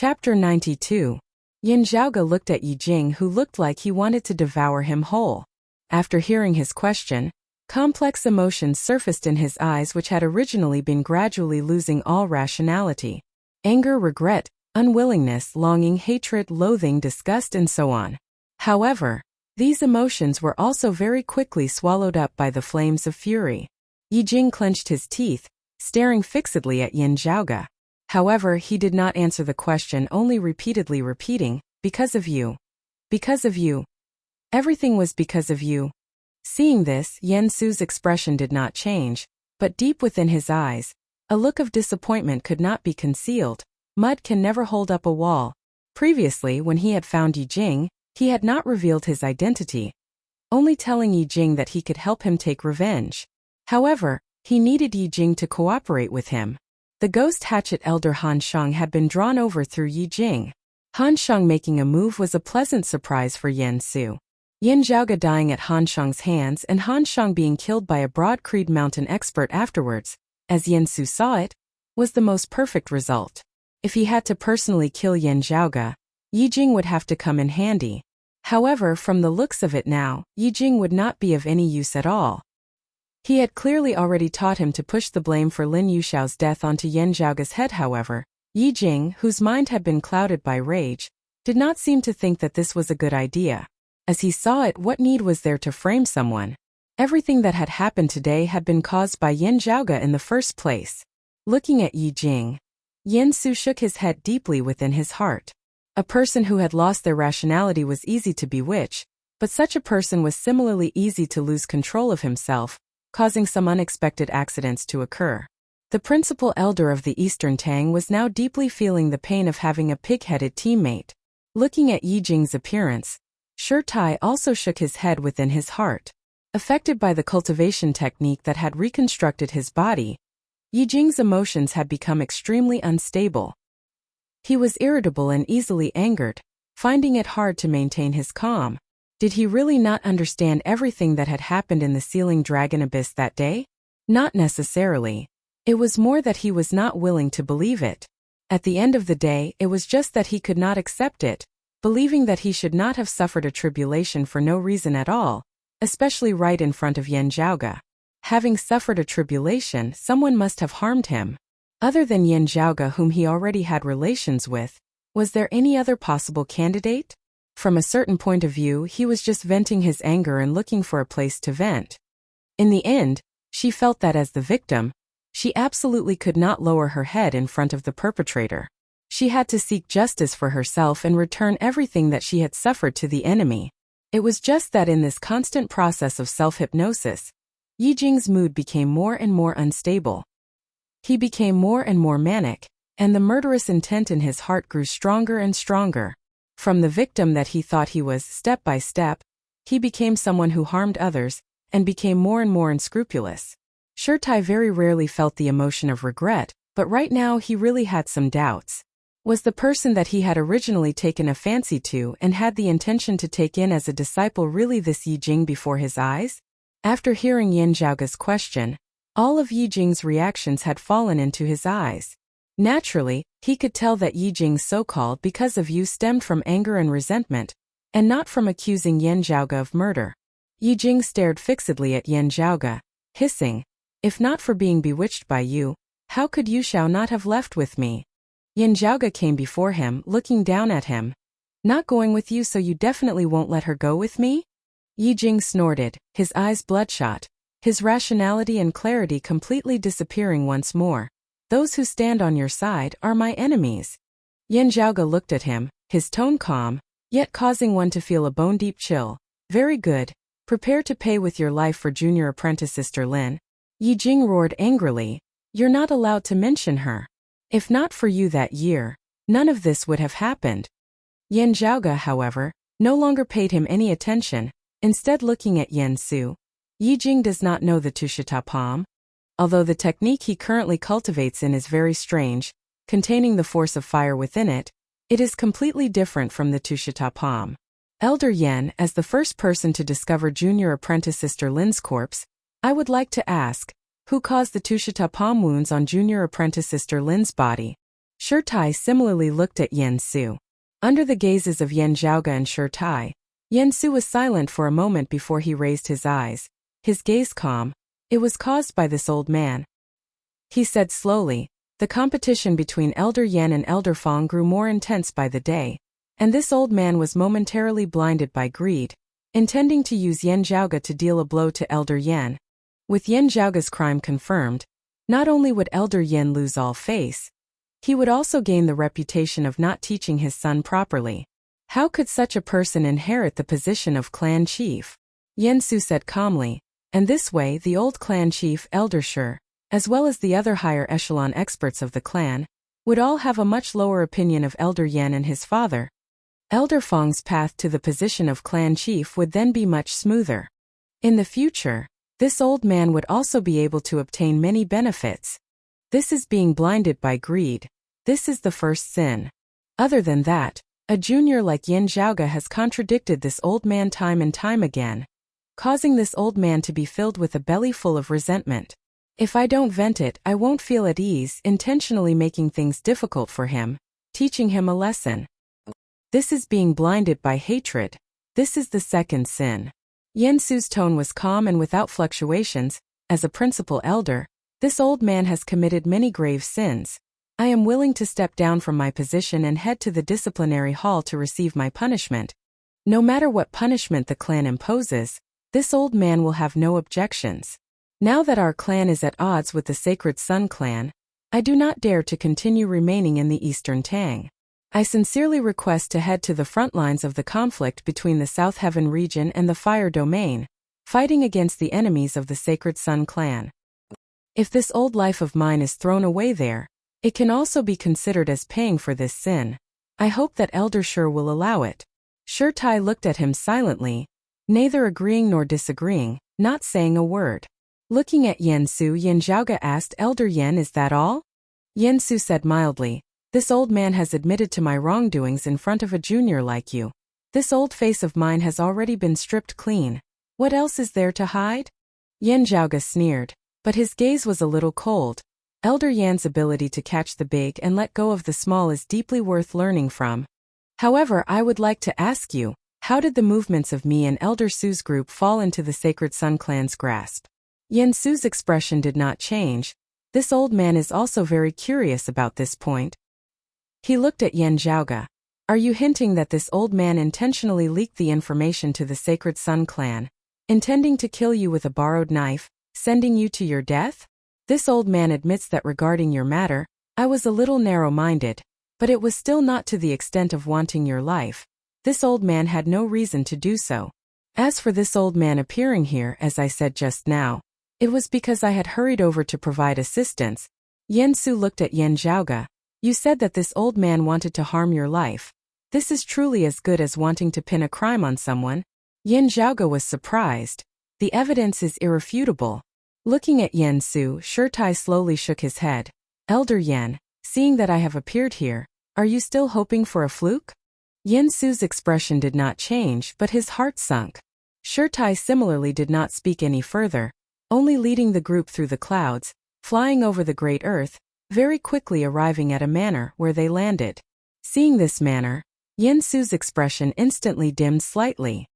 Chapter 92. Yin Zhaoge looked at Yi Jing, who looked like he wanted to devour him whole. After hearing his question, complex emotions surfaced in his eyes, which had originally been gradually losing all rationality. Anger, regret, unwillingness, longing, hatred, loathing, disgust, and so on. However, these emotions were also very quickly swallowed up by the flames of fury. Yi Jing clenched his teeth, staring fixedly at Yin Zhaoge. However, he did not answer the question, only repeatedly repeating, "Because of you. Because of you. Everything was because of you." Seeing this, Yen Su's expression did not change, but deep within his eyes, a look of disappointment could not be concealed. Mud can never hold up a wall. Previously, when he had found Yi Jing, he had not revealed his identity, only telling Yi Jing that he could help him take revenge. However, he needed Yi Jing to cooperate with him. The ghost hatchet elder Han Shang had been drawn over through Yi Jing. Han Shang making a move was a pleasant surprise for Yen Su. Yin Zhaoge dying at Han Shang's hands and Han Shang being killed by a Broad Creed Mountain expert afterwards, as Yen Su saw it, was the most perfect result. If he had to personally kill Yin Zhaoge, Yi Jing would have to come in handy. However, from the looks of it now, Yi Jing would not be of any use at all. He had clearly already taught him to push the blame for Lin Yuxiao's death onto Yin Zhaoge's head. However, Yi Jing, whose mind had been clouded by rage, did not seem to think that this was a good idea. As he saw it, what need was there to frame someone? Everything that had happened today had been caused by Yin Zhaoge in the first place. Looking at Yi Jing, Yen Su shook his head deeply within his heart. A person who had lost their rationality was easy to bewitch, but such a person was similarly easy to lose control of himself, causing some unexpected accidents to occur. The principal elder of the Eastern Tang was now deeply feeling the pain of having a pig-headed teammate. Looking at Yi Jing's appearance, Shi Tai also shook his head within his heart. Affected by the cultivation technique that had reconstructed his body, Yi Jing's emotions had become extremely unstable. He was irritable and easily angered, finding it hard to maintain his calm. Did he really not understand everything that had happened in the Sealing Dragon Abyss that day? Not necessarily. It was more that he was not willing to believe it. At the end of the day, it was just that he could not accept it, believing that he should not have suffered a tribulation for no reason at all, especially right in front of Yin Zhaoge. Having suffered a tribulation, someone must have harmed him. Other than Yin Zhaoge, whom he already had relations with, was there any other possible candidate? From a certain point of view, he was just venting his anger and looking for a place to vent. In the end, she felt that as the victim, she absolutely could not lower her head in front of the perpetrator. She had to seek justice for herself and return everything that she had suffered to the enemy. It was just that in this constant process of self-hypnosis, Yi Jing's mood became more and more unstable. He became more and more manic, and the murderous intent in his heart grew stronger and stronger. From the victim that he thought he was, step by step, he became someone who harmed others, and became more and more unscrupulous. Shi Tai very rarely felt the emotion of regret, but right now he really had some doubts. Was the person that he had originally taken a fancy to and had the intention to take in as a disciple really this Yi Jing before his eyes? After hearing Yin Zhaoge's question, all of Yi Jing's reactions had fallen into his eyes. Naturally, he could tell that Yi Jing's so-called "because of you" stemmed from anger and resentment, and not from accusing Yin Zhaoge of murder. Yi Jing stared fixedly at Yin Zhaoge, hissing, "If not for being bewitched by you, how could Yu Xiao not have left with me?" Yin Zhaoge came before him, looking down at him. "Not going with you, so you definitely won't let her go with me?" Yi Jing snorted, his eyes bloodshot, his rationality and clarity completely disappearing once more. "Those who stand on your side are my enemies." Yin Zhaoge looked at him, his tone calm, yet causing one to feel a bone-deep chill. "Very good. Prepare to pay with your life for junior apprentice Sister Lin." Yi Jing roared angrily, "You're not allowed to mention her. If not for you that year, none of this would have happened." Yin Zhaoge, however, no longer paid him any attention, instead looking at Yen Su. Yi Jing does not know the Tushita palm. Although the technique he currently cultivates in is very strange, containing the force of fire within it, it is completely different from the Tushita palm. Elder Yen, as the first person to discover junior apprentice Sister Lin's corpse, I would like to ask, who caused the Tushita palm wounds on junior apprentice Sister Lin's body? Shirtai similarly looked at Yen Su. Under the gazes of Yen Zhaoge and Shirtai, Yen Su was silent for a moment before he raised his eyes, his gaze calm. It was caused by this old man. He said slowly, the competition between Elder Yen and Elder Fong grew more intense by the day, and this old man was momentarily blinded by greed, intending to use Yen Zhaoge to deal a blow to Elder Yen. With Yen Zhaoge's crime confirmed, not only would Elder Yen lose all face, he would also gain the reputation of not teaching his son properly. How could such a person inherit the position of clan chief? Yen Su said calmly, and this way the old clan chief Elder Shi, as well as the other higher echelon experts of the clan, would all have a much lower opinion of Elder Yen and his father. Elder Fong's path to the position of clan chief would then be much smoother. In the future, this old man would also be able to obtain many benefits. This is being blinded by greed. This is the first sin. Other than that, a junior like Yen Zhaoge has contradicted this old man time and time again, causing this old man to be filled with a belly full of resentment. If I don't vent it, I won't feel at ease, intentionally making things difficult for him, teaching him a lesson. This is being blinded by hatred. This is the second sin. Yen Su's tone was calm and without fluctuations. As a principal elder, this old man has committed many grave sins. I am willing to step down from my position and head to the disciplinary hall to receive my punishment. No matter what punishment the clan imposes, this old man will have no objections. Now that our clan is at odds with the Sacred Sun clan, I do not dare to continue remaining in the Eastern Tang. I sincerely request to head to the front lines of the conflict between the South Heaven region and the Fire Domain, fighting against the enemies of the Sacred Sun clan. If this old life of mine is thrown away there, it can also be considered as paying for this sin. I hope that Elder Shi will allow it. Shirtai looked at him silently, neither agreeing nor disagreeing, not saying a word. Looking at Yen Su, Yen Zhaoge asked, Elder Yen, is that all? Yen Su said mildly, this old man has admitted to my wrongdoings in front of a junior like you. This old face of mine has already been stripped clean. What else is there to hide? Yen Zhaoge sneered, but his gaze was a little cold. Elder Yan's ability to catch the big and let go of the small is deeply worth learning from. However, I would like to ask you, how did the movements of me and Elder Su's group fall into the Sacred Sun clan's grasp? Yen Su's expression did not change. This old man is also very curious about this point. He looked at Yen Zhaoge. Are you hinting that this old man intentionally leaked the information to the Sacred Sun clan, intending to kill you with a borrowed knife, sending you to your death? This old man admits that regarding your matter, I was a little narrow-minded, but it was still not to the extent of wanting your life. This old man had no reason to do so. As for this old man appearing here, as I said just now, it was because I had hurried over to provide assistance. Yen Su looked at Yen Zhaoge. You said that this old man wanted to harm your life. This is truly as good as wanting to pin a crime on someone. Yen Zhaoge was surprised. The evidence is irrefutable. Looking at Yen Su, Shirtai slowly shook his head. Elder Yen, seeing that I have appeared here, are you still hoping for a fluke? Yen Su's expression did not change, but his heart sunk. Shirtai similarly did not speak any further, only leading the group through the clouds, flying over the great earth, very quickly arriving at a manor where they landed. Seeing this manor, Yen Su's expression instantly dimmed slightly.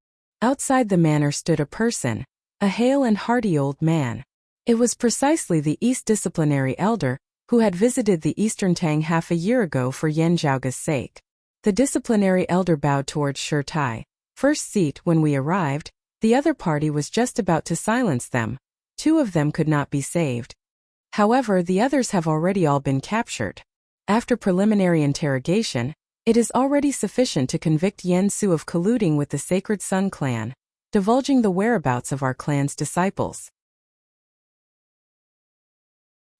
Outside the manor stood a person, a hale and hearty old man. It was precisely the East Disciplinary Elder, who had visited the Eastern Tang half a year ago for Yen Zhaoge's sake. The Disciplinary Elder bowed towards Shirtai. First seat. When we arrived, the other party was just about to silence them. 2 of them could not be saved. However, the others have already all been captured. After preliminary interrogation, it is already sufficient to convict Yen Su of colluding with the Sacred Sun clan, divulging the whereabouts of our clan's disciples.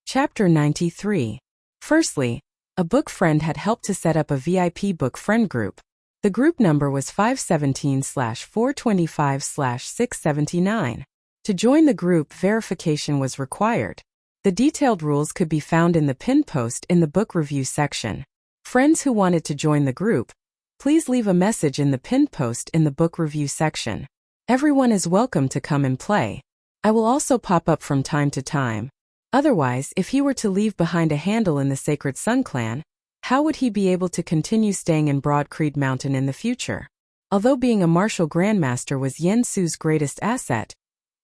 Chapter 93. Firstly, a book friend had helped to set up a VIP book friend group. The group number was 517/425/679. To join the group, verification was required. The detailed rules could be found in the pinned post in the book review section. Friends who wanted to join the group, please leave a message in the pinned post in the book review section. Everyone is welcome to come and play. I will also pop up from time to time. Otherwise, if he were to leave behind a handle in the Sacred Sun clan, How would he be able to continue staying in Broad Creed Mountain in the future? Although being a martial grandmaster was Yen Su's greatest asset,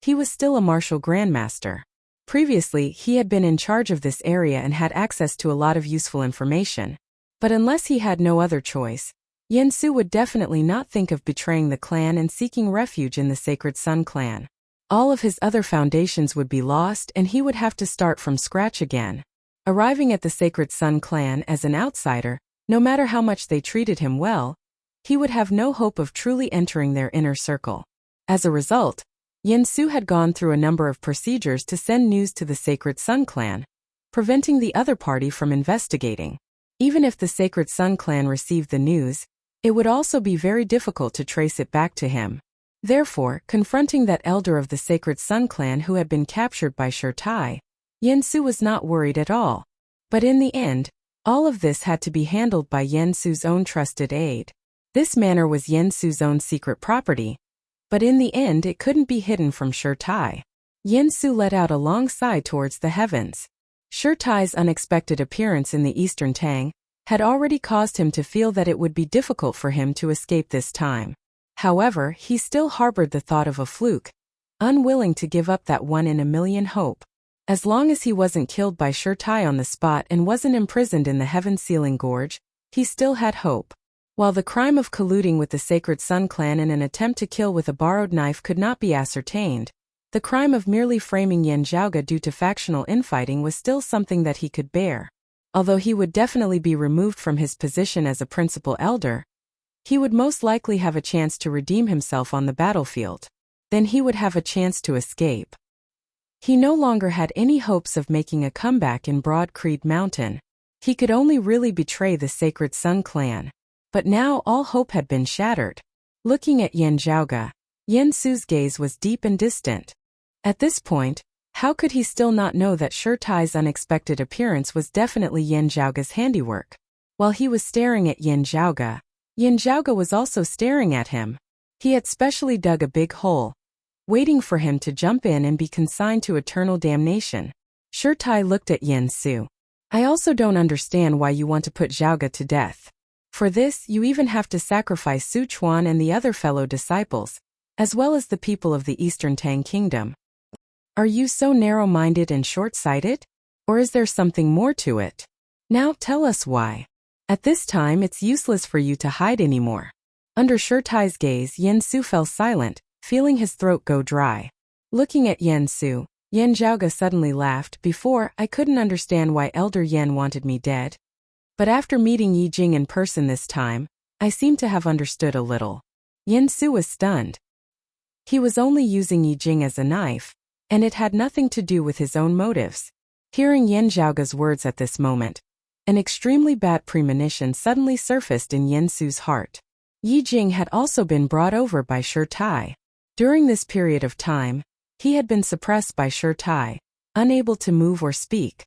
he was still a martial grandmaster. Previously, he had been in charge of this area and had access to a lot of useful information. But unless he had no other choice, Yen Su would definitely not think of betraying the clan and seeking refuge in the Sacred Sun clan. All of his other foundations would be lost and he would have to start from scratch again. Arriving at the Sacred Sun clan as an outsider, no matter how much they treated him well, he would have no hope of truly entering their inner circle. As a result, Yen Su had gone through a number of procedures to send news to the Sacred Sun clan, preventing the other party from investigating. Even if the Sacred Sun clan received the news, it would also be very difficult to trace it back to him. Therefore, confronting that elder of the Sacred Sun clan who had been captured by Shurtai, Yen Su was not worried at all. But in the end, all of this had to be handled by Yen Su's own trusted aide. This manor was Yen Su's own secret property, but in the end it couldn't be hidden from Shurtai. Yen Su let out a long sigh towards the heavens. Shurtai's unexpected appearance in the Eastern Tang had already caused him to feel that it would be difficult for him to escape this time. However, he still harbored the thought of a fluke, unwilling to give up that 1-in-a-million hope. As long as he wasn't killed by Shurtai on the spot and wasn't imprisoned in the Heaven-Sealing Gorge, he still had hope. While the crime of colluding with the Sacred Sun clan in an attempt to kill with a borrowed knife could not be ascertained, the crime of merely framing Yan Zhaoge due to factional infighting was still something that he could bear. Although he would definitely be removed from his position as a principal elder, he would most likely have a chance to redeem himself on the battlefield. Then he would have a chance to escape. He no longer had any hopes of making a comeback in Broad Creed Mountain. He could only really betray the Sacred Sun clan. But now all hope had been shattered. Looking at Yan Zhaoge, Yen Su's gaze was deep and distant. At this point, how could he still not know that Shurtai's unexpected appearance was definitely Yan Zhaoge's handiwork? While he was staring at Yan Zhaoge was also staring at him. He had specially dug a big hole, waiting for him to jump in and be consigned to eternal damnation. Shurtai looked at Yen Su. I also don't understand why you want to put Zhaoge to death. For this, you even have to sacrifice Su Chuan and the other fellow disciples, as well as the people of the Eastern Tang Kingdom. Are you so narrow-minded and short-sighted? Or is there something more to it? Now tell us why. At this time it's useless for you to hide anymore. Under Shurtai's gaze, Yen Su fell silent, feeling his throat go dry. Looking at Yen Su, Yan Zhaoge suddenly laughed. Before, I couldn't understand why Elder Yen wanted me dead. But after meeting Yi Jing in person this time, I seem to have understood a little. Yen Su was stunned. He was only using Yi Jing as a knife, and it had nothing to do with his own motives. Hearing Yan Zhaoge's words at this moment, an extremely bad premonition suddenly surfaced in Yen Su's heart. Yi Jing had also been brought over by Shurtai. During this period of time, he had been suppressed by Shurtai, unable to move or speak.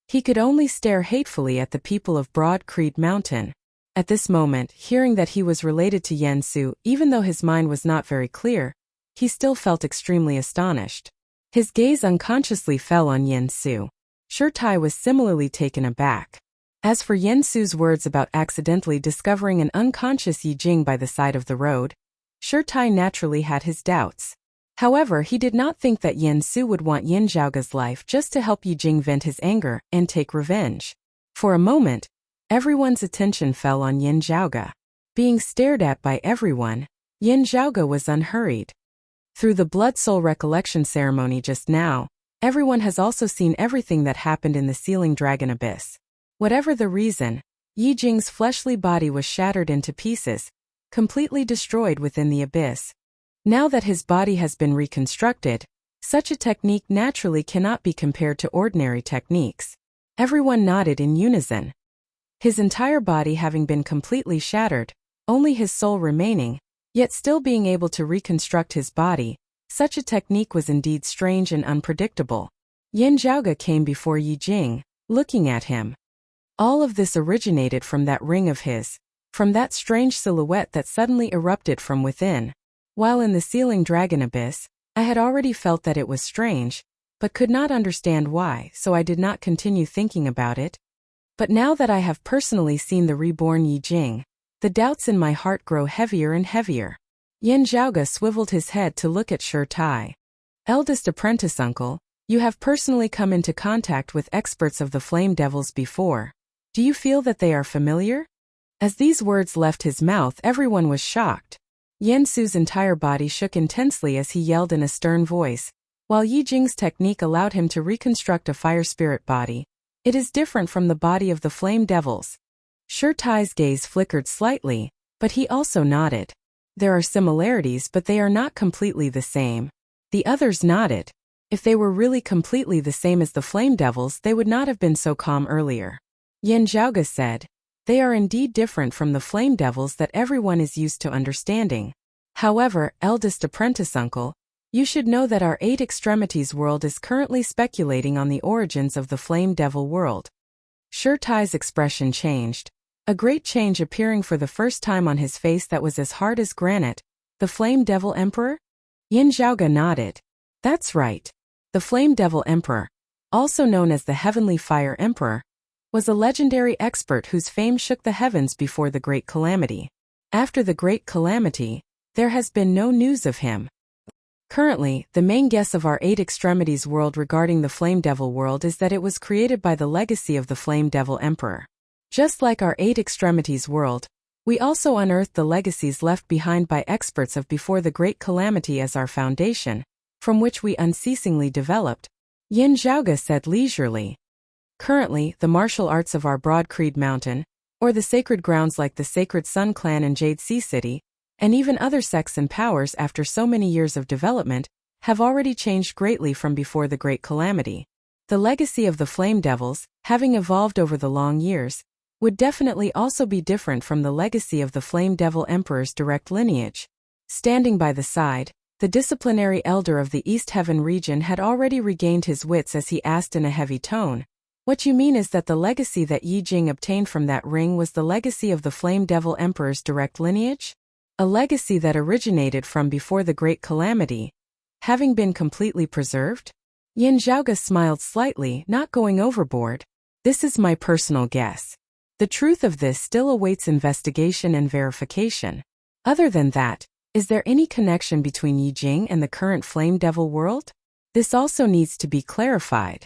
He could only stare hatefully at the people of Broad Creed Mountain. At this moment, hearing that he was related to Yen Su, even though his mind was not very clear, he still felt extremely astonished. His gaze unconsciously fell on Yen Su. Shurtai was similarly taken aback. As for Yen Su's words about accidentally discovering an unconscious Yi Jing by the side of the road, Shurtai naturally had his doubts. However, he did not think that Yen Su would want Yan Zhaoge's life just to help Yi Jing vent his anger and take revenge. For a moment, everyone's attention fell on Yan Zhaoge. Being stared at by everyone, Yan Zhaoge was unhurried. Through the Blood Soul recollection ceremony just now, everyone has also seen everything that happened in the Sealing Dragon Abyss. Whatever the reason, Yi Jing's fleshly body was shattered into pieces, completely destroyed within the abyss. Now that his body has been reconstructed, such a technique naturally cannot be compared to ordinary techniques. Everyone nodded in unison. His entire body having been completely shattered, only his soul remaining, yet still being able to reconstruct his body, such a technique was indeed strange and unpredictable. Yan Zhaoge came before Yi Jing, looking at him. All of this originated from that ring of his, from that strange silhouette that suddenly erupted from within. While in the Sealing Dragon Abyss, I had already felt that it was strange, but could not understand why, so I did not continue thinking about it. But now that I have personally seen the reborn Yi Jing, the doubts in my heart grow heavier and heavier. Yan Zhaoge swiveled his head to look at Shi Tai. Eldest apprentice uncle, you have personally come into contact with experts of the flame devils before. Do you feel that they are familiar? As these words left his mouth, everyone was shocked. Yan Su's entire body shook intensely as he yelled in a stern voice, while Yi Jing's technique allowed him to reconstruct a fire spirit body. It is different from the body of the flame devils. Shi Tai's gaze flickered slightly, but he also nodded. There are similarities, but they are not completely the same. The others nodded. If they were really completely the same as the flame devils, they would not have been so calm earlier. Yan Zhaoge said, they are indeed different from the flame devils that everyone is used to understanding. However, eldest apprentice uncle, you should know that our Eight Extremities world is currently speculating on the origins of the flame devil world. Shi Tai's expression changed, a great change appearing for the first time on his face that was as hard as granite. The Flame Devil Emperor? Yan Zhaoge nodded. That's right. The Flame Devil Emperor, also known as the Heavenly Fire Emperor, was a legendary expert whose fame shook the heavens before the Great Calamity. After the Great Calamity, there has been no news of him. Currently, the main guess of our Eight Extremities world regarding the Flame Devil world is that it was created by the legacy of the Flame Devil Emperor. Just like our Eight Extremities world, we also unearthed the legacies left behind by experts of before the Great Calamity as our foundation, from which we unceasingly developed, Yan Zhaoge said leisurely. Currently, the martial arts of our Broad Creed Mountain, or the sacred grounds like the Sacred Sun Clan and Jade Sea City, and even other sects and powers after so many years of development, have already changed greatly from before the Great Calamity. The legacy of the Flame Devils, having evolved over the long years, would definitely also be different from the legacy of the Flame Devil Emperor's direct lineage. Standing by the side, the disciplinary elder of the East Heaven region had already regained his wits as he asked in a heavy tone, "What you mean is that the legacy that Yi Jing obtained from that ring was the legacy of the Flame Devil Emperor's direct lineage? A legacy that originated from before the Great Calamity, having been completely preserved?" Yan Zhaoge smiled slightly, not going overboard. This is my personal guess. The truth of this still awaits investigation and verification. Other than that, is there any connection between Yi Jing and the current Flame Devil world? This also needs to be clarified.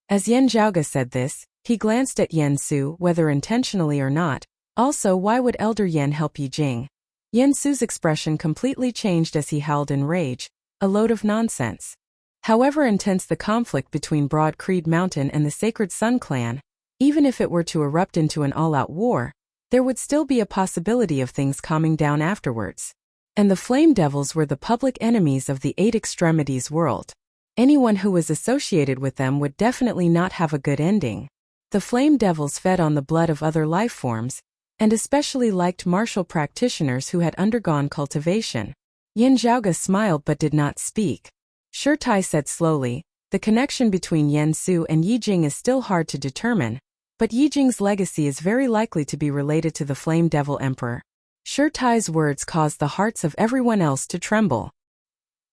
As Yan Zhaoge said this, he glanced at Yan Su, whether intentionally or not. Also, why would Elder Yan help Yi Jing? Yan Su's expression completely changed as he howled in rage, a load of nonsense. However intense the conflict between Broad Creed Mountain and the Sacred Sun Clan, even if it were to erupt into an all-out war, there would still be a possibility of things calming down afterwards. And the Flame Devils were the public enemies of the Eight Extremities world. Anyone who was associated with them would definitely not have a good ending. The Flame Devils fed on the blood of other life forms, and especially liked martial practitioners who had undergone cultivation. Yan Zhaoge smiled but did not speak. Shi Tai said slowly, the connection between Yan Su and Yi Jing is still hard to determine, but Yi Jing's legacy is very likely to be related to the Flame Devil Emperor. Shi Tai's words caused the hearts of everyone else to tremble.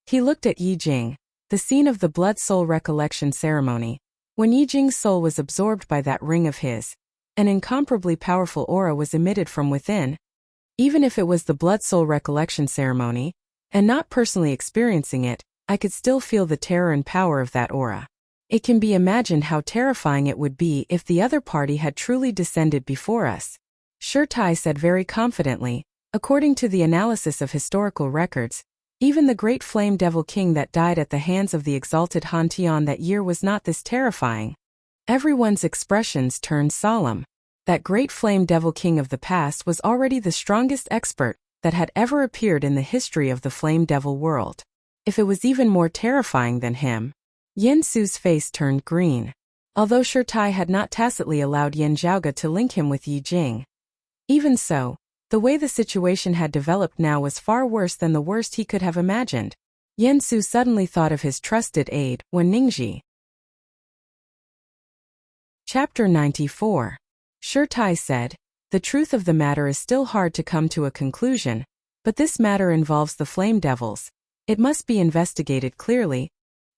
He looked at Yi Jing, the scene of the Blood Soul Recollection ceremony. When Yi Jing's soul was absorbed by that ring of his, an incomparably powerful aura was emitted from within. Even if it was the Blood Soul Recollection ceremony, and not personally experiencing it, I could still feel the terror and power of that aura. It can be imagined how terrifying it would be if the other party had truly descended before us. Shi Tai said very confidently, according to the analysis of historical records, even the great Flame Devil King that died at the hands of the exalted Han Tian that year was not this terrifying. Everyone's expressions turned solemn. That great Flame Devil King of the past was already the strongest expert that had ever appeared in the history of the Flame Devil world. If it was even more terrifying than him. Yan Su's face turned green. Although Shi Tai had not tacitly allowed Yan Zhaoge to link him with Yi Jing. Even so, the way the situation had developed now was far worse than the worst he could have imagined. Yan Su suddenly thought of his trusted aide, Wen Ningji. Chapter 94. Shi Tai said, the truth of the matter is still hard to come to a conclusion, but this matter involves the Flame Devils. It must be investigated clearly.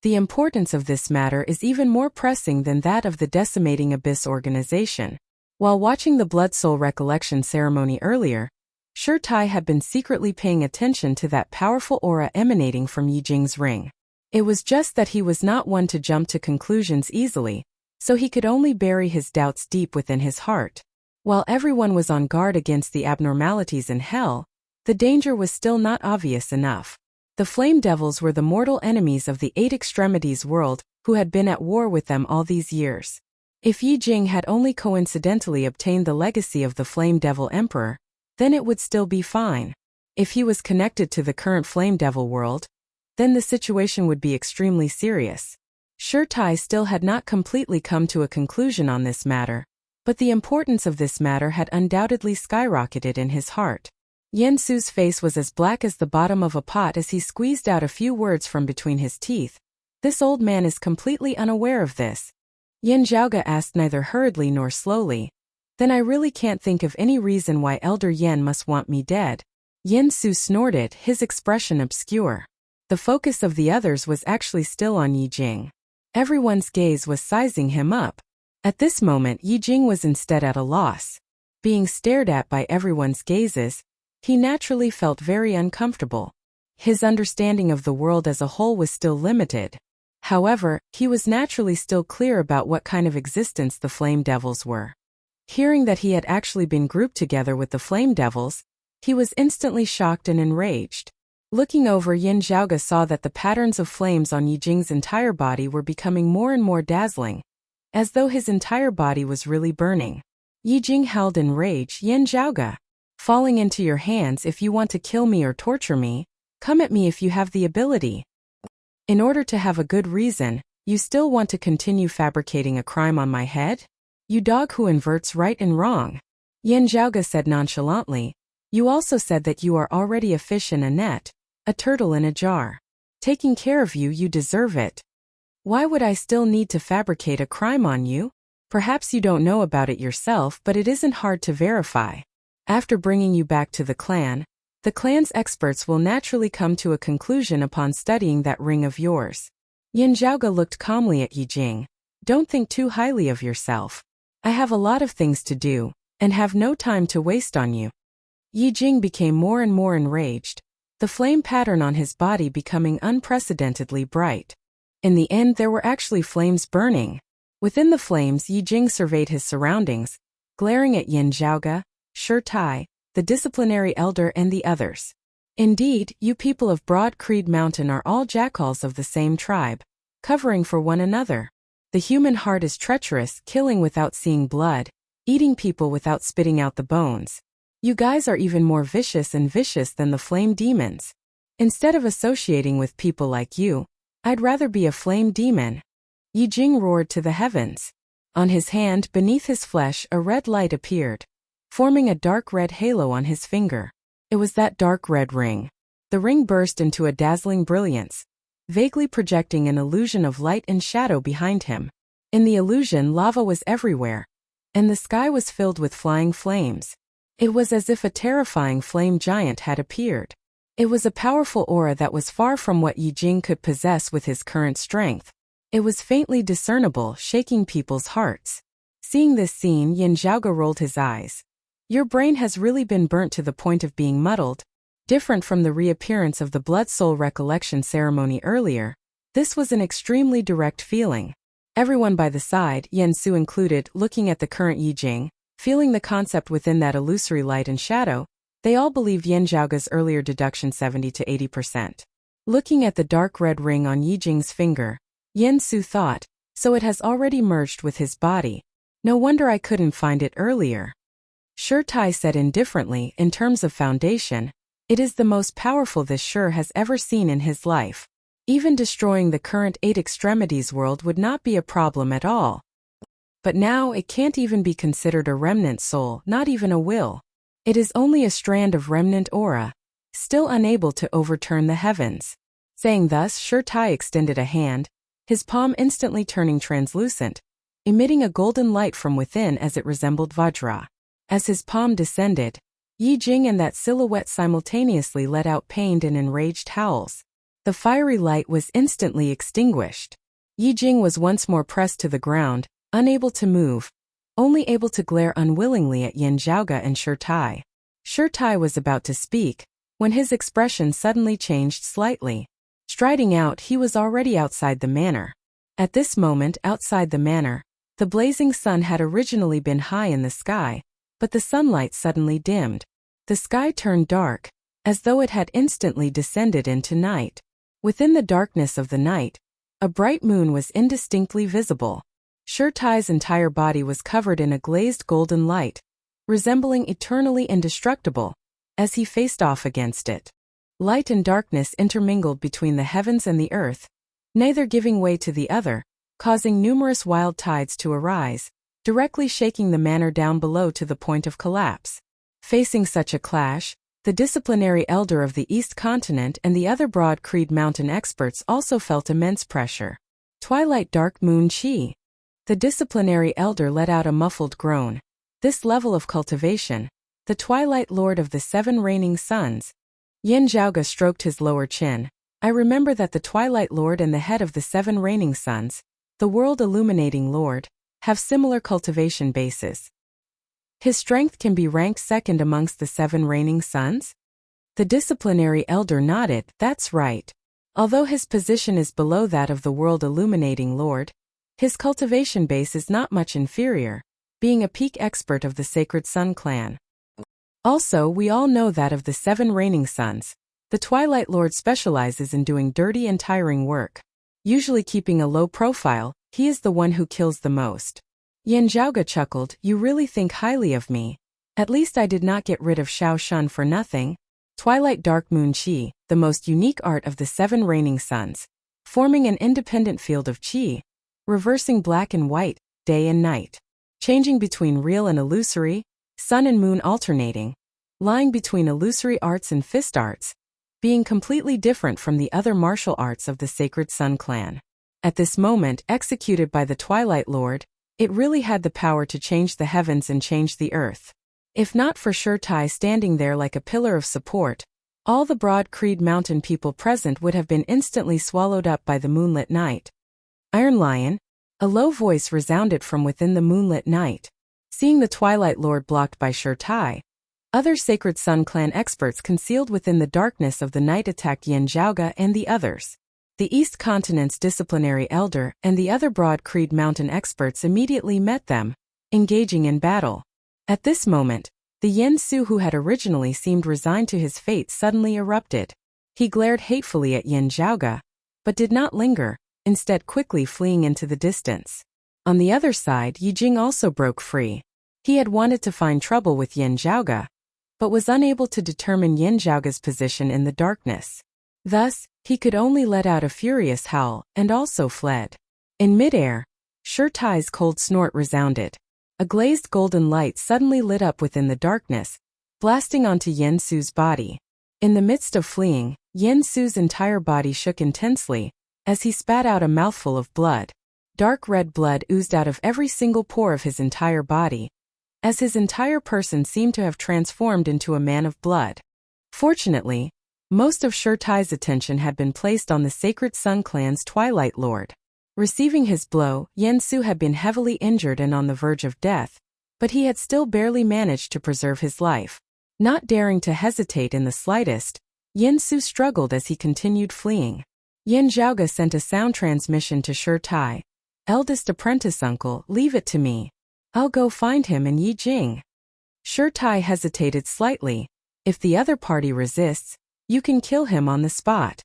The importance of this matter is even more pressing than that of the Decimating Abyss organization. While watching the Blood Soul Recollection ceremony earlier, Shi Tai had been secretly paying attention to that powerful aura emanating from Yi Jing's ring. It was just that he was not one to jump to conclusions easily, so he could only bury his doubts deep within his heart. While everyone was on guard against the abnormalities in hell, the danger was still not obvious enough. The Flame Devils were the mortal enemies of the Eight Extremities world, who had been at war with them all these years. If Yi Jing had only coincidentally obtained the legacy of the Flame Devil Emperor, then it would still be fine. If he was connected to the current Flame Devil world, then the situation would be extremely serious. Shi Tai still had not completely come to a conclusion on this matter, but the importance of this matter had undoubtedly skyrocketed in his heart. Yen Su's face was as black as the bottom of a pot as he squeezed out a few words from between his teeth. This old man is completely unaware of this. Yen Zhaoge asked neither hurriedly nor slowly. Then I really can't think of any reason why Elder Yen must want me dead. Yen Su snorted, his expression obscure. The focus of the others was actually still on Yi Jing. Everyone's gaze was sizing him up. At this moment Yi Jing was instead at a loss. Being stared at by everyone's gazes, he naturally felt very uncomfortable. His understanding of the world as a whole was still limited. However, he was naturally still clear about what kind of existence the Flame Devils were. Hearing that he had actually been grouped together with the Flame Devils, he was instantly shocked and enraged. Looking over, Yen Zhaoge saw that the patterns of flames on Yi Jing's entire body were becoming more and more dazzling, as though his entire body was really burning. Yi Jing howled in rage, "Yen Zhaoge! Falling into your hands if you want to kill me or torture me, come at me if you have the ability. In order to have a good reason, you still want to continue fabricating a crime on my head? You dog who inverts right and wrong." Yen Zhaoge said nonchalantly, "You also said that you are already a fish in a net, a turtle in a jar. Taking care of you, you deserve it. Why would I still need to fabricate a crime on you? Perhaps you don't know about it yourself, but it isn't hard to verify. After bringing you back to the clan's experts will naturally come to a conclusion upon studying that ring of yours." Yen Zhaoge looked calmly at Yi Jing. "Don't think too highly of yourself. I have a lot of things to do, and have no time to waste on you." Yi Jing became more and more enraged, the flame pattern on his body becoming unprecedentedly bright. In the end, there were actually flames burning. Within the flames, Yi Jing surveyed his surroundings, glaring at Yen Zhaoge, Shi Tai, the disciplinary elder, and the others. "Indeed, you people of Broad Creed Mountain are all jackals of the same tribe, covering for one another. The human heart is treacherous, killing without seeing blood, eating people without spitting out the bones. You guys are even more vicious than the flame demons. Instead of associating with people like you, I'd rather be a flame demon." Yi Jing roared to the heavens. On his hand, beneath his flesh, a red light appeared, forming a dark red halo on his finger. It was that dark red ring. The ring burst into a dazzling brilliance, vaguely projecting an illusion of light and shadow behind him. In the illusion, lava was everywhere, and the sky was filled with flying flames. It was as if a terrifying flame giant had appeared. It was a powerful aura that was far from what Yi Jing could possess with his current strength. It was faintly discernible, shaking people's hearts. Seeing this scene, Yen Zhaoge rolled his eyes. "Your brain has really been burnt to the point of being muddled." Different from the reappearance of the Blood Soul Recollection ceremony earlier, this was an extremely direct feeling. Everyone by the side, Yen Su included, looking at the current Yi Jing, feeling the concept within that illusory light and shadow, they all believed Yen Zhaoge's earlier deduction 70 to 80%. Looking at the dark red ring on Yi Jing's finger, Yen Su thought, "So it has already merged with his body. No wonder I couldn't find it earlier." Shi Tai said indifferently, "In terms of foundation, it is the most powerful this Shi has ever seen in his life. Even destroying the current Eight Extremities world would not be a problem at all. But now it can't even be considered a remnant soul, not even a will. It is only a strand of remnant aura, still unable to overturn the heavens." Saying thus, Shi Tai extended a hand, his palm instantly turning translucent, emitting a golden light from within as it resembled Vajra. As his palm descended, Yi Jing and that silhouette simultaneously let out pained and enraged howls. The fiery light was instantly extinguished. Yi Jing was once more pressed to the ground, unable to move. only able to glare unwillingly at Yin Zhaoge and Shi Tai. Shi Tai was about to speak, when his expression suddenly changed slightly. Striding out, he was already outside the manor. At this moment, outside the manor, the blazing sun had originally been high in the sky, but the sunlight suddenly dimmed. The sky turned dark, as though it had instantly descended into night. Within the darkness of the night, a bright moon was indistinctly visible. Shi Tai's entire body was covered in a glazed golden light, resembling eternally indestructible, as he faced off against it. Light and darkness intermingled between the heavens and the earth, neither giving way to the other, causing numerous wild tides to arise, directly shaking the manor down below to the point of collapse. Facing such a clash, the disciplinary elder of the East Continent and the other Broad Creed Mountain experts also felt immense pressure. Twilight Dark Moon Qi. The disciplinary elder let out a muffled groan. This level of cultivation, the Twilight Lord of the Seven Reigning Suns. Yin Zhaoge stroked his lower chin. I remember that the Twilight Lord and the head of the Seven Reigning Suns, the World Illuminating Lord, have similar cultivation bases. His strength can be ranked second amongst the Seven Reigning Suns? The disciplinary elder nodded. That's right. Although his position is below that of the World Illuminating Lord, his cultivation base is not much inferior, being a peak expert of the Sacred Sun clan. Also, we all know that of the Seven Reigning Suns, the Twilight Lord specializes in doing dirty and tiring work. Usually keeping a low profile, he is the one who kills the most. Yin Zhaoge chuckled. You really think highly of me. At least I did not get rid of Shao Shun for nothing. Twilight Dark Moon Qi, the most unique art of the Seven Reigning Suns, forming an independent field of Qi, reversing black and white, day and night, changing between real and illusory, sun and moon alternating, lying between illusory arts and fist arts, being completely different from the other martial arts of the Sacred Sun clan. At this moment, executed by the Twilight Lord, it really had the power to change the heavens and change the earth. If not for Shi Tai standing there like a pillar of support, all the Broad Creed Mountain people present would have been instantly swallowed up by the moonlit night. Iron Lion, a low voice resounded from within the moonlit night. Seeing the Twilight Lord blocked by Shi Tai, other Sacred Sun clan experts concealed within the darkness of the night attacked Yin Zhaoge and the others. The East Continent's disciplinary elder and the other Broad Creed Mountain experts immediately met them, engaging in battle. At this moment, the Yin Su who had originally seemed resigned to his fate suddenly erupted. He glared hatefully at Yin Zhaoge, but did not linger, instead quickly fleeing into the distance. On the other side, Yi Jing also broke free. He had wanted to find trouble with Yin Zhaoge, but was unable to determine Yin Zhaoge's position in the darkness. Thus, he could only let out a furious howl, and also fled. In midair, Shi Tai's cold snort resounded. A glazed golden light suddenly lit up within the darkness, blasting onto Yin Su's body. In the midst of fleeing, Yin Su's entire body shook intensely, as he spat out a mouthful of blood. Dark red blood oozed out of every single pore of his entire body, as his entire person seemed to have transformed into a man of blood. Fortunately, most of Shi Tai's attention had been placed on the Sacred Sun clan's Twilight Lord. Receiving his blow, Yin Su had been heavily injured and on the verge of death, but he had still barely managed to preserve his life. Not daring to hesitate in the slightest, Yin Su struggled as he continued fleeing. Yin Zhaoge sent a sound transmission to Shi Tai. Eldest apprentice uncle, leave it to me. I'll go find him and Yi Jing. Shi Tai hesitated slightly. If the other party resists, you can kill him on the spot.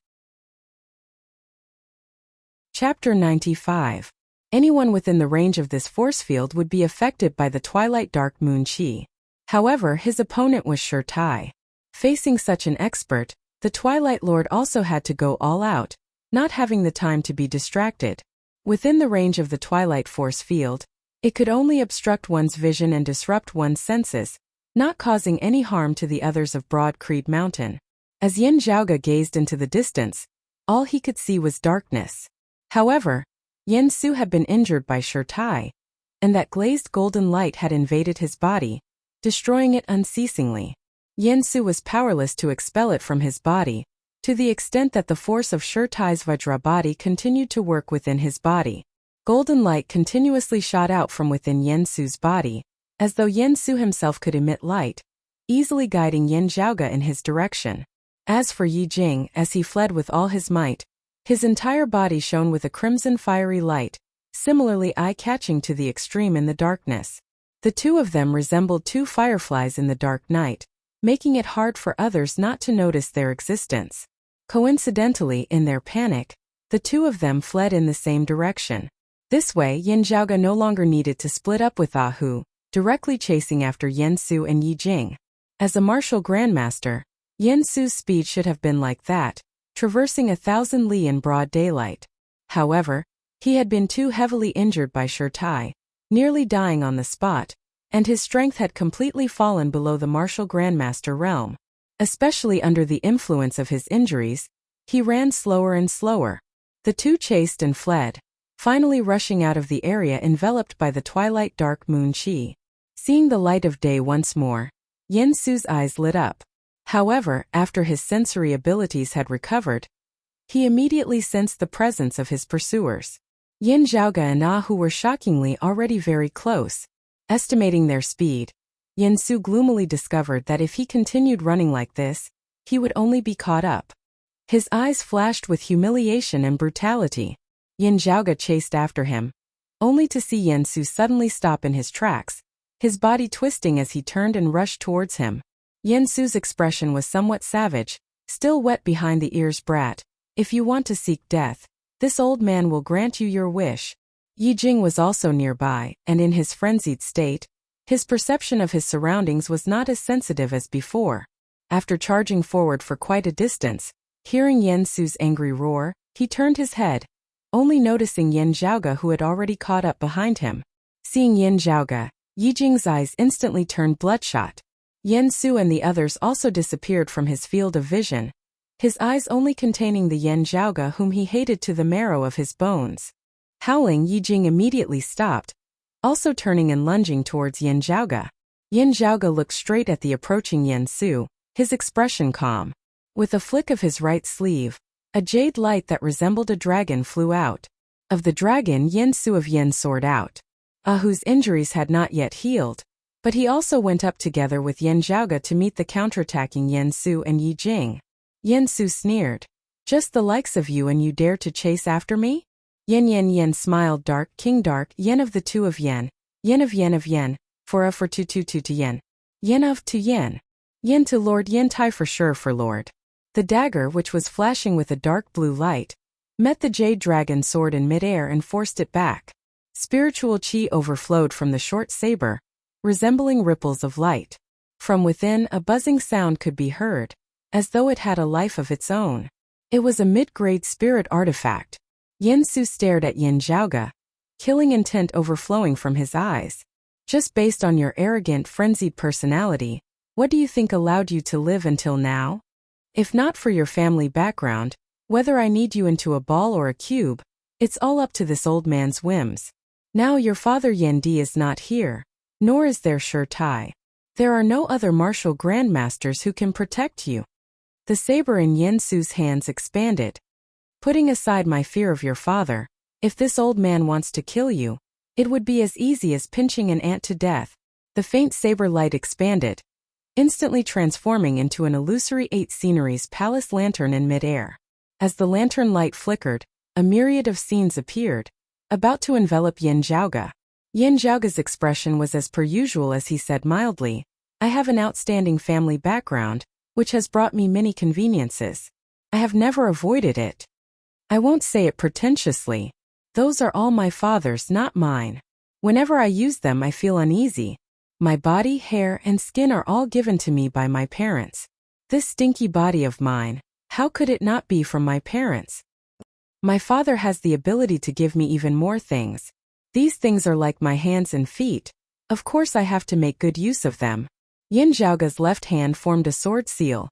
Chapter 95. Anyone within the range of this force field would be affected by the Twilight Dark Moon Qi. However, his opponent was Shi Tai. Facing such an expert, the Twilight Lord also had to go all out, not having the time to be distracted. Within the range of the Twilight force field, it could only obstruct one's vision and disrupt one's senses, not causing any harm to the others of Broad Creed Mountain. As Yin Zhaoge gazed into the distance, all he could see was darkness. However, Yin Su had been injured by Shi Tai, and that glazed golden light had invaded his body, destroying it unceasingly. Yin Su was powerless to expel it from his body, to the extent that the force of Shi Tai's Vajra body continued to work within his body. Golden light continuously shot out from within Yen Su's body, as though Yen Su himself could emit light, easily guiding Yin Zhaoge in his direction. As for Yi Jing, as he fled with all his might, his entire body shone with a crimson fiery light, similarly eye-catching to the extreme in the darkness. The two of them resembled two fireflies in the dark night, making it hard for others not to notice their existence. Coincidentally, in their panic, the two of them fled in the same direction. This way, Yin Zhaoge no longer needed to split up with Ah Hu, directly chasing after Yen Su and Yi Jing. As a martial grandmaster, Yen Su's speed should have been like that, traversing 1,000 li in broad daylight. However, he had been too heavily injured by Shurtai, nearly dying on the spot, and his strength had completely fallen below the martial grandmaster realm. Especially under the influence of his injuries, he ran slower and slower. The two chased and fled, finally rushing out of the area enveloped by the twilight dark moon chi. Seeing the light of day once more, Yen Su's eyes lit up. However, after his sensory abilities had recovered, he immediately sensed the presence of his pursuers. Yin Zhaoge and Ah Hu were shockingly already very close. Estimating their speed, Yen Su gloomily discovered that if he continued running like this, he would only be caught up. His eyes flashed with humiliation and brutality. Yin Zhaoge chased after him, only to see Yen Su suddenly stop in his tracks, his body twisting as he turned and rushed towards him. Yen Su's expression was somewhat savage, still wet behind the ears. Brat, if you want to seek death, this old man will grant you your wish. Yi Jing was also nearby, and in his frenzied state, his perception of his surroundings was not as sensitive as before. After charging forward for quite a distance, hearing Yen Su's angry roar, he turned his head, only noticing Yin Zhaoge who had already caught up behind him. Seeing Yin Zhaoge, Yi Jing's eyes instantly turned bloodshot. Yen Su and the others also disappeared from his field of vision, his eyes only containing the Yin Zhaoge whom he hated to the marrow of his bones. Howling, Yi Jing immediately stopped, also turning and lunging towards Yin Zhaoge. Yin Zhaoge looked straight at the approaching Yen Su, his expression calm. With a flick of his right sleeve, a jade light that resembled a dragon flew out. Of the dragon, Yen Su of Yen soared out. Ah Hu's injuries had not yet healed, but he also went up together with Yin Zhaoge to meet the counterattacking Yen Su and Yi Jing. Yen Su sneered. Just the likes of you and you dare to chase after me? Yen smiled. Dark King Dark Yen of the two of Yen, Yen of Yen of Yen, for a for two to Yen, Yen of to Yen, Yen to Lord Yen Tai for sure for Lord. The dagger, which was flashing with a dark blue light, met the jade dragon sword in midair and forced it back. Spiritual chi overflowed from the short saber, resembling ripples of light. From within, a buzzing sound could be heard, as though it had a life of its own. It was a mid-grade spirit artifact. Yen Su stared at Yin Zhaoge, killing intent overflowing from his eyes. Just based on your arrogant, frenzied personality, what do you think allowed you to live until now? If not for your family background, whether I need you into a ball or a cube, it's all up to this old man's whims. Now your father Yen Di is not here, nor is there Shurtai. There are no other martial grandmasters who can protect you. The saber in Yen Su's hands expanded. Putting aside my fear of your father, if this old man wants to kill you, it would be as easy as pinching an ant to death. The faint saber light expanded, instantly transforming into an illusory 8 sceneries palace lantern in midair. As the lantern light flickered, a myriad of scenes appeared, about to envelop Yin Zhaoge. Yin Zhaoge's expression was as per usual as he said mildly, I have an outstanding family background, which has brought me many conveniences. I have never avoided it. I won't say it pretentiously. Those are all my father's, not mine. Whenever I use them I feel uneasy. My body, hair, and skin are all given to me by my parents. This stinky body of mine, how could it not be from my parents? My father has the ability to give me even more things. These things are like my hands and feet. Of course I have to make good use of them. Yin Zhaoge's left hand formed a sword seal,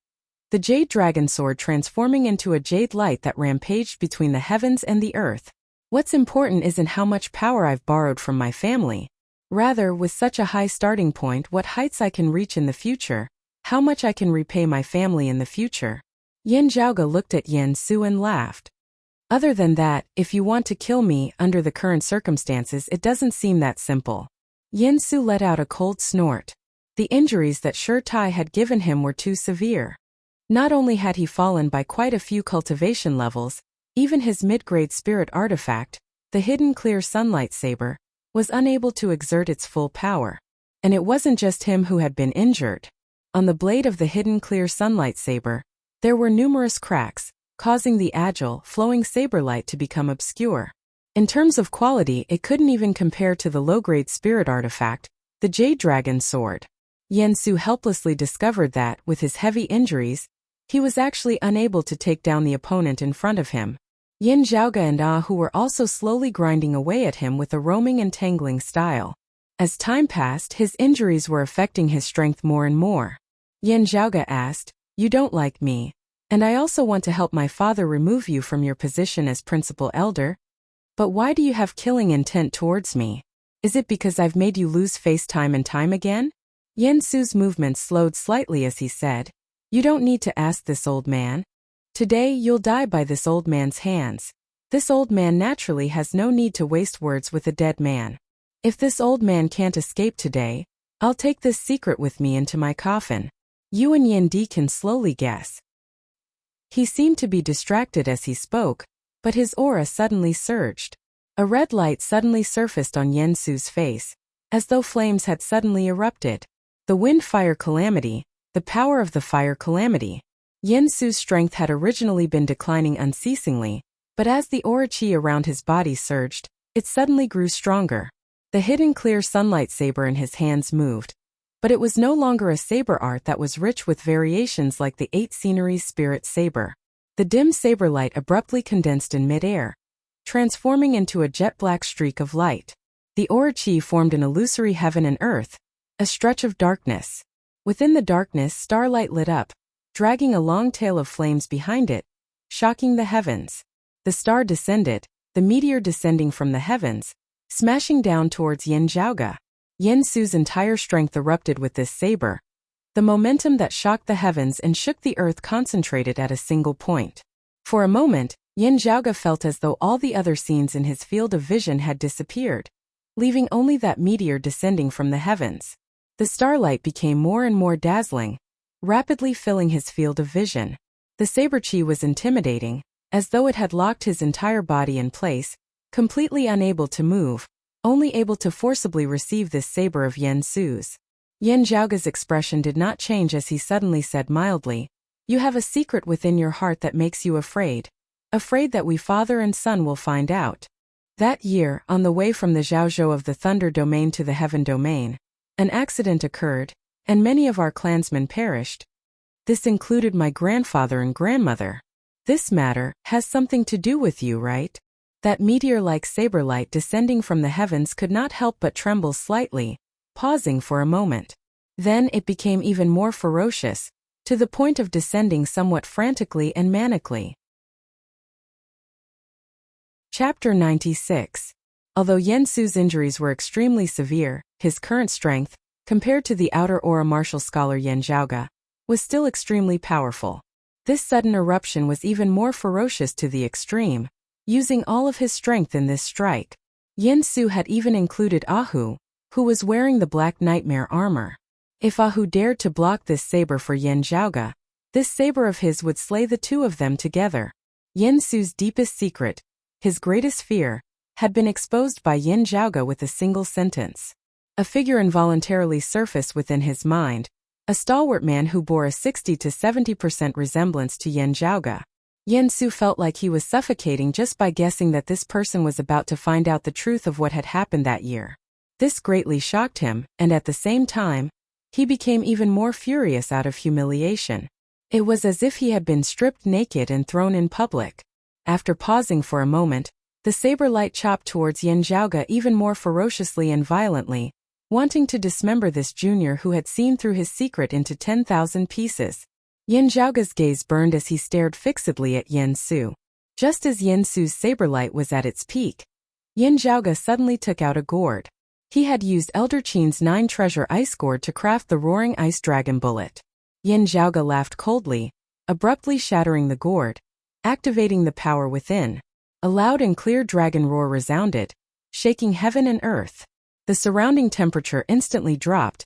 the jade dragon sword transforming into a jade light that rampaged between the heavens and the earth. What's important isn't how much power I've borrowed from my family. Rather, with such a high starting point, what heights I can reach in the future, how much I can repay my family in the future. Yin Zhaoge looked at Yen Su and laughed. Other than that, if you want to kill me under the current circumstances, it doesn't seem that simple. Yin Su let out a cold snort. The injuries that Shi Tai had given him were too severe. Not only had he fallen by quite a few cultivation levels, even his mid-grade spirit artifact, the hidden clear sunlight saber, was unable to exert its full power. And it wasn't just him who had been injured. On the blade of the hidden clear sunlight saber, there were numerous cracks, causing the agile, flowing saber light to become obscure. In terms of quality, it couldn't even compare to the low-grade spirit artifact, the Jade Dragon Sword. Yin Su helplessly discovered that, with his heavy injuries, he was actually unable to take down the opponent in front of him. Yin Zhaoge and who were also slowly grinding away at him with a roaming and tangling style. As time passed, his injuries were affecting his strength more and more. Yin Zhaoge asked, "You don't like me. And I also want to help my father remove you from your position as principal elder. But why do you have killing intent towards me? Is it because I've made you lose face time and time again?" Yin Su's movements slowed slightly as he said, "You don't need to ask this old man. Today you'll die by this old man's hands. This old man naturally has no need to waste words with a dead man. If this old man can't escape today, I'll take this secret with me into my coffin." Yuan Yin Di can slowly guess. He seemed to be distracted as he spoke, but his aura suddenly surged. A red light suddenly surfaced on Yin Su's face, as though flames had suddenly erupted. The wind-fire calamity, the power of the fire calamity. Yin Su's strength had originally been declining unceasingly, but as the aura chi around his body surged, it suddenly grew stronger. The hidden clear sunlight saber in his hands moved, but it was no longer a saber art that was rich with variations like the 8 sceneries spirit saber. The dim saber light abruptly condensed in mid-air, transforming into a jet-black streak of light. The aura chi formed an illusory heaven and earth, a stretch of darkness. Within the darkness, starlight lit up, dragging a long tail of flames behind it, shocking the heavens. The star descended, the meteor descending from the heavens, smashing down towards Yin Zhaoge. Yin Su's entire strength erupted with this saber. The momentum that shocked the heavens and shook the earth concentrated at a single point. For a moment, Yin Zhaoge felt as though all the other scenes in his field of vision had disappeared, leaving only that meteor descending from the heavens. The starlight became more and more dazzling, rapidly filling his field of vision. The saber chi was intimidating, as though it had locked his entire body in place, completely unable to move, only able to forcibly receive this saber of Yin Su's. Yin Zhaoge's expression did not change as he suddenly said mildly, "You have a secret within your heart that makes you afraid. Afraid that we father and son will find out." That year, on the way from the Zhaozhou of the Thunder Domain to the Heaven Domain, an accident occurred, and many of our clansmen perished. This included my grandfather and grandmother. This matter has something to do with you, right? That meteor-like saber light descending from the heavens could not help but tremble slightly, pausing for a moment. Then it became even more ferocious, to the point of descending somewhat frantically and manically. Chapter 96. Although Yin Su's injuries were extremely severe, his current strength, compared to the outer aura martial scholar Yin Zhaoge, was still extremely powerful. This sudden eruption was even more ferocious to the extreme, using all of his strength in this strike. Yin Su had even included Ahu, who was wearing the black nightmare armor. If Ahu dared to block this saber for Yin Zhaoge, this saber of his would slay the two of them together. Yin Su's deepest secret, his greatest fear, had been exposed by Yin Zhaoge with a single sentence. A figure involuntarily surfaced within his mind, a stalwart man who bore a 60 to 70% resemblance to Yin Zhaoge. Yin Su felt like he was suffocating just by guessing that this person was about to find out the truth of what had happened that year. This greatly shocked him, and at the same time, he became even more furious out of humiliation. It was as if he had been stripped naked and thrown in public. After pausing for a moment, the saber light chopped towards Yin Zhaoge even more ferociously and violently, wanting to dismember this junior who had seen through his secret into 10,000 pieces. Yin Zhaoge's gaze burned as he stared fixedly at Yin Su. Just as Yin Su's saber light was at its peak, Yin Zhaoge suddenly took out a gourd. He had used Elder Qin's 9 treasure ice gourd to craft the roaring ice dragon bullet. Yin Zhaoge laughed coldly, abruptly shattering the gourd, activating the power within. A loud and clear dragon roar resounded, shaking heaven and earth. The surrounding temperature instantly dropped,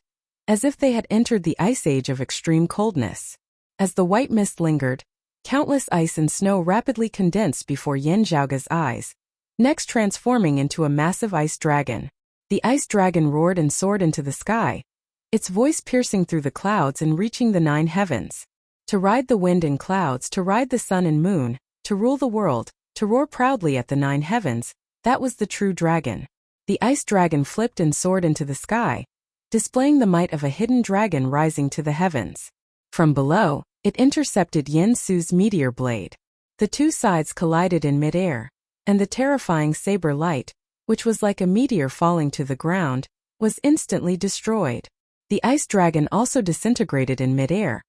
as if they had entered the ice age of extreme coldness. As the white mist lingered, countless ice and snow rapidly condensed before Yin Zhaoge's eyes, next transforming into a massive ice dragon. The ice dragon roared and soared into the sky, its voice piercing through the clouds and reaching the 9 heavens. To ride the wind and clouds, to ride the sun and moon, to rule the world, to roar proudly at the 9 heavens, that was the true dragon. The ice dragon flipped and soared into the sky, displaying the might of a hidden dragon rising to the heavens. From below, it intercepted Yin Su's meteor blade. The two sides collided in midair, and the terrifying saber light, which was like a meteor falling to the ground, was instantly destroyed. The ice dragon also disintegrated in midair,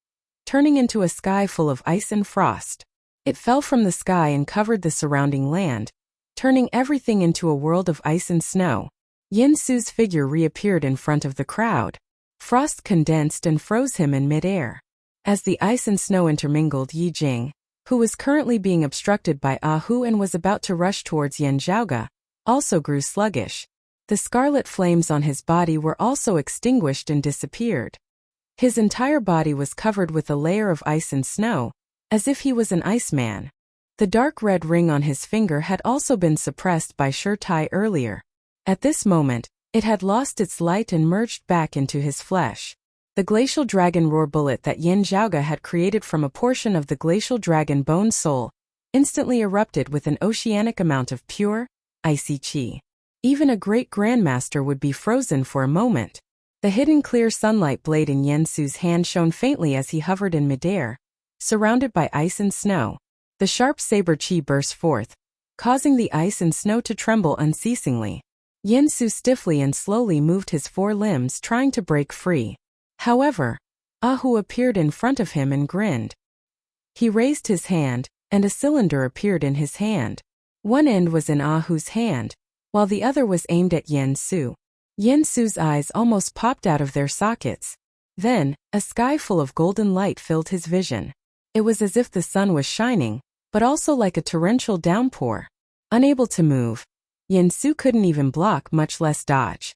turning into a sky full of ice and frost. It fell from the sky and covered the surrounding land, turning everything into a world of ice and snow. Yin Su's figure reappeared in front of the crowd. Frost condensed and froze him in midair. As the ice and snow intermingled, Yi Jing, who was currently being obstructed by Hu and was about to rush towards Yin Zhaoge, also grew sluggish. The scarlet flames on his body were also extinguished and disappeared. His entire body was covered with a layer of ice and snow, as if he was an iceman. The dark red ring on his finger had also been suppressed by Shi Tai earlier. At this moment, it had lost its light and merged back into his flesh. The glacial dragon roar bullet that Yin Zhaoge had created from a portion of the glacial dragon bone soul instantly erupted with an oceanic amount of pure, icy qi. Even a great grandmaster would be frozen for a moment. The hidden clear sunlight blade in Yin Su's hand shone faintly as he hovered in midair, surrounded by ice and snow. The sharp saber qi burst forth, causing the ice and snow to tremble unceasingly. Yin Su stiffly and slowly moved his 4 limbs, trying to break free. However, Hu appeared in front of him and grinned. He raised his hand, and a cylinder appeared in his hand. One end was in Hu's hand, while the other was aimed at Yin Su. Yin Su's eyes almost popped out of their sockets. Then, a sky full of golden light filled his vision. It was as if the sun was shining, but also like a torrential downpour. Unable to move, Yin Su couldn't even block, much less dodge.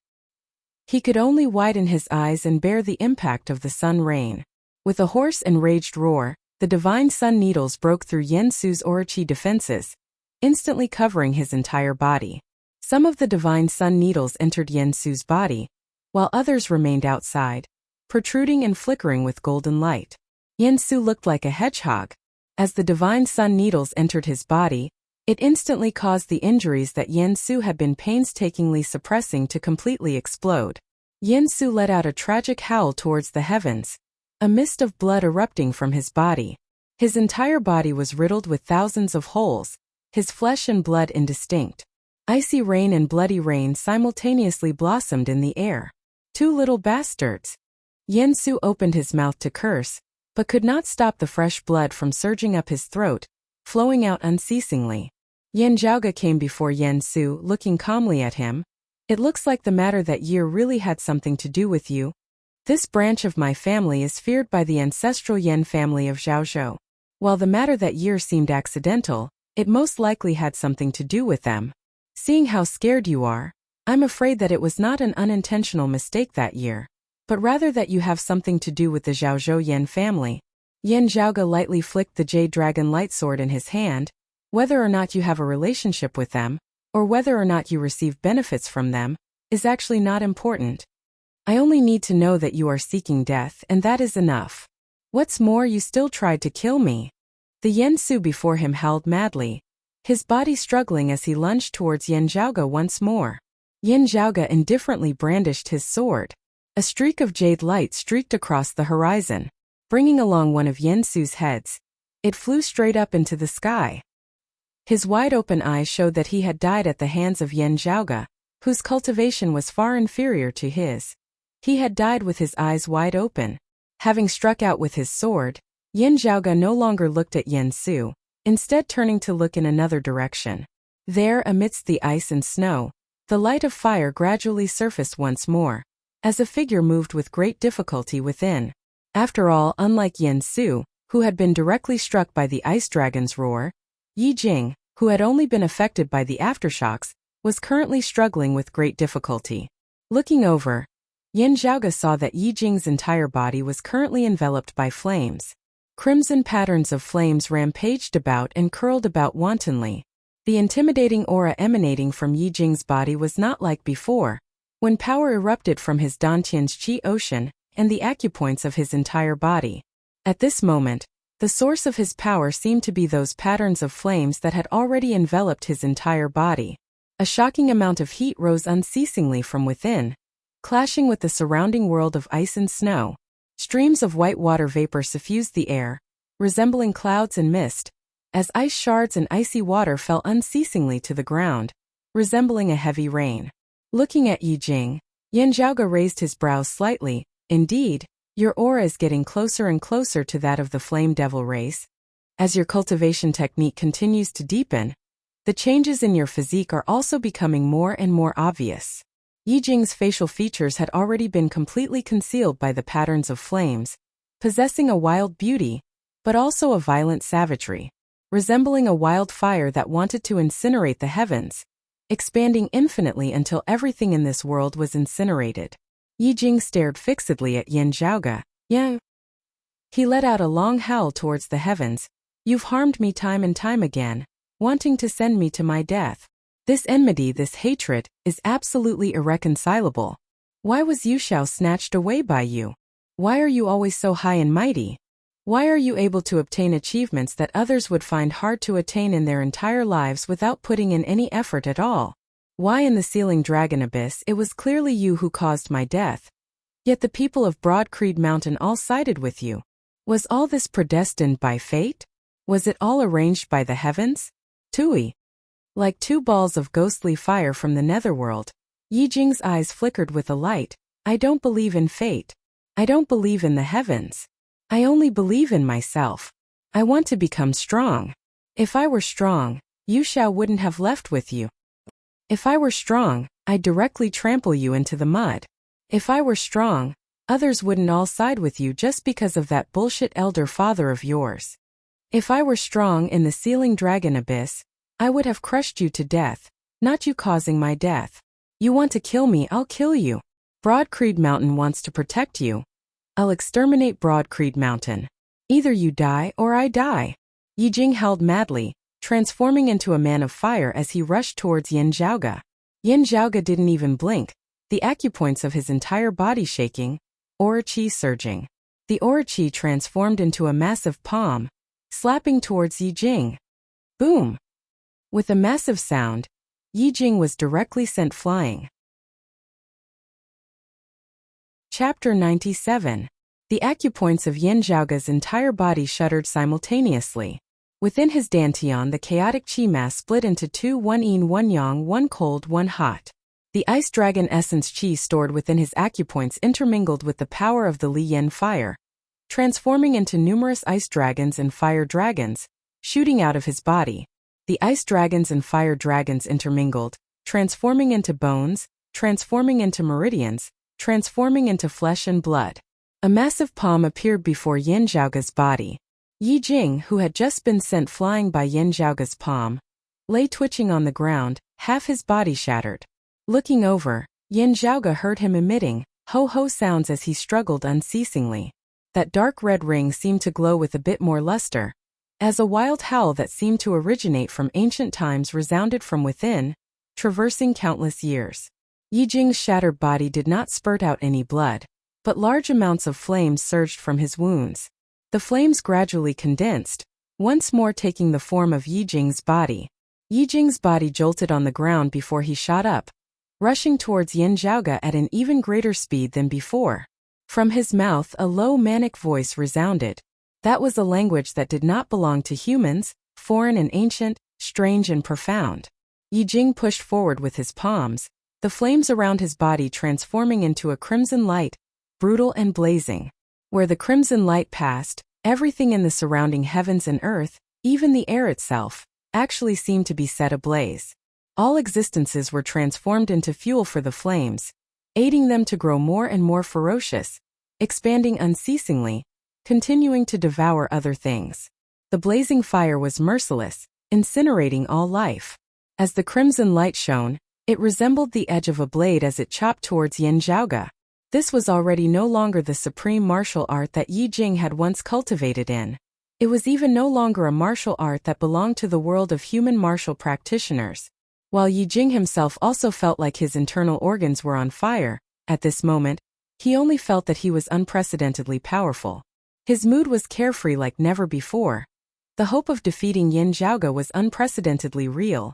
He could only widen his eyes and bear the impact of the sun rain. With a hoarse, enraged roar, the divine sun needles broke through Yin Su's Orochi defenses, instantly covering his entire body. Some of the divine sun needles entered Yin Su's body, while others remained outside, protruding and flickering with golden light. Yin Su looked like a hedgehog. As the divine sun needles entered his body, it instantly caused the injuries that Yin Su had been painstakingly suppressing to completely explode. Yin Su let out a tragic howl towards the heavens, a mist of blood erupting from his body. His entire body was riddled with thousands of holes, his flesh and blood indistinct. Icy rain and bloody rain simultaneously blossomed in the air. 2 little bastards. Yin Su opened his mouth to curse, but could not stop the fresh blood from surging up his throat, flowing out unceasingly. Yin Zhaoge came before Yin Su, looking calmly at him. It looks like the matter that year really had something to do with you. This branch of my family is feared by the ancestral Yin family of Zhaozhou. While the matter that year seemed accidental, it most likely had something to do with them. Seeing how scared you are, I'm afraid that it was not an unintentional mistake that year, but rather that you have something to do with the Zhaozhou Yin family. Yin Zhaoge lightly flicked the jade dragon light sword in his hand. Whether or not you have a relationship with them, or whether or not you receive benefits from them, is actually not important. I only need to know that you are seeking death, and that is enough. What's more, you still tried to kill me. The Yin Su before him howled madly, his body struggling as he lunged towards Yin Zhaoge once more. Yin Zhaoge indifferently brandished his sword. A streak of jade light streaked across the horizon, bringing along one of Yin Su's heads. It flew straight up into the sky. His wide-open eyes showed that he had died at the hands of Yin Zhaoge, whose cultivation was far inferior to his. He had died with his eyes wide open. Having struck out with his sword, Yin Zhaoge no longer looked at Yin Su, instead turning to look in another direction. There, amidst the ice and snow, the light of fire gradually surfaced once more, as a figure moved with great difficulty within. After all, unlike Yin Su, who had been directly struck by the ice dragon's roar, Yi Jing, who had only been affected by the aftershocks, was currently struggling with great difficulty. Looking over, Yin Zhaoge saw that Yi Jing's entire body was currently enveloped by flames. Crimson patterns of flames rampaged about and curled about wantonly. The intimidating aura emanating from Yi Jing's body was not like before, when power erupted from his Dantian's qi ocean and the acupoints of his entire body. At this moment, the source of his power seemed to be those patterns of flames that had already enveloped his entire body. A shocking amount of heat rose unceasingly from within, clashing with the surrounding world of ice and snow. Streams of white water vapor suffused the air, resembling clouds and mist, as ice shards and icy water fell unceasingly to the ground, resembling a heavy rain. Looking at Yi Jing, Yin Zhaoge raised his brows slightly. Indeed, your aura is getting closer and closer to that of the flame devil race. As your cultivation technique continues to deepen, the changes in your physique are also becoming more and more obvious. Yi Jing's facial features had already been completely concealed by the patterns of flames, possessing a wild beauty, but also a violent savagery, resembling a wildfire that wanted to incinerate the heavens, expanding infinitely until everything in this world was incinerated. Yi Jing stared fixedly at Yin Zhaoge. Yeah. He let out a long howl towards the heavens. You've harmed me time and time again, wanting to send me to my death. This enmity, this hatred, is absolutely irreconcilable. Why was Yu Xiao snatched away by you? Why are you always so high and mighty? Why are you able to obtain achievements that others would find hard to attain in their entire lives without putting in any effort at all? Why in the Sealing Dragon Abyss it was clearly you who caused my death. Yet the people of Broad Creed Mountain all sided with you. Was all this predestined by fate? Was it all arranged by the heavens? Tui. Like two balls of ghostly fire from the netherworld, Yi Jing's eyes flickered with a light. I don't believe in fate. I don't believe in the heavens. I only believe in myself. I want to become strong. If I were strong, Yu Xiao wouldn't have left with you. If I were strong, I'd directly trample you into the mud. If I were strong, others wouldn't all side with you just because of that bullshit elder father of yours. If I were strong in the Sealing Dragon Abyss, I would have crushed you to death, not you causing my death. You want to kill me, I'll kill you. Broad Creed Mountain wants to protect you. I'll exterminate Broad Creed Mountain. Either you die or I die. Yi Jing howled madly, transforming into a man of fire as he rushed towards Yin Zhaoge. Yin Zhaoge didn't even blink, the acupoints of his entire body shaking, aura qi surging. The aura qi transformed into a massive palm, slapping towards Yi Jing. Boom! With a massive sound, Yi Jing was directly sent flying. Chapter 97. The acupoints of Yin Zhaoge's entire body shuddered simultaneously. Within his dantian, the chaotic qi mass split into two, one yin, one yang, one cold, one hot. The ice dragon essence qi stored within his acupoints intermingled with the power of the Li Yen fire, transforming into numerous ice dragons and fire dragons, shooting out of his body. The ice dragons and fire dragons intermingled, transforming into bones, transforming into meridians, transforming into flesh and blood. A massive palm appeared before Yin Zhaoge's body. Yi Jing, who had just been sent flying by Yin Zhaoge's palm, lay twitching on the ground, half his body shattered. Looking over, Yin Zhaoge heard him emitting ho-ho sounds as he struggled unceasingly. That dark red ring seemed to glow with a bit more luster, as a wild howl that seemed to originate from ancient times resounded from within, traversing countless years. Yi Jing's shattered body did not spurt out any blood, but large amounts of flames surged from his wounds. The flames gradually condensed, once more taking the form of Yi Jing's body. Yi Jing's body jolted on the ground before he shot up, rushing towards Yin Zhaoge at an even greater speed than before. From his mouth a low manic voice resounded. That was a language that did not belong to humans, foreign and ancient, strange and profound. Yi Jing pushed forward with his palms, the flames around his body transforming into a crimson light, brutal and blazing. Where the crimson light passed, everything in the surrounding heavens and earth, even the air itself, actually seemed to be set ablaze. All existences were transformed into fuel for the flames, aiding them to grow more and more ferocious, expanding unceasingly, continuing to devour other things. The blazing fire was merciless, incinerating all life. As the crimson light shone, it resembled the edge of a blade as it chopped towards Yin Zhaoge. This was already no longer the supreme martial art that Yi Jing had once cultivated in. It was even no longer a martial art that belonged to the world of human martial practitioners. While Yi Jing himself also felt like his internal organs were on fire, at this moment, he only felt that he was unprecedentedly powerful. His mood was carefree like never before. The hope of defeating Yin Zhaoge was unprecedentedly real.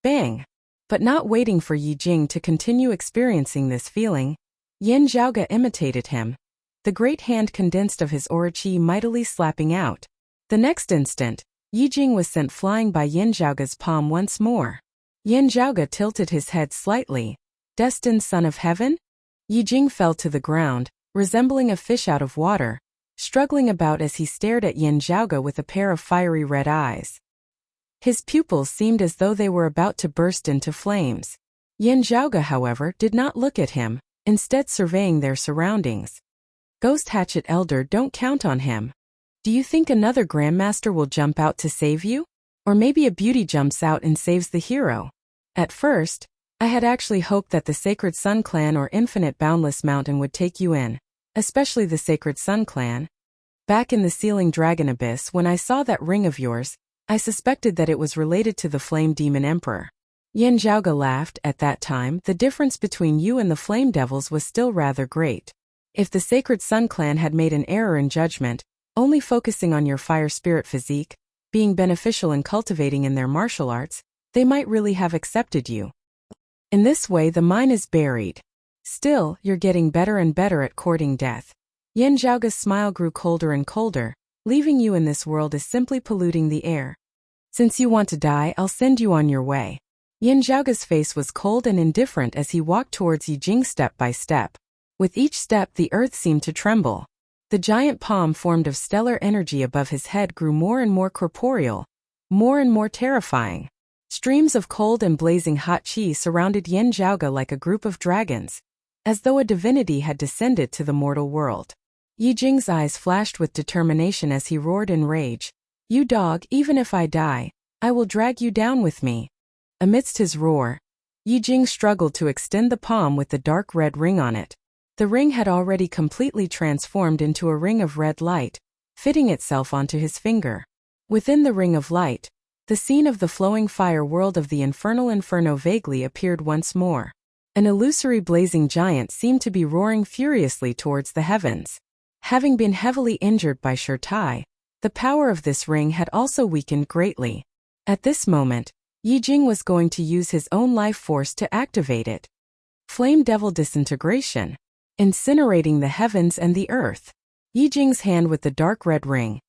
Bang! But not waiting for Yi Jing to continue experiencing this feeling, Yin Zhaoge imitated him. The great hand condensed of his aura chi mightily slapping out. The next instant, Yi Jing was sent flying by Yin Zhaoge's palm once more. Yin Zhaoge tilted his head slightly. Destined son of heaven? Yi Jing fell to the ground, resembling a fish out of water, struggling about as he stared at Yin Zhaoge with a pair of fiery red eyes. His pupils seemed as though they were about to burst into flames. Yin Zhaoge, however, did not look at him, instead surveying their surroundings. Ghost Hatchet Elder, don't count on him. Do you think another Grandmaster will jump out to save you? Or maybe a beauty jumps out and saves the hero? At first, I had actually hoped that the Sacred Sun Clan or Infinite Boundless Mountain would take you in, especially the Sacred Sun Clan. Back in the Sealing Dragon Abyss, when I saw that ring of yours, I suspected that it was related to the Flame Demon Emperor. Yin Zhaoge laughed. At that time, the difference between you and the Flame Devils was still rather great. If the Sacred Sun Clan had made an error in judgment, only focusing on your fire spirit physique, being beneficial in cultivating in their martial arts, they might really have accepted you. In this way the mine is buried. Still, you're getting better and better at courting death. Yin Zhaoge's smile grew colder and colder. Leaving you in this world is simply polluting the air. Since you want to die, I'll send you on your way. Yin Zhaoge's face was cold and indifferent as he walked towards Yi Jing step by step. With each step the earth seemed to tremble. The giant palm formed of stellar energy above his head grew more and more corporeal, more and more terrifying. Streams of cold and blazing hot chi surrounded Yin Zhaoge like a group of dragons, as though a divinity had descended to the mortal world. Yi Jing's eyes flashed with determination as he roared in rage. You dog, even if I die, I will drag you down with me. Amidst his roar, Yi Jing struggled to extend the palm with the dark red ring on it. The ring had already completely transformed into a ring of red light, fitting itself onto his finger. Within the ring of light, the scene of the flowing fire world of the infernal inferno vaguely appeared once more. An illusory blazing giant seemed to be roaring furiously towards the heavens. Having been heavily injured by Shirtai, the power of this ring had also weakened greatly. At this moment, Yi Jing was going to use his own life force to activate it. Flame Devil Disintegration. Incinerating the heavens and the earth. Yi Jing's hand with the dark red ring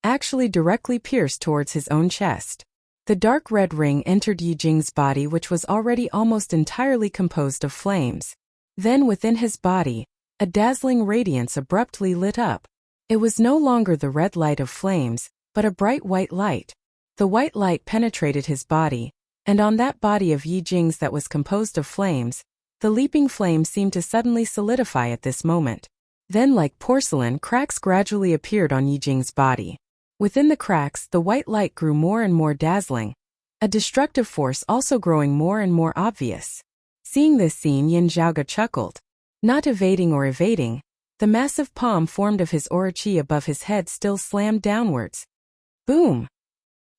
actually directly pierced towards his own chest. The dark red ring entered Yi Jing's body, which was already almost entirely composed of flames. Then within his body, a dazzling radiance abruptly lit up. It was no longer the red light of flames, but a bright white light. The white light penetrated his body, and on that body of Yi Jing's that was composed of flames, the leaping flame seemed to suddenly solidify at this moment. Then, like porcelain, cracks gradually appeared on Yi Jing's body. Within the cracks, the white light grew more and more dazzling, a destructive force also growing more and more obvious. Seeing this scene, Yin Zhaoge chuckled. Not evading or evading, the massive palm formed of his aura chi above his head still slammed downwards. Boom!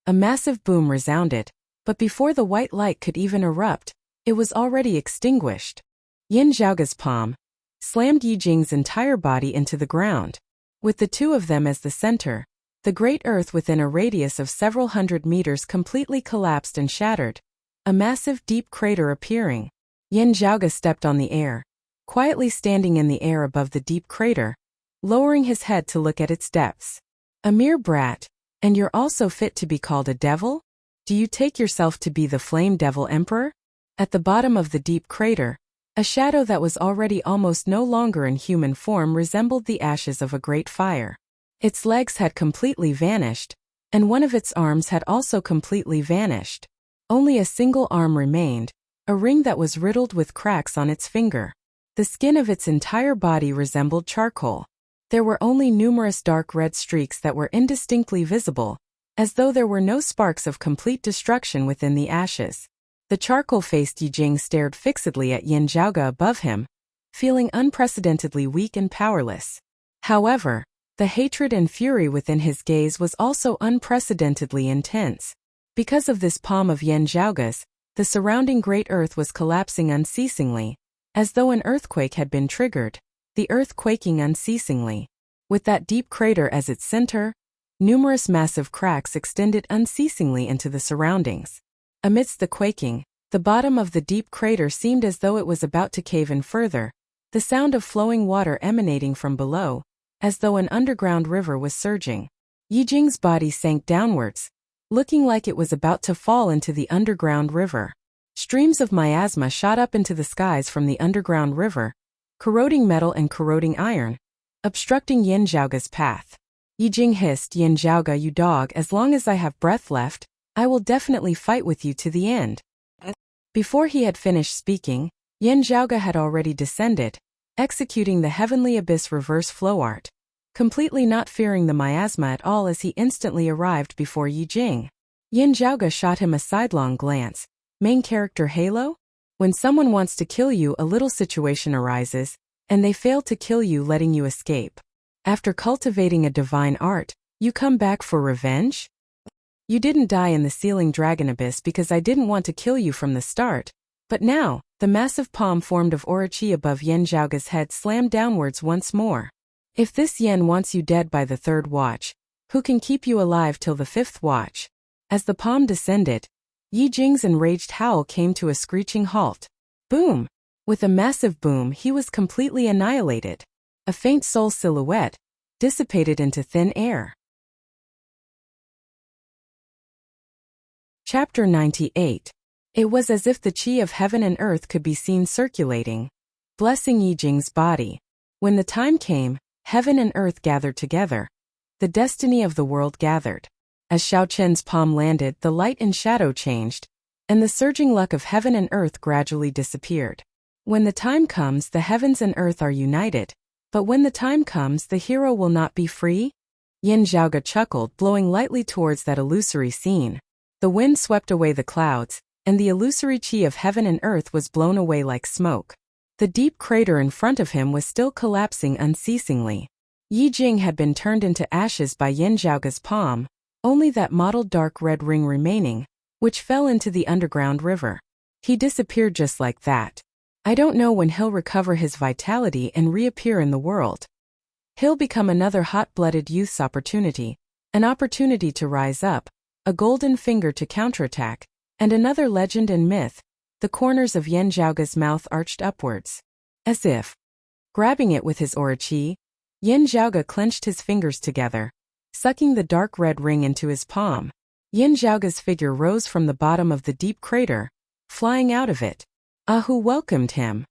A massive boom resounded, but before the white light could even erupt, it was already extinguished. Yin Zhaoge's palm slammed Yi Jing's entire body into the ground. With the two of them as the center, the great earth within a radius of several hundred meters completely collapsed and shattered, a massive deep crater appearing. Yin Zhaoge stepped on the air, quietly standing in the air above the deep crater, lowering his head to look at its depths. A mere brat, and you're also fit to be called a devil? Do you take yourself to be the Flame Devil Emperor? At the bottom of the deep crater, a shadow that was already almost no longer in human form resembled the ashes of a great fire. Its legs had completely vanished, and one of its arms had also completely vanished. Only a single arm remained, a ring that was riddled with cracks on its finger. The skin of its entire body resembled charcoal. There were only numerous dark red streaks that were indistinctly visible, as though there were no sparks of complete destruction within the ashes. The charcoal-faced Yijing stared fixedly at Yin Zhaoge above him, feeling unprecedentedly weak and powerless. However, the hatred and fury within his gaze was also unprecedentedly intense. Because of this palm of Yin Zhaoge's, the surrounding great earth was collapsing unceasingly, as though an earthquake had been triggered, the earth quaking unceasingly. With that deep crater as its center, numerous massive cracks extended unceasingly into the surroundings. Amidst the quaking, the bottom of the deep crater seemed as though it was about to cave in further, the sound of flowing water emanating from below, as though an underground river was surging. Yijing's body sank downwards, looking like it was about to fall into the underground river. Streams of miasma shot up into the skies from the underground river, corroding metal and corroding iron, obstructing Yin Zhaoge's path. Yijing hissed, "Yin Zhaoge, you dog, as long as I have breath left, I will definitely fight with you to the end." Before he had finished speaking, Yin Zhaoge had already descended, executing the Heavenly Abyss reverse flow art, completely not fearing the miasma at all as he instantly arrived before Yijing. Yin Zhaoge shot him a sidelong glance. Main character Halo? When someone wants to kill you, a little situation arises, and they fail to kill you, letting you escape. After cultivating a divine art, you come back for revenge? You didn't die in the Sealing Dragon Abyss because I didn't want to kill you from the start, but now, the massive palm formed of Orochi above Yin Zhaoge's head slammed downwards once more. If this Yen wants you dead by the third watch, who can keep you alive till the fifth watch? As the palm descended, Yijing's enraged howl came to a screeching halt. Boom! With a massive boom, he was completely annihilated. A faint soul silhouette dissipated into thin air. Chapter 98. It was as if the qi of heaven and earth could be seen circulating, blessing Yijing's body. When the time came, heaven and earth gathered together. The destiny of the world gathered. As Xiao Chen's palm landed, the light and shadow changed, and the surging luck of heaven and earth gradually disappeared. When the time comes, the heavens and earth are united, but when the time comes, the hero will not be free? Yin Zhaoge chuckled, blowing lightly towards that illusory scene. The wind swept away the clouds, and the illusory qi of heaven and earth was blown away like smoke. The deep crater in front of him was still collapsing unceasingly. Yijing had been turned into ashes by Yin Zhaoge's palm, only that mottled dark red ring remaining, which fell into the underground river. He disappeared just like that. I don't know when he'll recover his vitality and reappear in the world. He'll become another hot-blooded youth's opportunity, an opportunity to rise up, a golden finger to counterattack, and another legend and myth. The corners of Yin Zhaoge's mouth arched upwards. As if grabbing it with his Orochi, Yin Zhaoge clenched his fingers together, sucking the dark red ring into his palm. Yin Zhaoge's figure rose from the bottom of the deep crater, flying out of it. Ahu welcomed him.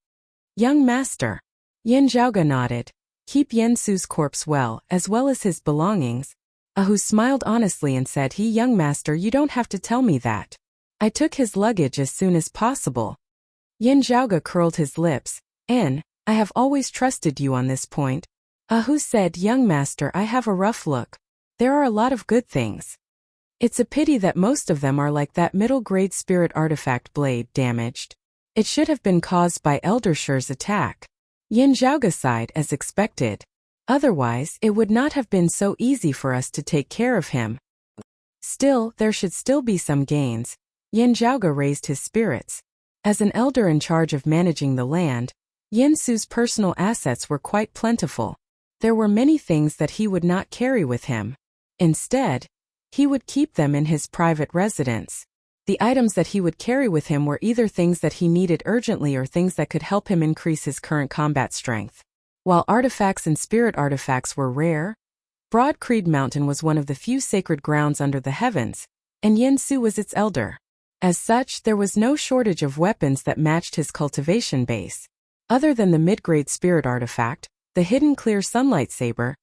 Young master. Yin Zhaoge nodded. Keep Yen Su's corpse well as his belongings. Ahu smiled honestly and said, Young master, you don't have to tell me that. I took his luggage as soon as possible. Yin Zhaoge curled his lips. I have always trusted you on this point. Ahu said, Young master, I have a rough look. There are a lot of good things. It's a pity that most of them are like that middle-grade spirit artifact blade, damaged. It should have been caused by Elder Shur's attack. Yin Zhaoge sighed as expected. Otherwise, it would not have been so easy for us to take care of him. Still, there should still be some gains. Yin Zhaoge raised his spirits. As an elder in charge of managing the land, Yen Su's personal assets were quite plentiful. There were many things that he would not carry with him. Instead, he would keep them in his private residence. The items that he would carry with him were either things that he needed urgently or things that could help him increase his current combat strength. While artifacts and spirit artifacts were rare, Broad Creed Mountain was one of the few sacred grounds under the heavens, and Yen Su was its elder. As such, there was no shortage of weapons that matched his cultivation base. Other than the mid-grade spirit artifact, the hidden clear sunlight saber,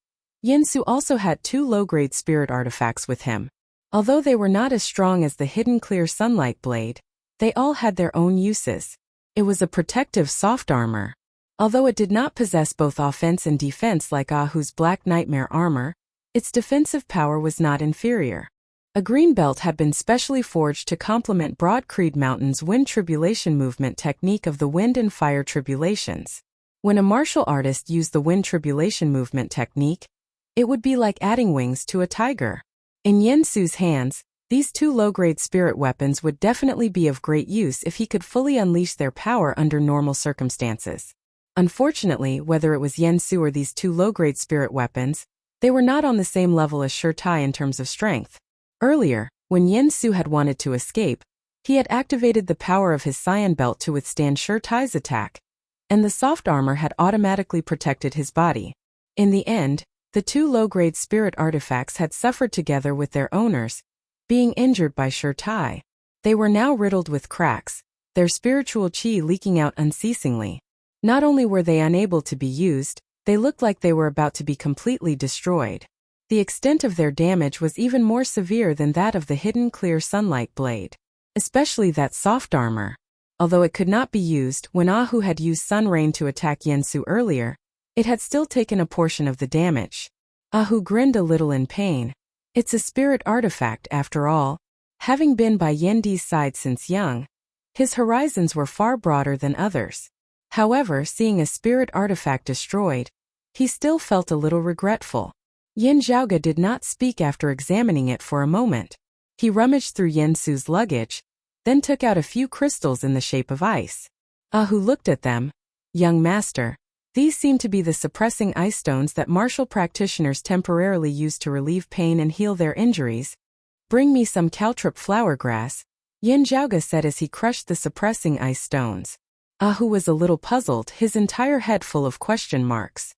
Yen Su also had 2 low-grade spirit artifacts with him. Although they were not as strong as the hidden clear sunlight blade, they all had their own uses. It was a protective soft armor. Although it did not possess both offense and defense like Ahu's Black Nightmare armor, its defensive power was not inferior. A green belt had been specially forged to complement Broad Creed Mountain's wind tribulation movement technique of the wind and fire tribulations. When a martial artist used the wind tribulation movement technique, it would be like adding wings to a tiger. In Yen Su's hands, these two low-grade spirit weapons would definitely be of great use if he could fully unleash their power under normal circumstances. Unfortunately, whether it was Yen Su or these two low-grade spirit weapons, they were not on the same level as Shi Tai in terms of strength. Earlier, when Yen Su had wanted to escape, he had activated the power of his Cyan belt to withstand Shi Tai's attack, and the soft armor had automatically protected his body. In the end, the two low-grade spirit artifacts had suffered together with their owners, being injured by Shi Tai. They were now riddled with cracks, their spiritual qi leaking out unceasingly. Not only were they unable to be used, they looked like they were about to be completely destroyed. The extent of their damage was even more severe than that of the hidden clear sunlight blade, especially that soft armor. Although it could not be used when Ahu had used Sun Rain to attack Yen Su earlier, it had still taken a portion of the damage. Ahu grinned a little in pain. It's a spirit artifact after all. Having been by Yen Di's side since young, his horizons were far broader than others. However, seeing a spirit artifact destroyed, he still felt a little regretful. Yin Zhaoge did not speak after examining it for a moment. He rummaged through Yen Su's luggage, then took out a few crystals in the shape of ice. Ahu looked at them. Young master, these seem to be the suppressing ice stones that martial practitioners temporarily use to relieve pain and heal their injuries. Bring me some caltrop flower grass, Yin Zhaoge said as he crushed the suppressing ice stones. Ahu was a little puzzled, his entire head full of question marks.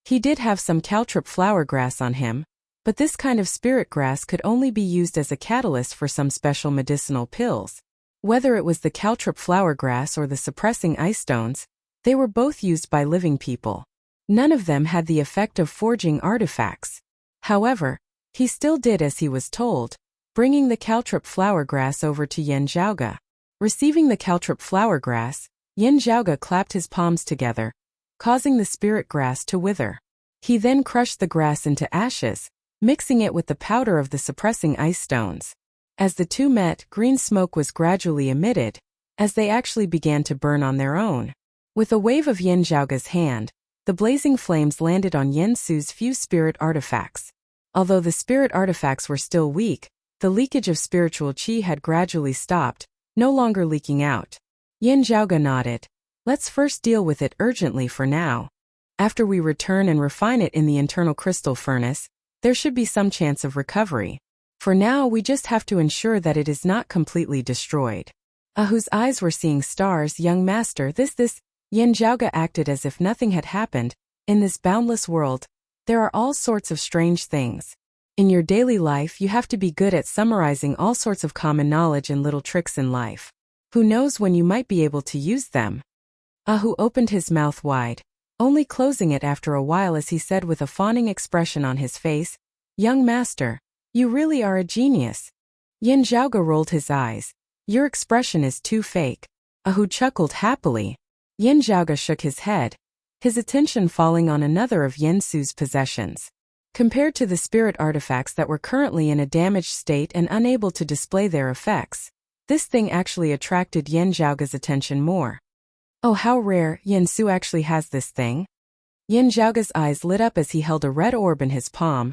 He did have some caltrop flower grass on him, but this kind of spirit grass could only be used as a catalyst for some special medicinal pills. Whether it was the caltrop flower grass or the suppressing ice stones, they were both used by living people. None of them had the effect of forging artifacts. However, he still did as he was told, bringing the caltrop flower grass over to Yin Zhaoge. Receiving the caltrop flower grass, Yin Zhaoge clapped his palms together, causing the spirit grass to wither. He then crushed the grass into ashes, mixing it with the powder of the suppressing ice stones. As the two met, green smoke was gradually emitted, as they actually began to burn on their own. With a wave of Yin Zhaoge's hand, the blazing flames landed on Yen Su's few spirit artifacts. Although the spirit artifacts were still weak, the leakage of spiritual qi had gradually stopped, no longer leaking out. Yin Zhaoge nodded. Let's first deal with it urgently for now. After we return and refine it in the internal crystal furnace, there should be some chance of recovery. For now, we just have to ensure that it is not completely destroyed. Ahu's eyes were seeing stars. Young master, this Yin Zhaoge acted as if nothing had happened. In this boundless world, there are all sorts of strange things. In your daily life, you have to be good at summarizing all sorts of common knowledge and little tricks in life. Who knows when you might be able to use them? Ahu opened his mouth wide, only closing it after a while as he said with a fawning expression on his face, Young master, you really are a genius. Yin Zhaoge rolled his eyes. Your expression is too fake. Ahu chuckled happily. Yin Zhaoge shook his head, his attention falling on another of Yen Su's possessions. Compared to the spirit artifacts that were currently in a damaged state and unable to display their effects, this thing actually attracted Yin Zhaoge's attention more. Oh, how rare, Yen Su actually has this thing. Yin Zhaoge's eyes lit up as he held a red orb in his palm,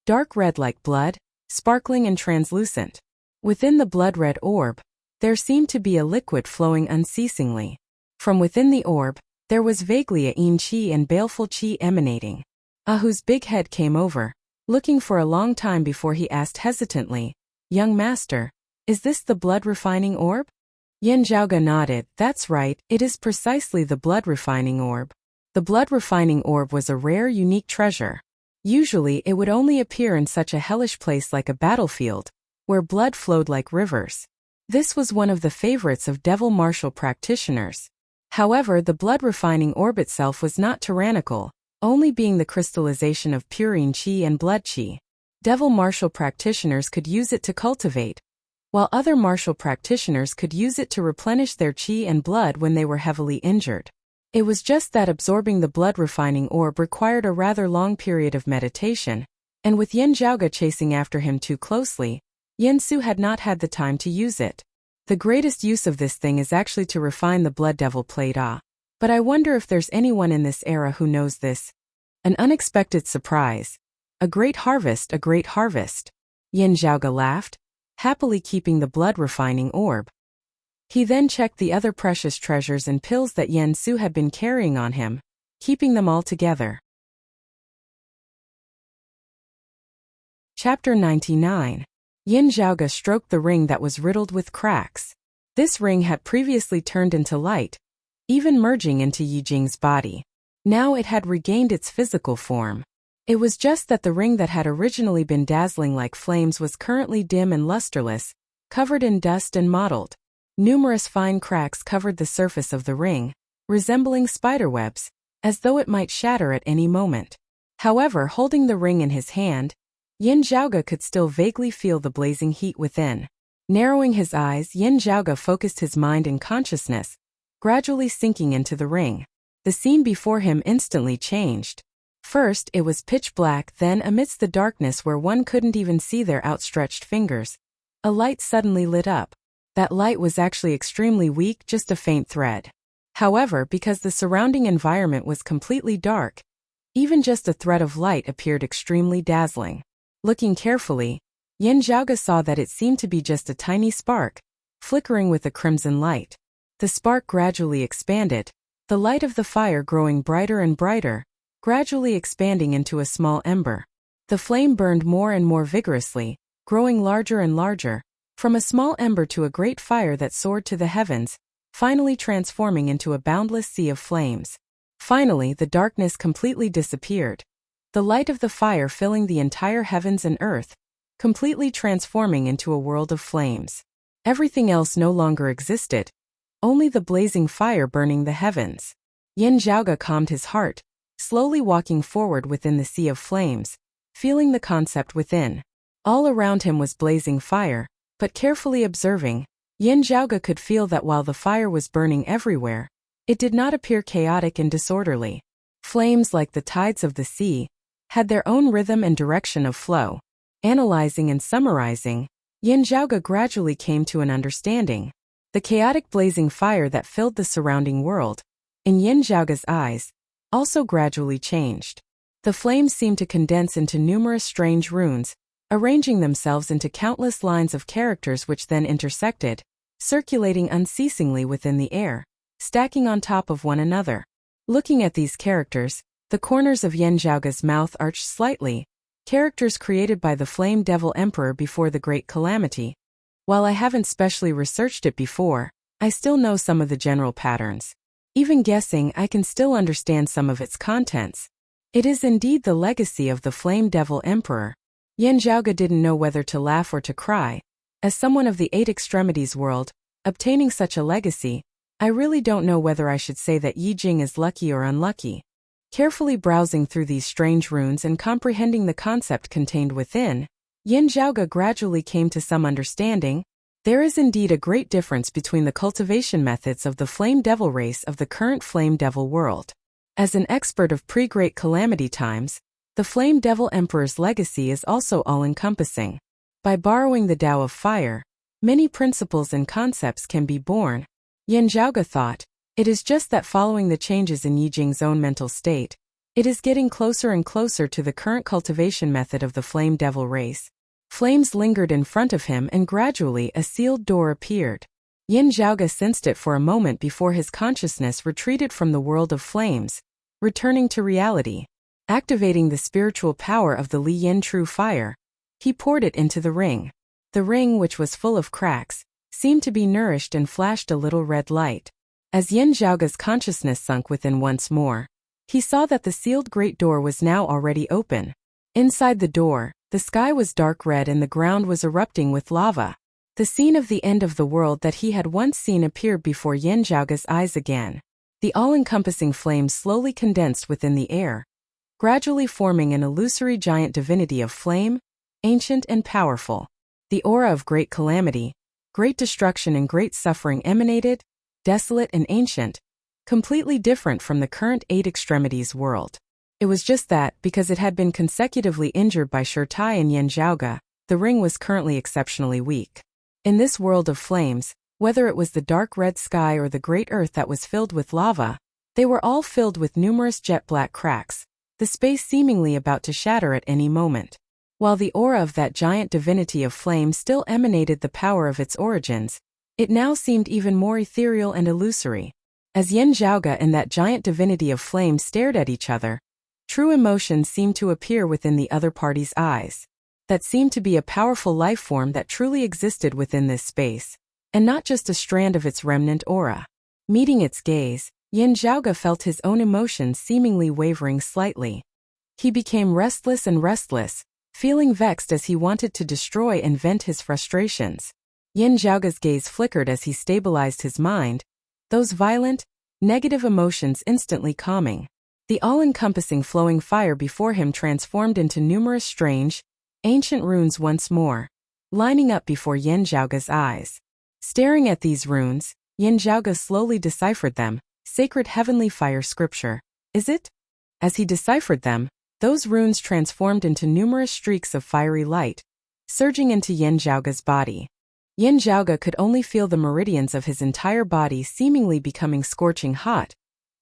dark red like blood, sparkling and translucent. Within the blood-red orb, there seemed to be a liquid flowing unceasingly. From within the orb, there was vaguely a yin qi and baleful qi emanating. Ahu's big head came over, looking for a long time before he asked hesitantly, Young master, is this the blood-refining orb? Yin Zhaoge nodded. That's right, it is precisely the blood-refining orb. The blood-refining orb was a rare, unique treasure. Usually it would only appear in such a hellish place like a battlefield, where blood flowed like rivers. This was one of the favorites of devil martial practitioners. However, the blood-refining orb itself was not tyrannical, only being the crystallization of purine qi and blood qi. Devil martial practitioners could use it to cultivate, while other martial practitioners could use it to replenish their qi and blood when they were heavily injured. It was just that absorbing the blood-refining orb required a rather long period of meditation, and with Yin Zhaoge chasing after him too closely, Su had not had the time to use it. The greatest use of this thing is actually to refine the Blood Devil plate. But I wonder if there's anyone in this era who knows this. An unexpected surprise. A great harvest, a great harvest. Zhaoge laughed, happily keeping the blood refining orb. He then checked the other precious treasures and pills that Su had been carrying on him, keeping them all together. Chapter 99. Zhaoge stroked the ring that was riddled with cracks. This ring had previously turned into light, even merging into Yi Jing's body. Now it had regained its physical form. It was just that the ring that had originally been dazzling like flames was currently dim and lusterless, covered in dust and mottled. Numerous fine cracks covered the surface of the ring, resembling spiderwebs, as though it might shatter at any moment. However, holding the ring in his hand, Zhaoge could still vaguely feel the blazing heat within. Narrowing his eyes, Zhaoge focused his mind and consciousness, gradually sinking into the ring. The scene before him instantly changed. First, it was pitch black, then amidst the darkness where one couldn't even see their outstretched fingers, a light suddenly lit up. That light was actually extremely weak, just a faint thread. However, because the surrounding environment was completely dark, even just a thread of light appeared extremely dazzling. Looking carefully, Zhaoge saw that it seemed to be just a tiny spark, flickering with a crimson light. The spark gradually expanded, the light of the fire growing brighter and brighter, gradually expanding into a small ember. The flame burned more and more vigorously, growing larger and larger, from a small ember to a great fire that soared to the heavens, finally transforming into a boundless sea of flames. Finally, the darkness completely disappeared. The light of the fire filling the entire heavens and earth, completely transforming into a world of flames. Everything else no longer existed, only the blazing fire burning the heavens. Zhaoge calmed his heart, slowly walking forward within the sea of flames, feeling the concept within. All around him was blazing fire, but carefully observing, Zhaoge could feel that while the fire was burning everywhere, it did not appear chaotic and disorderly. Flames, like the tides of the sea, had their own rhythm and direction of flow. Analyzing and summarizing, Zhaoge gradually came to an understanding. The chaotic blazing fire that filled the surrounding world, in Zhaoge's eyes, also gradually changed. The flames seemed to condense into numerous strange runes, arranging themselves into countless lines of characters which then intersected, circulating unceasingly within the air, stacking on top of one another. Looking at these characters, the corners of Zhaoge's mouth arched slightly, characters created by the Flame Devil Emperor before the Great Calamity. While I haven't specially researched it before, I still know some of the general patterns. Even guessing, I can still understand some of its contents. It is indeed the legacy of the Flame Devil Emperor. Zhaoge didn't know whether to laugh or to cry. As someone of the Eight Extremities world, obtaining such a legacy, I really don't know whether I should say that Yi Jing is lucky or unlucky. Carefully browsing through these strange runes and comprehending the concept contained within, Zhaoge gradually came to some understanding. There is indeed a great difference between the cultivation methods of the Flame Devil race of the current Flame Devil world. As an expert of pre-Great Calamity times, the Flame Devil Emperor's legacy is also all-encompassing. By borrowing the Tao of Fire, many principles and concepts can be born. Zhaoge thought, it is just that following the changes in Yi Jing's own mental state, it is getting closer and closer to the current cultivation method of the Flame Devil race. Flames lingered in front of him and gradually a sealed door appeared. Zhaoge sensed it for a moment before his consciousness retreated from the world of flames, returning to reality. Activating the spiritual power of the Li Yin True Fire, he poured it into the ring. The ring, which was full of cracks, seemed to be nourished and flashed a little red light. As Zhaoge's consciousness sunk within once more, he saw that the sealed great door was now already open. Inside the door, the sky was dark red and the ground was erupting with lava. The scene of the end of the world that he had once seen appeared before Zhaoge's eyes again. The all-encompassing flames slowly condensed within the air, gradually forming an illusory giant divinity of flame, ancient and powerful. The aura of great calamity, great destruction and great suffering emanated, desolate and ancient, completely different from the current Eight Extremities world. It was just that, because it had been consecutively injured by Shirtai and Zhaoge, the ring was currently exceptionally weak. In this world of flames, whether it was the dark red sky or the great earth that was filled with lava, they were all filled with numerous jet-black cracks, the space seemingly about to shatter at any moment. While the aura of that giant divinity of flame still emanated the power of its origins, it now seemed even more ethereal and illusory. As Yin Zhaoge and that giant divinity of flame stared at each other, true emotion seemed to appear within the other party's eyes. That seemed to be a powerful life form that truly existed within this space, and not just a strand of its remnant aura. Meeting its gaze, Yin Zhaoge felt his own emotions seemingly wavering slightly. He became restless, feeling vexed as he wanted to destroy and vent his frustrations. Yin Zhaoge's gaze flickered as he stabilized his mind, those violent, negative emotions instantly calming. The all-encompassing flowing fire before him transformed into numerous strange, ancient runes once more, lining up before Yin Zhaoge's eyes. Staring at these runes, Yin Zhaoge slowly deciphered them. Sacred heavenly fire scripture, is it? As he deciphered them, those runes transformed into numerous streaks of fiery light, surging into Yin Zhaoge's body. Yin Zhaoge could only feel the meridians of his entire body seemingly becoming scorching hot,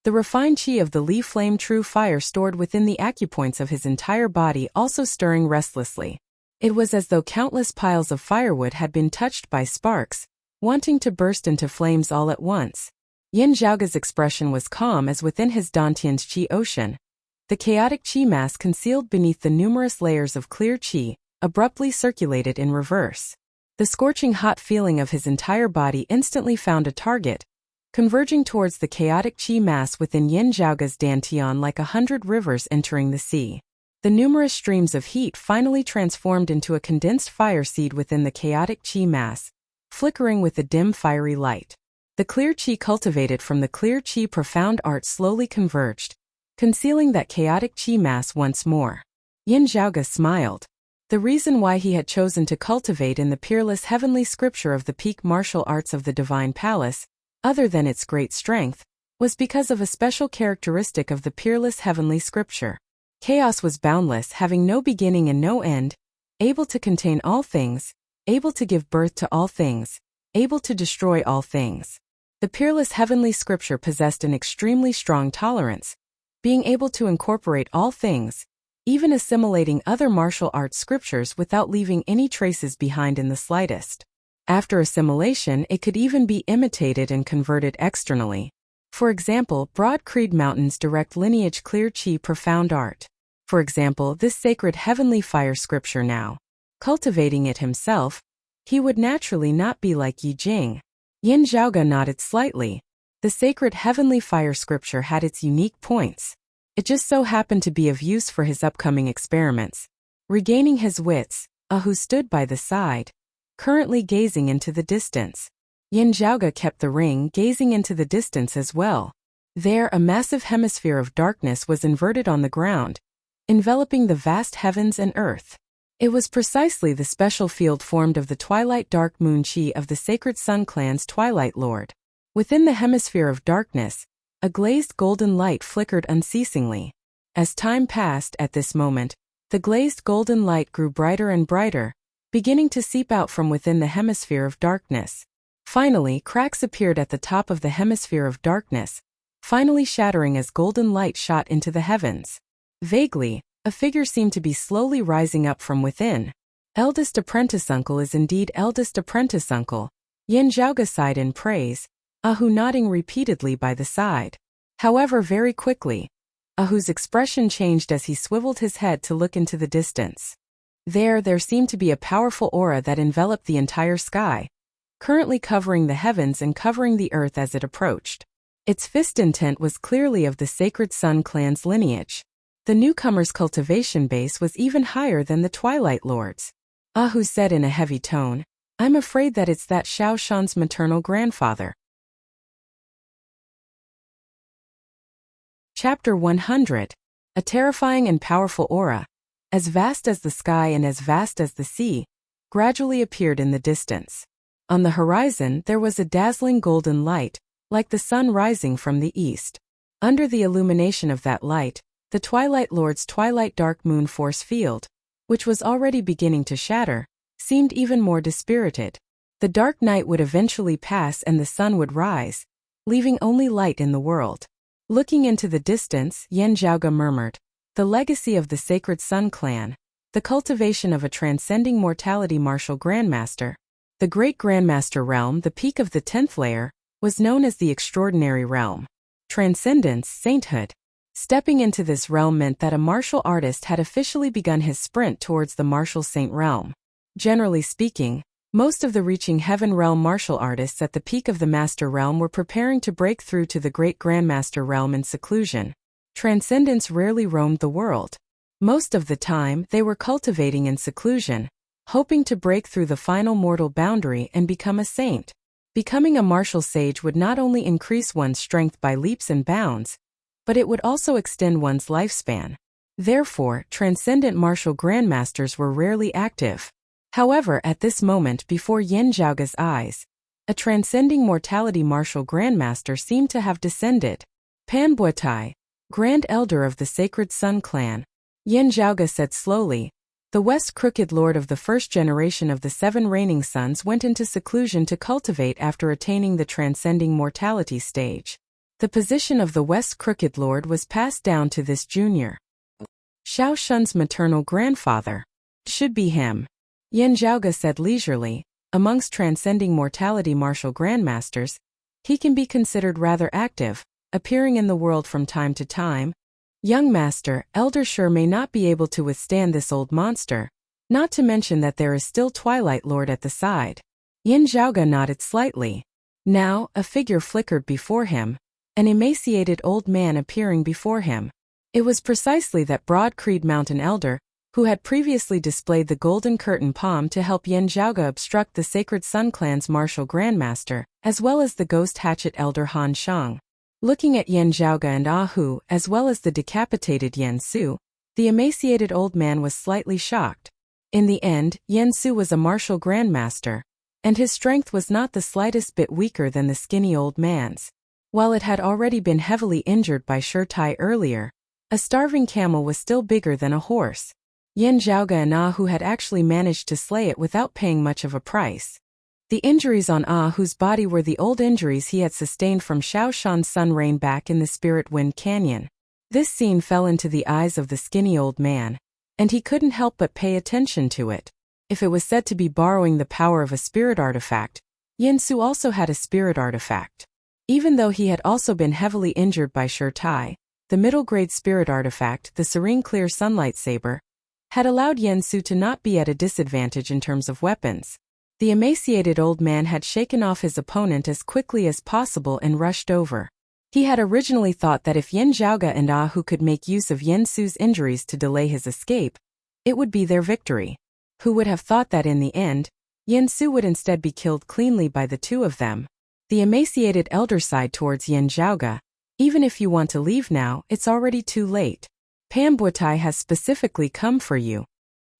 the refined qi of the Li flame true fire stored within the acupoints of his entire body also stirring restlessly. It was as though countless piles of firewood had been touched by sparks, wanting to burst into flames all at once. Yin Zhaoge's expression was calm as within his Dantian's qi ocean, the chaotic qi mass concealed beneath the numerous layers of clear qi, abruptly circulated in reverse. The scorching hot feeling of his entire body instantly found a target, converging towards the chaotic qi mass within Yin Zhaoge's Dantian like 100 rivers entering the sea. The numerous streams of heat finally transformed into a condensed fire seed within the chaotic qi mass, flickering with a dim fiery light. The clear qi cultivated from the clear qi profound art slowly converged, concealing that chaotic qi mass once more. Yin Zhaoge smiled. The reason why he had chosen to cultivate in the peerless heavenly scripture of the peak martial arts of the divine palace, other than its great strength, was because of a special characteristic of the peerless heavenly scripture. Chaos was boundless, having no beginning and no end, able to contain all things, able to give birth to all things, able to destroy all things. The peerless heavenly scripture possessed an extremely strong tolerance, being able to incorporate all things, even assimilating other martial arts scriptures without leaving any traces behind in the slightest. After assimilation, it could even be imitated and converted externally. For example, Broad Creed Mountain's direct lineage clear qi profound art. For example, this sacred heavenly fire scripture now. Cultivating it himself, he would naturally not be like Yi Jing. Yin Zhaoge nodded slightly. The sacred heavenly fire scripture had its unique points. It just so happened to be of use for his upcoming experiments. Regaining his wits, Ahu stood by the side, currently gazing into the distance. Yin Zhaoge kept the ring gazing into the distance as well. There, a massive hemisphere of darkness was inverted on the ground, enveloping the vast heavens and earth. It was precisely the special field formed of the twilight dark moon qi of the sacred Sun Clan's Twilight Lord. Within the hemisphere of darkness, a glazed golden light flickered unceasingly. As time passed at this moment, the glazed golden light grew brighter and brighter, beginning to seep out from within the hemisphere of darkness. Finally, cracks appeared at the top of the hemisphere of darkness, finally shattering as golden light shot into the heavens. Vaguely, a figure seemed to be slowly rising up from within. Eldest apprentice uncle is indeed eldest apprentice uncle. Yin Zhaoge sighed in praise, Ahu nodding repeatedly by the side. However, very quickly, Ahu's expression changed as he swiveled his head to look into the distance. There seemed to be a powerful aura that enveloped the entire sky, currently covering the heavens and covering the earth as it approached. Its fist intent was clearly of the sacred Sun Clan's lineage. The newcomer's cultivation base was even higher than the Twilight Lord's. Ahu said in a heavy tone, I'm afraid that it's that Xiao Shan's maternal grandfather. Chapter 100. A terrifying and powerful aura, as vast as the sky and as vast as the sea, gradually appeared in the distance. On the horizon there was a dazzling golden light, like the sun rising from the east. Under the illumination of that light, the Twilight Lord's twilight dark moon force field, which was already beginning to shatter, seemed even more dispirited. The dark night would eventually pass and the sun would rise, leaving only light in the world. Looking into the distance, Yan Zhaoge murmured, "The legacy of the Sacred Sun clan, the cultivation of a transcending mortality martial grandmaster. The great grandmaster realm, the peak of the 10th layer, was known as the extraordinary realm. Transcendence, sainthood. Stepping into this realm meant that a martial artist had officially begun his sprint towards the martial saint realm. Generally speaking, most of the reaching heaven realm martial artists at the peak of the master realm were preparing to break through to the great grandmaster realm in seclusion. Transcendence rarely roamed the world. Most of the time, they were cultivating in seclusion, hoping to break through the final mortal boundary and become a saint. Becoming a martial sage would not only increase one's strength by leaps and bounds, but it would also extend one's lifespan. Therefore, transcendent martial grandmasters were rarely active. However, at this moment before Yan Zhaoge's eyes, a transcending mortality martial grandmaster seemed to have descended. Pan Buotai, Grand Elder of the Sacred Sun clan, Yan Zhaoge said slowly, "The West Crooked Lord of the first generation of the 7 reigning suns went into seclusion to cultivate after attaining the transcending mortality stage. The position of the West Crooked Lord was passed down to this junior. Xiao Shun's maternal grandfather. Should be him." Yan Zhaoge said leisurely, "Amongst transcending mortality martial grandmasters, he can be considered rather active, appearing in the world from time to time. Young master, Elder sure may not be able to withstand this old monster, not to mention that there is still Twilight Lord at the side." Yan Zhaoge nodded slightly. Now, a figure flickered before him, an emaciated old man appearing before him. It was precisely that broad Creed Mountain Elder, who had previously displayed the golden curtain palm to help Yan Zhaoge obstruct the Sacred Sun clan's martial grandmaster, as well as the ghost hatchet Elder Han Shang. Looking at Yan Zhaoge and Ah Hu, as well as the decapitated Yan Su, the emaciated old man was slightly shocked. In the end, Yan Su was a martial grandmaster, and his strength was not the slightest bit weaker than the skinny old man's. While it had already been heavily injured by Shi Tai earlier, a starving camel was still bigger than a horse. Yan Zhaoge and Ah Hu had actually managed to slay it without paying much of a price. The injuries on Ah Hu's body were the old injuries he had sustained from Xiao Shan's sun rain back in the Spirit Wind Canyon. This scene fell into the eyes of the skinny old man, and he couldn't help but pay attention to it. If it was said to be borrowing the power of a spirit artifact, Yan Su also had a spirit artifact. Even though he had also been heavily injured by Shi Tai, the middle-grade spirit artifact, the Serene Clear Sunlight Saber, had allowed Yan Su to not be at a disadvantage in terms of weapons. The emaciated old man had shaken off his opponent as quickly as possible and rushed over. He had originally thought that if Yan Zhaoge and Ah Hu could make use of Yan Su's injuries to delay his escape, it would be their victory. Who would have thought that in the end, Yan Su would instead be killed cleanly by the two of them? The emaciated elder sighed towards Yan Zhaoge. "Even if you want to leave now, it's already too late. Pan Buotai has specifically come for you."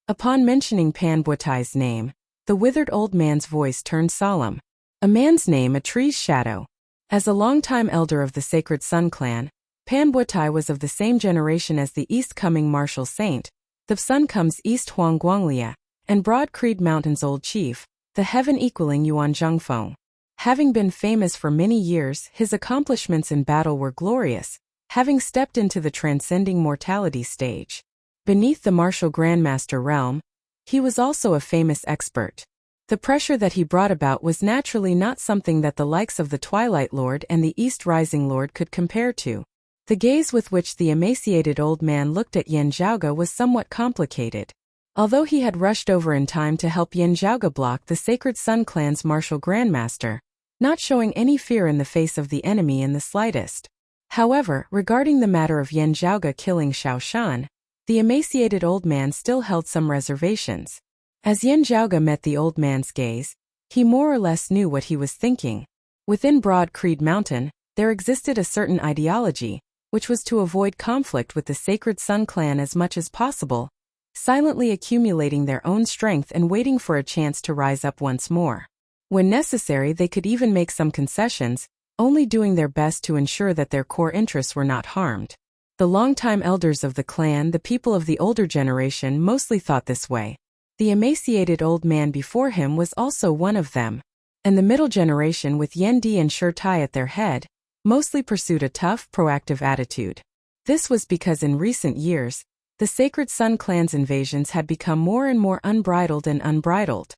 Upon mentioning Pan Buotai's name, the withered old man's voice turned solemn. A man's name, a tree's shadow. As a longtime elder of the Sacred Sun clan, Pan Buotai was of the same generation as the east-coming martial saint, the Sun Comes East Huang Guanglia, and Broad Creed Mountain's old chief, the heaven-equaling Yuan Zhengfeng. Having been famous for many years, his accomplishments in battle were glorious, having stepped into the transcending mortality stage. Beneath the martial grandmaster realm, he was also a famous expert. The pressure that he brought about was naturally not something that the likes of the Twilight Lord and the East Rising Lord could compare to. The gaze with which the emaciated old man looked at Yan Zhaoge was somewhat complicated. Although he had rushed over in time to help Yan Zhaoge block the Sacred Sun clan's martial grandmaster, not showing any fear in the face of the enemy in the slightest. However, regarding the matter of Yan Zhaoge killing Xiao Shan, the emaciated old man still held some reservations. As Yan Zhaoge met the old man's gaze, he more or less knew what he was thinking. Within Broad Creed Mountain, there existed a certain ideology, which was to avoid conflict with the Sacred Sun clan as much as possible, silently accumulating their own strength and waiting for a chance to rise up once more. When necessary, they could even make some concessions, only doing their best to ensure that their core interests were not harmed. The longtime elders of the clan, the people of the older generation, mostly thought this way. The emaciated old man before him was also one of them. And the middle generation with Yan Di and Shi Tai at their head, mostly pursued a tough, proactive attitude. This was because in recent years, the Sacred Sun clan's invasions had become more and more unbridled and unbridled.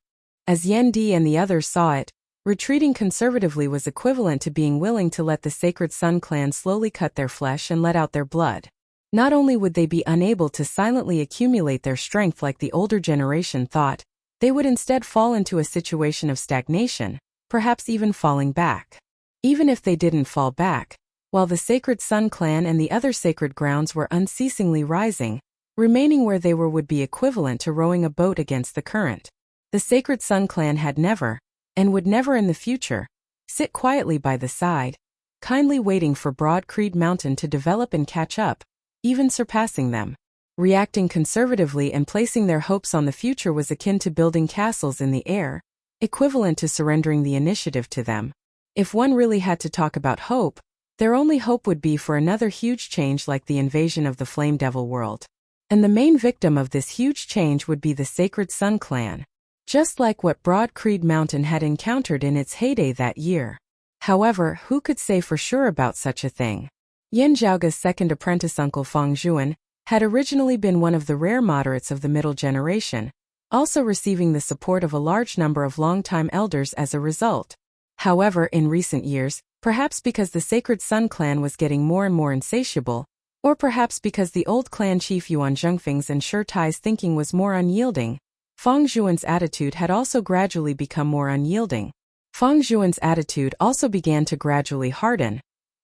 As Yan Di and the others saw it, retreating conservatively was equivalent to being willing to let the Sacred Sun clan slowly cut their flesh and let out their blood. Not only would they be unable to silently accumulate their strength like the older generation thought, they would instead fall into a situation of stagnation, perhaps even falling back. Even if they didn't fall back, while the Sacred Sun clan and the other sacred grounds were unceasingly rising, remaining where they were would be equivalent to rowing a boat against the current. The Sacred Sun clan had never, and would never in the future, sit quietly by the side, kindly waiting for Broad Creed Mountain to develop and catch up, even surpassing them. Reacting conservatively and placing their hopes on the future was akin to building castles in the air, equivalent to surrendering the initiative to them. If one really had to talk about hope, their only hope would be for another huge change like the invasion of the Flame Devil world. And the main victim of this huge change would be the Sacred Sun clan, just like what Broad Creed Mountain had encountered in its heyday that year. However, who could say for sure about such a thing? Yin Zhaoga's second apprentice uncle Feng Zhuan had originally been one of the rare moderates of the middle generation, also receiving the support of a large number of longtime elders as a result. However, in recent years, perhaps because the Sacred Sun clan was getting more and more insatiable, or perhaps because the old clan chief Yuan Zhengfeng's and Shi Tai's thinking was more unyielding, Feng Zhuan's attitude had also gradually become more unyielding. Feng Zhuan's attitude also began to gradually harden,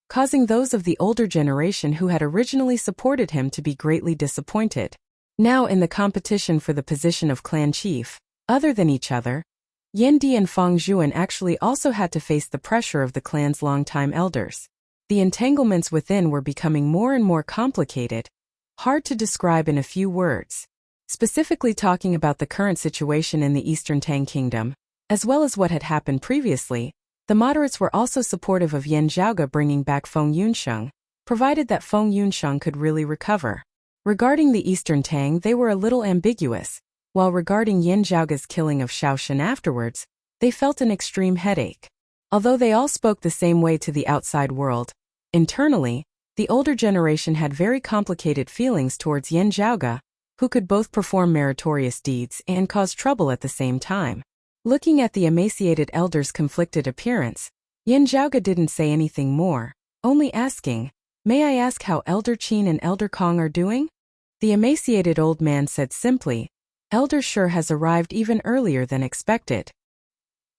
causing those of the older generation who had originally supported him to be greatly disappointed. Now in the competition for the position of clan chief, other than each other, Yan Di and Feng Zhuan actually also had to face the pressure of the clan's longtime elders. The entanglements within were becoming more and more complicated, hard to describe in a few words. Specifically talking about the current situation in the Eastern Tang Kingdom, as well as what had happened previously, the moderates were also supportive of Yan Zhaoga bringing back Feng Yunsheng, provided that Feng Yunsheng could really recover. Regarding the Eastern Tang, they were a little ambiguous, while regarding Yan Zhaoga's killing of Shaoshan afterwards, they felt an extreme headache. Although they all spoke the same way to the outside world, internally, the older generation had very complicated feelings towards Yan Zhaoga, who could both perform meritorious deeds and cause trouble at the same time. Looking at the emaciated elder's conflicted appearance, Yan Zhaoga didn't say anything more, only asking, "May I ask how Elder Qin and Elder Kong are doing?" The emaciated old man said simply, "Elder Shi has arrived even earlier than expected.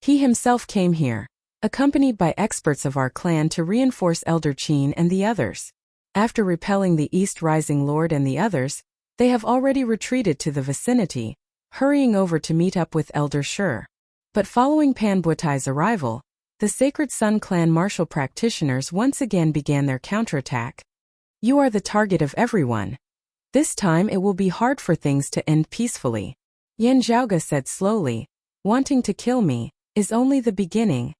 He himself came here, accompanied by experts of our clan to reinforce Elder Qin and the others. After repelling the East Rising Lord and the others, they have already retreated to the vicinity, hurrying over to meet up with Elder Shi. But following Pan Buetai's arrival, the Sacred Sun clan martial practitioners once again began their counterattack. You are the target of everyone. This time it will be hard for things to end peacefully." Yan Zhaoga said slowly, "Wanting to kill me is only the beginning.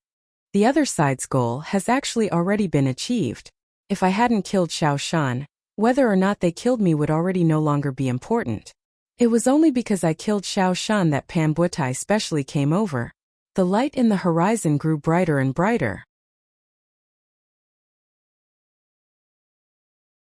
The other side's goal has actually already been achieved. If I hadn't killed Shaoshan, whether or not they killed me would already no longer be important. It was only because I killed Shaoshan that Pan Buetai specially came over." The light in the horizon grew brighter and brighter.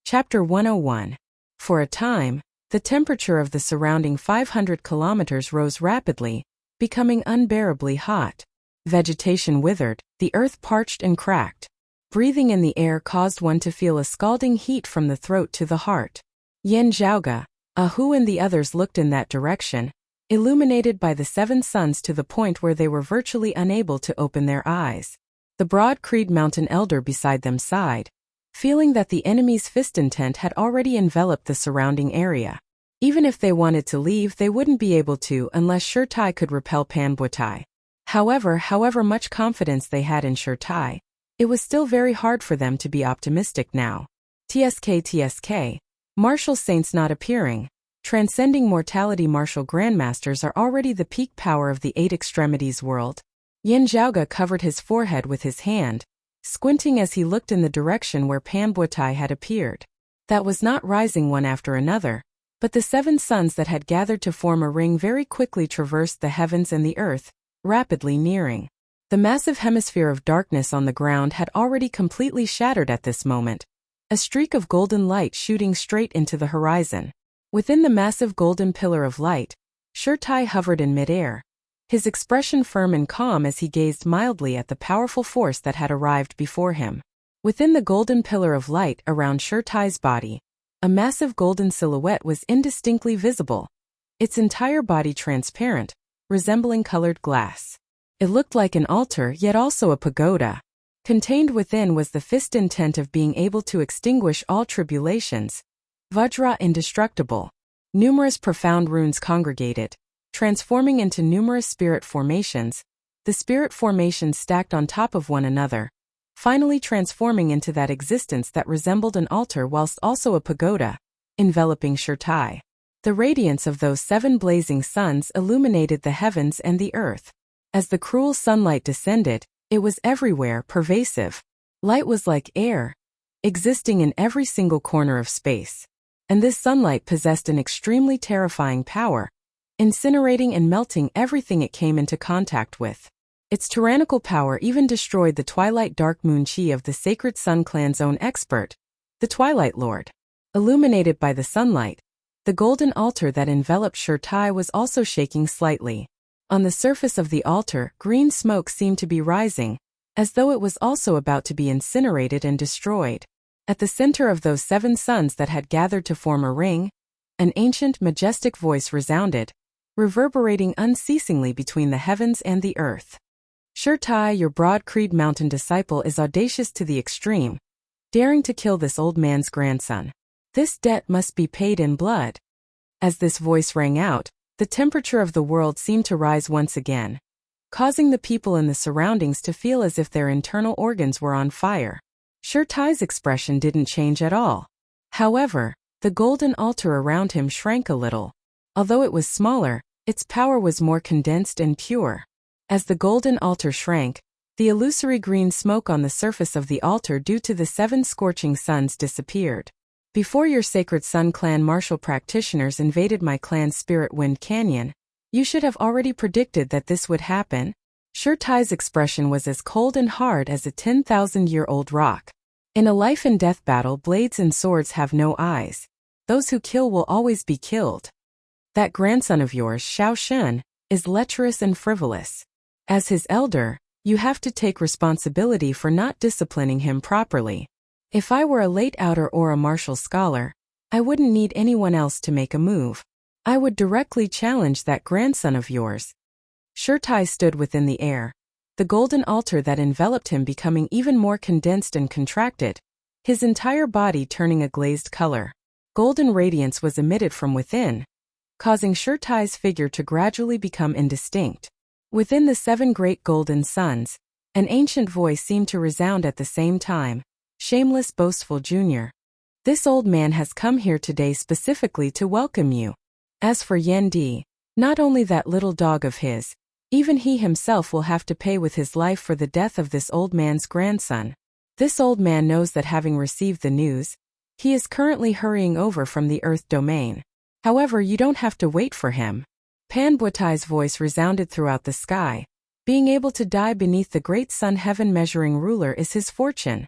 Chapter 101. For a time, the temperature of the surrounding 500 kilometers rose rapidly, becoming unbearably hot. Vegetation withered, the earth parched and cracked. Breathing in the air caused one to feel a scalding heat from the throat to the heart. Yan Zhaoga, Ahu and the others looked in that direction, illuminated by the 7 suns to the point where they were virtually unable to open their eyes. The Broad Creed Mountain elder beside them sighed, feeling that the enemy's fist intent had already enveloped the surrounding area. Even if they wanted to leave, they wouldn't be able to unless Shi Tai could repel Pan Buetai. However much confidence they had in Shi Tai, it was still very hard for them to be optimistic now. TSK, martial saints not appearing. Transcending mortality martial grandmasters are already the peak power of the 8 extremities world. Yan Zhaoga covered his forehead with his hand, squinting as he looked in the direction where Pan Buetai had appeared. That was not rising one after another, But the 7 suns that had gathered to form a ring very quickly traversed the heavens and the earth, rapidly nearing. The massive hemisphere of darkness on the ground had already completely shattered at this moment, a streak of golden light shooting straight into the horizon. Within the massive golden pillar of light, Shurtai hovered in midair, his expression firm and calm as he gazed mildly at the powerful force that had arrived before him. Within the golden pillar of light around Shurtai's body, a massive golden silhouette was indistinctly visible, its entire body transparent, resembling colored glass. It looked like an altar yet also a pagoda. Contained within was the fixed intent of being able to extinguish all tribulations. Vajra indestructible. Numerous profound runes congregated, transforming into numerous spirit formations, the spirit formations stacked on top of one another, finally transforming into that existence that resembled an altar whilst also a pagoda, enveloping Shurtai. The radiance of those 7 blazing suns illuminated the heavens and the earth. As the cruel sunlight descended, it was everywhere, pervasive. Light was like air, existing in every single corner of space. And this sunlight possessed an extremely terrifying power, incinerating and melting everything it came into contact with. Its tyrannical power even destroyed the twilight dark moon chi of the Sacred Sun Clan's own expert, the Twilight Lord. Illuminated by the sunlight, the golden altar that enveloped Shurtai was also shaking slightly. On the surface of the altar, green smoke seemed to be rising, as though it was also about to be incinerated and destroyed. At the center of those 7 suns that had gathered to form a ring, an ancient, majestic voice resounded, reverberating unceasingly between the heavens and the earth. Shurtai, your Broad-Creed Mountain disciple, is audacious to the extreme, daring to kill this old man's grandson. This debt must be paid in blood. As this voice rang out, the temperature of the world seemed to rise once again, causing the people in the surroundings to feel as if their internal organs were on fire. Shurtai's expression didn't change at all. However, the golden altar around him shrank a little. Although it was smaller, its power was more condensed and pure. As the golden altar shrank, the illusory green smoke on the surface of the altar due to the 7 scorching suns disappeared. Before your Sacred Sun Clan martial practitioners invaded my clan's Spirit Wind Canyon, you should have already predicted that this would happen. Shurtai's expression was as cold and hard as a 10,000-year-old rock. In a life-and-death battle, blades and swords have no eyes. Those who kill will always be killed. That grandson of yours, Xiao Shen, is lecherous and frivolous. As his elder, you have to take responsibility for not disciplining him properly. If I were a late outer or a martial scholar, I wouldn't need anyone else to make a move. I would directly challenge that grandson of yours. Shurtai stood within the air, the golden altar that enveloped him becoming even more condensed and contracted, his entire body turning a glazed color. Golden radiance was emitted from within, causing Shurtai's figure to gradually become indistinct. Within the 7 great golden suns, an ancient voice seemed to resound at the same time. Shameless boastful junior. This old man has come here today specifically to welcome you. As for Yen Di, not only that little dog of his, even he himself will have to pay with his life for the death of this old man's grandson. This old man knows that having received the news, he is currently hurrying over from the Earth domain. However, you don't have to wait for him. Pan Buatai's voice resounded throughout the sky. Being able to die beneath the great sun heaven measuring ruler is his fortune.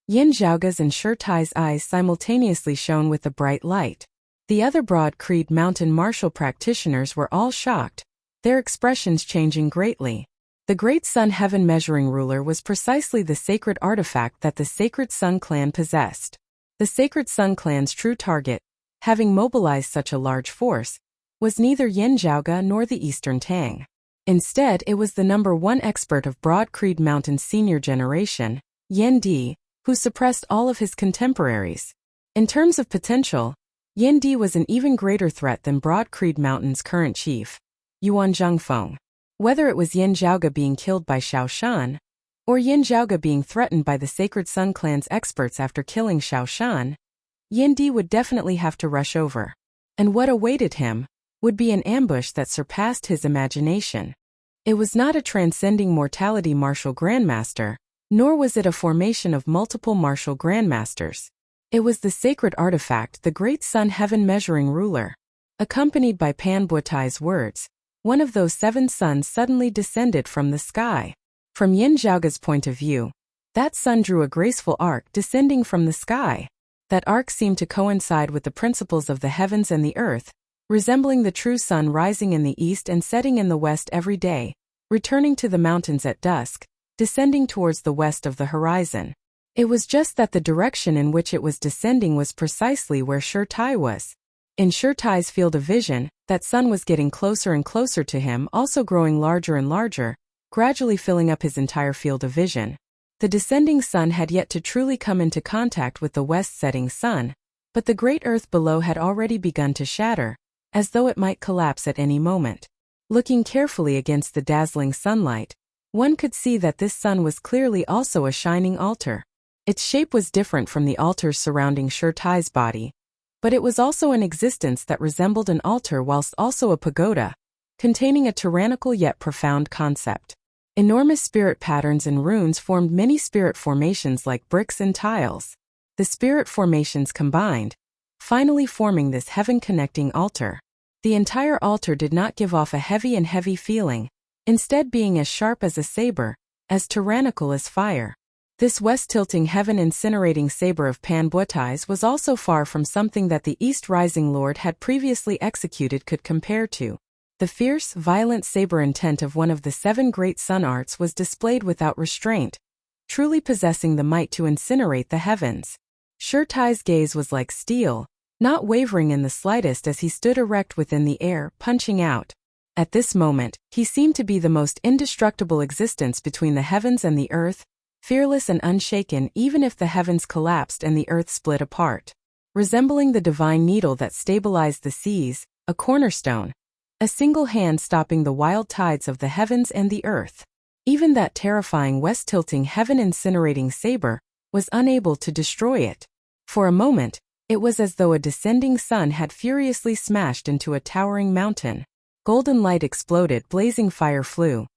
Yin Zhaoga's and Shurtai's eyes simultaneously shone with a bright light. The other Broad-Creed Mountain martial practitioners were all shocked, their expressions changing greatly. The Great Sun Heaven Measuring Ruler was precisely the sacred artifact that the Sacred Sun Clan possessed. The Sacred Sun Clan's true target, having mobilized such a large force, was neither Yin Zhaoga nor the Eastern Tang. Instead, it was the #1 expert of Broad-Creed Mountain's senior generation, Yen Di, who suppressed all of his contemporaries. In terms of potential, Yen Di was an even greater threat than Broad-Creed Mountain's current chief, Yuan Zhengfeng. Whether it was Yin Zhaoga being killed by Xiao Shan, or Yin Zhaoga being threatened by the Sacred Sun Clan's experts after killing Xiao Shan, Yen Di would definitely have to rush over. And what awaited him would be an ambush that surpassed his imagination. It was not a transcending mortality martial grandmaster, nor was it a formation of multiple martial grandmasters. It was the sacred artifact, the great sun heaven-measuring ruler. Accompanied by Panbuatai's words, one of those 7 suns suddenly descended from the sky. From Yin Zhaoge's point of view, that sun drew a graceful arc descending from the sky. That arc seemed to coincide with the principles of the heavens and the earth, resembling the true sun rising in the east and setting in the west every day, returning to the mountains at dusk, descending towards the west of the horizon. It was just that the direction in which it was descending was precisely where Shutai was. In Shurtai's field of vision, that sun was getting closer and closer to him, also growing larger and larger, gradually filling up his entire field of vision. The descending sun had yet to truly come into contact with the west-setting sun, but the great earth below had already begun to shatter, as though it might collapse at any moment. Looking carefully against the dazzling sunlight, one could see that this sun was clearly also a shining altar. Its shape was different from the altars surrounding Shurtai's body, but it was also an existence that resembled an altar whilst also a pagoda, containing a tyrannical yet profound concept. Enormous spirit patterns and runes formed many spirit formations like bricks and tiles. The spirit formations combined, finally forming this heaven-connecting altar. The entire altar did not give off a heavy feeling, instead being as sharp as a saber, as tyrannical as fire. This west-tilting heaven-incinerating saber of Panbuatai's was also far from something that the East Rising Lord had previously executed could compare to. The fierce, violent saber intent of one of the 7 great sun arts was displayed without restraint, truly possessing the might to incinerate the heavens. Shurtai's gaze was like steel, not wavering in the slightest as he stood erect within the air, punching out. At this moment, he seemed to be the most indestructible existence between the heavens and the earth, fearless and unshaken even if the heavens collapsed and the earth split apart. Resembling the divine needle that stabilized the seas, a cornerstone, a single hand stopping the wild tides of the heavens and the earth. Even that terrifying west-tilting heaven-incinerating saber was unable to destroy it. For a moment, it was as though a descending sun had furiously smashed into a towering mountain. Golden light exploded, blazing fire flew,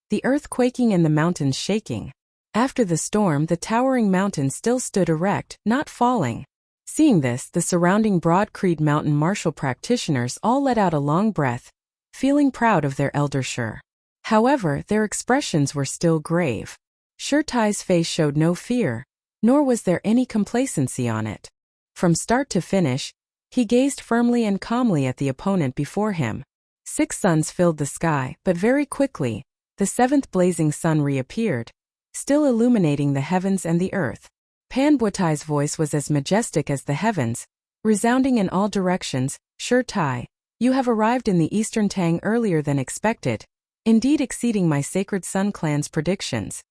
the earth quaking and the mountains shaking. After the storm, the towering mountain still stood erect, not falling. Seeing this, the surrounding Broad Creed mountain martial practitioners all let out a long breath, feeling proud of their elder Shur. However, their expressions were still grave. Shurtai's face showed no fear, nor was there any complacency on it. From start to finish, he gazed firmly and calmly at the opponent before him. 6 suns filled the sky, but very quickly, the 7th blazing sun reappeared, still illuminating the heavens and the earth. Panbuatai's voice was as majestic as the heavens, resounding in all directions. Shurtai, you have arrived in the Eastern Tang earlier than expected, indeed exceeding my Sacred Sun Clan's predictions.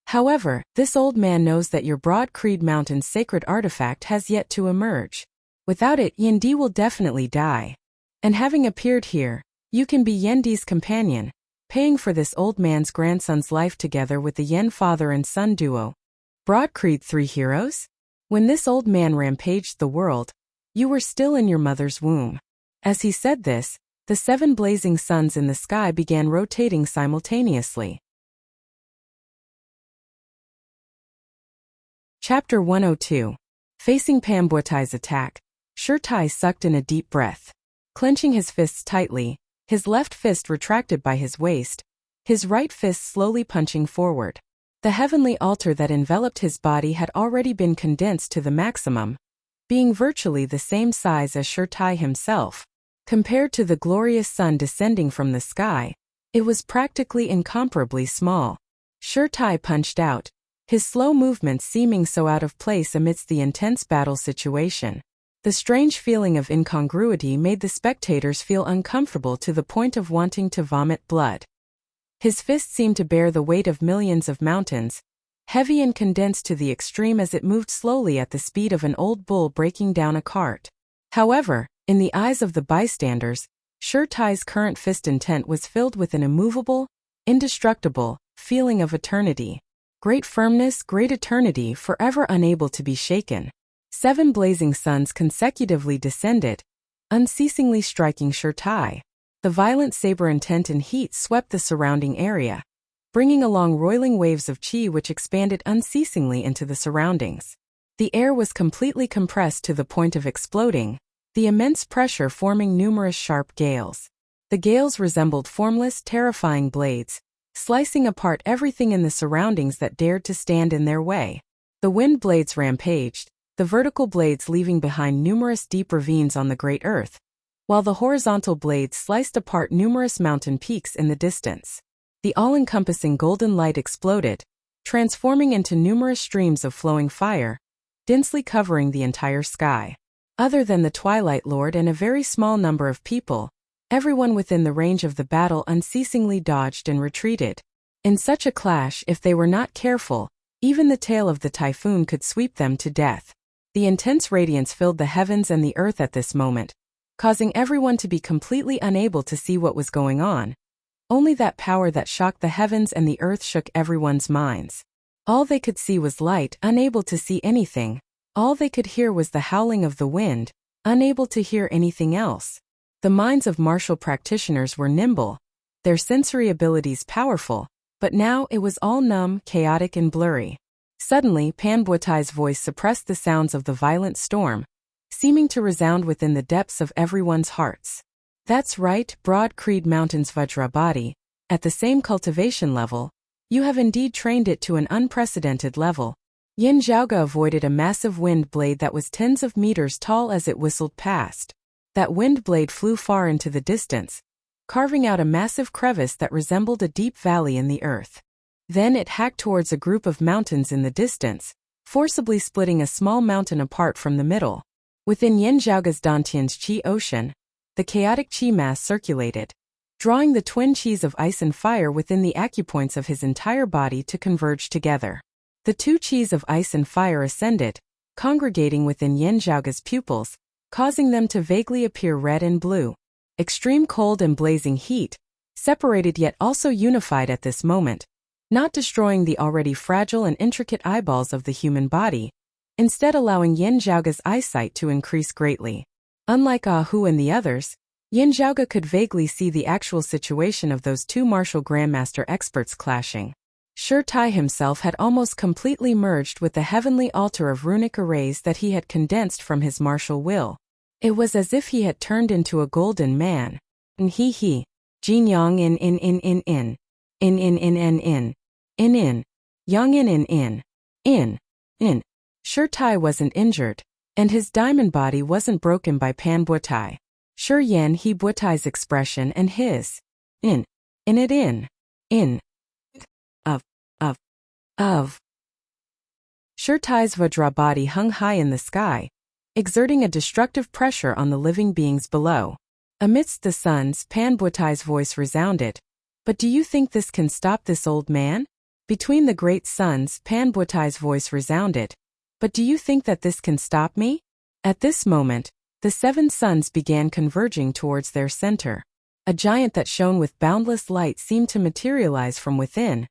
However, this old man knows that your Broad Creed Mountain's sacred artifact has yet to emerge. Without it, Yendi will definitely die. And having appeared here, you can be Yendi's companion, paying for this old man's grandson's life together with the Yen father and son duo. Broad Creed 3 heroes? When this old man rampaged the world, you were still in your mother's womb. As he said this, the 7 blazing suns in the sky began rotating simultaneously. Chapter 102. Facing Panbuatai's attack, Shurtai sucked in a deep breath. Clenching his fists tightly, his left fist retracted by his waist, his right fist slowly punching forward. The heavenly altar that enveloped his body had already been condensed to the maximum, being virtually the same size as Shurtai himself. Compared to the glorious sun descending from the sky, it was practically incomparably small. Shurtai punched out, his slow movements seeming so out of place amidst the intense battle situation. The strange feeling of incongruity made the spectators feel uncomfortable to the point of wanting to vomit blood. His fist seemed to bear the weight of millions of mountains, heavy and condensed to the extreme as it moved slowly at the speed of an old bull breaking down a cart. However, in the eyes of the bystanders, Shurtai's current fist intent was filled with an immovable, indestructible feeling of eternity. Great firmness, great eternity, forever unable to be shaken. 7 blazing suns consecutively descended, unceasingly striking Shurtai. The violent saber intent and heat swept the surrounding area, bringing along roiling waves of chi which expanded unceasingly into the surroundings. The air was completely compressed to the point of exploding, the immense pressure forming numerous sharp gales. The gales resembled formless, terrifying blades, slicing apart everything in the surroundings that dared to stand in their way. The wind blades rampaged, the vertical blades leaving behind numerous deep ravines on the great earth, while the horizontal blades sliced apart numerous mountain peaks in the distance. The all-encompassing golden light exploded, transforming into numerous streams of flowing fire, densely covering the entire sky. Other than the Twilight Lord and a very small number of people, everyone within the range of the battle unceasingly dodged and retreated. In such a clash, if they were not careful, even the tail of the typhoon could sweep them to death. The intense radiance filled the heavens and the earth at this moment, causing everyone to be completely unable to see what was going on. Only that power that shocked the heavens and the earth shook everyone's minds. All they could see was light, unable to see anything. All they could hear was the howling of the wind, unable to hear anything else. The minds of martial practitioners were nimble, their sensory abilities powerful, but now it was all numb, chaotic and blurry. Suddenly, Pan Buatai's voice suppressed the sounds of the violent storm, seeming to resound within the depths of everyone's hearts. That's right, Broad Creed Mountain's Vajrabadi, at the same cultivation level, you have indeed trained it to an unprecedented level. Yin Zhaoge avoided a massive wind blade that was tens of meters tall as it whistled past. That wind blade flew far into the distance, carving out a massive crevice that resembled a deep valley in the earth. Then it hacked towards a group of mountains in the distance, forcibly splitting a small mountain apart from the middle. Within Yin Zhaoge's Dantian's Qi ocean, the chaotic Qi mass circulated, drawing the twin Qis of ice and fire within the acupoints of his entire body to converge together. The two Qis of ice and fire ascended, congregating within Yin Zhaoge's pupils, causing them to vaguely appear red and blue. Extreme cold and blazing heat, separated yet also unified at this moment, not destroying the already fragile and intricate eyeballs of the human body, instead allowing Yin Zhaoge's eyesight to increase greatly. Unlike Ah Hu and the others, Yin Zhaoge could vaguely see the actual situation of those two martial grandmaster experts clashing. Shi Tai himself had almost completely merged with the heavenly altar of runic arrays that he had condensed from his martial will. It was as if he had turned into a golden man. Jin yang in. Yang in. Shi Tai wasn't injured, and his diamond body wasn't broken by Pan Buatai. Shi Yan He Buatai's expression and his of. Shi Tai's Vajrabadi hung high in the sky, exerting a destructive pressure on the living beings below. Amidst the suns, Pan Buatai's voice resounded. But do you think this can stop this old man? Between the great suns, Pan Buatai's voice resounded. But do you think that this can stop me? At this moment, the seven suns began converging towards their center. A giant that shone with boundless light seemed to materialize from within,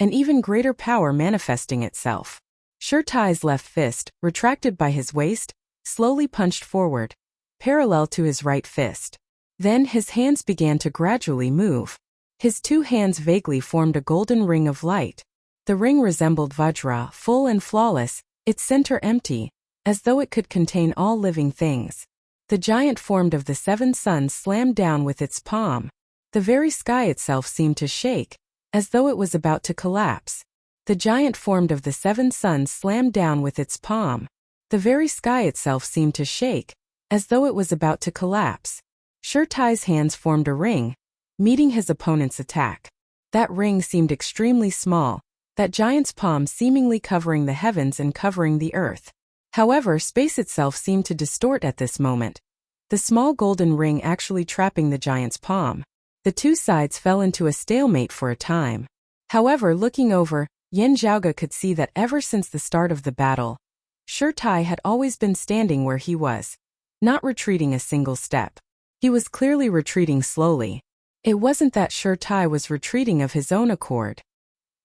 an even greater power manifesting itself. Shi Tai's left fist, retracted by his waist, slowly punched forward, parallel to his right fist. Then his hands began to gradually move. His two hands vaguely formed a golden ring of light. The ring resembled Vajra, full and flawless, its center empty, as though it could contain all living things. The giant formed of the seven suns slammed down with its palm. The very sky itself seemed to shake, as though it was about to collapse. The giant formed of the seven suns slammed down with its palm. The very sky itself seemed to shake, as though it was about to collapse. Shi Tai's hands formed a ring, meeting his opponent's attack. That ring seemed extremely small, that giant's palm seemingly covering the heavens and covering the earth. However, space itself seemed to distort at this moment, the small golden ring actually trapping the giant's palm. The two sides fell into a stalemate for a time. However, looking over, Yin Zhaoge could see that ever since the start of the battle, Shi Tai had always been standing where he was, not retreating a single step. He was clearly retreating slowly. It wasn't that Shi Tai was retreating of his own accord.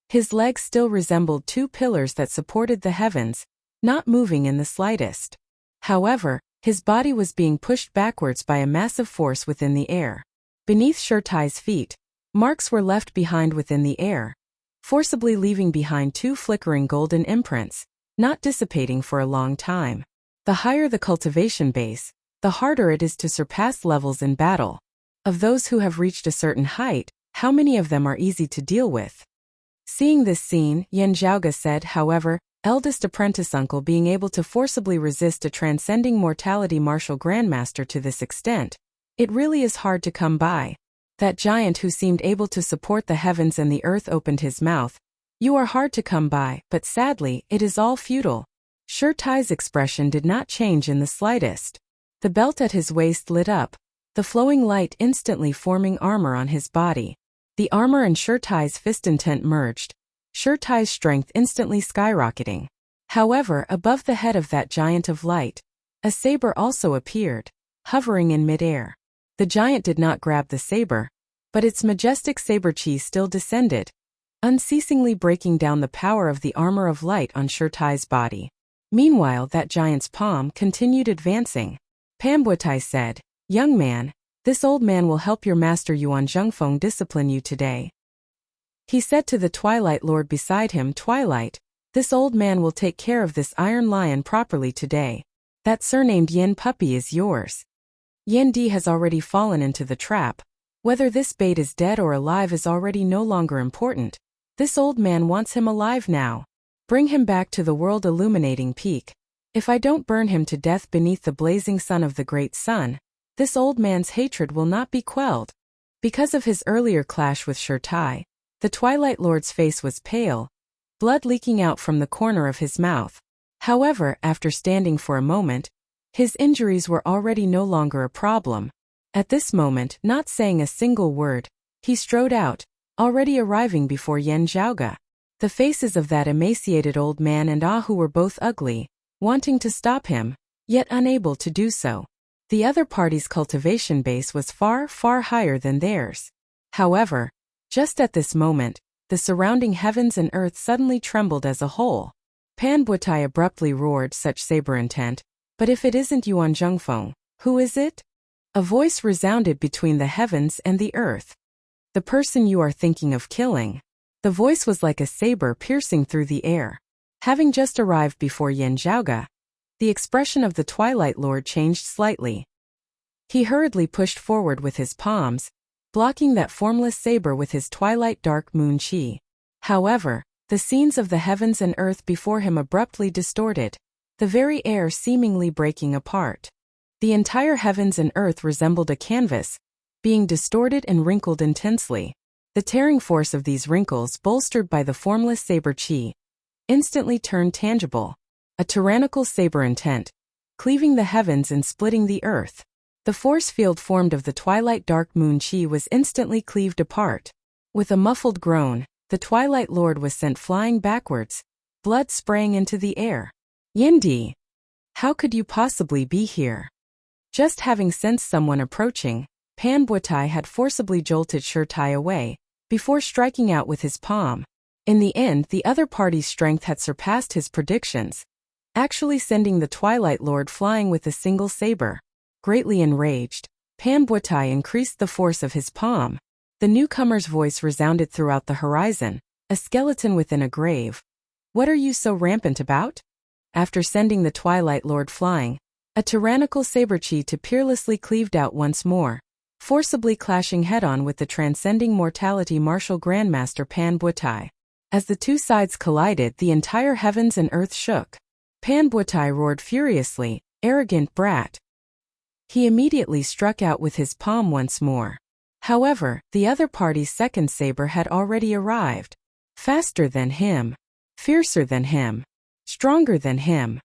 His legs still resembled two pillars that supported the heavens, not moving in the slightest. However, his body was being pushed backwards by a massive force within the air. Beneath Shi Tai's feet, marks were left behind within the air, forcibly leaving behind two flickering golden imprints. not dissipating for a long time. The higher the cultivation base, the harder it is to surpass levels in battle. Of those who have reached a certain height, how many of them are easy to deal with? Seeing this scene, Yan Zhaoge said, however, eldest apprentice uncle being able to forcibly resist a transcending mortality martial grandmaster to this extent, it really is hard to come by. That giant who seemed able to support the heavens and the earth opened his mouth. You are hard to come by, but sadly, it is all futile. Shi Tai's expression did not change in the slightest. The belt at his waist lit up, the flowing light instantly forming armor on his body. The armor and Shi Tai's fist intent merged, Shi Tai's strength instantly skyrocketing. However, above the head of that giant of light, a saber also appeared, hovering in midair. The giant did not grab the saber, but its majestic saber chi still descended, unceasingly breaking down the power of the armor of light on Shi Tai's body. Meanwhile, that giant's palm continued advancing. Panbuetai said, "Young man, this old man will help your master Yuan Zhengfeng discipline you today." He said to the Twilight Lord beside him, "Twilight, this old man will take care of this iron lion properly today. That surnamed Yin puppy is yours." Yin Di has already fallen into the trap. Whether this bait is dead or alive is already no longer important. This old man wants him alive now. Bring him back to the world illuminating peak. If I don't burn him to death beneath the blazing sun of the great sun, this old man's hatred will not be quelled. Because of his earlier clash with Shi Tai, the Twilight Lord's face was pale, blood leaking out from the corner of his mouth. However, after standing for a moment, his injuries were already no longer a problem. At this moment, not saying a single word, he strode out, already arriving before Yan Zhaoge. The faces of that emaciated old man and Ah Hu were both ugly, wanting to stop him, yet unable to do so. The other party's cultivation base was far, far higher than theirs. However, just at this moment, the surrounding heavens and earth suddenly trembled as a whole. Panbuetai abruptly roared such saber intent, "But if it isn't Yuan Zhengfeng, who is it?" A voice resounded between the heavens and the earth. "The person you are thinking of killing." The voice was like a saber piercing through the air. Having just arrived before Yan Zhaoge, the expression of the Twilight Lord changed slightly. He hurriedly pushed forward with his palms, blocking that formless saber with his twilight dark moon chi. However, the scenes of the heavens and earth before him abruptly distorted, the very air seemingly breaking apart. The entire heavens and earth resembled a canvas, being distorted and wrinkled intensely. The tearing force of these wrinkles, bolstered by the formless saber chi, instantly turned tangible. A tyrannical saber intent, cleaving the heavens and splitting the earth. The force field formed of the twilight dark moon chi was instantly cleaved apart. With a muffled groan, the Twilight Lord was sent flying backwards, blood spraying into the air. "Yindi, how could you possibly be here?" Just having sensed someone approaching, Panbuetai had forcibly jolted Shi Tai away, before striking out with his palm. In the end, the other party's strength had surpassed his predictions, actually sending the Twilight Lord flying with a single saber. Greatly enraged, Panbuetai increased the force of his palm. The newcomer's voice resounded throughout the horizon, a skeleton within a grave. "What are you so rampant about?" After sending the Twilight Lord flying, a tyrannical saber chi to peerlessly cleaved out once more, forcibly clashing head-on with the transcending mortality martial grandmaster Panbuetai. As the two sides collided, the entire heavens and earth shook. Panbuetai roared furiously, "Arrogant brat!" He immediately struck out with his palm once more. However, the other party's second saber had already arrived. Faster than him, fiercer than him, stronger than him.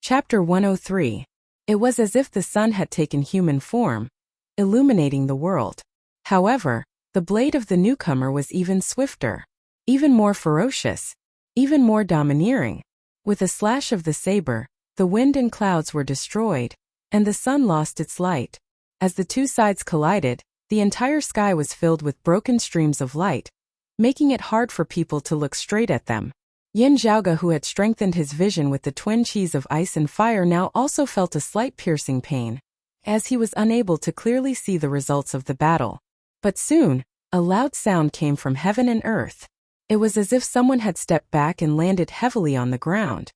Chapter 103. It was as if the sun had taken human form, illuminating the world. However, the blade of the newcomer was even swifter, even more ferocious, even more domineering. With a slash of the saber, the wind and clouds were destroyed, and the sun lost its light. As the two sides collided, the entire sky was filled with broken streams of light, making it hard for people to look straight at them. Yan Zhaoge, who had strengthened his vision with the twin chis of ice and fire, now also felt a slight piercing pain, as he was unable to clearly see the results of the battle. But soon, a loud sound came from heaven and earth. It was as if someone had stepped back and landed heavily on the ground.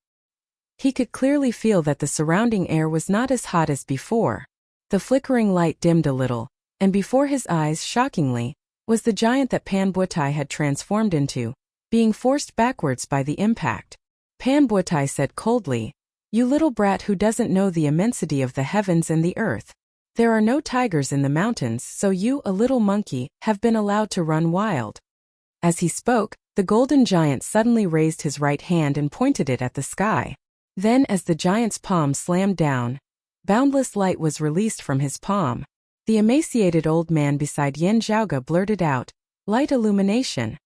He could clearly feel that the surrounding air was not as hot as before. The flickering light dimmed a little, and before his eyes, shockingly, was the giant that Pan Buotai had transformed into, being forced backwards by the impact. Pan Buotai said coldly, "You little brat who doesn't know the immensity of the heavens and the earth. There are no tigers in the mountains, so you, a little monkey, have been allowed to run wild." As he spoke, the golden giant suddenly raised his right hand and pointed it at the sky. Then, as the giant's palm slammed down, boundless light was released from his palm. The emaciated old man beside Yin Zhaoge blurted out, "Light illumination."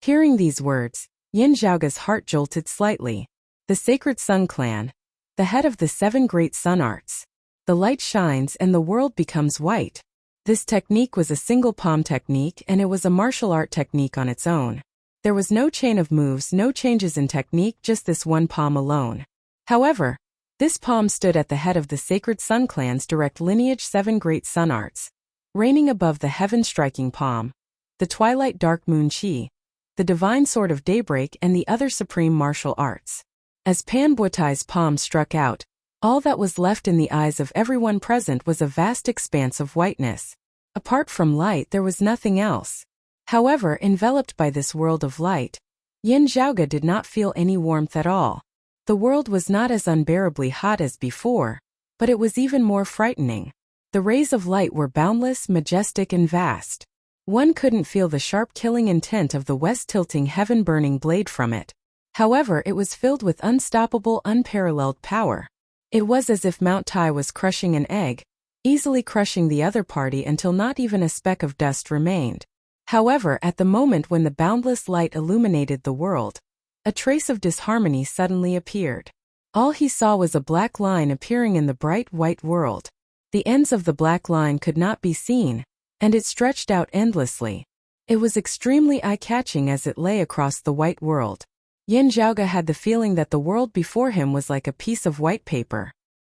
Hearing these words, Yin Zhaoge's heart jolted slightly. The sacred Sun clan, the head of the 7 great sun arts. The light shines and the world becomes white. This technique was a single palm technique, and it was a martial art technique on its own. There was no chain of moves, no changes in technique, just this one palm alone. However, this palm stood at the head of the sacred Sun clan's direct lineage 7 great sun arts, reigning above the heaven-striking palm, the twilight dark moon chi, the divine sword of daybreak, and the other supreme martial arts. As Pan Buotai's palm struck out, all that was left in the eyes of everyone present was a vast expanse of whiteness. Apart from light, there was nothing else. However, enveloped by this world of light, Yin Zhaoge did not feel any warmth at all. The world was not as unbearably hot as before, but it was even more frightening. The rays of light were boundless, majestic, and vast. One couldn't feel the sharp killing intent of the west-tilting heaven-burning blade from it. However, it was filled with unstoppable, unparalleled power. It was as if Mount Tai was crushing an egg, easily crushing the other party until not even a speck of dust remained. However, at the moment when the boundless light illuminated the world, a trace of disharmony suddenly appeared. All he saw was a black line appearing in the bright white world. The ends of the black line could not be seen, and it stretched out endlessly. It was extremely eye-catching as it lay across the white world. Yin Zhaoge had the feeling that the world before him was like a piece of white paper.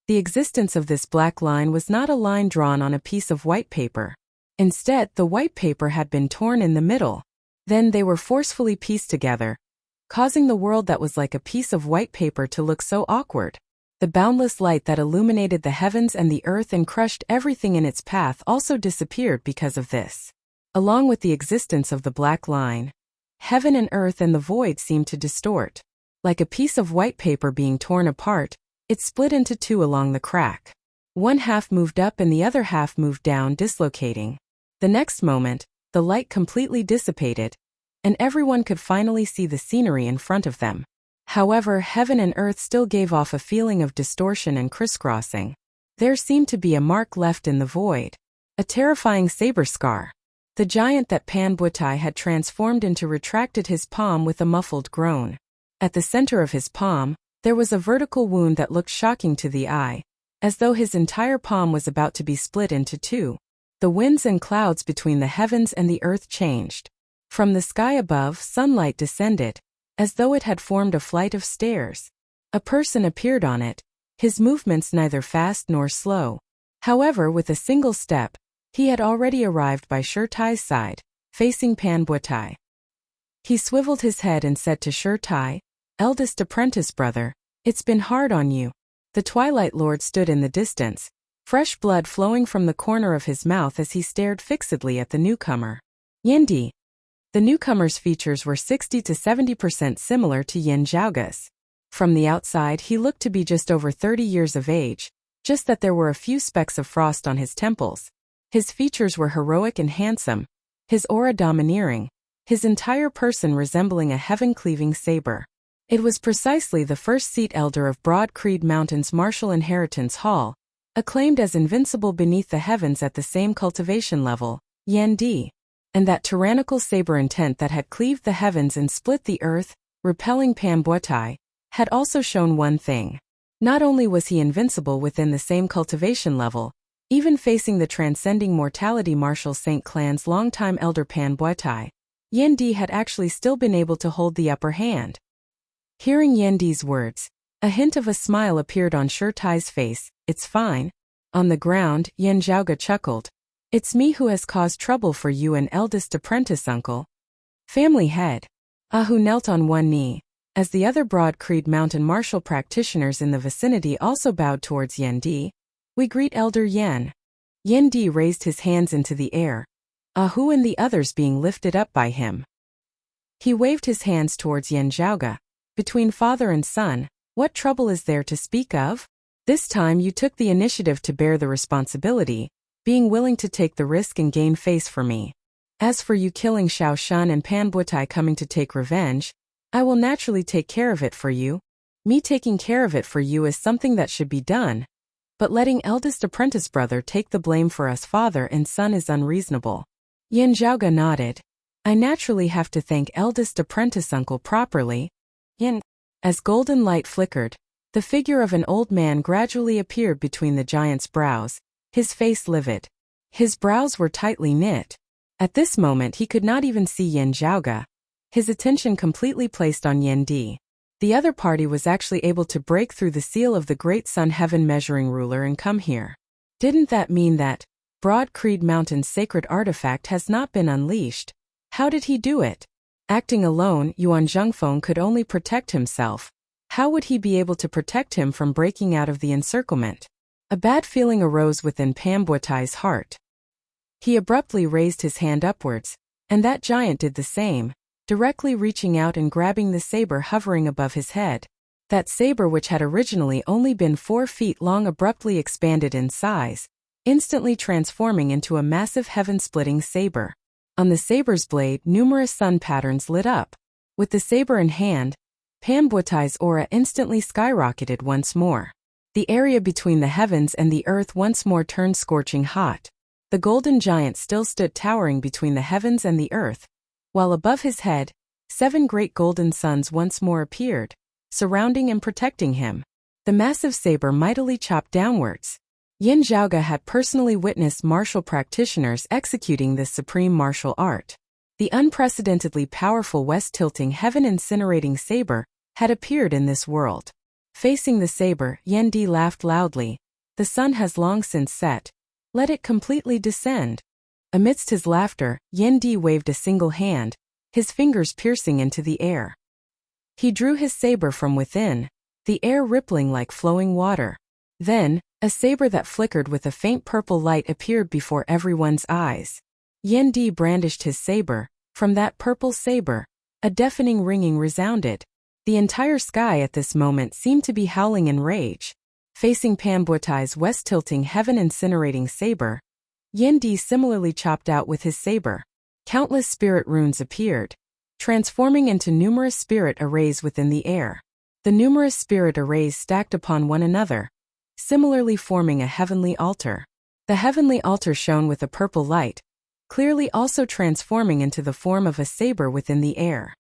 The existence of this black line was not a line drawn on a piece of white paper. Instead, the white paper had been torn in the middle. Then they were forcefully pieced together, causing the world that was like a piece of white paper to look so awkward. The boundless light that illuminated the heavens and the earth and crushed everything in its path also disappeared because of this. Along with the existence of the black line, heaven and earth and the void seemed to distort. Like a piece of white paper being torn apart, it split into 2 along the crack. One half moved up and the other half moved down, dislocating. The next moment, the light completely dissipated, and everyone could finally see the scenery in front of them. However, heaven and earth still gave off a feeling of distortion and crisscrossing. There seemed to be a mark left in the void, a terrifying saber scar. The giant that Pan Buotai had transformed into retracted his palm with a muffled groan. At the center of his palm, there was a vertical wound that looked shocking to the eye, as though his entire palm was about to be split into 2. The winds and clouds between the heavens and the earth changed. From the sky above, sunlight descended, as though it had formed a flight of stairs. A person appeared on it, his movements neither fast nor slow. However, with a single step, he had already arrived by Shi Tai's side, facing Pan Buotai. He swiveled his head and said to Shi Tai, "Eldest apprentice brother, it's been hard on you." The Twilight Lord stood in the distance, fresh blood flowing from the corner of his mouth as he stared fixedly at the newcomer. Yendi. The newcomer's features were 60 to 70% similar to Yin Zhaoge's. From the outside, he looked to be just over 30 years of age, just that there were a few specks of frost on his temples. His features were heroic and handsome, his aura domineering, his entire person resembling a heaven-cleaving saber. It was precisely the first seat elder of Broad Creed Mountain's Martial Inheritance Hall, acclaimed as invincible beneath the heavens at the same cultivation level, Yan Di. And that tyrannical saber intent that had cleaved the heavens and split the earth, repelling Pan Buotai, had also shown one thing. Not only was he invincible within the same cultivation level, even facing the transcending mortality martial Saint Clan's longtime elder Pan Buotai, Yendi had actually still been able to hold the upper hand. Hearing Yendi's words, a hint of a smile appeared on Shi Tai's face. "It's fine." On the ground, Yin Zhaoge chuckled. "It's me who has caused trouble for you and eldest apprentice uncle." Family head. Ahu knelt on one knee, as the other Broad Creed Mountain martial practitioners in the vicinity also bowed towards Yen Di. "We greet Elder Yen." Yen Di raised his hands into the air, Ahu and the others being lifted up by him. He waved his hands towards Yen Zhaoga. "Between father and son, what trouble is there to speak of? This time you took the initiative to bear the responsibility, being willing to take the risk and gain face for me. As for you killing Xiao Shun and Pan Butai coming to take revenge, I will naturally take care of it for you. Me taking care of it for you is something that should be done, but letting eldest apprentice brother take the blame for us father and son is unreasonable." Yen Zhaoga nodded. "I naturally have to thank eldest apprentice uncle properly." Yen. As golden light flickered, the figure of an old man gradually appeared between the giant's brows, his face livid. His brows were tightly knit. At this moment he could not even see Yen Zhaoga, his attention completely placed on Yen Di. The other party was actually able to break through the seal of the Great Sun Heaven Measuring Ruler and come here. Didn't that mean that Broad Creed Mountain's sacred artifact has not been unleashed? How did he do it? Acting alone, Yuan Zhengfeng could only protect himself. How would he be able to protect him from breaking out of the encirclement? A bad feeling arose within Pan Buatai's heart. He abruptly raised his hand upwards, and that giant did the same, directly reaching out and grabbing the saber hovering above his head. That saber, which had originally only been 4 feet long, abruptly expanded in size, instantly transforming into a massive heaven-splitting saber. On the saber's blade, numerous sun patterns lit up. With the saber in hand, Pan Buatai's aura instantly skyrocketed once more. The area between the heavens and the earth once more turned scorching hot. The golden giant still stood towering between the heavens and the earth, while above his head, 7 great golden suns once more appeared, surrounding and protecting him. The massive saber mightily chopped downwards. Yen Zhaoga had personally witnessed martial practitioners executing this supreme martial art. The unprecedentedly powerful west-tilting heaven-incinerating saber had appeared in this world. Facing the saber, Yen Di laughed loudly. "The sun has long since set. Let it completely descend." Amidst his laughter, Yen Di waved a single hand, his fingers piercing into the air. He drew his saber from within, the air rippling like flowing water. Then, a saber that flickered with a faint purple light appeared before everyone's eyes. Yen Di brandished his saber. From that purple saber, a deafening ringing resounded. The entire sky at this moment seemed to be howling in rage. Facing Pan Buatai's west-tilting heaven-incinerating saber, Yen Di similarly chopped out with his saber. Countless spirit runes appeared, transforming into numerous spirit arrays within the air. The numerous spirit arrays stacked upon one another, similarly forming a heavenly altar. The heavenly altar shone with a purple light, clearly also transforming into the form of a saber within the air.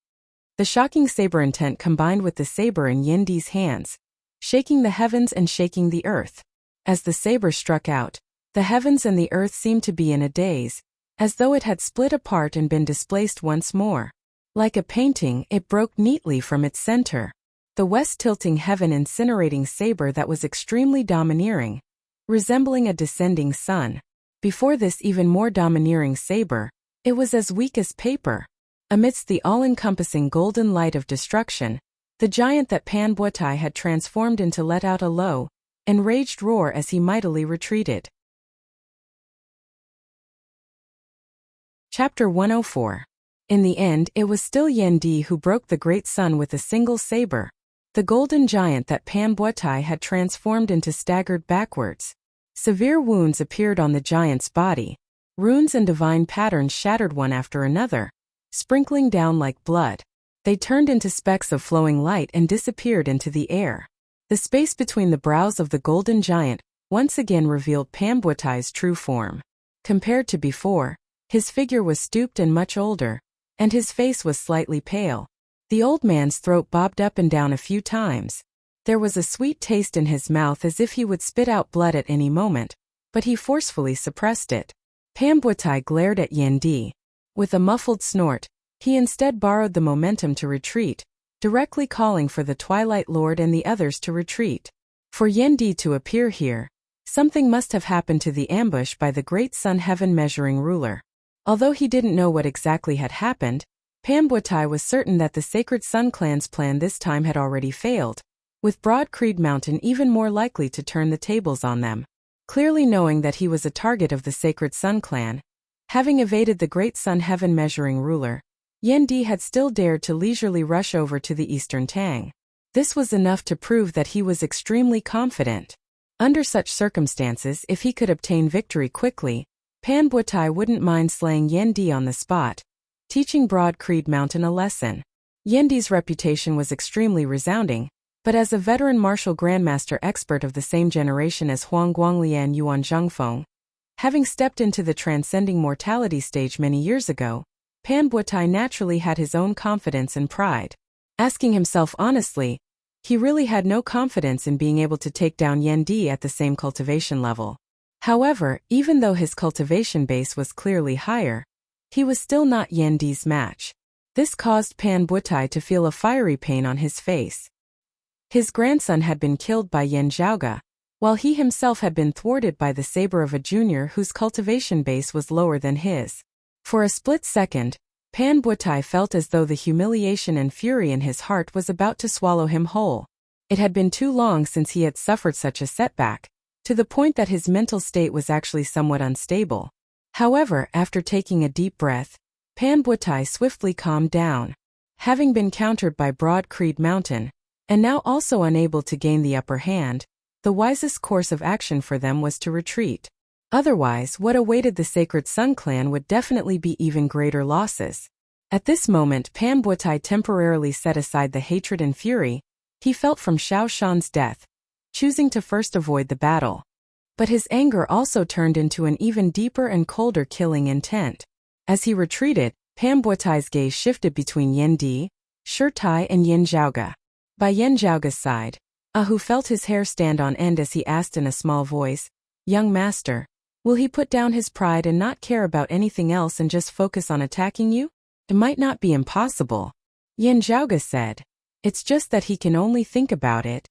The shocking saber intent combined with the saber in Yen Di's hands, shaking the heavens and shaking the earth. As the saber struck out, the heavens and the earth seemed to be in a daze, as though it had split apart and been displaced once more. Like a painting, it broke neatly from its center. The west-tilting heaven-incinerating saber that was extremely domineering, resembling a descending sun. Before this even more domineering saber, it was as weak as paper. Amidst the all-encompassing golden light of destruction, the giant that Pan Buatai had transformed into let out a low, enraged roar as he mightily retreated. Chapter 104. In the end, it was still Yen Di who broke the great sun with a single saber. The golden giant that Pan Buatai had transformed into staggered backwards. Severe wounds appeared on the giant's body. Runes and divine patterns shattered one after another, sprinkling down like blood. They turned into specks of flowing light and disappeared into the air. The space between the brows of the golden giant once again revealed Pan Buatai's true form. Compared to before, his figure was stooped and much older, and his face was slightly pale. The old man's throat bobbed up and down a few times. There was a sweet taste in his mouth as if he would spit out blood at any moment, but he forcefully suppressed it. Pan Buatai glared at Yen Di. With a muffled snort, he instead borrowed the momentum to retreat, directly calling for the Twilight Lord and the others to retreat. For Yen Di to appear here, something must have happened to the ambush by the Great Sun Heaven Measuring Ruler. Although he didn't know what exactly had happened, Pambuatai was certain that the Sacred Sun Clan's plan this time had already failed, with Broad Creed Mountain even more likely to turn the tables on them. Clearly knowing that he was a target of the Sacred Sun Clan, having evaded the Great Sun Heaven Measuring Ruler, Yen Di had still dared to leisurely rush over to the Eastern Tang. This was enough to prove that he was extremely confident. Under such circumstances, if he could obtain victory quickly, Pambuatai wouldn't mind slaying Yen Di on the spot, teaching Broad Creed Mountain a lesson. Yen Di's reputation was extremely resounding, but as a veteran martial grandmaster expert of the same generation as Huang Guanglian Yuan Zhengfeng, having stepped into the transcending mortality stage many years ago, Pambuatai naturally had his own confidence and pride. Asking himself honestly, he really had no confidence in being able to take down Yen Di at the same cultivation level. However, even though his cultivation base was clearly higher, he was still not Yen Di's match. This caused Pambuatai to feel a fiery pain on his face. His grandson had been killed by Yen Zhaoga, while he himself had been thwarted by the saber of a junior whose cultivation base was lower than his. For a split second, Pambuatai felt as though the humiliation and fury in his heart was about to swallow him whole. It had been too long since he had suffered such a setback, to the point that his mental state was actually somewhat unstable. However, after taking a deep breath, Pambuatai swiftly calmed down. Having been countered by Broad Creed Mountain, and now also unable to gain the upper hand, the wisest course of action for them was to retreat. Otherwise, what awaited the Sacred Sun Clan would definitely be even greater losses. At this moment, Pambuatai temporarily set aside the hatred and fury he felt from Xiao Shan's death, choosing to first avoid the battle. But his anger also turned into an even deeper and colder killing intent. As he retreated, Pambuatai's gaze shifted between Yen Di, Shi Tai and Yen Zhaoga. By Yen Zhaoga's side, Ahu felt his hair stand on end as he asked in a small voice, "Young master, will he put down his pride and not care about anything else and just focus on attacking you?" "It might not be impossible," Yen Zhaoga said. "It's just that he can only think about it.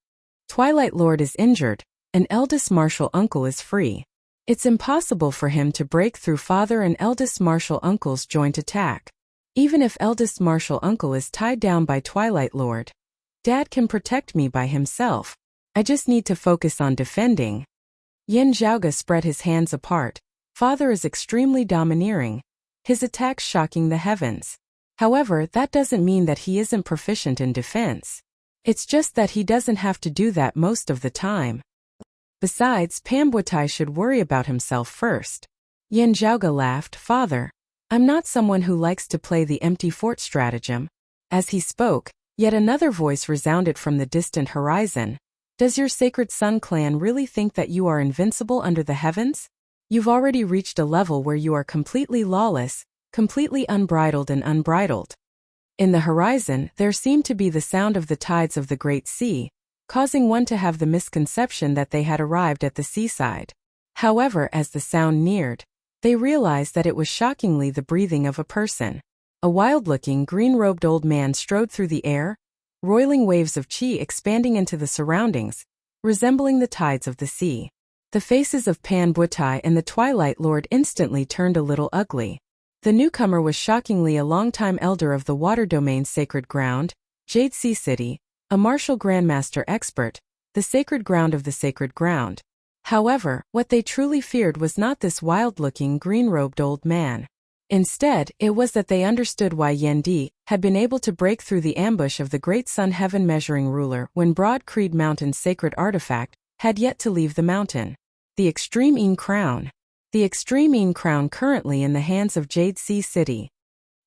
Twilight Lord is injured, and eldest martial uncle is free. It's impossible for him to break through father and eldest martial uncle's joint attack. Even if eldest martial uncle is tied down by Twilight Lord, Dad can protect me by himself. I just need to focus on defending." Yen Zhaoga spread his hands apart. Father is extremely domineering, his attacks shocking the heavens. However, that doesn't mean that he isn't proficient in defense. It's just that he doesn't have to do that most of the time. Besides, Pambuatai should worry about himself first. Yen Zhaoga laughed. "Father, I'm not someone who likes to play the empty fort stratagem." As he spoke, yet another voice resounded from the distant horizon. "Does your Sacred Sun Clan really think that you are invincible under the heavens? You've already reached a level where you are completely lawless, completely unbridled and unbridled." In the horizon, there seemed to be the sound of the tides of the Great Sea, causing one to have the misconception that they had arrived at the seaside. However, as the sound neared, they realized that it was shockingly the breathing of a person. A wild-looking, green-robed old man strode through the air, roiling waves of qi expanding into the surroundings, resembling the tides of the sea. The faces of Pambuatai and the Twilight Lord instantly turned a little ugly. The newcomer was shockingly a longtime elder of the Water Domain's sacred ground, Jade Sea City, a martial grandmaster expert, the sacred ground of the sacred ground. However, what they truly feared was not this wild-looking, green-robed old man. Instead, it was that they understood why Yen Di had been able to break through the ambush of the Great Sun Heaven Measuring Ruler when Broad Creed Mountain's sacred artifact had yet to leave the mountain. The Extreme Yin Crown. The Extreme Yin Crown currently in the hands of Jade Sea City.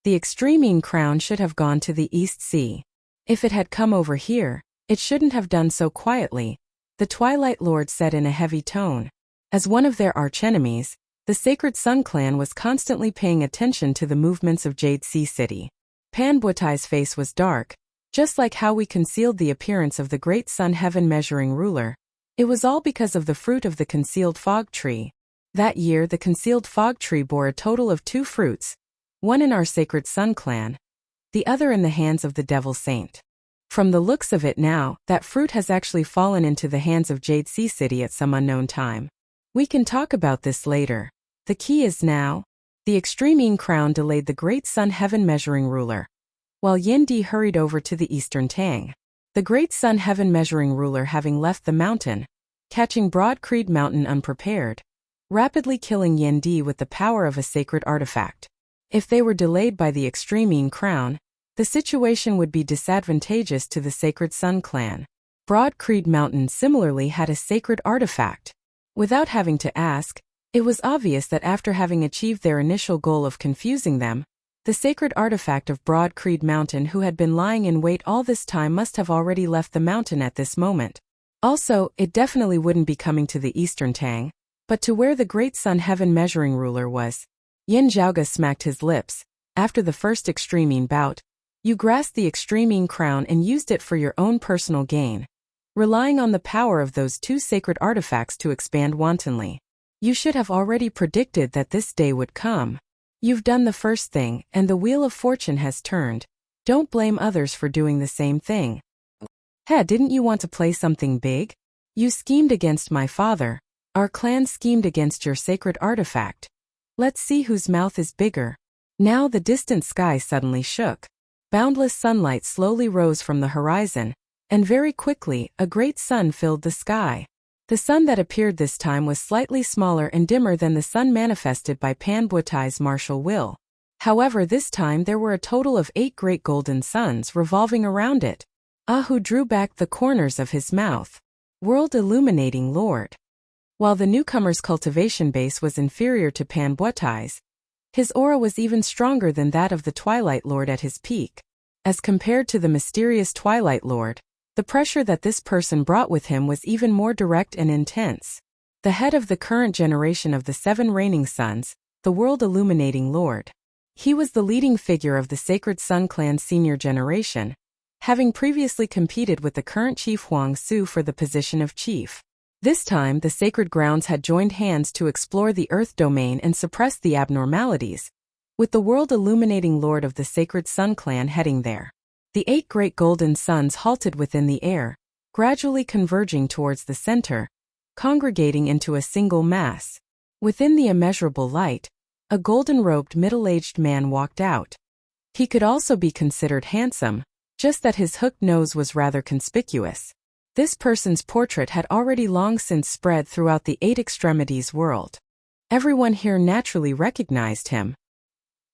The Extreme Yin Crown should have gone to the East Sea. If it had come over here, it shouldn't have done so quietly, the Twilight Lord said in a heavy tone. As one of their archenemies, the Sacred Sun Clan was constantly paying attention to the movements of Jade Sea City. Pambuatai's face was dark, just like how we concealed the appearance of the Great Sun Heaven Measuring Ruler. It was all because of the fruit of the concealed fog tree. That year the concealed fog tree bore a total of 2 fruits, one in our Sacred Sun Clan, the other in the hands of the Devil Saint. From the looks of it now, that fruit has actually fallen into the hands of Jade Sea City at some unknown time. We can talk about this later. The key is now. The Extreme Yin Crown delayed the Great Sun Heaven Measuring Ruler. while Yin Di hurried over to the eastern Tang. The great sun heaven measuring ruler having left the mountain, catching Broad Creed Mountain unprepared, rapidly killing Yin Di with the power of a sacred artifact. If they were delayed by the extreme Yin crown, the situation would be disadvantageous to the Sacred Sun clan. Broad Creed Mountain similarly had a sacred artifact. Without having to ask, it was obvious that after having achieved their initial goal of confusing them, the sacred artifact of Broad Creed Mountain who had been lying in wait all this time must have already left the mountain at this moment. Also, it definitely wouldn't be coming to the eastern Tang, but to where the great sun heaven measuring ruler was. Yin Zhaoge smacked his lips. After the first extreme Yin bout, you grasped the extreme Yin crown and used it for your own personal gain, relying on the power of those two sacred artifacts to expand wantonly. You should have already predicted that this day would come. You've done the first thing, and the wheel of fortune has turned. Don't blame others for doing the same thing. Hey, didn't you want to play something big? You schemed against my father. Our clan schemed against your sacred artifact. Let's see whose mouth is bigger. Now the distant sky suddenly shook. Boundless sunlight slowly rose from the horizon, and very quickly, a great sun filled the sky. The sun that appeared this time was slightly smaller and dimmer than the sun manifested by Pan Buetai's martial will. However, this time there were a total of 8 great golden suns revolving around it. Ahu drew back the corners of his mouth. World illuminating Lord. While the newcomer's cultivation base was inferior to Pan Buetai's, his aura was even stronger than that of the Twilight Lord at his peak. As compared to the mysterious Twilight Lord, the pressure that this person brought with him was even more direct and intense. The head of the current generation of the 7 reigning suns, the world illuminating Lord. He was the leading figure of the Sacred Sun clan's senior generation, having previously competed with the current chief Huang Su for the position of chief. This time the sacred grounds had joined hands to explore the earth domain and suppress the abnormalities, with the world illuminating Lord of the Sacred Sun clan heading there. The 8 great golden suns halted within the air, gradually converging towards the center, congregating into a single mass. Within the immeasurable light, a golden-robed middle-aged man walked out. He could also be considered handsome, just that his hooked nose was rather conspicuous. This person's portrait had already long since spread throughout the 8 extremities world. Everyone here naturally recognized him.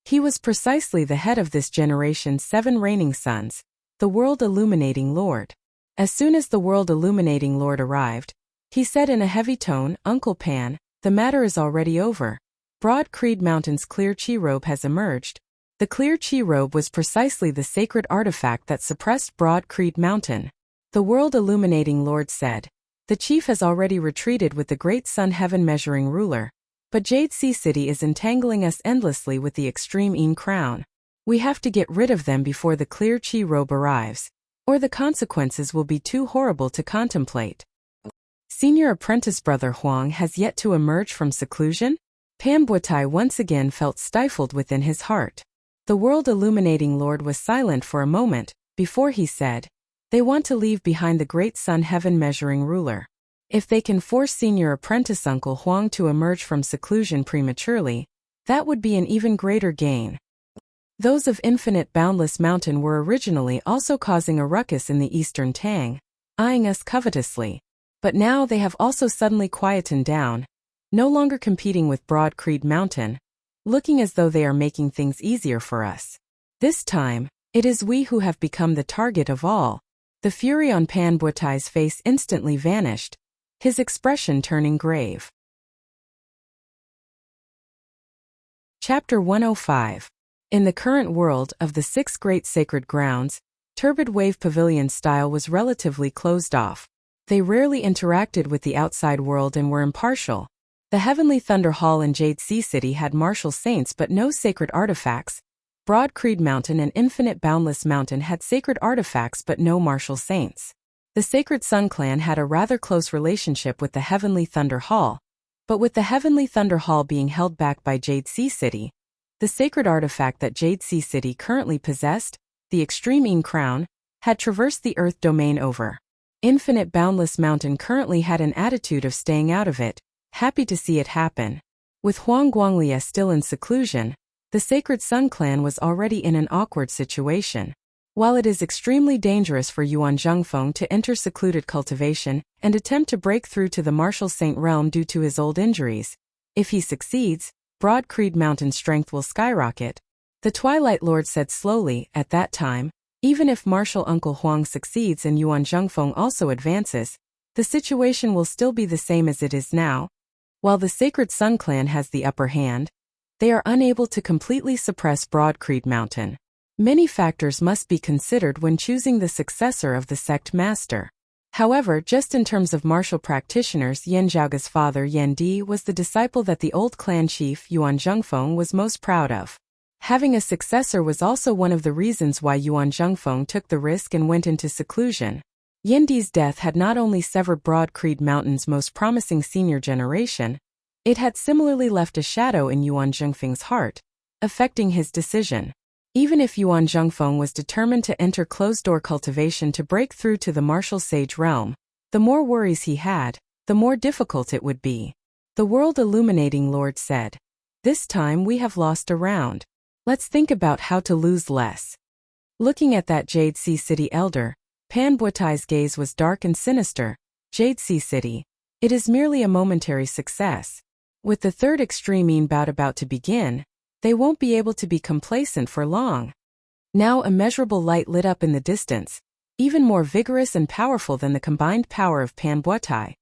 He was precisely the head of this generation's 7 reigning suns, the world illuminating Lord. As soon as the world illuminating Lord arrived, he said in a heavy tone, "Uncle Pan, the matter is already over. Broad Creed Mountain's clear chi robe has emerged." The clear chi robe was precisely the sacred artifact that suppressed Broad Creed Mountain. The world illuminating Lord said, "The chief has already retreated with the great sun heaven measuring ruler. But Jade Sea City is entangling us endlessly with the extreme Yin crown. We have to get rid of them before the clear chi robe arrives, or the consequences will be too horrible to contemplate." Senior apprentice brother Huang has yet to emerge from seclusion? Pan Buetai once again felt stifled within his heart. The world illuminating Lord was silent for a moment, before he said, "They want to leave behind the great sun heaven measuring ruler. If they can force senior apprentice Uncle Huang to emerge from seclusion prematurely, that would be an even greater gain." Those of Infinite Boundless Mountain were originally also causing a ruckus in the eastern Tang, eyeing us covetously. But now they have also suddenly quietened down, no longer competing with Broad Creed Mountain, looking as though they are making things easier for us. This time, it is we who have become the target of all. The fury on Pan Buetai's face instantly vanished, his expression turning grave. Chapter 105. In the current world of the 6 great sacred grounds, Turbid Wave Pavilion style was relatively closed off. They rarely interacted with the outside world and were impartial. The Heavenly Thunder Hall in Jade Sea City had martial saints but no sacred artifacts. Broad Creed Mountain and Infinite Boundless Mountain had sacred artifacts but no martial saints. The Sacred Sun clan had a rather close relationship with the Heavenly Thunder Hall, but with the Heavenly Thunder Hall being held back by Jade Sea City, the sacred artifact that Jade Sea City currently possessed, the Extreme Yin Crown, had traversed the Earth domain over. Infinite Boundless Mountain currently had an attitude of staying out of it, happy to see it happen. With Huang Guanglia still in seclusion, The Sacred Sun clan was already in an awkward situation. While it is extremely dangerous for Yuan Zhengfeng to enter secluded cultivation and attempt to break through to the martial saint realm due to his old injuries, if he succeeds, Broad Creed Mountain's strength will skyrocket. The Twilight Lord said slowly. At that time, even if martial Uncle Huang succeeds and Yuan Zhengfeng also advances, the situation will still be the same as it is now. While the Sacred Sun clan has the upper hand, they are unable to completely suppress Broad Creed Mountain. Many factors must be considered when choosing the successor of the sect master. However, just in terms of martial practitioners, Yan Zhaoge's father Yan Di was the disciple that the old clan chief Yuan Zhengfeng was most proud of. Having a successor was also one of the reasons why Yuan Zhengfeng took the risk and went into seclusion. Yan Di's death had not only severed Broad Creed Mountain's most promising senior generation, it had similarly left a shadow in Yuan Zhengfeng's heart, affecting his decision. Even if Yuan Zhengfeng was determined to enter closed-door cultivation to break through to the martial sage realm, the more worries he had, the more difficult it would be. The World Illuminating Lord said, "This time we have lost a round. Let's think about how to lose less." Looking at that Jade Sea City elder, Pan Buotai's gaze was dark and sinister. Jade Sea City. It is merely a momentary success. With the third extreme bout about to begin, they won't be able to be complacent for long. Now immeasurable light lit up in the distance, even more vigorous and powerful than the combined power of Pan Buotai,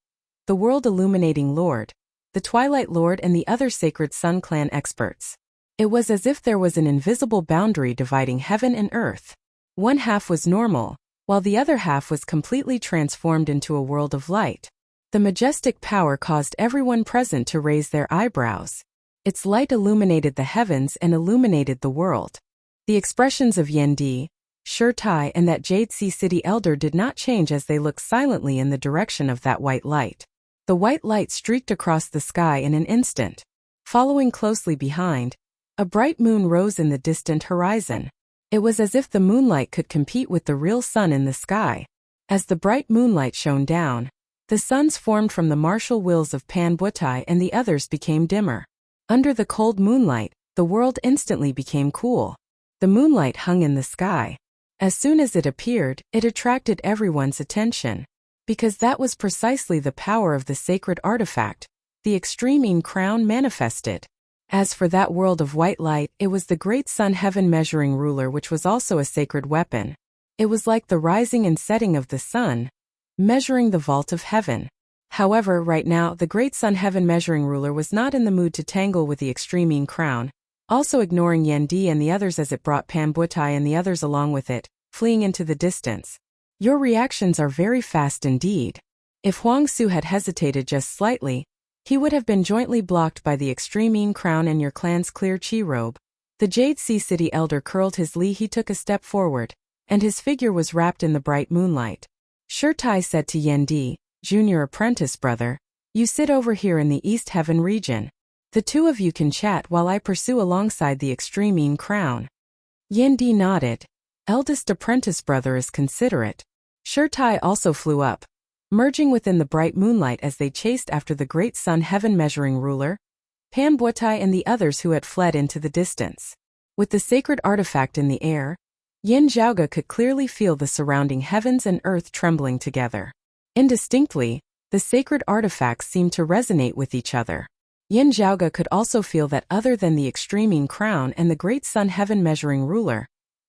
the World Illuminating Lord, the Twilight Lord and the other Sacred Sun clan experts. It was as if there was an invisible boundary dividing heaven and earth. One half was normal, while the other half was completely transformed into a world of light. The majestic power caused everyone present to raise their eyebrows. Its light illuminated the heavens and illuminated the world. The expressions of Yan Di, Shi Tai and that Jade Sea City elder did not change as they looked silently in the direction of that white light. The white light streaked across the sky in an instant. Following closely behind, a bright moon rose in the distant horizon. It was as if the moonlight could compete with the real sun in the sky. As the bright moonlight shone down, the suns formed from the martial wills of Pan Buotai and the others became dimmer. Under the cold moonlight, the world instantly became cool. The moonlight hung in the sky. As soon as it appeared, it attracted everyone's attention. Because that was precisely the power of the sacred artifact, the extreme crown manifested. As for that world of white light, it was the great sun heaven measuring ruler, which was also a sacred weapon. It was like the rising and setting of the sun, measuring the vault of heaven. However, right now, the great sun heaven measuring ruler was not in the mood to tangle with the extreme crown, also ignoring Yan Di and the others as it brought Pan Buotai and the others along with it, fleeing into the distance. Your reactions are very fast indeed. If Huang Su had hesitated just slightly, he would have been jointly blocked by the extreme crown and your clan's clear chi robe. The Jade Sea City elder curled his li. He took a step forward, and his figure was wrapped in the bright moonlight. Shi Tai said to Yan Di, "Junior apprentice brother, you sit over here in the East Heaven region. The two of you can chat while I pursue alongside the extreme crown." Yan Di nodded. Eldest apprentice brother is considerate. Shi Tai also flew up, merging within the bright moonlight as they chased after the great sun heaven measuring ruler, Pan Buotai and the others who had fled into the distance. With the sacred artifact in the air, Yan Zhaoge could clearly feel the surrounding heavens and earth trembling together. Indistinctly, the sacred artifacts seemed to resonate with each other. Yan Zhaoge could also feel that other than the extreme crown and the great sun heaven measuring ruler,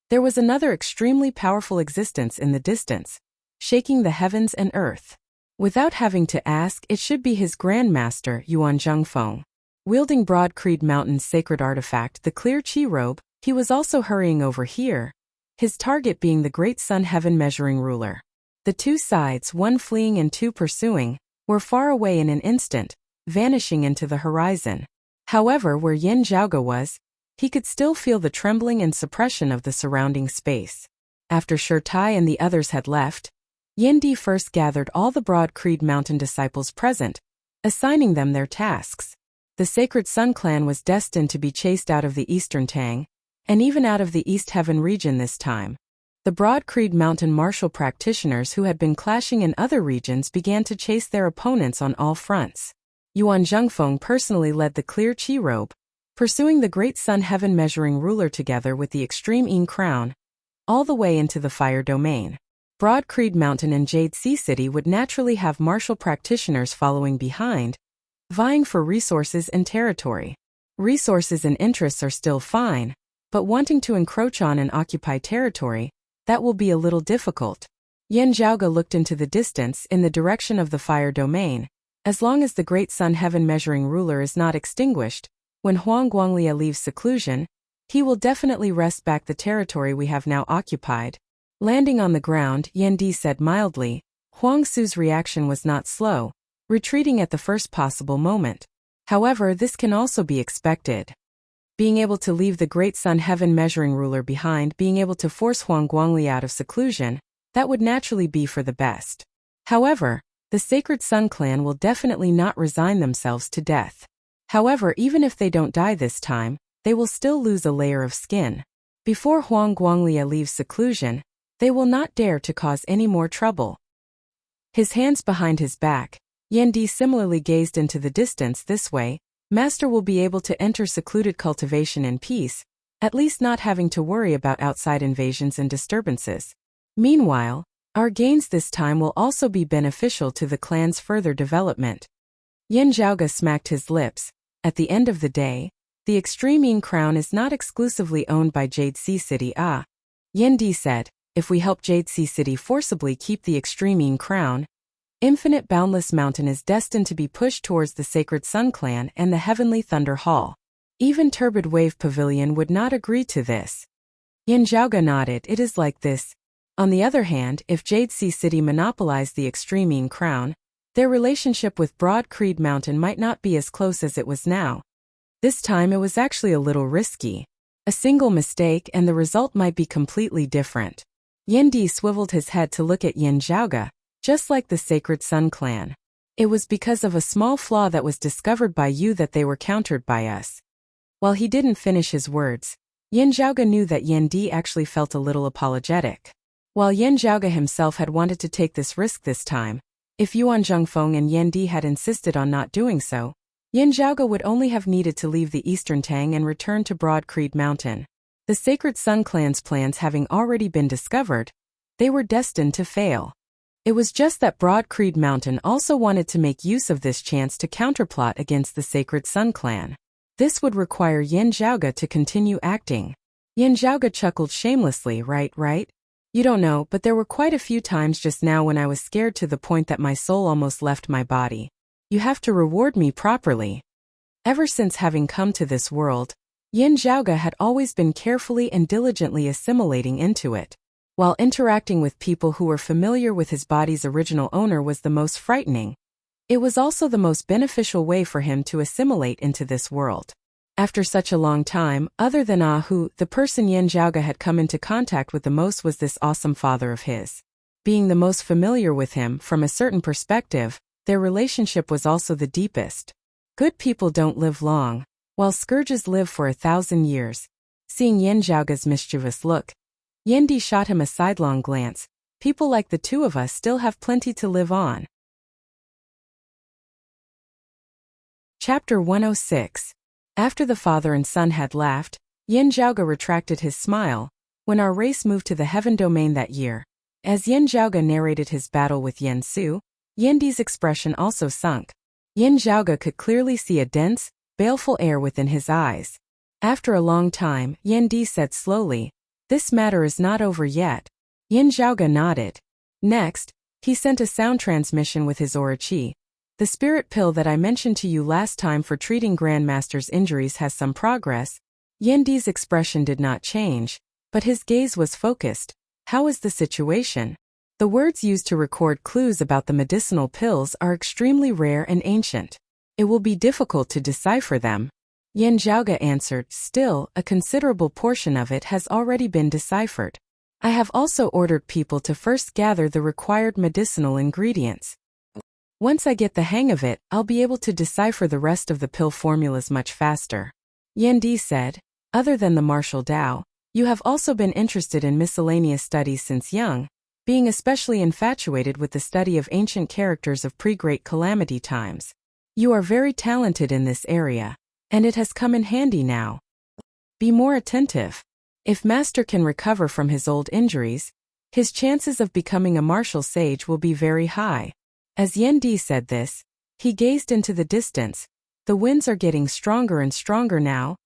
there was another extremely powerful existence in the distance, shaking the heavens and earth. Without having to ask, it should be his grandmaster, Yuan Zhengfeng. Wielding Broad Creed Mountain's sacred artifact, the clear chi robe, he was also hurrying over here, his target being the great sun heaven measuring ruler. The two sides, one fleeing and two pursuing, were far away in an instant, vanishing into the horizon. However, where Yan Zhaoge was, he could still feel the trembling and suppression of the surrounding space. After Shi Tai and the others had left, Yan Di first gathered all the Broad Creed Mountain disciples present, assigning them their tasks. The Sacred Sun clan was destined to be chased out of the Eastern Tang, and even out of the East Heaven region this time. The Broad Creed Mountain martial practitioners who had been clashing in other regions began to chase their opponents on all fronts. Yuan Zhengfeng personally led the clear chi robe, pursuing the great sun heaven measuring ruler together with the extreme Yin crown, all the way into the fire domain. Broad Creed Mountain and Jade Sea City would naturally have martial practitioners following behind, vying for resources and territory. Resources and interests are still fine, but wanting to encroach on and occupy territory, that will be a little difficult. Yin Zhaoge looked into the distance in the direction of the fire domain. As long as the great sun heaven measuring ruler is not extinguished, when Huang Guanglia leaves seclusion, he will definitely wrest back the territory we have now occupied. Landing on the ground, Yan Di said mildly. Huang Su's reaction was not slow, retreating at the first possible moment. However, this can also be expected. Being able to leave the great sun heaven measuring ruler behind, being able to force Huang Guangli out of seclusion, that would naturally be for the best. However, the Sacred Sun clan will definitely not resign themselves to death. However, even if they don't die this time, they will still lose a layer of skin. Before Huang Guanglia leaves seclusion, they will not dare to cause any more trouble. His hands behind his back, Yan Di similarly gazed into the distance. This way, Master will be able to enter secluded cultivation in peace, at least not having to worry about outside invasions and disturbances. Meanwhile, our gains this time will also be beneficial to the clan's further development. Yin Zhaoge smacked his lips. At the end of the day, the extreme Yin crown is not exclusively owned by Jade Sea City. Yin Di said, if we help Jade Sea City forcibly keep the extreme Yin crown, Infinite Boundless Mountain is destined to be pushed towards the Sacred Sun clan and the Heavenly Thunder Hall. Even Turbid Wave Pavilion would not agree to this. Yin Zhaoge nodded. It is like this. On the other hand, if Jade Sea City monopolized the extreme Yin crown, their relationship with Broad Creed Mountain might not be as close as it was now. This time it was actually a little risky. A single mistake and the result might be completely different. Yan Di swiveled his head to look at Yin Zhaoge, just like the Sacred Sun clan. It was because of a small flaw that was discovered by you that they were countered by us. While he didn't finish his words, Yin Zhaoge knew that Yan Di actually felt a little apologetic. While Yin Zhaoge himself had wanted to take this risk this time, if Yuan Zhengfeng and Yan Di had insisted on not doing so, Yin Zhaoge would only have needed to leave the Eastern Tang and return to Broad Creed Mountain. The Sacred Sun clan's plans having already been discovered, they were destined to fail. It was just that Broad Creed Mountain also wanted to make use of this chance to counterplot against the Sacred Sun clan. This would require Yin Zhaoge to continue acting. Yin Zhaoge chuckled shamelessly. Right? You don't know, but there were quite a few times just now when I was scared to the point that my soul almost left my body. You have to reward me properly. Ever since having come to this world, Yin Zhaoge had always been carefully and diligently assimilating into it. While interacting with people who were familiar with his body's original owner was the most frightening, it was also the most beneficial way for him to assimilate into this world. After such a long time, other than Ahu, the person Yin Zhaoge had come into contact with the most was this awesome father of his. Being the most familiar with him from a certain perspective, their relationship was also the deepest. Good people don't live long, while scourges live for 1,000 years. Seeing Yin Zhaoge's mischievous look, Yan Di shot him a sidelong glance. People like the two of us still have plenty to live on. Chapter 106. After the father and son had laughed, Yin Zhaoge retracted his smile. When our race moved to the heaven domain that year, as Yin Zhaoge narrated his battle with Yen Su, Yan Di's expression also sunk. Yin Zhaoge could clearly see a dense, baleful air within his eyes. After a long time, Yan Di said slowly, "This matter is not over yet." Yin Zhaoge nodded. Next, he sent a sound transmission with his aura qi. The spirit pill that I mentioned to you last time for treating Grandmaster's injuries has some progress. Yan Di's expression did not change, but his gaze was focused. How is the situation? The words used to record clues about the medicinal pills are extremely rare and ancient. It will be difficult to decipher them. Yin Zhaoge answered, still, a considerable portion of it has already been deciphered. I have also ordered people to first gather the required medicinal ingredients. Once I get the hang of it, I'll be able to decipher the rest of the pill formulas much faster. Yan Di said, other than the martial Tao, you have also been interested in miscellaneous studies since young, being especially infatuated with the study of ancient characters of pre-Great Calamity times. You are very talented in this area. And it has come in handy now. Be more attentive. If Master can recover from his old injuries, his chances of becoming a martial sage will be very high. As Yan Di said this, he gazed into the distance. The winds are getting stronger and stronger now.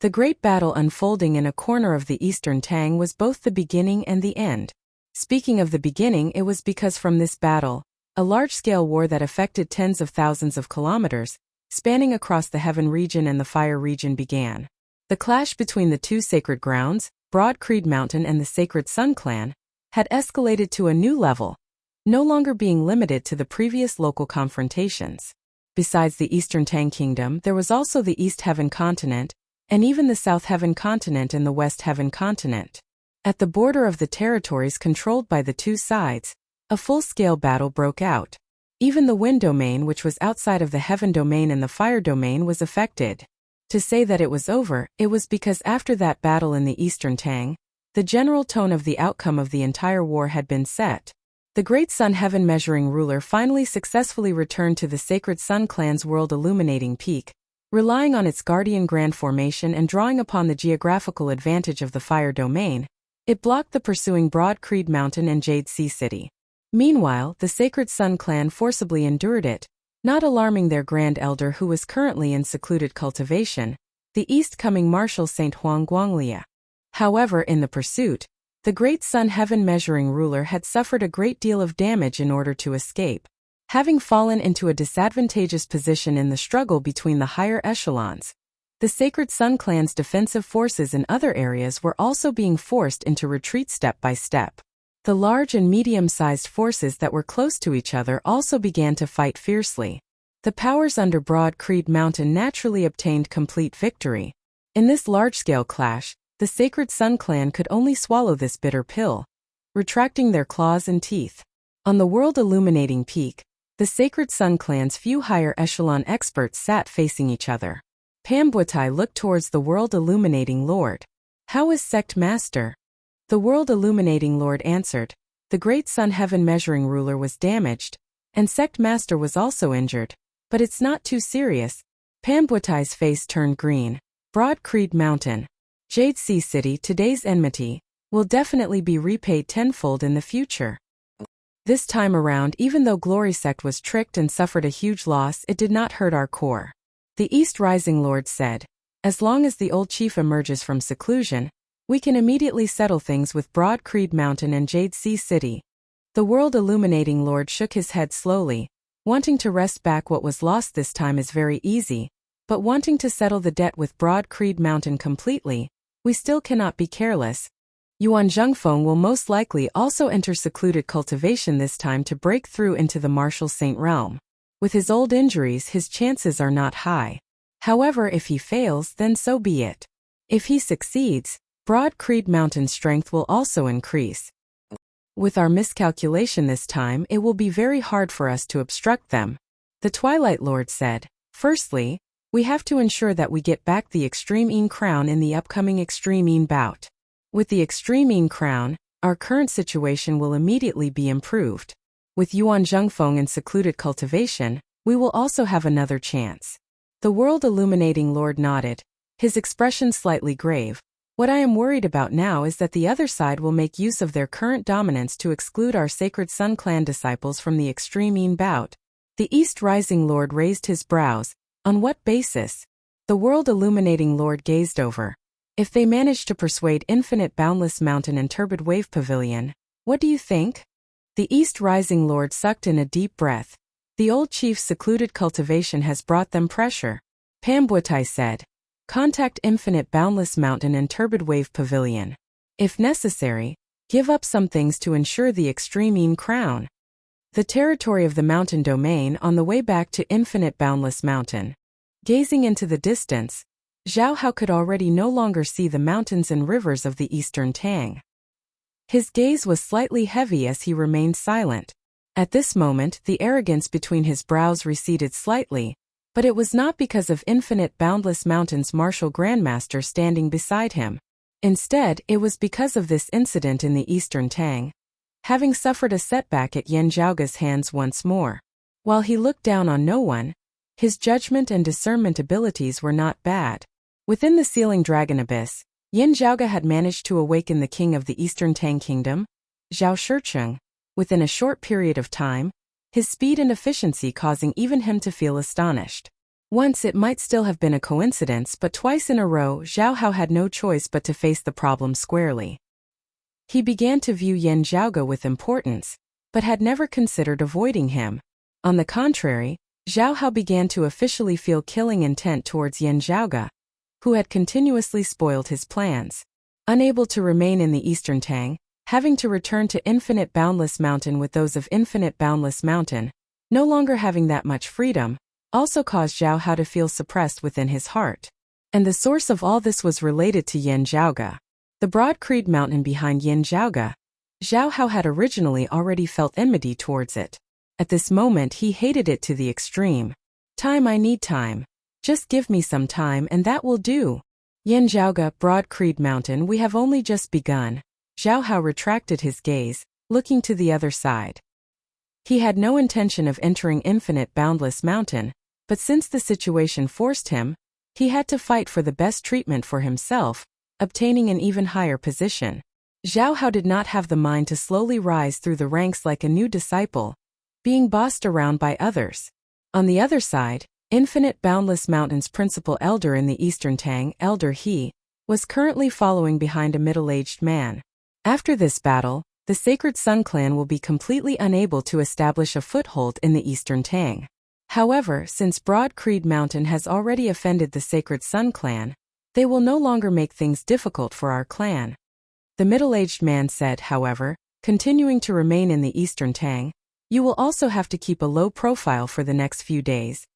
The great battle unfolding in a corner of the Eastern Tang was both the beginning and the end. Speaking of the beginning, it was because from this battle, a large-scale war that affected tens of thousands of kilometers, spanning across the Heaven region and the Fire region began. The clash between the two sacred grounds, Broad Creed Mountain and the Sacred Sun Clan, had escalated to a new level, no longer being limited to the previous local confrontations. Besides the Eastern Tang Kingdom, there was also the East Heaven Continent, and even the South Heaven Continent and the West Heaven Continent. At the border of the territories controlled by the two sides, a full-scale battle broke out. Even the Wind Domain, which was outside of the Heaven Domain and the Fire Domain, was affected. To say that it was over, it was because after that battle in the Eastern Tang, the general tone of the outcome of the entire war had been set. The Great Sun Heaven Measuring Ruler finally successfully returned to the Sacred Sun Clan's world illuminating peak, relying on its Guardian Grand formation and drawing upon the geographical advantage of the Fire Domain. It blocked the pursuing Broad Creed Mountain and Jade Sea City. Meanwhile, the Sacred Sun Clan forcibly endured it, not alarming their Grand Elder who was currently in secluded cultivation, the East-coming Marshal Saint Huang Guanglia. However, in the pursuit, the Great Sun Heaven Measuring Ruler had suffered a great deal of damage in order to escape, having fallen into a disadvantageous position in the struggle between the higher echelons. The Sacred Sun Clan's defensive forces in other areas were also being forced into retreat step by step. The large and medium-sized forces that were close to each other also began to fight fiercely. The powers under Broad Creed Mountain naturally obtained complete victory. In this large-scale clash, the Sacred Sun Clan could only swallow this bitter pill, retracting their claws and teeth. On the world illuminating peak, the Sacred Sun Clan's few higher echelon experts sat facing each other. Pambuatai looked towards the World Illuminating Lord. "How is Sect Master?" The World Illuminating Lord answered. The Great Sun Heaven Measuring Ruler was damaged, and Sect Master was also injured, but it's not too serious. Pambuatai's face turned green. Broad Creed Mountain, Jade Sea City, today's enmity, will definitely be repaid tenfold in the future. This time around, even though Glory Sect was tricked and suffered a huge loss, it did not hurt our core. The East Rising Lord said, "As long as the old chief emerges from seclusion, we can immediately settle things with Broad Creed Mountain and Jade Sea City." The World Illuminating Lord shook his head slowly. Wanting to wrest back what was lost this time is very easy, but wanting to settle the debt with Broad Creed Mountain completely, we still cannot be careless. Yuan Zhengfeng will most likely also enter secluded cultivation this time to break through into the Martial Saint realm. With his old injuries, his chances are not high. However, if he fails, then so be it. If he succeeds, Broad Creed Mountain's strength will also increase. With our miscalculation this time, it will be very hard for us to obstruct them. The Twilight Lord said, "Firstly, we have to ensure that we get back the Extreme Yin Crown in the upcoming Extreme Yin bout. With the Extreme Yin Crown, our current situation will immediately be improved. With Yuan Zhengfeng in secluded cultivation, we will also have another chance." The World Illuminating Lord nodded, his expression slightly grave. "What I am worried about now is that the other side will make use of their current dominance to exclude our Sacred Sun Clan disciples from the Extreme Yin bout." The East Rising Lord raised his brows. "On what basis?" The World Illuminating Lord gazed over. "If they manage to persuade Infinite Boundless Mountain and Turbid Wave Pavilion, what do you think?" The East Rising Lord sucked in a deep breath. "The old chief's secluded cultivation has brought them pressure." Pambuatai said, "Contact Infinite Boundless Mountain and Turbid Wave Pavilion. If necessary, give up some things to ensure the Extreme Yin Crown." The territory of the Mountain Domain on the way back to Infinite Boundless Mountain. Gazing into the distance, Zhao Hao could already no longer see the mountains and rivers of the Eastern Tang. His gaze was slightly heavy as he remained silent. At this moment, the arrogance between his brows receded slightly, but it was not because of Infinite Boundless Mountain's martial grandmaster standing beside him. Instead, it was because of this incident in the Eastern Tang, having suffered a setback at Yan Zhaoga's hands once more. While he looked down on no one, His judgment and discernment abilities were not bad. Within the sealing dragon abyss, Yin Zhaoge had managed to awaken the king of the Eastern Tang Kingdom, Zhao Shicheng, within a short period of time, his speed and efficiency causing even him to feel astonished. Once it might still have been a coincidence, but twice in a row Zhao Hao had no choice but to face the problem squarely. He began to view Yin Zhaoge with importance, but had never considered avoiding him. On the contrary, Zhao Hao began to officially feel killing intent towards Yin Zhaoge, who had continuously spoiled his plans. Unable to remain in the Eastern Tang, having to return to Infinite Boundless Mountain with those of Infinite Boundless Mountain, no longer having that much freedom, also caused Zhao Hao to feel suppressed within his heart. And the source of all this was related to Yin Zhaoge. The broad Creed mountain behind Yin Zhaoge, Zhao Hao had originally already felt enmity towards it. At this moment he hated it to the extreme. Time, I need time. Just give me some time and that will do. Yin Zhaoge, broad Creed mountain, we have only just begun. Zhao Hao retracted his gaze, looking to the other side. He had no intention of entering Infinite Boundless Mountain, but since the situation forced him, he had to fight for the best treatment for himself, obtaining an even higher position. Zhao Hao did not have the mind to slowly rise through the ranks like a new disciple, being bossed around by others. On the other side, Infinite Boundless Mountain's principal elder in the Eastern Tang, Elder He, was currently following behind a middle-aged man. After this battle, the Sacred Sun Clan will be completely unable to establish a foothold in the Eastern Tang. However, since Broad Creed Mountain has already offended the Sacred Sun Clan, they will no longer make things difficult for our clan. The middle-aged man said, however, continuing to remain in the Eastern Tang, you will also have to keep a low profile for the next few days.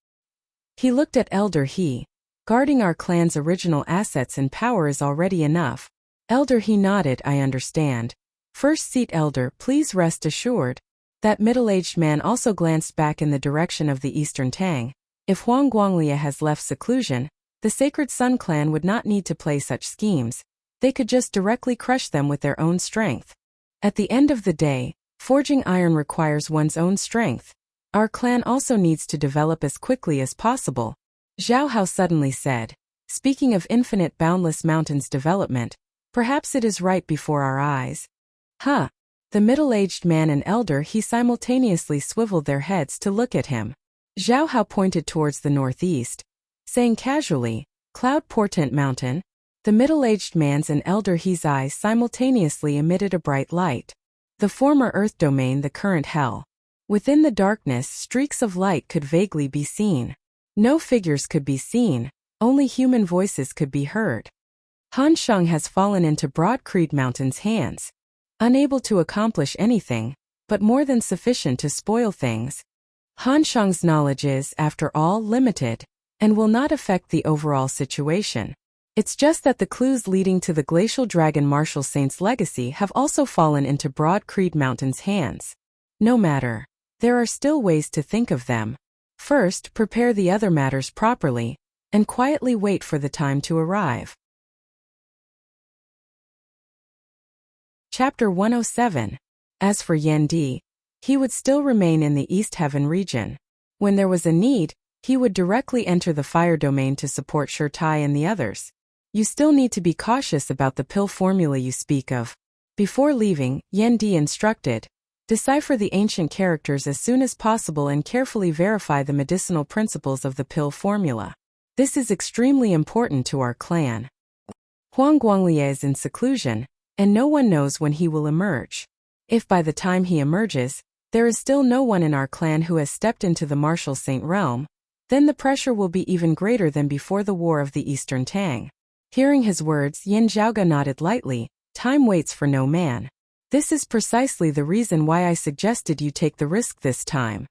He looked at Elder He. Guarding our clan's original assets and power is already enough. Elder He nodded, I understand. First seat Elder, please rest assured. That middle-aged man also glanced back in the direction of the Eastern Tang. If Huang Guanglia has left seclusion, the Sacred Sun Clan would not need to play such schemes. They could just directly crush them with their own strength. At the end of the day, forging iron requires one's own strength. Our clan also needs to develop as quickly as possible. Zhao Hao suddenly said, speaking of Infinite Boundless Mountain's development, perhaps it is right before our eyes. Huh. The middle-aged man and Elder He simultaneously swiveled their heads to look at him. Zhao Hao pointed towards the northeast, saying casually, Cloud Portent Mountain. The middle-aged man's and Elder He's eyes simultaneously emitted a bright light. The former Earth domain, the current Hell. Within the darkness, streaks of light could vaguely be seen. No figures could be seen, only human voices could be heard. Han Sheng has fallen into Broad Creed Mountain's hands. Unable to accomplish anything, but more than sufficient to spoil things. Han Sheng's knowledge is, after all, limited, and will not affect the overall situation. It's just that the clues leading to the Glacial Dragon Martial Saint's legacy have also fallen into Broad Creed Mountain's hands. No matter. There are still ways to think of them. First, prepare the other matters properly, and quietly wait for the time to arrive. Chapter 107. As for Yan Di, he would still remain in the East Heaven region. When there was a need, he would directly enter the fire domain to support Shirtai and the others. You still need to be cautious about the pill formula you speak of. Before leaving, Yan Di instructed, decipher the ancient characters as soon as possible and carefully verify the medicinal principles of the pill formula. This is extremely important to our clan. Huang Guanglia is in seclusion, and no one knows when he will emerge. If by the time he emerges, there is still no one in our clan who has stepped into the Martial Saint realm, then the pressure will be even greater than before the War of the Eastern Tang. Hearing his words, Yin Zhaoge nodded lightly. Time waits for no man. This is precisely the reason why I suggested you take the risk this time.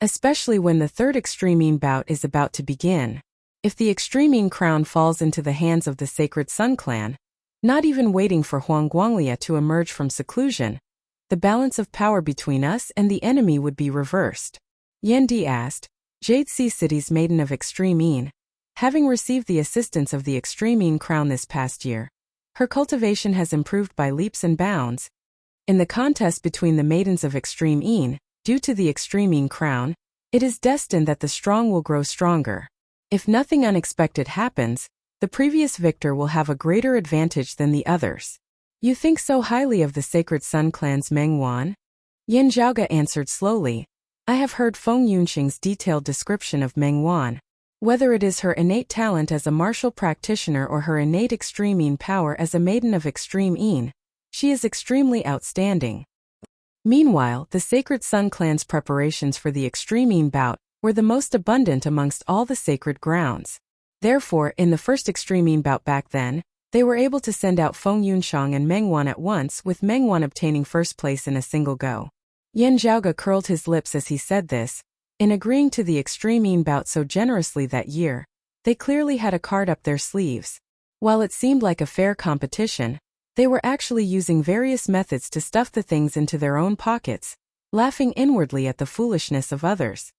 Especially when the third Extremine bout is about to begin. If the Extremine crown falls into the hands of the Sacred Sun Clan, not even waiting for Huang Guanglia to emerge from seclusion, the balance of power between us and the enemy would be reversed. Yan Di asked, Jade Sea City's Maiden of Extremine. Having received the assistance of the Extremine crown this past year, her cultivation has improved by leaps and bounds. In the contest between the Maidens of Extremine, due to the Extremine crown, It is destined that the strong will grow stronger. If nothing unexpected happens, the previous victor will have a greater advantage than the others. You think so highly of the Sacred Sun Clan's Meng Wan? Yin Zhaoge answered slowly. I have heard Feng Yunxing's detailed description of Meng Wan. Whether it is her innate talent as a martial practitioner or her innate extreme Yin power as a maiden of extreme Yin, she is extremely outstanding. Meanwhile, the Sacred Sun Clan's preparations for the extreme Yin bout were the most abundant amongst all the sacred grounds. Therefore, in the first extreme Yin bout back then, they were able to send out Feng Yunxiang and Meng Wan at once, with Meng Wan obtaining first place in a single go. Yin Zhaoge curled his lips as he said this. In agreeing to the extreme Yin bout so generously that year, they clearly had a card up their sleeves. While it seemed like a fair competition, they were actually using various methods to stuff the things into their own pockets, laughing inwardly at the foolishness of others.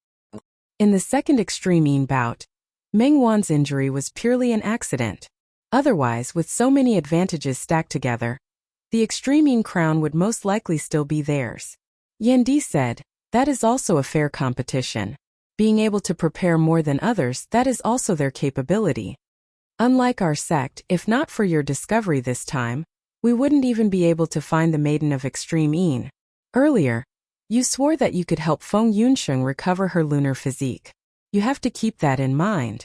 In the second extreme Yin bout, Meng Wan's injury was purely an accident. Otherwise, with so many advantages stacked together, the extreme Yin crown would most likely still be theirs. Yan Di said, that is also a fair competition. Being able to prepare more than others, that is also their capability. Unlike our sect, if not for your discovery this time, we wouldn't even be able to find the maiden of extreme Yin. Earlier, you swore that you could help Feng Yunxiang recover her lunar physique. You have to keep that in mind.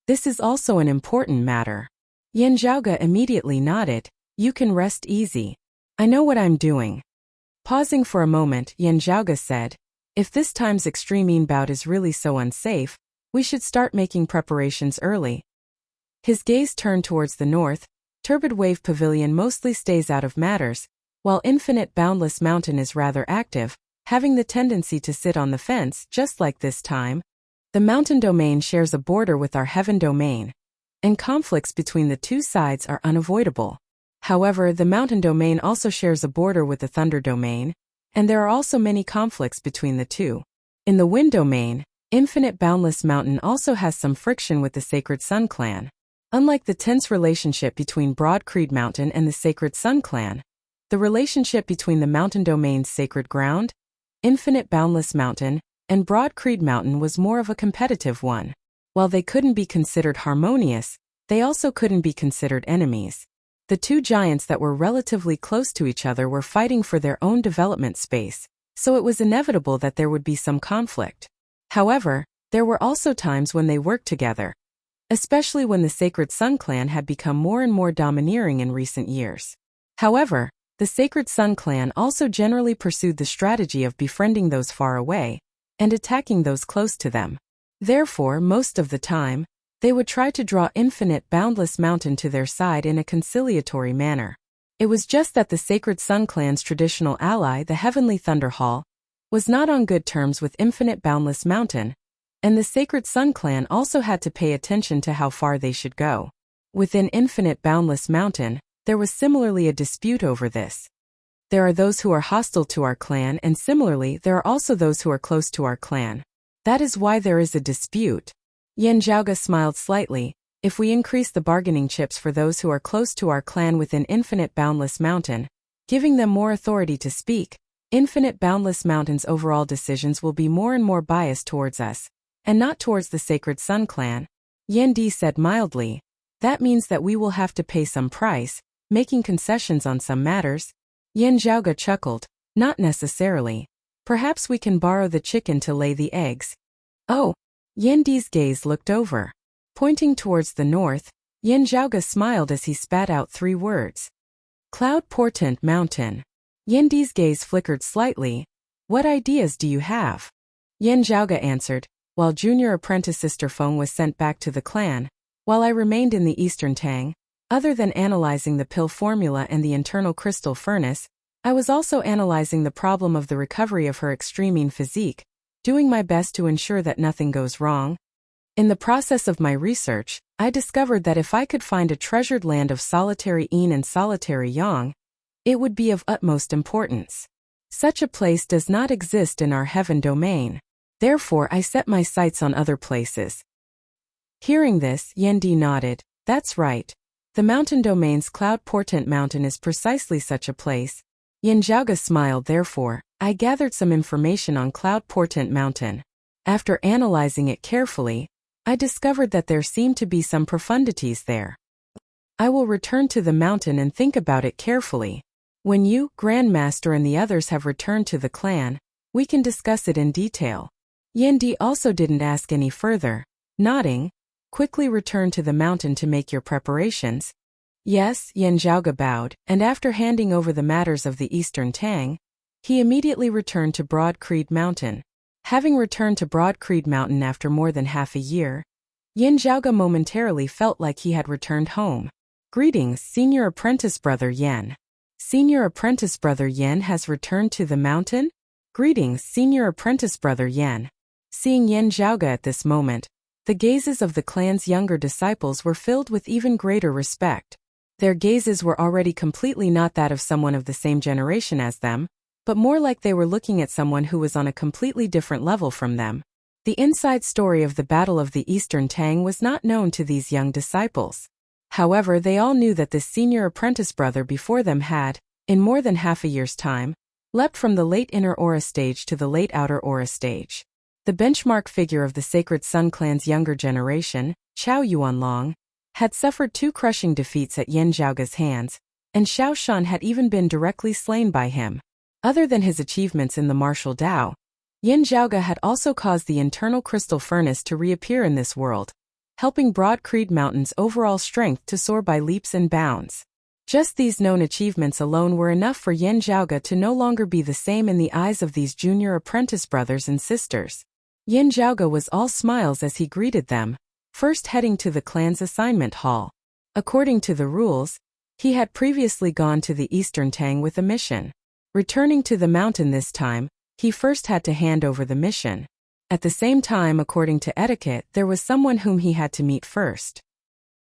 This is also an important matter. Yin Zhaoge immediately nodded. You can rest easy. I know what I'm doing. Pausing for a moment, Yin Zhaoge said, if this time's extreme Yin bout is really so unsafe, we should start making preparations early. His gaze turned towards the north. Turbid Wave Pavilion mostly stays out of matters, while Infinite Boundless Mountain is rather active, having the tendency to sit on the fence, just like this time. The mountain domain shares a border with our heaven domain, and conflicts between the two sides are unavoidable. However, the mountain domain also shares a border with the thunder domain, and there are also many conflicts between the two. In the wind domain, Infinite Boundless Mountain also has some friction with the Sacred Sun Clan. Unlike the tense relationship between Broad Creed Mountain and the Sacred Sun Clan, the relationship between the mountain domain's Sacred Ground, Infinite Boundless Mountain, and Broad Creed Mountain was more of a competitive one. While they couldn't be considered harmonious, they also couldn't be considered enemies. The two giants that were relatively close to each other were fighting for their own development space, so it was inevitable that there would be some conflict. However, there were also times when they worked together, especially when the Sacred Sun Clan had become more and more domineering in recent years. However, the Sacred Sun Clan also generally pursued the strategy of befriending those far away and attacking those close to them. Therefore, most of the time, they would try to draw Infinite Boundless Mountain to their side in a conciliatory manner. It was just that the Sacred Sun Clan's traditional ally, the Heavenly Thunder Hall, was not on good terms with Infinite Boundless Mountain, and the Sacred Sun Clan also had to pay attention to how far they should go. Within Infinite Boundless Mountain, there was similarly a dispute over this. There are those who are hostile to our clan, and similarly there are also those who are close to our clan. That is why there is a dispute. Yin Zhaoge smiled slightly. If we increase the bargaining chips for those who are close to our clan within Infinite Boundless Mountain, giving them more authority to speak, Infinite Boundless Mountain's overall decisions will be more and more biased towards us, and not towards the Sacred Sun Clan. Yan Di said mildly. That means that we will have to pay some price, making concessions on some matters. Yin Zhaoge chuckled. Not necessarily. Perhaps we can borrow the chicken to lay the eggs. Oh. Yan Di's gaze looked over. Pointing towards the north, Yin Zhaoge smiled as he spat out 3 words. Cloud Portent Mountain. Yin Di's gaze flickered slightly. What ideas do you have? Yin Zhaoge answered, while junior apprentice Sister Feng was sent back to the clan, while I remained in the Eastern Tang, other than analyzing the pill formula and the internal crystal furnace, I was also analyzing the problem of the recovery of her extreme physique, doing my best to ensure that nothing goes wrong. In the process of my research, I discovered that if I could find a treasured land of solitary Yin and solitary Yang, it would be of utmost importance. Such a place does not exist in our heaven domain. Therefore, I set my sights on other places. Hearing this, Yan Di nodded. That's right. The mountain domain's Cloud Portent Mountain is precisely such a place. Yin Zhaoge smiled. Therefore, I gathered some information on Cloud Portent Mountain. After analyzing it carefully, I discovered that there seemed to be some profundities there. I will return to the mountain and think about it carefully. When you, Grandmaster, and the others have returned to the clan, we can discuss it in detail. Yendi also didn't ask any further. Nodding, quickly return to the mountain to make your preparations. Yes, Yan Zhaoge bowed, and after handing over the matters of the Eastern Tang, he immediately returned to Broad Creed Mountain. Having returned to Broad Creed Mountain after more than half a year, Yan Zhaoge momentarily felt like he had returned home. Greetings, Senior Apprentice Brother Yan. Senior Apprentice Brother Yan has returned to the mountain? Greetings, Senior Apprentice Brother Yan. Seeing Yan Zhaoge at this moment, the gazes of the clan's younger disciples were filled with even greater respect. Their gazes were already completely not that of someone of the same generation as them, but more like they were looking at someone who was on a completely different level from them. The inside story of the Battle of the Eastern Tang was not known to these young disciples. However, they all knew that this senior apprentice brother before them had, in more than half a year's time, leapt from the late inner aura stage to the late outer aura stage. The benchmark figure of the Sacred Sun clan's younger generation, Chao Yuanlong, had suffered 2 crushing defeats at Yan Zhaoge's hands, and Xiao Shan had even been directly slain by him. Other than his achievements in the martial Tao, Yan Zhaoge had also caused the internal crystal furnace to reappear in this world, helping Broad Creed Mountain's overall strength to soar by leaps and bounds. Just these known achievements alone were enough for Yan Zhaoge to no longer be the same in the eyes of these junior apprentice brothers and sisters. Yan Zhaoge was all smiles as he greeted them, first heading to the clan's assignment hall. According to the rules, he had previously gone to the Eastern Tang with a mission. Returning to the mountain this time, he first had to hand over the mission. At the same time, according to etiquette, there was someone whom he had to meet first.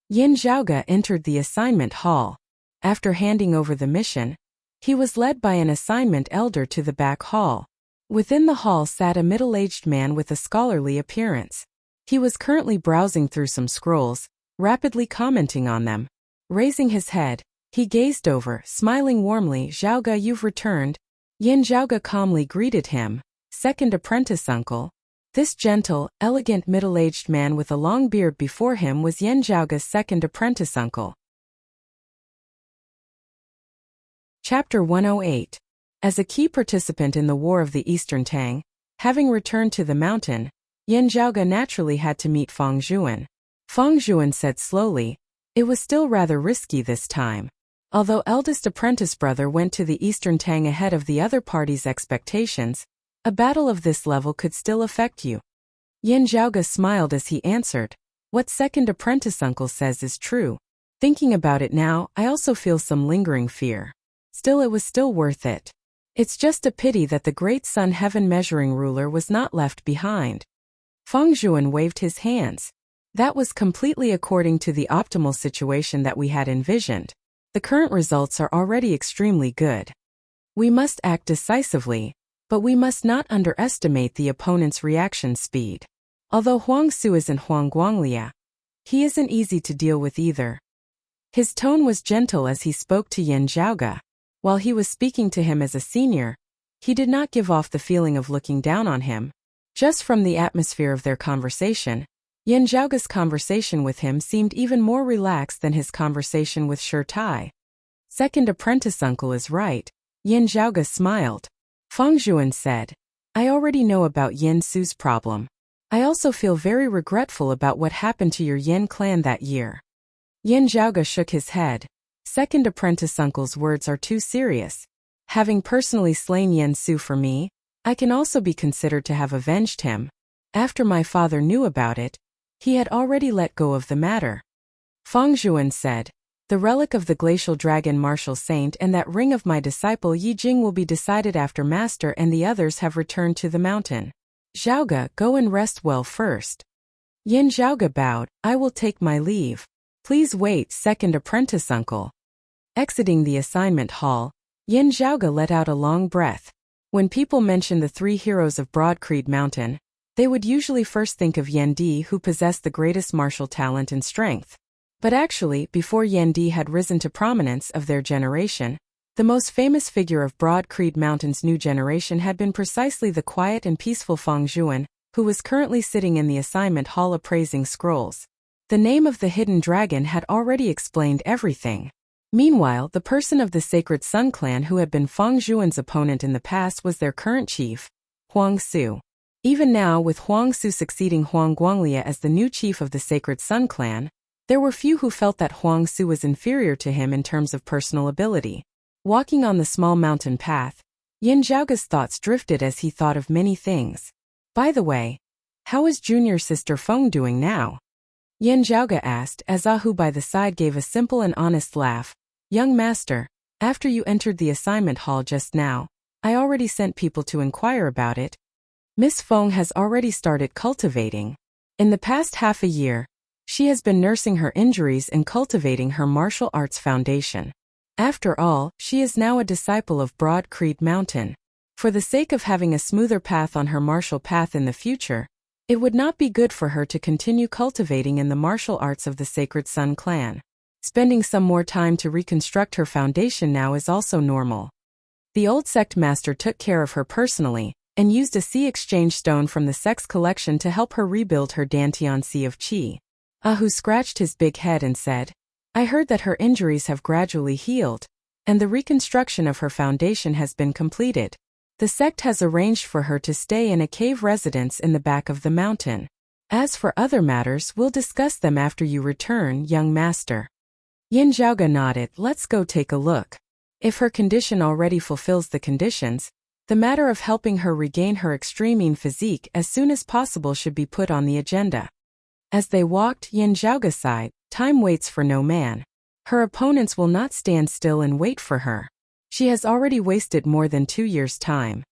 Yan Zhaoge entered the assignment hall. After handing over the mission, he was led by an assignment elder to the back hall. Within the hall sat a middle-aged man with a scholarly appearance. He was currently browsing through some scrolls, rapidly commenting on them. Raising his head, he gazed over, smiling warmly. Zhaoge, you've returned. Yan Zhaoge calmly greeted him. Second apprentice uncle. This gentle, elegant middle-aged man with a long beard before him was Yan Zhaoge's second apprentice uncle. Chapter 108. As a key participant in the War of the Eastern Tang, having returned to the mountain, Yan Zhaoge naturally had to meet Feng Zhuan. Feng Zhuan said slowly, it was still rather risky this time. Although eldest apprentice brother went to the Eastern Tang ahead of the other party's expectations, a battle of this level could still affect you. Yan Zhaoge smiled as he answered, what second apprentice uncle says is true. Thinking about it now, I also feel some lingering fear. Still, it was still worth it. It's just a pity that the great sun heaven measuring ruler was not left behind. Feng Zhuan waved his hands. That was completely according to the optimal situation that we had envisioned. The current results are already extremely good. We must act decisively, but we must not underestimate the opponent's reaction speed. Although Huang Su isn't Huang Guanglia, he isn't easy to deal with either. His tone was gentle as he spoke to Yan Zhaoge. While he was speaking to him as a senior, he did not give off the feeling of looking down on him. Just from the atmosphere of their conversation, Yan Zhaoge's conversation with him seemed even more relaxed than his conversation with Shi Tai. Second apprentice uncle is right. Yan Zhaoge smiled. Feng Zhuan said, I already know about Yan Su's problem. I also feel very regretful about what happened to your Yan clan that year. Yan Zhaoge shook his head. Second apprentice uncle's words are too serious. Having personally slain Yan Su for me, I can also be considered to have avenged him. After my father knew about it, he had already let go of the matter. Feng Zhuan said, the relic of the glacial dragon martial saint and that ring of my disciple Yi Jing will be decided after master and the others have returned to the mountain. Zhaoge, go and rest well first. Yan Zhaoge bowed, I will take my leave. Please wait, second apprentice uncle. Exiting the assignment hall, Yan Zhaoge let out a long breath. When people mention the 3 heroes of Broad Creed Mountain, they would usually first think of Yan Di, who possessed the greatest martial talent and strength. But actually, before Yan Di had risen to prominence of their generation, the most famous figure of Broad Creed Mountain's new generation had been precisely the quiet and peaceful Feng Zhuan, who was currently sitting in the assignment hall appraising scrolls. The name of the hidden dragon had already explained everything. Meanwhile, the person of the Sacred Sun clan who had been Feng Zhuan's opponent in the past was their current chief, Huang Su. Even now, with Huang Su succeeding Huang Guanglia as the new chief of the Sacred Sun clan, there were few who felt that Huang Su was inferior to him in terms of personal ability. Walking on the small mountain path, Yin Zhaoge's thoughts drifted as he thought of many things. By the way, how is junior sister Feng doing now? Yin Zhaoge asked as Ahu by the side gave a simple and honest laugh. Young master, after you entered the assignment hall just now, I already sent people to inquire about it. Miss Feng has already started cultivating. In the past half a year, she has been nursing her injuries and cultivating her martial arts foundation. After all, she is now a disciple of Broad Creed Mountain. For the sake of having a smoother path on her martial path in the future, it would not be good for her to continue cultivating in the martial arts of the Sacred Sun clan. Spending some more time to reconstruct her foundation now is also normal. The old sect master took care of her personally, and used a sea exchange stone from the sect's collection to help her rebuild her Dantian Sea of Qi. Ahu scratched his big head and said, I heard that her injuries have gradually healed, and the reconstruction of her foundation has been completed. The sect has arranged for her to stay in a cave residence in the back of the mountain. As for other matters, we'll discuss them after you return, young master. Yin Zhaoge nodded. Let's go take a look. If her condition already fulfills the conditions, the matter of helping her regain her extreme physique as soon as possible should be put on the agenda. As they walked, Yin Zhaoge sighed, time waits for no man. Her opponents will not stand still and wait for her. She has already wasted more than 2 years' time.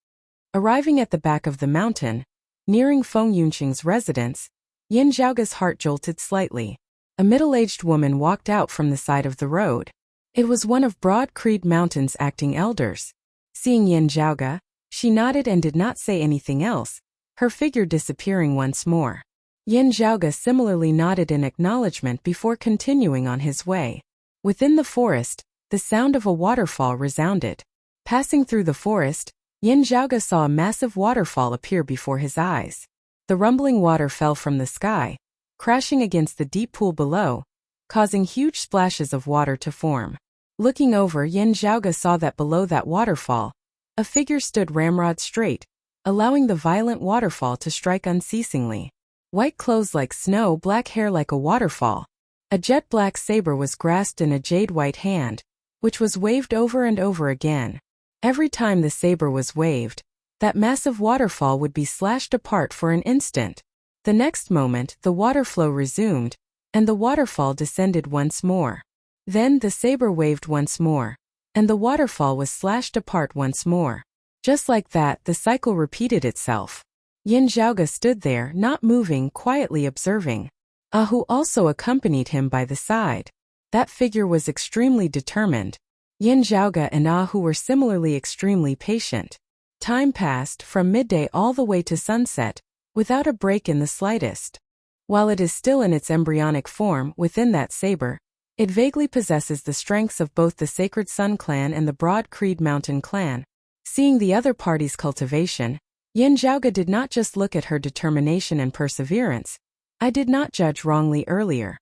Arriving at the back of the mountain, nearing Feng Yunqing's residence, Yin Zhaoge's heart jolted slightly. A middle-aged woman walked out from the side of the road. It was one of Broad Creed Mountain's acting elders. Seeing Yin Zhaoge, she nodded and did not say anything else, her figure disappearing once more. Yin Zhaoge similarly nodded in acknowledgement before continuing on his way. Within the forest, the sound of a waterfall resounded. Passing through the forest, Yin Zhaoge saw a massive waterfall appear before his eyes. The rumbling water fell from the sky, crashing against the deep pool below, causing huge splashes of water to form. Looking over, Yin Zhaoge saw that below that waterfall, a figure stood ramrod straight, allowing the violent waterfall to strike unceasingly. White clothes like snow, black hair like a waterfall. A jet-black saber was grasped in a jade-white hand, which was waved over and over again. Every time the saber was waved, that massive waterfall would be slashed apart for an instant. The next moment, the water flow resumed, and the waterfall descended once more. Then the saber waved once more, and the waterfall was slashed apart once more. Just like that, the cycle repeated itself. Yin Zhaoge stood there, not moving, quietly observing. Ahu also accompanied him by the side. That figure was extremely determined. Yin Zhaoge and Ahu were similarly extremely patient. Time passed, from midday all the way to sunset, without a break in the slightest. While it is still in its embryonic form within that saber, it vaguely possesses the strengths of both the Sacred Sun clan and the Broad Creed Mountain clan. Seeing the other party's cultivation, Yin Zhaoge did not just look at her determination and perseverance. I did not judge wrongly earlier.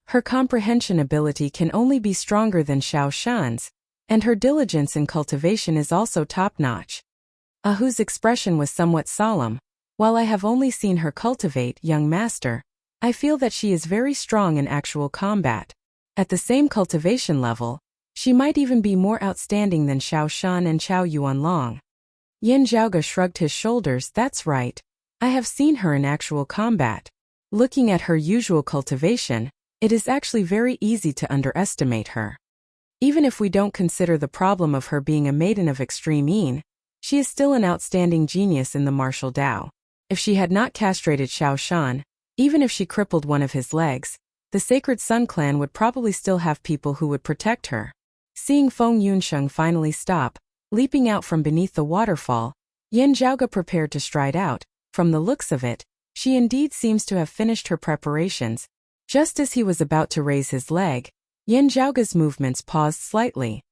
Her comprehension ability can only be stronger than Xiao Shan's, and her diligence in cultivation is also top-notch. Ahu's expression was somewhat solemn. While I have only seen her cultivate, young master, I feel that she is very strong in actual combat. At the same cultivation level, she might even be more outstanding than Xiao Shan and Qiao Yuanlong. Yin Zhaoge shrugged his shoulders. That's right. I have seen her in actual combat. Looking at her usual cultivation, it is actually very easy to underestimate her. Even if we don't consider the problem of her being a maiden of extreme yin, she is still an outstanding genius in the martial Dao. If she had not castrated Xiao Shan, even if she crippled one of his legs, the Sacred Sun clan would probably still have people who would protect her. Seeing Feng Yunsheng finally stop, leaping out from beneath the waterfall, Yin Zhaoge prepared to stride out. From the looks of it, she indeed seems to have finished her preparations. Just as he was about to raise his leg, Yin Zhaoge's movements paused slightly.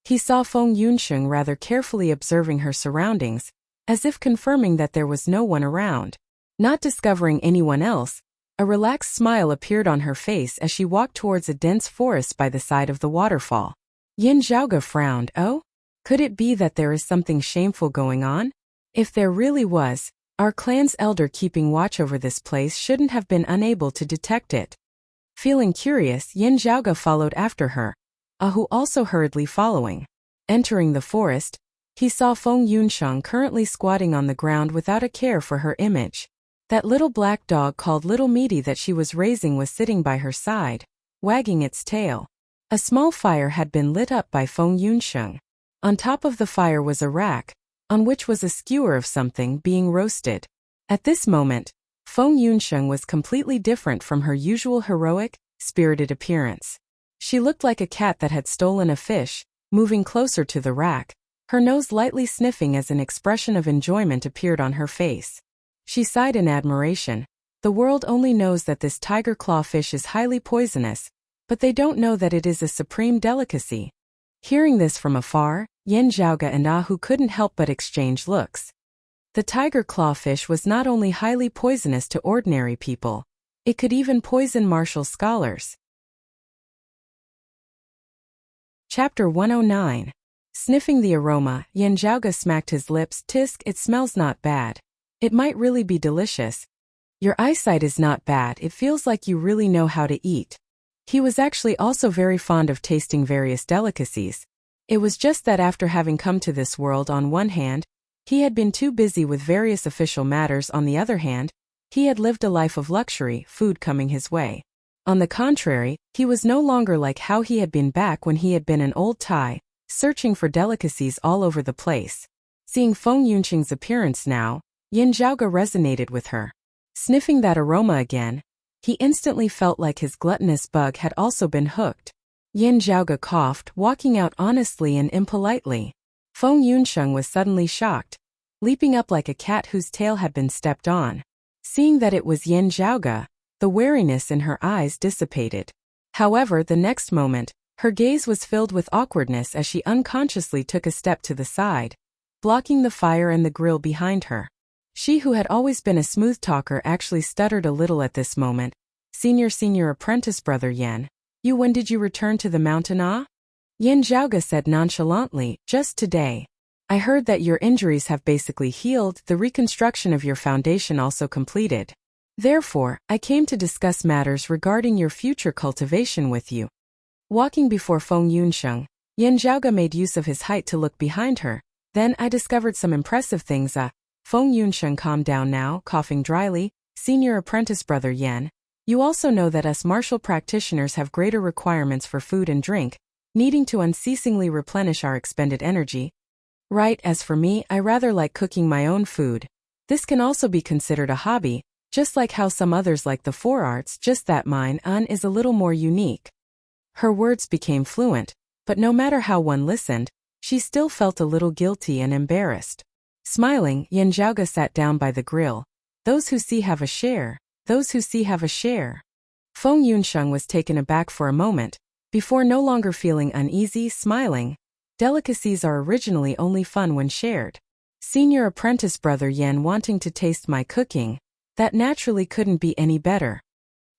He saw Feng Yunsheng rather carefully observing her surroundings, as if confirming that there was no one around. Not discovering anyone else, a relaxed smile appeared on her face as she walked towards a dense forest by the side of the waterfall. Yin Zhaoge frowned. Oh? Could it be that there is something shameful going on? If there really was, our clan's elder keeping watch over this place shouldn't have been unable to detect it. Feeling curious, Yin Zhaoge followed after her, Ahu also hurriedly following. Entering the forest, he saw Feng Yunsheng currently squatting on the ground without a care for her image. That little black dog called Little Meaty that she was raising was sitting by her side, wagging its tail. A small fire had been lit up by Feng Yunsheng. On top of the fire was a rack, on which was a skewer of something being roasted. At this moment, Feng Yunsheng was completely different from her usual heroic, spirited appearance. She looked like a cat that had stolen a fish, moving closer to the rack, her nose lightly sniffing as an expression of enjoyment appeared on her face. She sighed in admiration. The world only knows that this tiger claw fish is highly poisonous, but they don't know that it is a supreme delicacy. Hearing this from afar, Yin Zhaoge and Ahu couldn't help but exchange looks. The tiger clawfish was not only highly poisonous to ordinary people, it could even poison martial scholars. Chapter 109. Sniffing the aroma, Yin Zhaoge smacked his lips. Tisk, it smells not bad. It might really be delicious. Your eyesight is not bad, it feels like you really know how to eat. He was actually also very fond of tasting various delicacies. It was just that after having come to this world on one hand, he had been too busy with various official matters. On the other hand, he had lived a life of luxury, food coming his way. On the contrary, he was no longer like how he had been back when he had been an old Thai, searching for delicacies all over the place. Seeing Feng Yunsheng's appearance now, Yin Zhaoge resonated with her. Sniffing that aroma again, he instantly felt like his gluttonous bug had also been hooked. Yin Zhaoge coughed, walking out honestly and impolitely. Feng Yunsheng was suddenly shocked, leaping up like a cat whose tail had been stepped on. Seeing that it was Yin Zhaoge, the wariness in her eyes dissipated. However, the next moment, her gaze was filled with awkwardness as she unconsciously took a step to the side, blocking the fire and the grill behind her. She who had always been a smooth talker actually stuttered a little at this moment. Senior apprentice brother Yen, when did you return to the mountain? Yin Zhaoge said nonchalantly, just today. I heard that your injuries have basically healed, the reconstruction of your foundation also completed. Therefore, I came to discuss matters regarding your future cultivation with you. Walking before Feng Yunsheng, Yin Zhaoge made use of his height to look behind her. Then I discovered some impressive things. Feng Yunsheng calmed down now, coughing dryly. Senior apprentice brother Yen, you also know that us martial practitioners have greater requirements for food and drink, needing to unceasingly replenish our expended energy. Right, as for me, I rather like cooking my own food. This can also be considered a hobby, just like how some others like the four arts, just that mine is a little more unique. Her words became fluent, but no matter how one listened, she still felt a little guilty and embarrassed. Smiling, Yin Zhaoge sat down by the grill. Those who see have a share. Those who see have a share. Feng Yunsheng was taken aback for a moment, before no longer feeling uneasy, smiling. Delicacies are originally only fun when shared. Senior apprentice brother Yen wanting to taste my cooking, that naturally couldn't be any better.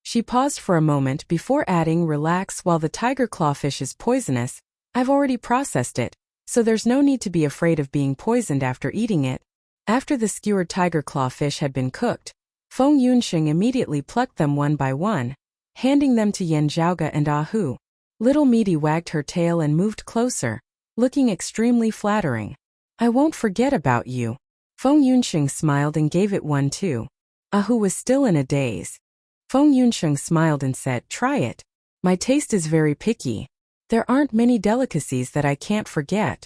She paused for a moment before adding, relax, while the tiger clawfish is poisonous, I've already processed it, so there's no need to be afraid of being poisoned after eating it. After the skewered tiger clawfish had been cooked, Feng Yunsheng immediately plucked them one by one, handing them to Yin Zhaoge and Ahu. Little Meaty wagged her tail and moved closer, looking extremely flattering. I won't forget about you. Feng Yunsheng smiled and gave it one too. Ahu was still in a daze. Feng Yunsheng smiled and said, try it. My taste is very picky. There aren't many delicacies that I can't forget.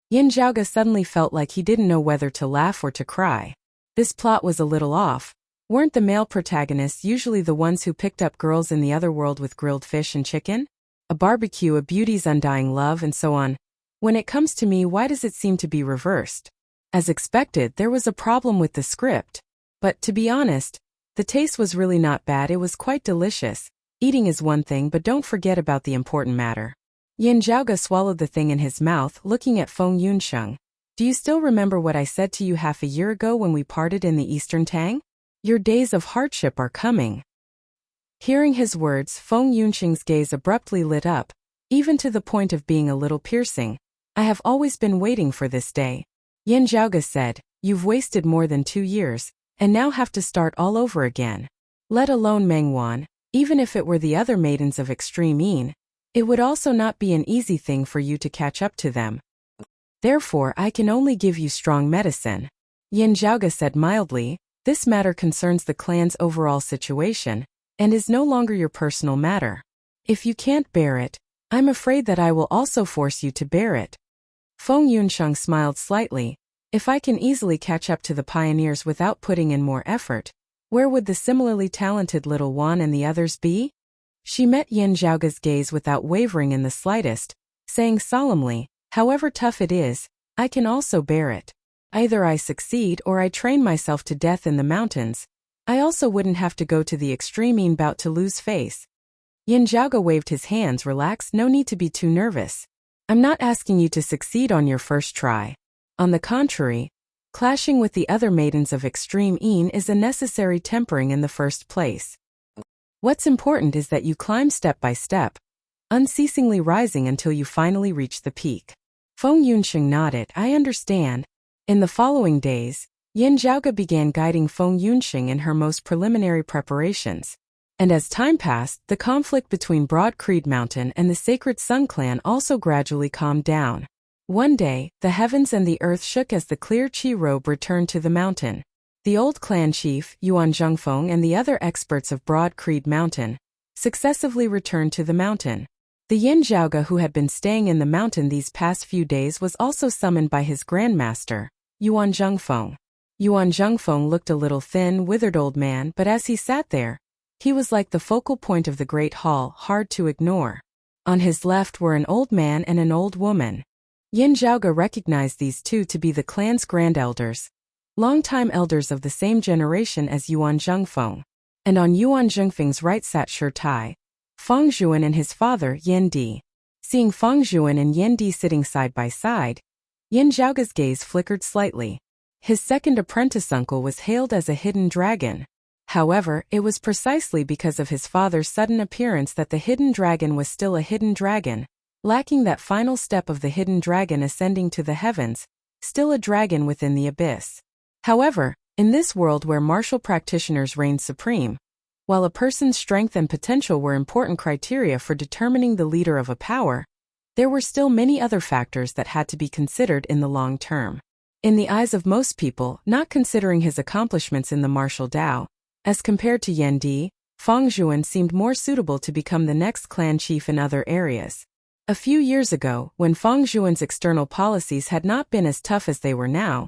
Yin Zhaoge suddenly felt like he didn't know whether to laugh or to cry. This plot was a little off. Weren't the male protagonists usually the ones who picked up girls in the other world with grilled fish and chicken? A barbecue, a beauty's undying love, and so on. When it comes to me, why does it seem to be reversed? As expected, there was a problem with the script. But, to be honest, the taste was really not bad, it was quite delicious. Eating is one thing, but don't forget about the important matter. Yin Zhaoge swallowed the thing in his mouth, looking at Feng Yunsheng. Do you still remember what I said to you half a year ago when we parted in the Eastern Tang? Your days of hardship are coming. Hearing his words, Feng Yunxing's gaze abruptly lit up, even to the point of being a little piercing. I have always been waiting for this day. Yin Zhaoge said, you've wasted more than 2 years, and now have to start all over again. Let alone Meng Wan, even if it were the other maidens of extreme Yin, it would also not be an easy thing for you to catch up to them. Therefore I can only give you strong medicine. Yin Zhaoge said mildly, this matter concerns the clan's overall situation, and is no longer your personal matter. If you can't bear it, I'm afraid that I will also force you to bear it. Feng Yunsheng smiled slightly. If I can easily catch up to the pioneers without putting in more effort, where would the similarly talented little Wan and the others be? She met Yin Zhaoge's gaze without wavering in the slightest, saying solemnly, however tough it is, I can also bear it. Either I succeed or I train myself to death in the mountains. I also wouldn't have to go to the extreme Yin bout to lose face. Yin Zhaoge waved his hands. Relax, no need to be too nervous. I'm not asking you to succeed on your first try. On the contrary, clashing with the other maidens of extreme Yin is a necessary tempering in the first place. What's important is that you climb step by step, unceasingly rising until you finally reach the peak. Feng Yunxing nodded. I understand. In the following days, Yin Zhaoge began guiding Feng Yunxing in her most preliminary preparations. And as time passed, the conflict between Broad Creed Mountain and the Sacred Sun Clan also gradually calmed down. One day, the heavens and the earth shook as the clear Qi robe returned to the mountain. The old clan chief, Yuan Zhengfeng, and the other experts of Broad Creed Mountain successively returned to the mountain. The Yin Zhaoge who had been staying in the mountain these past few days was also summoned by his grandmaster, Yuan Zhengfeng. Yuan Zhengfeng looked a little thin, withered old man, but as he sat there, he was like the focal point of the great hall, hard to ignore. On his left were an old man and an old woman. Yin Zhaoge recognized these two to be the clan's grand elders, longtime elders of the same generation as Yuan Zhengfeng. And on Yuan Zhengfeng's right sat Shi Tai, Feng Zhuan and his father, Yin Di. Seeing Feng Zhuan and Yin Di sitting side by side, Yin Zhaoge's gaze flickered slightly. His second apprentice uncle was hailed as a hidden dragon. However, it was precisely because of his father's sudden appearance that the hidden dragon was still a hidden dragon, lacking that final step of the hidden dragon ascending to the heavens, still a dragon within the abyss. However, in this world where martial practitioners reigned supreme, while a person's strength and potential were important criteria for determining the leader of a power, there were still many other factors that had to be considered in the long term. In the eyes of most people, not considering his accomplishments in the martial Tao, as compared to Yin Di, Feng Zhuan seemed more suitable to become the next clan chief in other areas. A few years ago, when Feng Zhuan's external policies had not been as tough as they were now,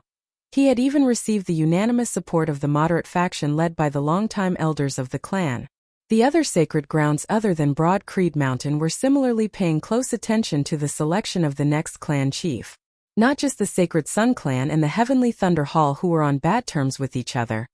he had even received the unanimous support of the moderate faction led by the longtime elders of the clan. The other sacred grounds other than Broad Creed Mountain were similarly paying close attention to the selection of the next clan chief. Not just the Sacred Sun Clan and the Heavenly Thunder Hall who were on bad terms with each other.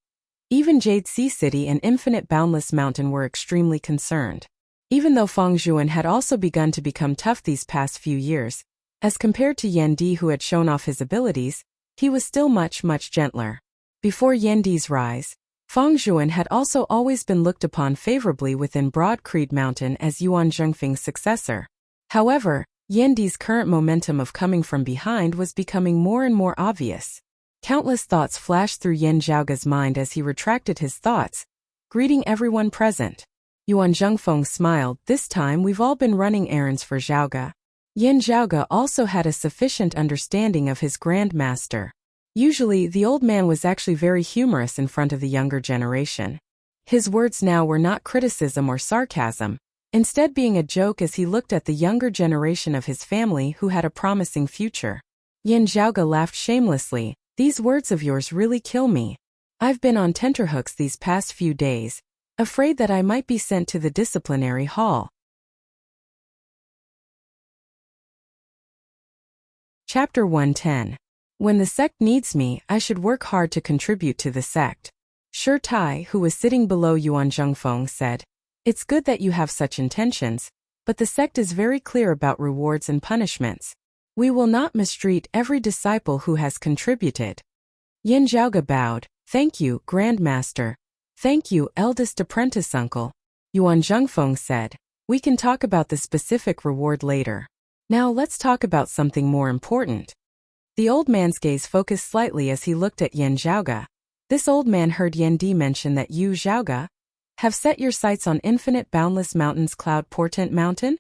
Even Jade Sea City and Infinite Boundless Mountain were extremely concerned. Even though Feng Zhuan had also begun to become tough these past few years, as compared to Yin Di who had shown off his abilities, he was still much gentler. Before Yin Di's rise, Feng Zhuan had also always been looked upon favorably within Broad Creed Mountain as Yuan Zhengfeng's successor. However, Yin Di's current momentum of coming from behind was becoming more and more obvious. Countless thoughts flashed through Yin Zhaoge's mind as he retracted his thoughts, greeting everyone present. Yuan Zhengfeng smiled. This time we've all been running errands for Zhaoge. Yin Zhaoge also had a sufficient understanding of his grandmaster. Usually, the old man was actually very humorous in front of the younger generation. His words now were not criticism or sarcasm, instead being a joke as he looked at the younger generation of his family who had a promising future. Yin Zhaoge laughed shamelessly. These words of yours really kill me. I've been on tenterhooks these past few days, afraid that I might be sent to the disciplinary hall. Chapter 110. When the sect needs me, I should work hard to contribute to the sect. Shi Tai, who was sitting below Yuan Zhengfeng, said, It's good that you have such intentions, but the sect is very clear about rewards and punishments. We will not mistreat every disciple who has contributed. Yin Zhaoge bowed. Thank you, Grandmaster. Thank you, eldest apprentice uncle, Yuan Zhengfeng said. We can talk about the specific reward later. Now let's talk about something more important. The old man's gaze focused slightly as he looked at Yan Zhaoge. This old man heard Yan Di mention that you, Zhaoge, have set your sights on Infinite Boundless Mountain's Cloud Portent Mountain?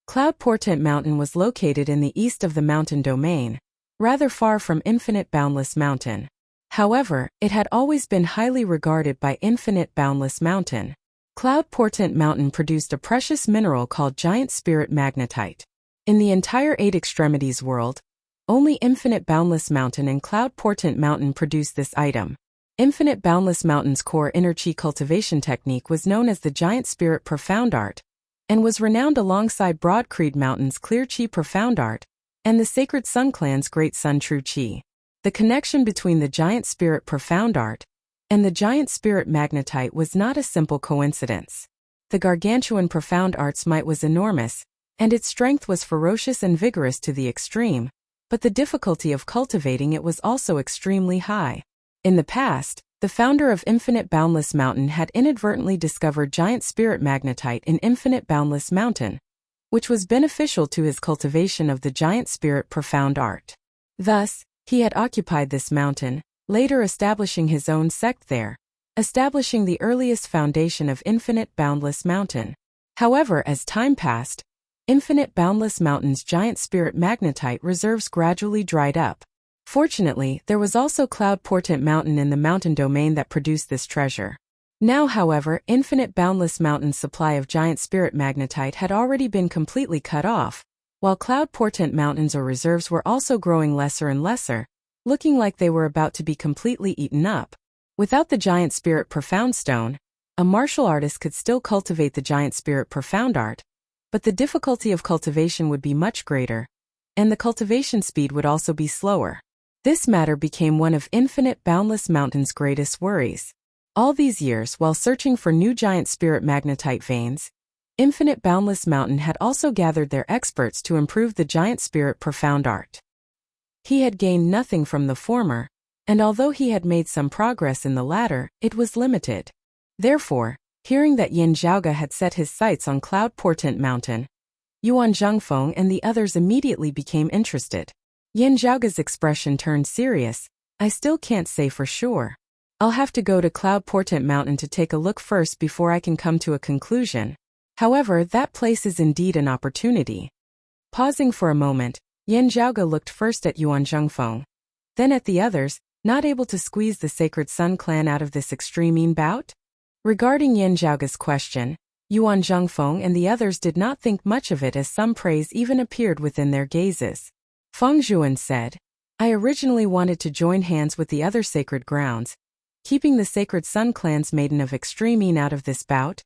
Cloud Portent Mountain was located in the east of the mountain domain, rather far from Infinite Boundless Mountain. However, it had always been highly regarded by Infinite Boundless Mountain. Cloud Portent Mountain produced a precious mineral called Giant Spirit Magnetite. In the entire Eight Extremities world, only Infinite Boundless Mountain and Cloud Portent Mountain produced this item. Infinite Boundless Mountain's core inner chi cultivation technique was known as the Giant Spirit Profound Art, and was renowned alongside Broad Creed Mountain's Clear Chi Profound Art, and the Sacred Sun Clan's Great Sun True Chi. The connection between the Giant Spirit Profound Art and the Giant Spirit Magnetite was not a simple coincidence. The gargantuan Profound Art's might was enormous, and its strength was ferocious and vigorous to the extreme, but the difficulty of cultivating it was also extremely high. In the past, the founder of Infinite Boundless Mountain had inadvertently discovered Giant Spirit Magnetite in Infinite Boundless Mountain, which was beneficial to his cultivation of the Giant Spirit Profound Art. Thus, he had occupied this mountain, later establishing his own sect there, establishing the earliest foundation of Infinite Boundless Mountain. However, as time passed, Infinite Boundless Mountain's Giant Spirit Magnetite reserves gradually dried up. Fortunately, there was also Cloud Portent Mountain in the mountain domain that produced this treasure. Now, however, Infinite Boundless Mountain's supply of Giant Spirit Magnetite had already been completely cut off, while Cloud Portent Mountain's reserves were also growing lesser and lesser, looking like they were about to be completely eaten up. Without the Giant Spirit Profound Stone, a martial artist could still cultivate the Giant Spirit Profound Art, but the difficulty of cultivation would be much greater, and the cultivation speed would also be slower. This matter became one of Infinite Boundless Mountain's greatest worries. All these years, while searching for new Giant Spirit Magnetite veins, Infinite Boundless Mountain had also gathered their experts to improve the Giant Spirit Profound Art. He had gained nothing from the former, and although he had made some progress in the latter, it was limited. Therefore, hearing that Yan Zhaoge had set his sights on Cloud Portent Mountain, Yuan Zhengfeng and the others immediately became interested. Yan Zhaoge's expression turned serious. I still can't say for sure. I'll have to go to Cloud Portent Mountain to take a look first before I can come to a conclusion. However, that place is indeed an opportunity. Pausing for a moment, Yan Zhaoge looked first at Yuan Zhengfeng, then at the others, not able to squeeze the Sacred Sun Clan out of this extreme bout? Regarding Yan Zhaoge's question, Yuan Zhengfeng and the others did not think much of it as some praise even appeared within their gazes. Feng Zhuan said, I originally wanted to join hands with the other sacred grounds, keeping the Sacred Sun Clan's Maiden of Extreme out of this bout.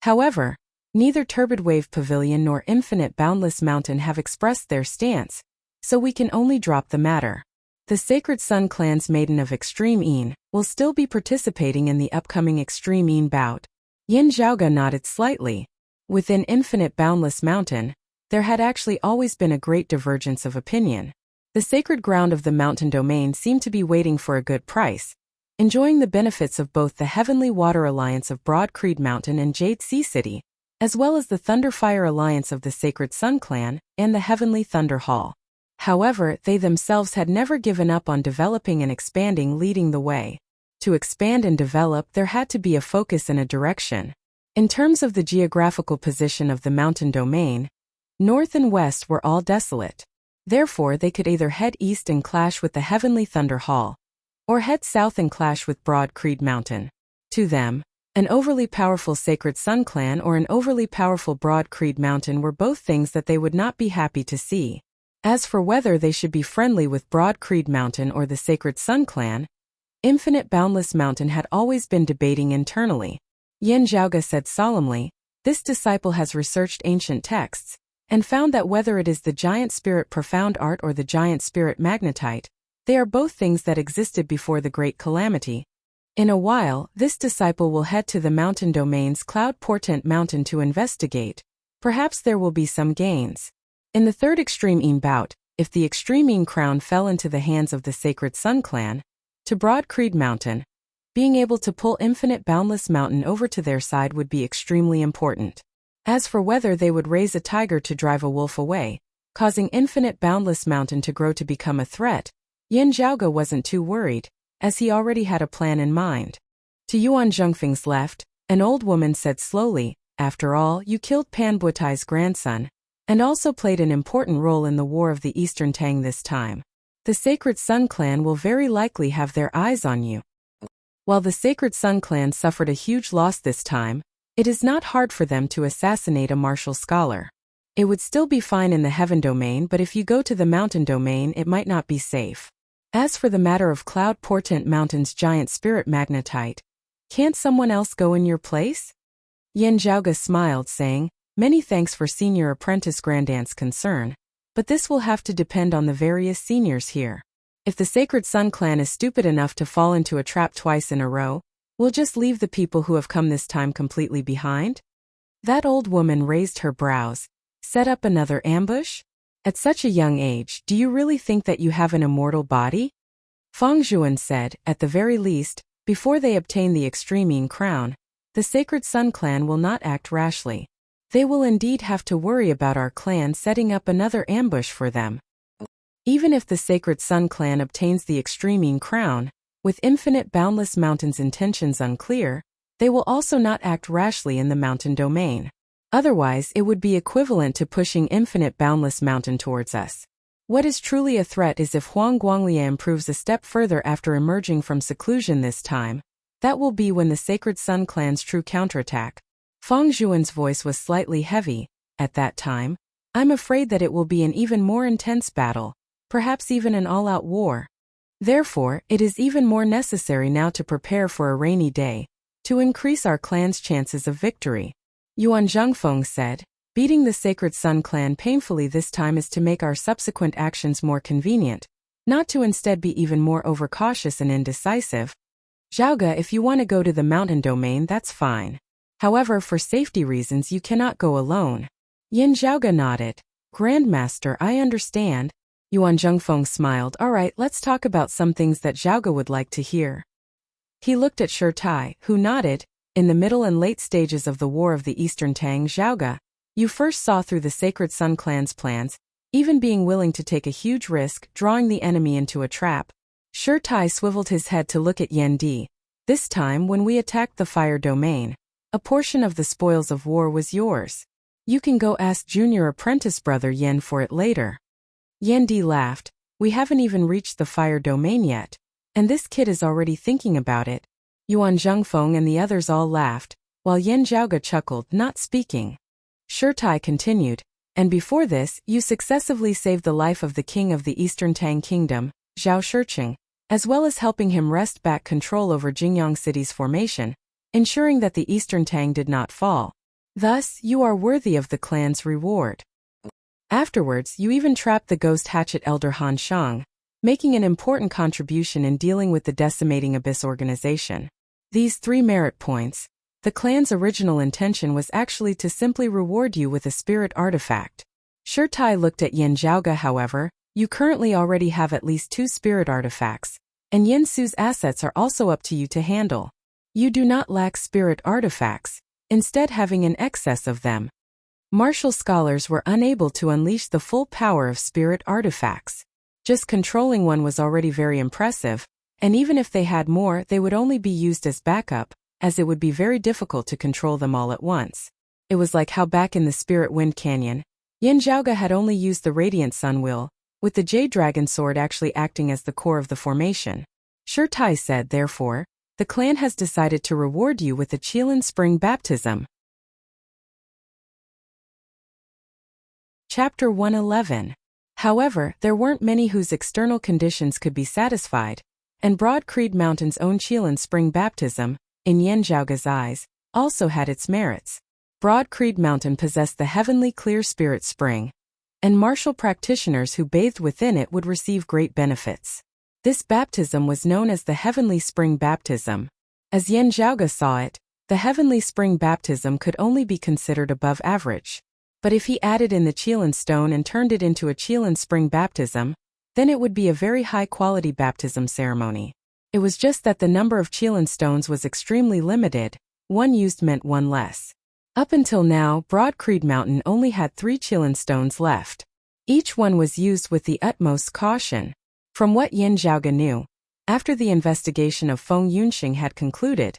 However, neither Turbid Wave Pavilion nor Infinite Boundless Mountain have expressed their stance, so we can only drop the matter. The Sacred Sun Clan's Maiden of Extreme will still be participating in the upcoming Extreme bout. Yan Zhaoge nodded slightly. Within Infinite Boundless Mountain, there had actually always been a great divergence of opinion. The sacred ground of the mountain domain seemed to be waiting for a good price, enjoying the benefits of both the Heavenly Water Alliance of Broad Creed Mountain and Jade Sea City, as well as the Thunderfire Alliance of the Sacred Sun Clan and the Heavenly Thunder Hall. However, they themselves had never given up on developing and expanding, leading the way. To expand and develop, there had to be a focus and a direction. In terms of the geographical position of the mountain domain, north and west were all desolate. Therefore, they could either head east and clash with the Heavenly Thunder Hall, or head south and clash with Broad Creed Mountain. To them, an overly powerful Sacred Sun Clan or an overly powerful Broad Creed Mountain were both things that they would not be happy to see. As for whether they should be friendly with Broad Creed Mountain or the Sacred Sun Clan, Infinite Boundless Mountain had always been debating internally. Yan Zhaoge said solemnly, this disciple has researched ancient texts, and found that whether it is the Giant Spirit Profound Art or the Giant Spirit Magnetite, they are both things that existed before the Great Calamity. In a while, this disciple will head to the mountain domain's Cloud Portent Mountain to investigate. Perhaps there will be some gains. In the third Extreme bout, if the Extreme crown fell into the hands of the Sacred Sun Clan, to Broad Creed Mountain, being able to pull Infinite Boundless Mountain over to their side would be extremely important. As for whether they would raise a tiger to drive a wolf away, causing Infinite Boundless Mountain to grow to become a threat, Yin Zhaoge wasn't too worried, as he already had a plan in mind. To Yuan Zhongfeng's left, an old woman said slowly, "After all, you killed Pan Buetai's grandson, and also played an important role in the War of the Eastern Tang this time. The Sacred Sun clan will very likely have their eyes on you." While the Sacred Sun clan suffered a huge loss this time, it is not hard for them to assassinate a martial scholar. It would still be fine in the Heaven Domain, but if you go to the Mountain Domain it might not be safe. As for the matter of Cloud Portent Mountain's giant spirit magnetite, can't someone else go in your place? Yin Zhaoge smiled, saying, "Many thanks for Senior Apprentice Grandaunt's concern, but this will have to depend on the various seniors here. If the Sacred Sun clan is stupid enough to fall into a trap twice in a row, we'll just leave the people who have come this time completely behind?" That old woman raised her brows. "Set up another ambush? At such a young age, do you really think that you have an immortal body?" Fang Zhuan said, "At the very least, before they obtain the Extreme crown, the Sacred Sun clan will not act rashly. They will indeed have to worry about our clan setting up another ambush for them. Even if the Sacred Sun clan obtains the Extreme crown, with Infinite Boundless Mountain's intentions unclear, they will also not act rashly in the Mountain Domain. Otherwise it would be equivalent to pushing Infinite Boundless Mountain towards us. What is truly a threat is if Huang Guanglia improves a step further after emerging from seclusion this time. That will be when the Sacred Sun clan's true counterattack." Fang Zhuan's voice was slightly heavy. "At that time, I'm afraid that it will be an even more intense battle, perhaps even an all-out war. Therefore, it is even more necessary now to prepare for a rainy day, to increase our clan's chances of victory." Yuan Zhongfeng said, "Beating the Sacred Sun clan painfully this time is to make our subsequent actions more convenient, not to instead be even more overcautious and indecisive. Zhaoge, if you want to go to the Mountain Domain, that's fine. However, for safety reasons you cannot go alone." Yin Zhaoge nodded. "Grandmaster, I understand." Yuan Zhongfeng smiled. "All right, let's talk about some things that Zhaoge would like to hear." He looked at Shi Tai, who nodded. "In the middle and late stages of the War of the Eastern Tang, Zhaoge, you first saw through the Sacred Sun clan's plans, even being willing to take a huge risk, drawing the enemy into a trap." Shi Tai swiveled his head to look at Yan Di. "This time, when we attacked the Fire Domain, a portion of the spoils of war was yours. You can go ask Junior Apprentice Brother Yen for it later." Yan Di laughed. "We haven't even reached the Fire Domain yet, and this kid is already thinking about it." Yuan Zhongfeng and the others all laughed, while Yin Zhaoge chuckled, not speaking. Shi Tai continued, "And before this, you successively saved the life of the king of the Eastern Tang Kingdom, Zhao Shiqing, as well as helping him wrest back control over Jingyang City's formation, ensuring that the Eastern Tang did not fall. Thus, you are worthy of the clan's reward. Afterwards, you even trapped the ghost hatchet elder Han Shang, making an important contribution in dealing with the decimating Abyss organization. These 3 merit points. The clan's original intention was actually to simply reward you with a spirit artifact." Shi Tai looked at Yin Zhaoge. "However, you currently already have at least 2 spirit artifacts, and Yin Su's assets are also up to you to handle. You do not lack spirit artifacts, instead having an excess of them. Martial scholars were unable to unleash the full power of spirit artifacts. Just controlling one was already very impressive, and even if they had more, they would only be used as backup, as it would be very difficult to control them all at once. It was like how back in the Spirit Wind Canyon, Yin Zhaoge had only used the Radiant Sun Will, with the Jade Dragon Sword actually acting as the core of the formation. Shi Tai said, "Therefore, the clan has decided to reward you with the Qilin Spring Baptism." Chapter 111. However, there weren't many whose external conditions could be satisfied, and Broad Creed Mountain's own Qilin Spring Baptism, in Yin Zhaoge's eyes, also had its merits. Broad Creed Mountain possessed the heavenly clear spirit spring, and martial practitioners who bathed within it would receive great benefits. This baptism was known as the Heavenly Spring Baptism. As Yin Zhaoge saw it, the Heavenly Spring Baptism could only be considered above average. But if he added in the Qilin Stone and turned it into a Qilin Spring Baptism, then it would be a very high-quality baptism ceremony. It was just that the number of Qilin stones was extremely limited, one used meant one less. Up until now, Broad Creed Mountain only had 3 Qilin stones left. Each one was used with the utmost caution. From what Yin Zhaoge knew, after the investigation of Feng Yunxing had concluded,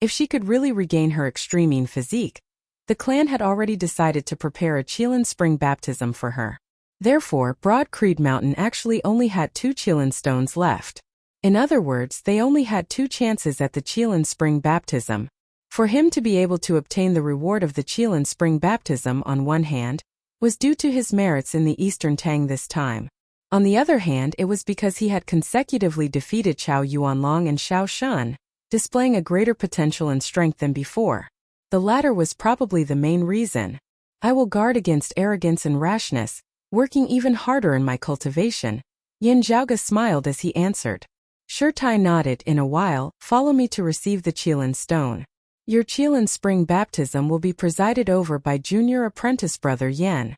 if she could really regain her extreme physique, the clan had already decided to prepare a Qilin spring baptism for her. Therefore, Broad Creed Mountain actually only had 2 Qilin stones left. In other words, they only had 2 chances at the Qilin spring baptism. For him to be able to obtain the reward of the Qilin spring baptism on one hand, was due to his merits in the Eastern Tang this time. On the other hand, it was because he had consecutively defeated Chao Yuanlong and Xiao Shun, displaying a greater potential and strength than before. The latter was probably the main reason. I will guard against arrogance and rashness, working even harder in my cultivation. Yin Zhaoge smiled as he answered. Shurtai nodded. In a while, follow me to receive the Qilin stone. Your Qilin spring baptism will be presided over by junior apprentice brother Yan.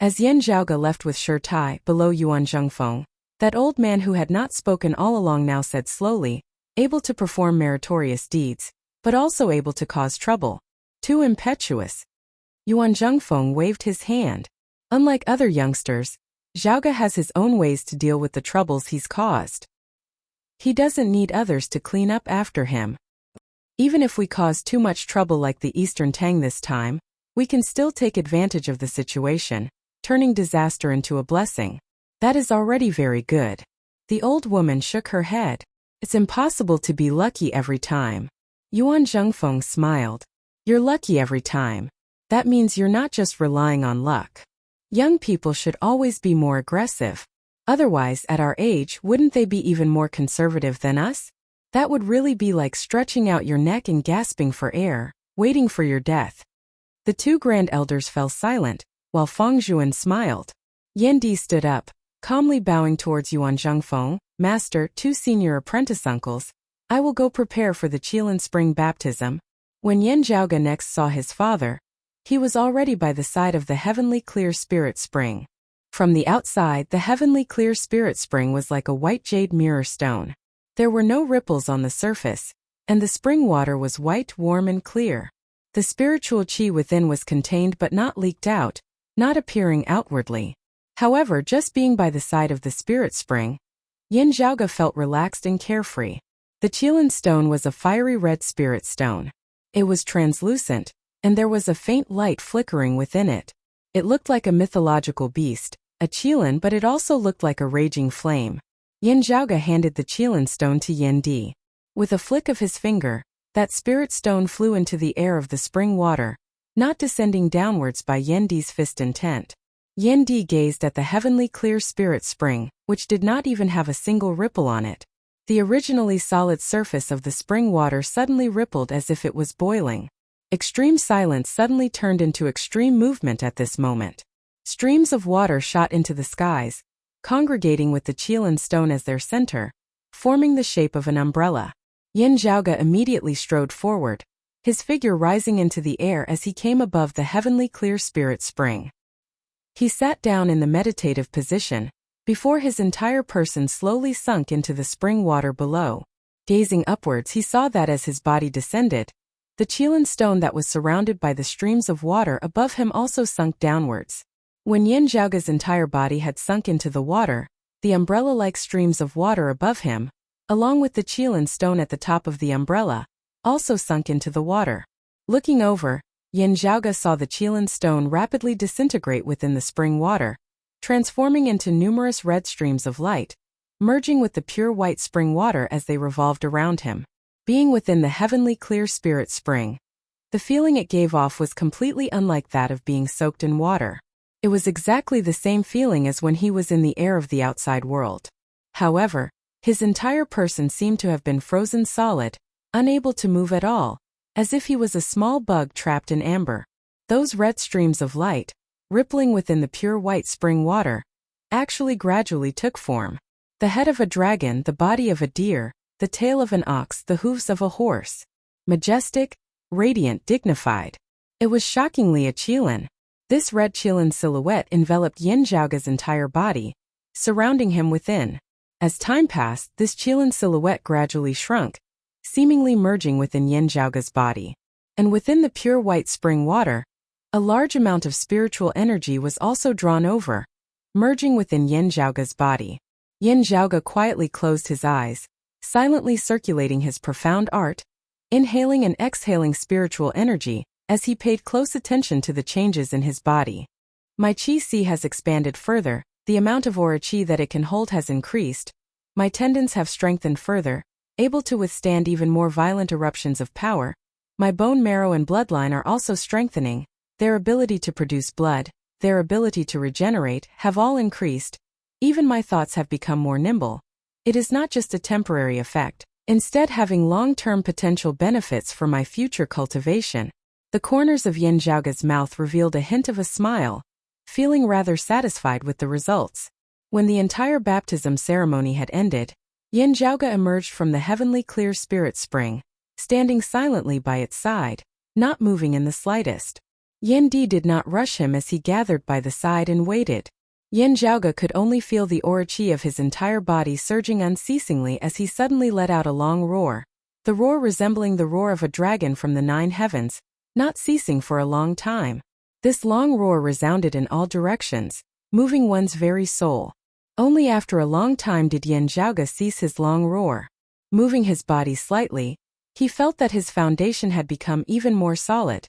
As Yin Zhaoge left with Shurtai below Yuan Zhengfeng, that old man who had not spoken all along now said slowly, able to perform meritorious deeds, but also able to cause trouble. Too impetuous. Yuan Zhengfeng waved his hand. Unlike other youngsters, Zhaoge has his own ways to deal with the troubles he's caused. He doesn't need others to clean up after him. Even if we cause too much trouble like the Eastern Tang this time, we can still take advantage of the situation, turning disaster into a blessing. That is already very good. The old woman shook her head. It's impossible to be lucky every time. Yuan Zhengfeng smiled. You're lucky every time. That means you're not just relying on luck. Young people should always be more aggressive. Otherwise, at our age, wouldn't they be even more conservative than us? That would really be like stretching out your neck and gasping for air, waiting for your death. The 2 grand elders fell silent, while Feng Zhuan smiled. Yan Di stood up, calmly bowing towards Yuan Zhengfeng. Master, 2 senior apprentice uncles, I will go prepare for the Qilin spring baptism. When Yin Zhaoge next saw his father, he was already by the side of the heavenly clear spirit spring. From the outside, the heavenly clear spirit spring was like a white jade mirror stone. There were no ripples on the surface, and the spring water was white, warm and clear. The spiritual qi within was contained but not leaked out, not appearing outwardly. However, just being by the side of the spirit spring, Yin Zhaoge felt relaxed and carefree. The Qilin stone was a fiery red spirit stone. It was translucent, and there was a faint light flickering within it. It looked like a mythological beast, a Qilin, but it also looked like a raging flame. Yin Zhaoge handed the Qilin stone to Yan Di. With a flick of his finger, that spirit stone flew into the air of the spring water, not descending downwards by Yan Di's fist intent. Yan Di gazed at the heavenly clear spirit spring, which did not even have a single ripple on it. The originally solid surface of the spring water suddenly rippled as if it was boiling. Extreme silence suddenly turned into extreme movement at this moment. Streams of water shot into the skies, congregating with the Qilin stone as their center, forming the shape of an umbrella. Yin Zhaoge immediately strode forward, his figure rising into the air as he came above the heavenly clear spirit spring. He sat down in the meditative position, before his entire person slowly sunk into the spring water below. Gazing upwards, he saw that as his body descended, the Qilin stone that was surrounded by the streams of water above him also sunk downwards. When Yin Zhaoge's entire body had sunk into the water, the umbrella-like streams of water above him, along with the Qilin stone at the top of the umbrella, also sunk into the water. Looking over, Yin Zhaoge saw the Qilin stone rapidly disintegrate within the spring water, transforming into numerous red streams of light, merging with the pure white spring water as they revolved around him. Being within the heavenly clear spirit spring, the feeling it gave off was completely unlike that of being soaked in water. It was exactly the same feeling as when he was in the air of the outside world. However, his entire person seemed to have been frozen solid, unable to move at all, as if he was a small bug trapped in amber. Those red streams of light, rippling within the pure white spring water, actually gradually took form. The head of a dragon, the body of a deer, the tail of an ox, the hooves of a horse. Majestic, radiant, dignified. It was shockingly a Qilin. This red Qilin silhouette enveloped Yin Zhaoge's entire body, surrounding him within. As time passed, this Qilin silhouette gradually shrunk, seemingly merging within Yin Zhaoge's body. And within the pure white spring water, a large amount of spiritual energy was also drawn over, merging within Yin Zhaoge's body. Yin Zhaoge quietly closed his eyes, silently circulating his profound art, inhaling and exhaling spiritual energy, as he paid close attention to the changes in his body. My qi has expanded further, the amount of aura qi that it can hold has increased, my tendons have strengthened further, able to withstand even more violent eruptions of power, my bone marrow and bloodline are also strengthening, their ability to produce blood, their ability to regenerate, have all increased, even my thoughts have become more nimble. It is not just a temporary effect, instead having long-term potential benefits for my future cultivation. The corners of Yin Zhaoge's mouth revealed a hint of a smile, feeling rather satisfied with the results. When the entire baptism ceremony had ended, Yin Zhaoge emerged from the heavenly clear spirit spring, standing silently by its side, not moving in the slightest. Yin Di did not rush him as he gathered by the side and waited. Yin Zhaoge could only feel the aura qi of his entire body surging unceasingly as he suddenly let out a long roar, the roar resembling the roar of a dragon from the 9 heavens, not ceasing for a long time. This long roar resounded in all directions, moving one's very soul. Only after a long time did Yin Zhaoge cease his long roar. Moving his body slightly, he felt that his foundation had become even more solid,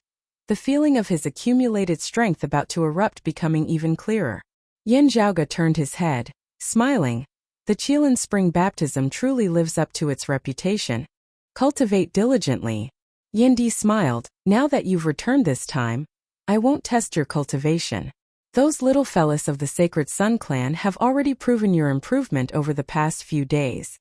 the feeling of his accumulated strength about to erupt becoming even clearer. Yin Zhaoge turned his head, smiling. The Qilin Spring baptism truly lives up to its reputation. Cultivate diligently. Yin Di smiled. Now that you've returned this time, I won't test your cultivation. Those little fellas of the Sacred Sun clan have already proven your improvement over the past few days.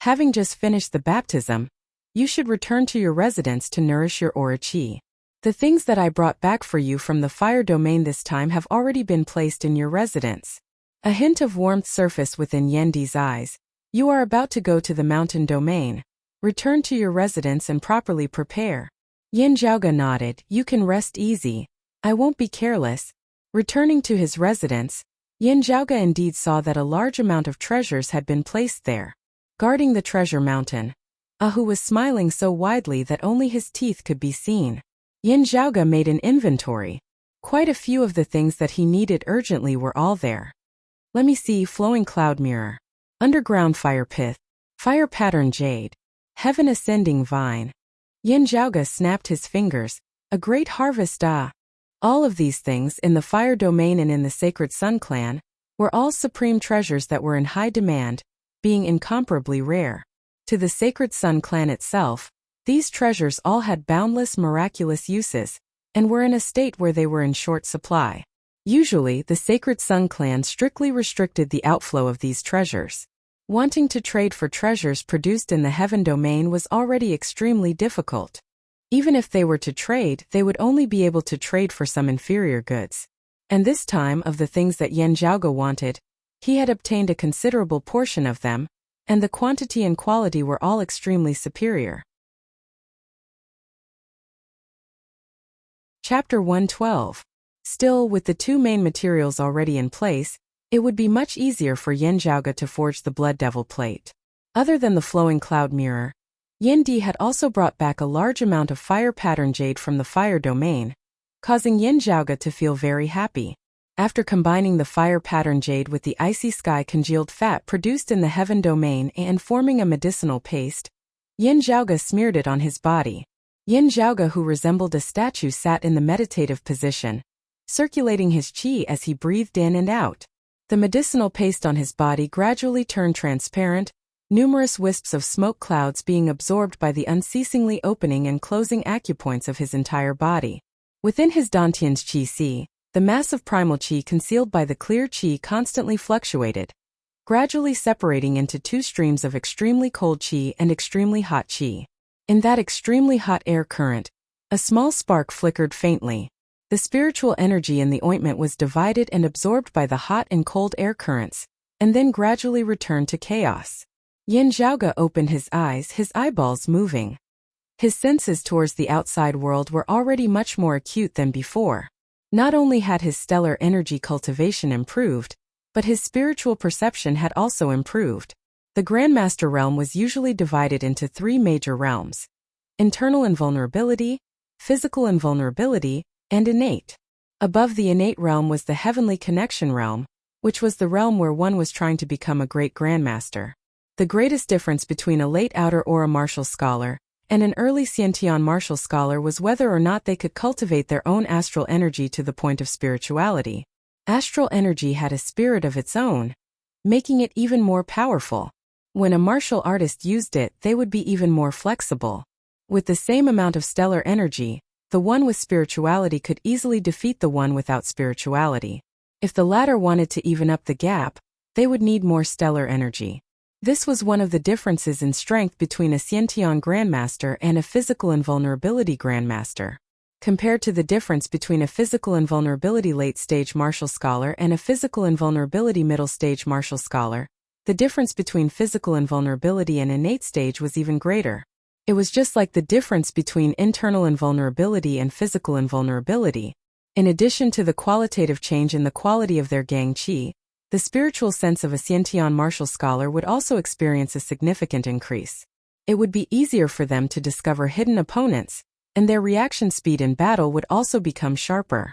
Having just finished the baptism, you should return to your residence to nourish your aura qi. The things that I brought back for you from the fire domain this time have already been placed in your residence. A hint of warmth surfaced within Yin Di's eyes. You are about to go to the mountain domain. Return to your residence and properly prepare. Yin Zhaoge nodded. You can rest easy. I won't be careless. Returning to his residence, Yin Zhaoge indeed saw that a large amount of treasures had been placed there. Guarding the treasure mountain, Ahu was smiling so widely that only his teeth could be seen. Yin Zhaoge made an inventory. Quite a few of the things that he needed urgently were all there. Let me see. Flowing cloud mirror, underground fire pith, fire pattern jade, heaven ascending vine. Yin Zhaoge snapped his fingers. A great harvest. All of these things in the fire domain and in the Sacred Sun clan were all supreme treasures that were in high demand, being incomparably rare. To the Sacred Sun clan itself, these treasures all had boundless miraculous uses, and were in a state where they were in short supply. Usually, the Sacred Sun clan strictly restricted the outflow of these treasures. Wanting to trade for treasures produced in the heaven domain was already extremely difficult. Even if they were to trade, they would only be able to trade for some inferior goods. And this time, of the things that Yin Zhaoge wanted, he had obtained a considerable portion of them, and the quantity and quality were all extremely superior. Chapter 112. Still, with the two main materials already in place, it would be much easier for Yin Zhaoge to forge the Blood Devil plate. Other than the flowing cloud mirror, Yin Di had also brought back a large amount of fire pattern jade from the fire domain, causing Yin Zhaoge to feel very happy. After combining the fire pattern jade with the icy sky congealed fat produced in the heaven domain and forming a medicinal paste, Yin Zhaoge smeared it on his body. Yin Zhaoge, who resembled a statue, sat in the meditative position, circulating his qi as he breathed in and out. The medicinal paste on his body gradually turned transparent, numerous wisps of smoke clouds being absorbed by the unceasingly opening and closing acupoints of his entire body. Within his Dantian's qi, the massive primal qi concealed by the clear qi constantly fluctuated, gradually separating into two streams of extremely cold qi and extremely hot qi. In that extremely hot air current, a small spark flickered faintly. The spiritual energy in the ointment was divided and absorbed by the hot and cold air currents, and then gradually returned to chaos. Yin Zhaoge opened his eyes, his eyeballs moving. His senses towards the outside world were already much more acute than before. Not only had his stellar energy cultivation improved, But his spiritual perception had also improved. The Grandmaster realm was usually divided into 3 major realms: internal invulnerability, physical invulnerability, and innate. Above the innate realm was the heavenly connection realm, which was the realm where one was trying to become a great Grandmaster. The greatest difference between a late outer aura martial scholar and an early Xiantian martial scholar was whether or not they could cultivate their own astral energy to the point of spirituality. Astral energy had a spirit of its own, making it even more powerful. When a martial artist used it, they would be even more flexible. With the same amount of stellar energy, the one with spirituality could easily defeat the one without spirituality. If the latter wanted to even up the gap, they would need more stellar energy. This was one of the differences in strength between a Xiantian Grandmaster and a physical invulnerability Grandmaster. Compared to the difference between a physical invulnerability late-stage martial scholar and a physical invulnerability middle-stage martial scholar, the difference between physical invulnerability and innate stage was even greater. It was just like the difference between internal invulnerability and physical invulnerability. In addition to the qualitative change in the quality of their gang qi, the spiritual sense of a Xiantian martial scholar would also experience a significant increase. It would be easier for them to discover hidden opponents, and their reaction speed in battle would also become sharper.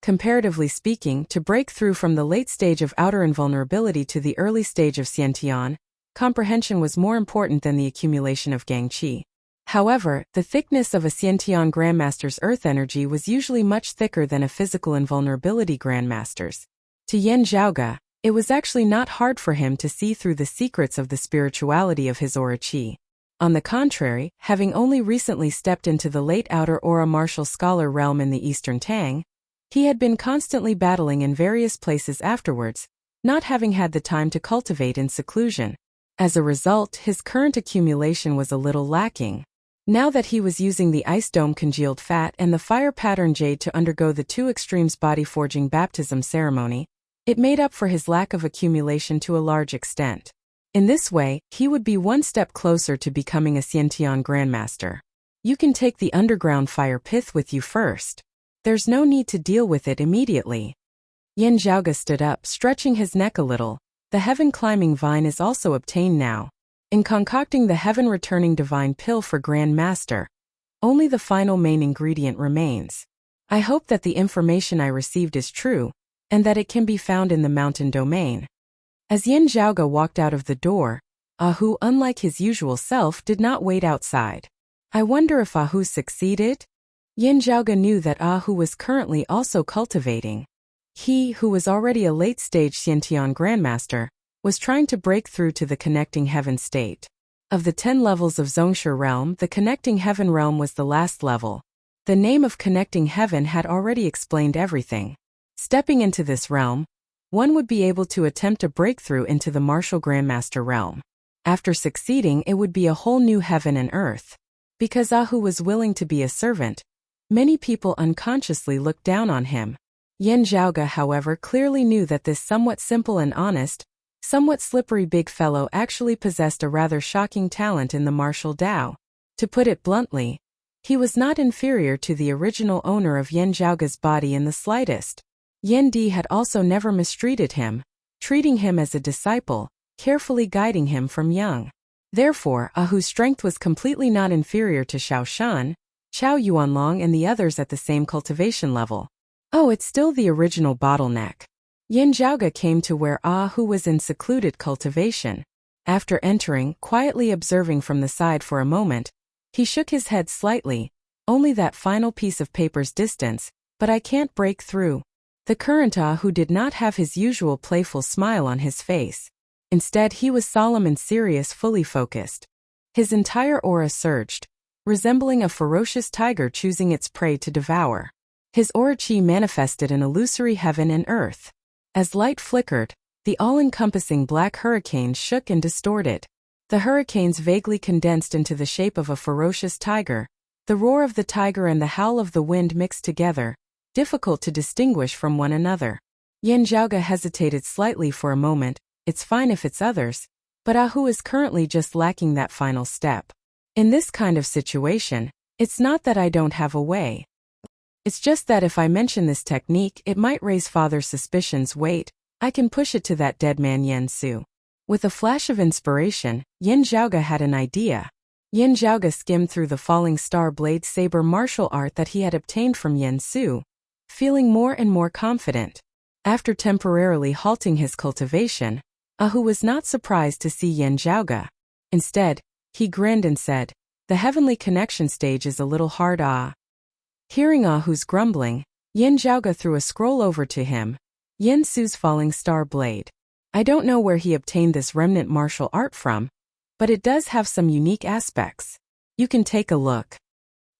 Comparatively speaking, to break through from the late stage of outer invulnerability to the early stage of Xiantian, comprehension was more important than the accumulation of gang qi. However, the thickness of a Xiantian Grandmaster's earth energy was usually much thicker than a physical invulnerability Grandmaster's. To Yan Zhaoge, it was actually not hard for him to see through the secrets of the spirituality of his aura qi. On the contrary, having only recently stepped into the late outer aura martial scholar realm in the Eastern Tang, he had been constantly battling in various places afterwards, not having had the time to cultivate in seclusion. As a result, his current accumulation was a little lacking. Now that he was using the ice dome congealed fat and the fire pattern jade to undergo the 2 extremes body forging baptism ceremony, it made up for his lack of accumulation to a large extent. In this way, he would be one step closer to becoming a Xiantian Grandmaster. You can take the underground fire pith with you first. There's no need to deal with it immediately. Yan Zhaoge stood up, stretching his neck a little. The heaven-climbing vine is also obtained now. In concocting the heaven-returning divine pill for Grandmaster, only the final main ingredient remains. I hope that the information I received is true, and that it can be found in the mountain domain. As Yan Zhaoge walked out of the door, Ahu, unlike his usual self, did not wait outside. I wonder if Ahu succeeded? Yan Zhaoge knew that Ahu was currently also cultivating. He, who was already a late-stage Xiantian Grandmaster, was trying to break through to the connecting heaven state. Of the 10 levels of Zhongshe realm, the connecting heaven realm was the last level. The name of connecting heaven had already explained everything. Stepping into this realm, one would be able to attempt a breakthrough into the martial Grandmaster realm. After succeeding, it would be a whole new heaven and earth. Because Ahu was willing to be a servant, many people unconsciously looked down on him. Yan Zhaoge, however, clearly knew that this somewhat simple and honest, somewhat slippery big fellow actually possessed a rather shocking talent in the martial Tao. To put it bluntly, he was not inferior to the original owner of Yan Zhaoge's body in the slightest. Yan Di had also never mistreated him, treating him as a disciple, carefully guiding him from young. Therefore, Ahu's strength was completely not inferior to Xiao Shan, Qiao Yuanlong and the others at the same cultivation level. Oh, it's still the original bottleneck. Yan Zhaoge came to where Ahu was in secluded cultivation. After entering, quietly observing from the side for a moment, he shook his head slightly. Only that final piece of paper's distance, but I can't break through. The current Ahu did not have his usual playful smile on his face. Instead, he was solemn and serious, fully focused. His entire aura surged, resembling a ferocious tiger choosing its prey to devour. His aura qi manifested an illusory heaven and earth. As light flickered, the all-encompassing black hurricanes shook and distorted. The hurricanes vaguely condensed into the shape of a ferocious tiger. The roar of the tiger and the howl of the wind mixed together, difficult to distinguish from one another. Yan Zhaoge hesitated slightly for a moment. It's fine if it's others, but Ahu is currently just lacking that final step. In this kind of situation, it's not that I don't have a way. It's just that if I mention this technique, it might raise father's suspicions. Wait, I can push it to that dead man Yen Su. With a flash of inspiration, Yin Zhaoge had an idea. Yin Zhaoge skimmed through the falling star blade saber martial art that he had obtained from Yen Su, feeling more and more confident. After temporarily halting his cultivation, Ahu was not surprised to see Yin Zhaoge. Instead, he grinned and said, "The heavenly connection stage is a little hard, ah." Hearing Ahu's grumbling, Yin Zhaoge threw a scroll over to him. Yin Su's falling star blade. I don't know where he obtained this remnant martial art from, but it does have some unique aspects. You can take a look.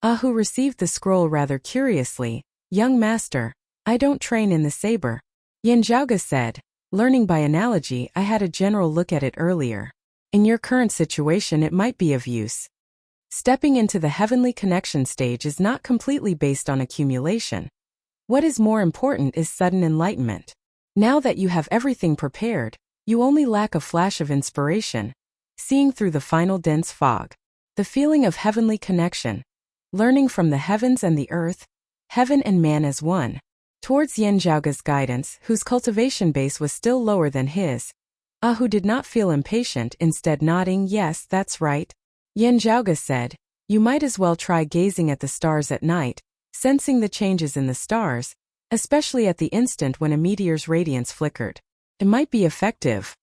Ahu received the scroll rather curiously. Young master, I don't train in the saber. Yin Zhaoge said, learning by analogy. I had a general look at it earlier. In your current situation it might be of use. Stepping into the heavenly connection stage is not completely based on accumulation. What is more important is sudden enlightenment. Now that you have everything prepared, you only lack a flash of inspiration, seeing through the final dense fog. The feeling of heavenly connection, learning from the heavens and the earth, heaven and man as one. Towards Yin Zhaoge's guidance, whose cultivation base was still lower than his, Ahu did not feel impatient, instead nodding, "Yes, that's right." Yin Zhaoge said, "You might as well try gazing at the stars at night, sensing the changes in the stars, especially at the instant when a meteor's radiance flickered. It might be effective."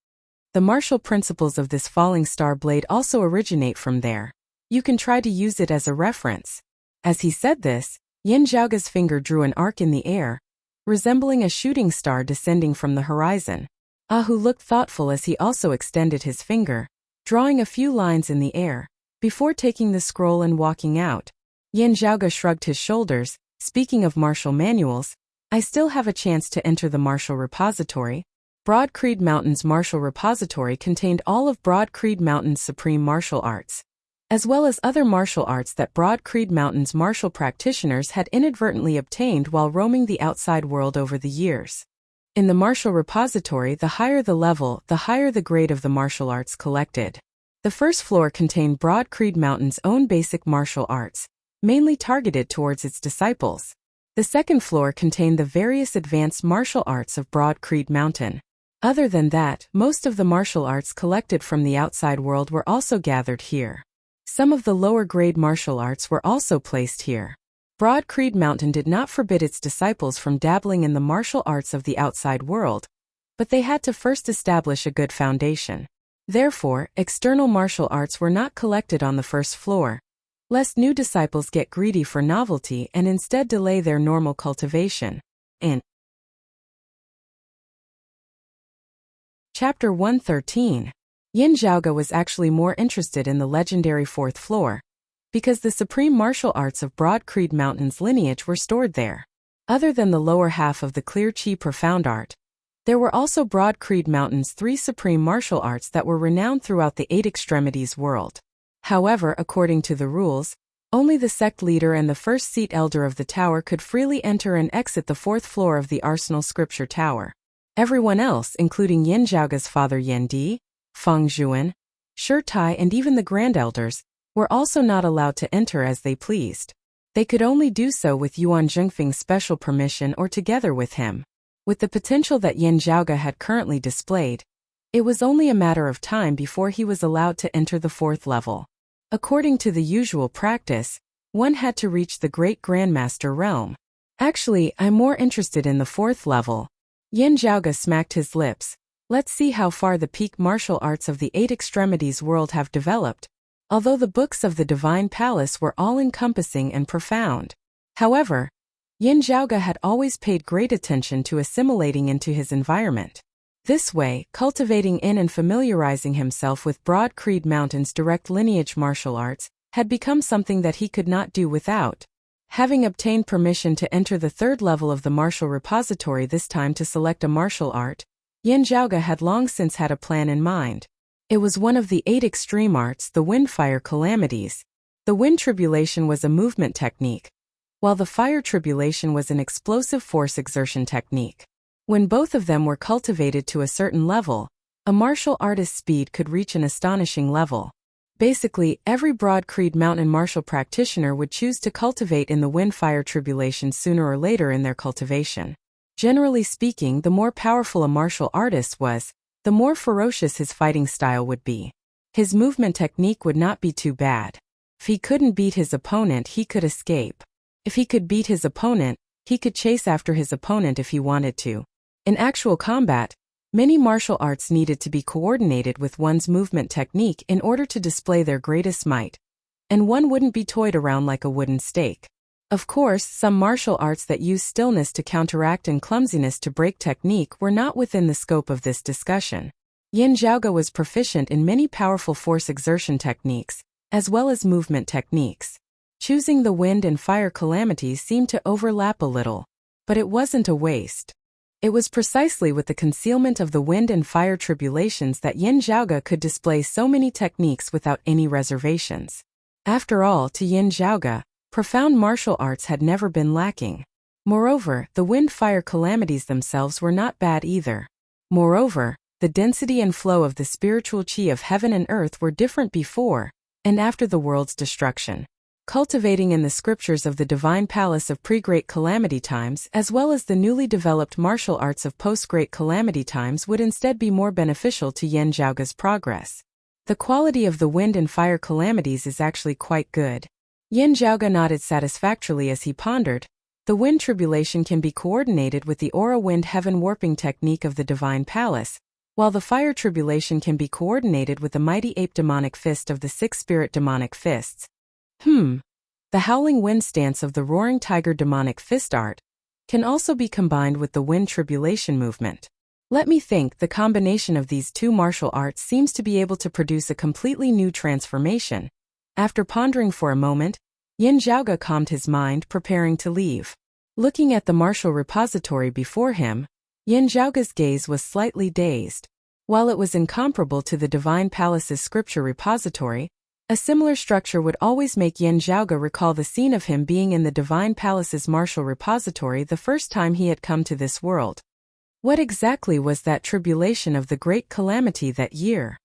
The martial principles of this falling star blade also originate from there. You can try to use it as a reference. As he said this, Yin Zhaoge's finger drew an arc in the air, resembling a shooting star descending from the horizon. Ahu looked thoughtful as he also extended his finger, drawing a few lines in the air, before taking the scroll and walking out. Yin Zhaoge shrugged his shoulders. Speaking of martial manuals, I still have a chance to enter the martial repository. Broad Creed Mountain's martial repository contained all of Broad Creed Mountain's supreme martial arts, as well as other martial arts that Broad Creed Mountain's martial practitioners had inadvertently obtained while roaming the outside world over the years. In the martial repository, the higher the level, the higher the grade of the martial arts collected. The first floor contained Broad Creed Mountain's own basic martial arts, mainly targeted towards its disciples. The second floor contained the various advanced martial arts of Broad Creed Mountain. Other than that, most of the martial arts collected from the outside world were also gathered here. Some of the lower-grade martial arts were also placed here. Broad Creed Mountain did not forbid its disciples from dabbling in the martial arts of the outside world, but they had to first establish a good foundation. Therefore, external martial arts were not collected on the first floor, lest new disciples get greedy for novelty and instead delay their normal cultivation. In Chapter 113, Yin Zhaoge was actually more interested in the legendary fourth floor, because the supreme martial arts of Broad Creed Mountain's lineage were stored there. Other than the lower half of the Clear Chi Profound Art, there were also Broad Creed Mountain's 3 supreme martial arts that were renowned throughout the 8 extremities world. However, according to the rules, only the sect leader and the first seat elder of the tower could freely enter and exit the 4th floor of the Arsenal Scripture Tower. Everyone else, including Yin Zhaoge's father Yan Di, Feng Zhuan, Shi Tai and even the Grand Elders, were also not allowed to enter as they pleased. They could only do so with Yuan Zhengfeng's special permission or together with him. With the potential that Yin Zhaoge had currently displayed, it was only a matter of time before he was allowed to enter the 4th level. According to the usual practice, one had to reach the Great Grandmaster realm. Actually, I'm more interested in the 4th level. Yin Zhaoge smacked his lips. Let's see how far the peak martial arts of the 8 extremities world have developed. Although the books of the Divine Palace were all-encompassing and profound. However, Yin Zhaoge had always paid great attention to assimilating into his environment. This way, cultivating in and familiarizing himself with Broad Creed Mountain's direct lineage martial arts had become something that he could not do without. Having obtained permission to enter the 3rd level of the martial repository this time to select a martial art, Yin Zhaoge had long since had a plan in mind. It was one of the 8 extreme arts, the Wind-Fire Calamities. The Wind Tribulation was a movement technique, while the Fire Tribulation was an explosive force exertion technique. When both of them were cultivated to a certain level, a martial artist's speed could reach an astonishing level. Basically, every Broad Creed Mountain martial practitioner would choose to cultivate in the Wind-Fire Tribulation sooner or later in their cultivation. Generally speaking, the more powerful a martial artist was, the more ferocious his fighting style would be. His movement technique would not be too bad. If he couldn't beat his opponent, he could escape. If he could beat his opponent, he could chase after his opponent if he wanted to. In actual combat, many martial arts needed to be coordinated with one's movement technique in order to display their greatest might. And one wouldn't be toyed around like a wooden stake. Of course, some martial arts that use stillness to counteract and clumsiness to break technique were not within the scope of this discussion. Yin Zhaoge was proficient in many powerful force exertion techniques, as well as movement techniques. Choosing the wind and fire calamities seemed to overlap a little, but it wasn't a waste. It was precisely with the concealment of the wind and fire tribulations that Yin Zhaoge could display so many techniques without any reservations. After all, to Yin Zhaoge, profound martial arts had never been lacking. Moreover, the wind-fire calamities themselves were not bad either. Moreover, the density and flow of the spiritual chi of heaven and earth were different before and after the world's destruction. Cultivating in the scriptures of the divine palace of pre-Great Calamity times as well as the newly developed martial arts of post-Great Calamity times would instead be more beneficial to Yin Zhaoge's progress. The quality of the wind and fire calamities is actually quite good. Yin Zhaoge nodded satisfactorily as he pondered. The wind tribulation can be coordinated with the aura wind heaven warping technique of the divine palace, while the fire tribulation can be coordinated with the mighty ape demonic fist of the six spirit demonic fists. The howling wind stance of the roaring tiger demonic fist art can also be combined with the wind tribulation movement. Let me think, the combination of these two martial arts seems to be able to produce a completely new transformation. After pondering for a moment, Yin Zhaoge calmed his mind, preparing to leave. Looking at the martial repository before him, Yin Zhaoge's gaze was slightly dazed. While it was incomparable to the Divine Palace's scripture repository, a similar structure would always make Yin Zhaoge recall the scene of him being in the Divine Palace's martial repository the first time he had come to this world. What exactly was that tribulation of the great calamity that year?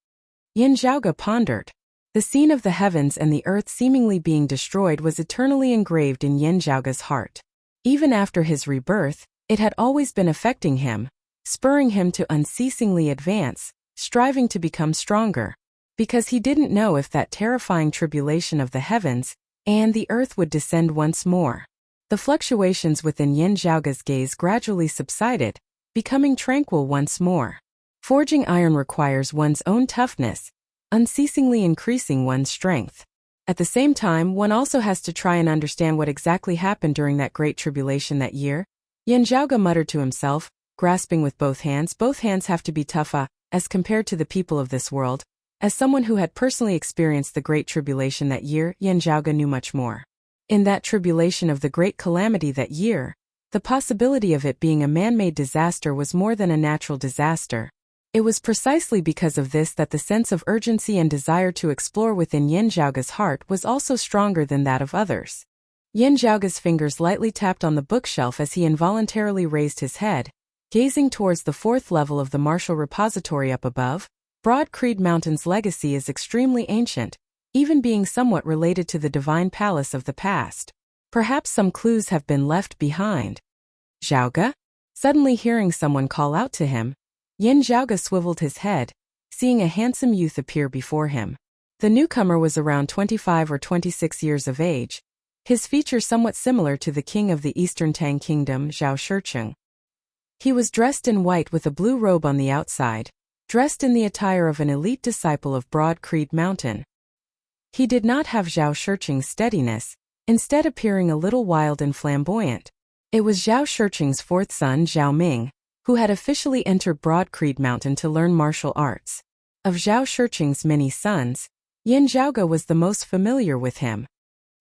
Yin Zhaoge pondered. The scene of the heavens and the earth seemingly being destroyed was eternally engraved in Yin Zhaoge's heart. Even after his rebirth, it had always been affecting him, spurring him to unceasingly advance, striving to become stronger. Because he didn't know if that terrifying tribulation of the heavens and the earth would descend once more. The fluctuations within Yin Zhaoge's gaze gradually subsided, becoming tranquil once more. Forging iron requires one's own toughness, unceasingly increasing one's strength. At the same time, one also has to try and understand what exactly happened during that great tribulation that year. Yin Zhaoge muttered to himself, grasping with both hands. Both hands have to be tough, as compared to the people of this world. As someone who had personally experienced the great tribulation that year, Yin Zhaoge knew much more. In that tribulation of the great calamity that year, the possibility of it being a man-made disaster was more than a natural disaster. It was precisely because of this that the sense of urgency and desire to explore within Yin Zhaoge's heart was also stronger than that of others. Yin Zhaoge's fingers lightly tapped on the bookshelf as he involuntarily raised his head, gazing towards the fourth level of the martial repository up above. Broad Creed Mountain's legacy is extremely ancient, even being somewhat related to the divine palace of the past. Perhaps some clues have been left behind. Zhaoge? Suddenly hearing someone call out to him, Yin Zhaoge swiveled his head, seeing a handsome youth appear before him. The newcomer was around 25 or 26 years of age, his features somewhat similar to the king of the Eastern Tang Kingdom, Zhao Shicheng. He was dressed in white with a blue robe on the outside, dressed in the attire of an elite disciple of Broad Creed Mountain. He did not have Zhao Shicheng's steadiness, instead appearing a little wild and flamboyant. It was Zhao Shicheng's fourth son, Zhao Ming, who had officially entered Broad Creed Mountain to learn martial arts. Of Zhao Shicheng's many sons, Yin Zhaoge was the most familiar with him.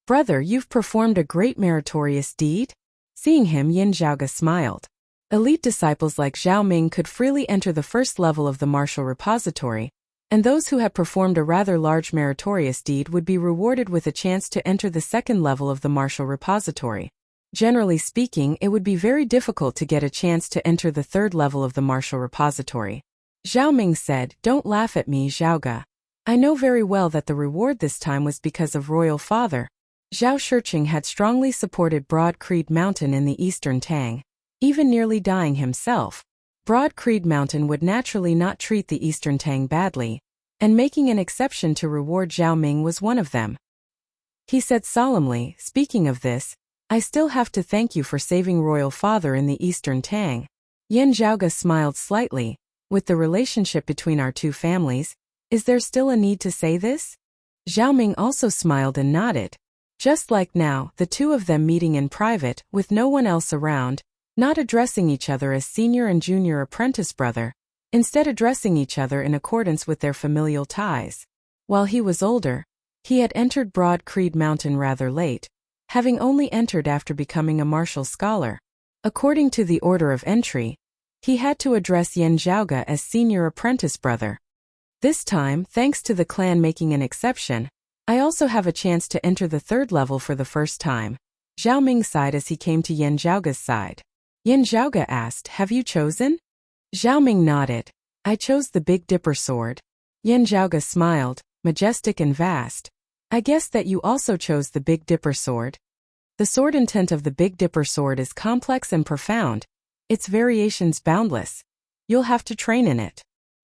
"Brother, you've performed a great meritorious deed?" Seeing him, Yin Zhaoge smiled. Elite disciples like Zhao Ming could freely enter the first level of the martial repository, and those who had performed a rather large meritorious deed would be rewarded with a chance to enter the second level of the martial repository. Generally speaking, it would be very difficult to get a chance to enter the third level of the martial repository. Zhao Ming said, "Don't laugh at me, Zhaoge. I know very well that the reward this time was because of royal father." Zhao Shicheng had strongly supported Broad Creed Mountain in the Eastern Tang. even nearly dying himself. Broad Creed Mountain would naturally not treat the Eastern Tang badly, and making an exception to reward Zhao Ming was one of them. He said solemnly, "Speaking of this, I still have to thank you for saving Royal Father in the Eastern Tang." Yan Zhaoge smiled slightly. "With the relationship between our two families, is there still a need to say this?" Zhao Ming also smiled and nodded. Just like now, the two of them meeting in private, with no one else around, not addressing each other as senior and junior apprentice brother, instead addressing each other in accordance with their familial ties. While he was older, he had entered Broad Creed Mountain rather late, having only entered after becoming a martial scholar. According to the order of entry, he had to address Yan Zhaoge as senior apprentice brother. This time, thanks to the clan making an exception, I also have a chance to enter the third level for the first time. Zhao Ming sighed as he came to Yan Zhaoge's side. Yan Zhaoge asked, "Have you chosen?" Zhao Ming nodded. "I chose the Big Dipper sword." Yan Zhaoge smiled, majestic and vast. "I guess that you also chose the Big Dipper sword." The sword intent of the Big Dipper sword is complex and profound, its variations boundless. You'll have to train in it.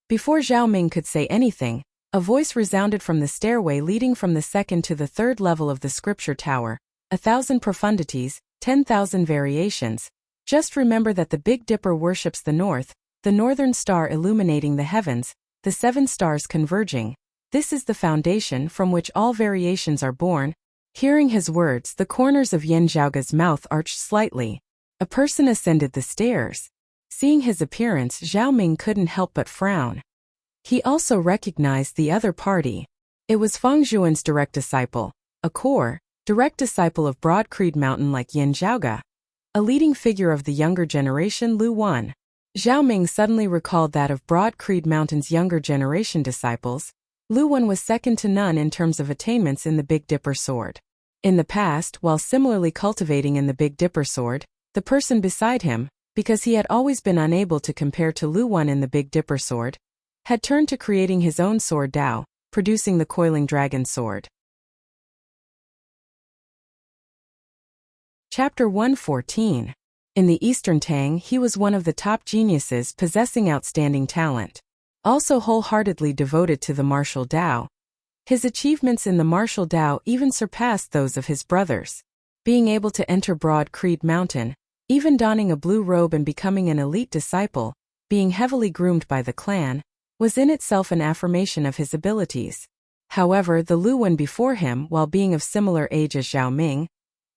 Before Zhao Ming could say anything, a voice resounded from the stairway leading from the second to the third level of the scripture tower. 1,000 profundities, 10,000 variations. Just remember that the Big Dipper worships the north, the northern star illuminating the heavens, the 7 stars converging. This is the foundation from which all variations are born. Hearing his words, the corners of Yan Zhaoge's mouth arched slightly. A person ascended the stairs. Seeing his appearance, Zhao Ming couldn't help but frown. He also recognized the other party. It was Feng Zhuan's direct disciple, a core, direct disciple of Broad Creed Mountain like Yan Zhaoge. A leading figure of the younger generation, Lu Wan. Zhao Ming suddenly recalled that of Broad Creed Mountain's younger generation disciples. Lu Wan was second to none in terms of attainments in the Big Dipper sword. In the past, while similarly cultivating in the Big Dipper sword, the person beside him, because he had always been unable to compare to Lu Wan in the Big Dipper sword, had turned to creating his own sword Dao, producing the Coiling Dragon sword. Chapter 114. In the Eastern Tang, he was one of the top geniuses possessing outstanding talent. Also wholeheartedly devoted to the martial Dao. His achievements in the martial Dao even surpassed those of his brothers. Being able to enter Broad Creed Mountain, even donning a blue robe and becoming an elite disciple, being heavily groomed by the clan, was in itself an affirmation of his abilities. However, the Lu Wan before him, while being of similar age as Zhao Ming,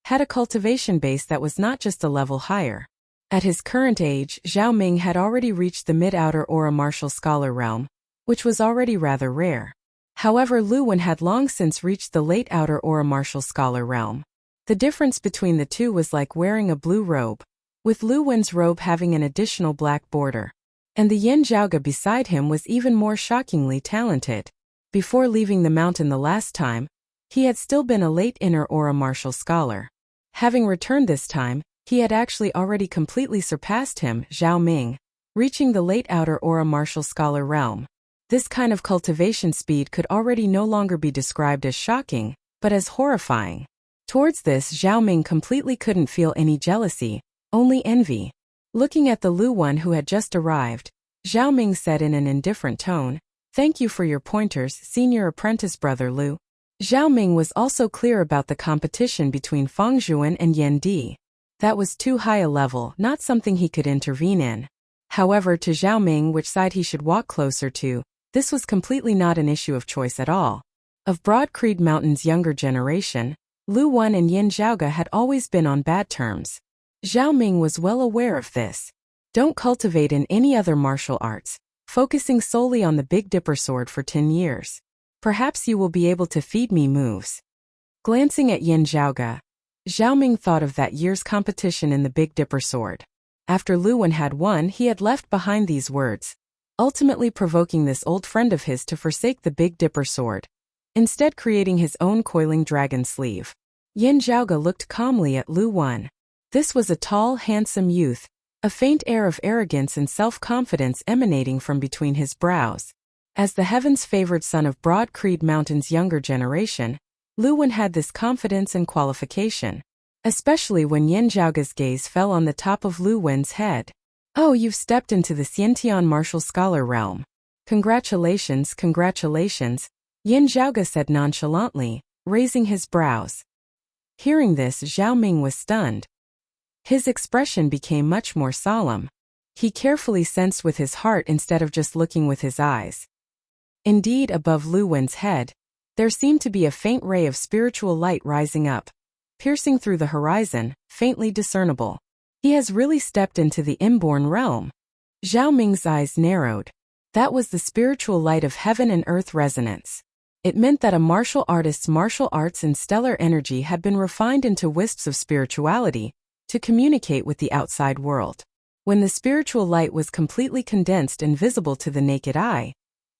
had a cultivation base that was not just a level higher. At his current age, Zhao Ming had already reached the mid-outer aura martial scholar realm, which was already rather rare. However, Lu Wan had long since reached the late outer aura martial scholar realm. The difference between the two was like wearing a blue robe, with Lu Wan's robe having an additional black border. And the Yan Zhaoge beside him was even more shockingly talented. Before leaving the mountain the last time, he had still been a late inner aura martial scholar. Having returned this time, he had actually already completely surpassed him, Zhao Ming, reaching the late outer aura martial scholar realm. This kind of cultivation speed could already no longer be described as shocking, but as horrifying. Towards this, Zhao Ming completely couldn't feel any jealousy, only envy. Looking at the Lu Wan who had just arrived, Zhao Ming said in an indifferent tone, "Thank you for your pointers, senior apprentice brother Lu." Zhao Ming was also clear about the competition between Feng Zhuan and Yan Di. That was too high a level, not something he could intervene in. However, to Zhao Ming which side he should walk closer to, this was completely not an issue of choice at all. Of Broad Creed Mountain's younger generation, Lu Wan and Yan Zhaoge had always been on bad terms. Zhao Ming was well aware of this. Don't cultivate in any other martial arts, focusing solely on the Big Dipper sword for 10 years. Perhaps you will be able to feed me moves. Glancing at Yan Zhaoge, Zhao Ming thought of that year's competition in the Big Dipper sword. After Lu Wan had won, he had left behind these words, ultimately provoking this old friend of his to forsake the Big Dipper sword, instead creating his own Coiling Dragon sleeve. Yan Zhaoge looked calmly at Lu Wan. This was a tall, handsome youth, a faint air of arrogance and self-confidence emanating from between his brows. As the heavens-favored son of Broad Creed Mountain's younger generation, Lu Wan had this confidence and qualification. especially when Yin Zhaoge's gaze fell on the top of Lu Wen's head. "Oh, you've stepped into the Xiantian martial scholar realm. Congratulations, congratulations," Yin Zhaoge said nonchalantly, raising his brows. Hearing this, Zhao Ming was stunned. His expression became much more solemn. He carefully sensed with his heart instead of just looking with his eyes. Indeed, above Lu Wen's head, there seemed to be a faint ray of spiritual light rising up, piercing through the horizon, faintly discernible. He has really stepped into the inborn realm. Zhao Ming's eyes narrowed. That was the spiritual light of heaven and earth resonance. It meant that a martial artist's martial arts and stellar energy had been refined into wisps of spirituality to communicate with the outside world. When the spiritual light was completely condensed and visible to the naked eye,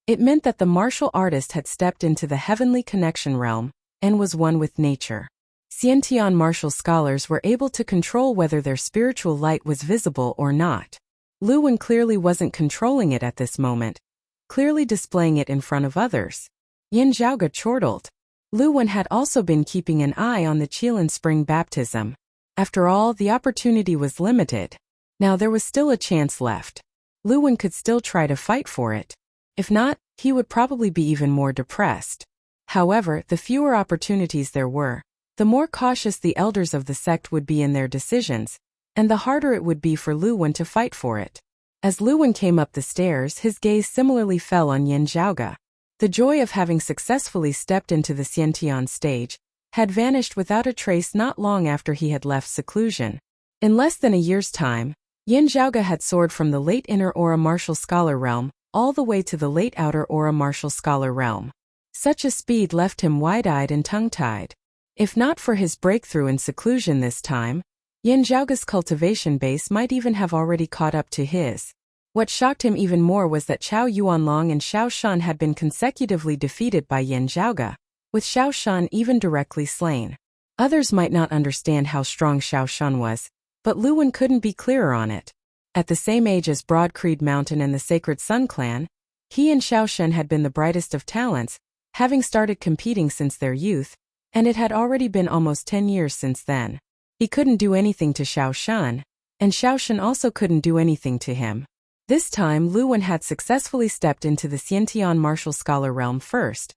it meant that the martial artist had stepped into the heavenly connection realm and was one with nature. Xiantian martial scholars were able to control whether their spiritual light was visible or not. Lu Wen clearly wasn't controlling it at this moment, clearly displaying it in front of others. Yin Zhaoge chortled. Lu Wen had also been keeping an eye on the Qilin spring baptism. After all, the opportunity was limited. Now there was still a chance left. Lu Wen could still try to fight for it. If not, he would probably be even more depressed. However, the fewer opportunities there were, the more cautious the elders of the sect would be in their decisions, and the harder it would be for Lu Wen to fight for it. As Lu Wen came up the stairs, his gaze similarly fell on Yin Zhaoge. The joy of having successfully stepped into the Xiantian stage had vanished without a trace not long after he had left seclusion. In less than a year's time, Yin Zhaoge had soared from the late inner aura martial scholar realm all the way to the late outer aura martial scholar realm. Such a speed left him wide-eyed and tongue-tied. If not for his breakthrough in seclusion this time, Yin Zhaoge's cultivation base might even have already caught up to his. What shocked him even more was that Xiao Yuanlong and Xiao Shan had been consecutively defeated by Yin Zhaoge, with Xiao Shan even directly slain. Others might not understand how strong Xiao Shan was, but Lu Wen couldn't be clearer on it. At the same age as Broad Creed Mountain and the Sacred Sun Clan, he and Xiao Shan had been the brightest of talents, having started competing since their youth, and it had already been almost 10 years since then. He couldn't do anything to Xiao Shan, and Xiao Shan also couldn't do anything to him. This time Lu Wen had successfully stepped into the Xiantian martial scholar realm first,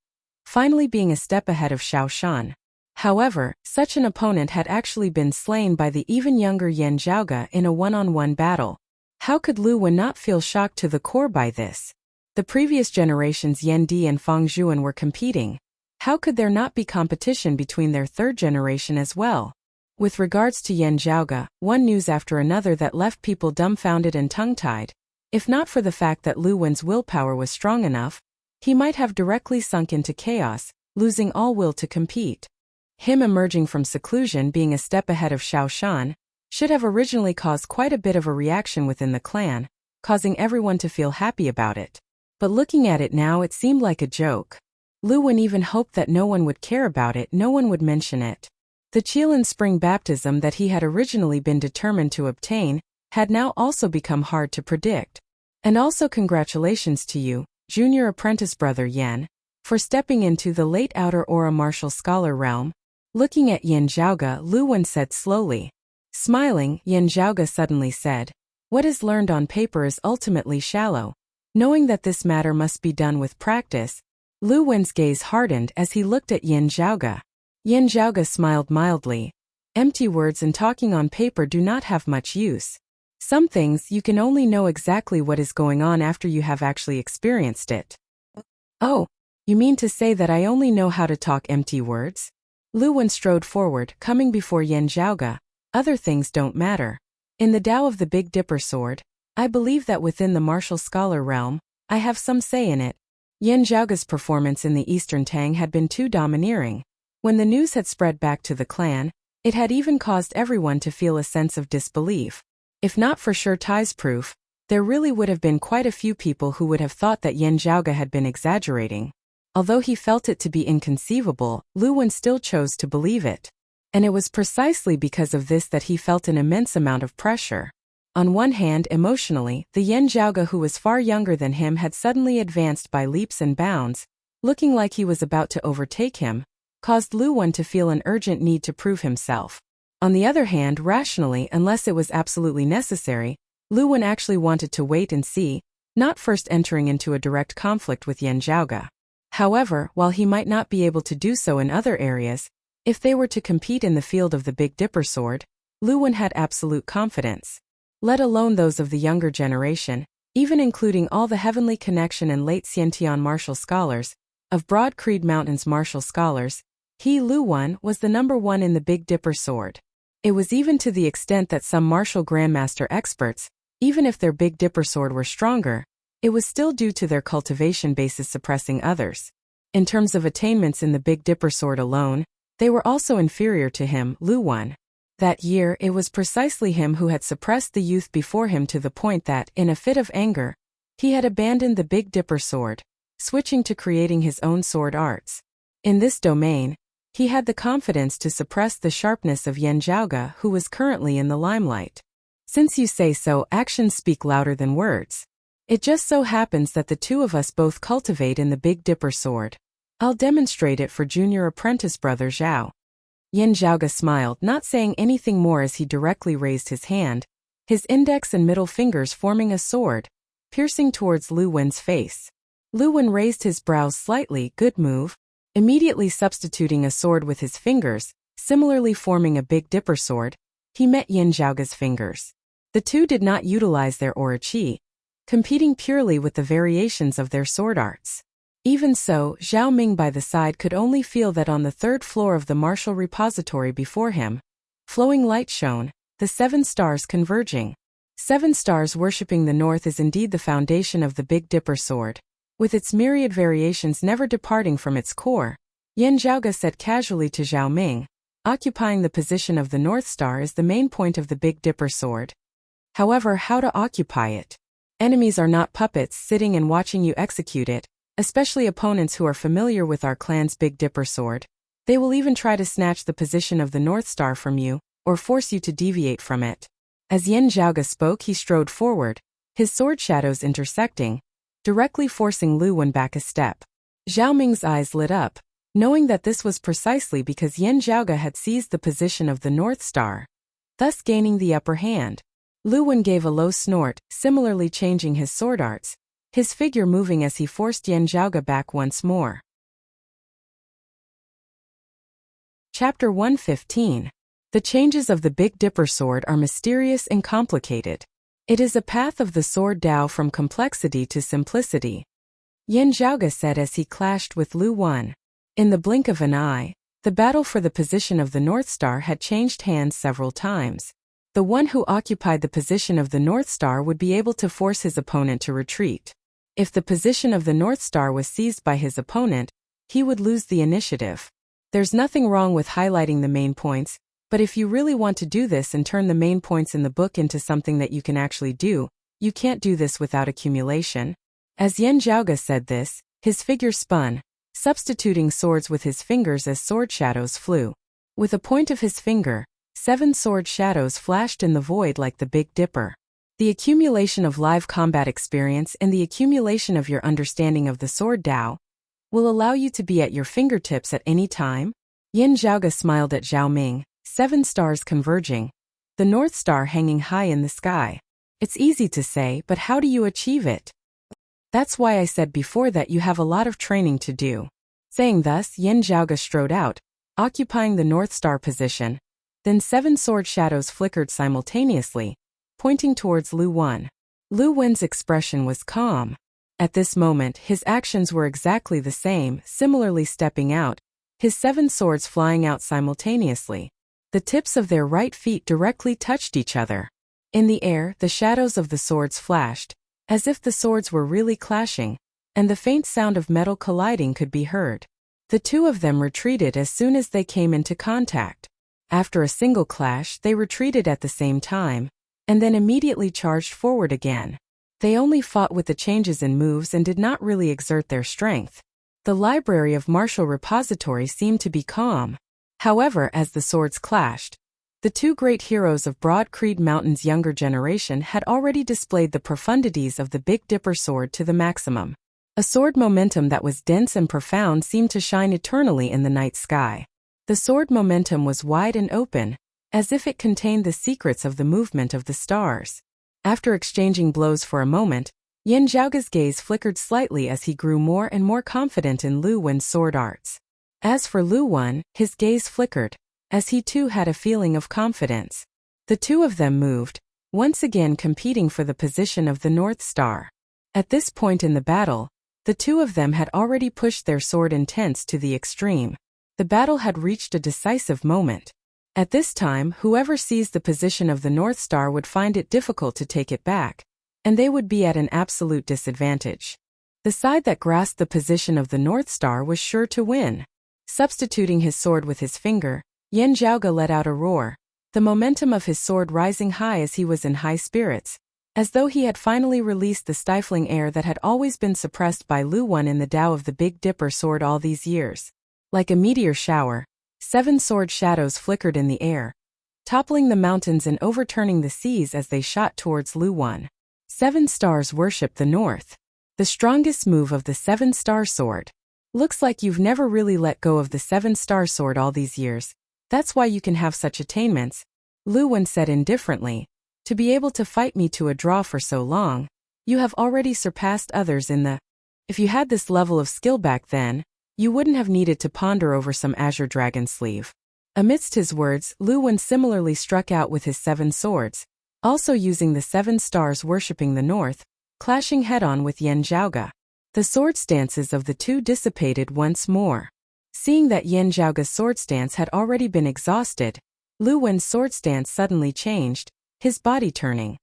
finally being a step ahead of Xiao Shan. However, such an opponent had actually been slain by the even younger Yin Zhaoge in a one-on-one battle. How could Lu Wen not feel shocked to the core by this? The previous generations Yan Di and Fang Zhuan were competing. How could there not be competition between their third generation as well? With regards to Yin Zhaoge, one news after another that left people dumbfounded and tongue-tied. If not for the fact that Lu Wen's willpower was strong enough, he might have directly sunk into chaos, losing all will to compete. Him emerging from seclusion being a step ahead of Xiao Shan should have originally caused quite a bit of a reaction within the clan, causing everyone to feel happy about it. But looking at it now, it seemed like a joke. Lu Wen even hoped that no one would care about it, no one would mention it. The Qilin spring baptism that he had originally been determined to obtain had now also become hard to predict. And also congratulations to you, junior apprentice brother Yan, for stepping into the late outer aura martial scholar realm. Looking at Yin Zhaoge, Lu Wen said slowly. Smiling, Yin Zhaoge suddenly said, "What is learned on paper is ultimately shallow." Knowing that this matter must be done with practice, Lu Wen's gaze hardened as he looked at Yin Zhaoge. Yin Zhaoge smiled mildly. Empty words and talking on paper do not have much use. Some things you can only know exactly what is going on after you have actually experienced it. Oh, you mean to say that I only know how to talk empty words? Lu Wen strode forward, coming before Yin Zhaoge. Other things don't matter. In the Tao of the Big Dipper sword, I believe that within the martial scholar realm, I have some say in it. Yin Zhaoge's performance in the Eastern Tang had been too domineering. When the news had spread back to the clan, it had even caused everyone to feel a sense of disbelief. If not for sure Tai's proof, there really would have been quite a few people who would have thought that Yin Zhaoge had been exaggerating. Although he felt it to be inconceivable, Lu Wen still chose to believe it. And it was precisely because of this that he felt an immense amount of pressure. On one hand, emotionally, the Yin Zhaoge who was far younger than him had suddenly advanced by leaps and bounds, looking like he was about to overtake him, caused Lu Wen to feel an urgent need to prove himself. On the other hand, rationally, unless it was absolutely necessary, Lu Wen actually wanted to wait and see, not first entering into a direct conflict with Yan Zhaoge. However, while he might not be able to do so in other areas, if they were to compete in the field of the Big Dipper sword, Lu Wen had absolute confidence. Let alone those of the younger generation, even including all the Heavenly Connection and late Xiantian martial scholars, of Broad Creed Mountains martial scholars, he, Lu Wen, was the #1 in the Big Dipper sword. It was even to the extent that some martial grandmaster experts, even if their Big Dipper sword were stronger, it was still due to their cultivation bases suppressing others. In terms of attainments in the Big Dipper sword alone, they were also inferior to him, Lu Wen. That year, it was precisely him who had suppressed the youth before him to the point that, in a fit of anger, he had abandoned the Big Dipper sword, switching to creating his own sword arts. In this domain, he had the confidence to suppress the sharpness of Yan Zhaoge, who was currently in the limelight. Since you say so, actions speak louder than words. It just so happens that the two of us both cultivate in the Big Dipper sword. I'll demonstrate it for junior apprentice brother Zhao. Yan Zhaoge smiled, not saying anything more as he directly raised his hand, his index and middle fingers forming a sword, piercing towards Lu Wen's face. Lu Wen raised his brows slightly, good move, immediately substituting a sword with his fingers, similarly forming a Big Dipper sword. He met Yan Zhaoge's fingers. The two did not utilize their aura qi, competing purely with the variations of their sword arts. Even so, Zhao Ming by the side could only feel that on the 3rd floor of the martial repository before him, flowing light shone, the 7 stars converging. 7 stars worshipping the north is indeed the foundation of the Big Dipper sword, with its myriad variations never departing from its core. Yan Zhaoge said casually to Zhao Ming, occupying the position of the North Star is the main point of the Big Dipper sword. However, how to occupy it? Enemies are not puppets sitting and watching you execute it, especially opponents who are familiar with our clan's Big Dipper sword. They will even try to snatch the position of the North Star from you, or force you to deviate from it. As Yan Zhaoge spoke, he strode forward, his sword shadows intersecting, directly forcing Lu Wen back a step. Zhao Ming's eyes lit up, knowing that this was precisely because Yan Zhaoge had seized the position of the North Star, thus gaining the upper hand. Lu Wen gave a low snort, similarly changing his sword arts, his figure moving as he forced Yan Zhaoge back once more. Chapter 115. The changes of the Big Dipper sword are mysterious and complicated. It is a path of the sword Dao from complexity to simplicity, Yan Zhaoge said as he clashed with Lu Wen. In the blink of an eye, the battle for the position of the North Star had changed hands several times. The one who occupied the position of the North Star would be able to force his opponent to retreat. If the position of the North Star was seized by his opponent, he would lose the initiative. There's nothing wrong with highlighting the main points, but if you really want to do this and turn the main points in the book into something that you can actually do, you can't do this without accumulation. As Yan Zhaoge said this, his figure spun, substituting swords with his fingers as sword shadows flew. With a point of his finger, 7 sword shadows flashed in the void like the Big Dipper. The accumulation of live combat experience and the accumulation of your understanding of the sword Dao will allow you to be at your fingertips at any time. Yan Zhaoge smiled at Zhao Ming, 7 stars converging, the North Star hanging high in the sky. It's easy to say, but how do you achieve it? That's why I said before that you have a lot of training to do. Saying thus, Yan Zhaoge strode out, occupying the North Star position. Then 7 sword shadows flickered simultaneously, pointing towards Lu Wen. Lu Wen's expression was calm. At this moment, his actions were exactly the same, similarly stepping out, his 7 swords flying out simultaneously. The tips of their right feet directly touched each other. In the air, the shadows of the swords flashed, as if the swords were really clashing, and the faint sound of metal colliding could be heard. The two of them retreated as soon as they came into contact. After a single clash, they retreated at the same time, and then immediately charged forward again. They only fought with the changes in moves and did not really exert their strength. The library of martial repository seemed to be calm. However, as the swords clashed, the two great heroes of Broad Creed Mountain's younger generation had already displayed the profundities of the Big Dipper sword to the maximum. A sword momentum that was dense and profound seemed to shine eternally in the night sky. The sword momentum was wide and open, as if it contained the secrets of the movement of the stars. After exchanging blows for a moment, Yin Zhaoge's gaze flickered slightly as he grew more and more confident in Lu Wen's sword arts. As for Lu Wen, his gaze flickered, as he too had a feeling of confidence. The two of them moved, once again competing for the position of the North Star. At this point in the battle, the two of them had already pushed their sword intents to the extreme. The battle had reached a decisive moment. At this time, whoever seized the position of the North Star would find it difficult to take it back, and they would be at an absolute disadvantage. The side that grasped the position of the North Star was sure to win. Substituting his sword with his finger, Yin Zhaoge let out a roar, the momentum of his sword rising high as he was in high spirits, as though he had finally released the stifling air that had always been suppressed by Lu Wen in the Tao of the Big Dipper sword all these years. Like a meteor shower, 7 sword shadows flickered in the air, toppling the mountains and overturning the seas as they shot towards Lu Wen. 7 stars worship the north. The strongest move of the 7-star sword. Looks like you've never really let go of the 7-star sword all these years. That's why you can have such attainments, Lu Wen said indifferently. To be able to fight me to a draw for so long, you have already surpassed others in the... If you had this level of skill back then, you wouldn't have needed to ponder over some azure dragon sleeve. Amidst his words, Lu Wen similarly struck out with his 7 swords, also using the 7 stars worshipping the north, clashing head-on with Yin Zhaoge. The sword stances of the two dissipated once more. Seeing that Yin Zhaoge's sword stance had already been exhausted, Lu Wen's sword stance suddenly changed, his body turning.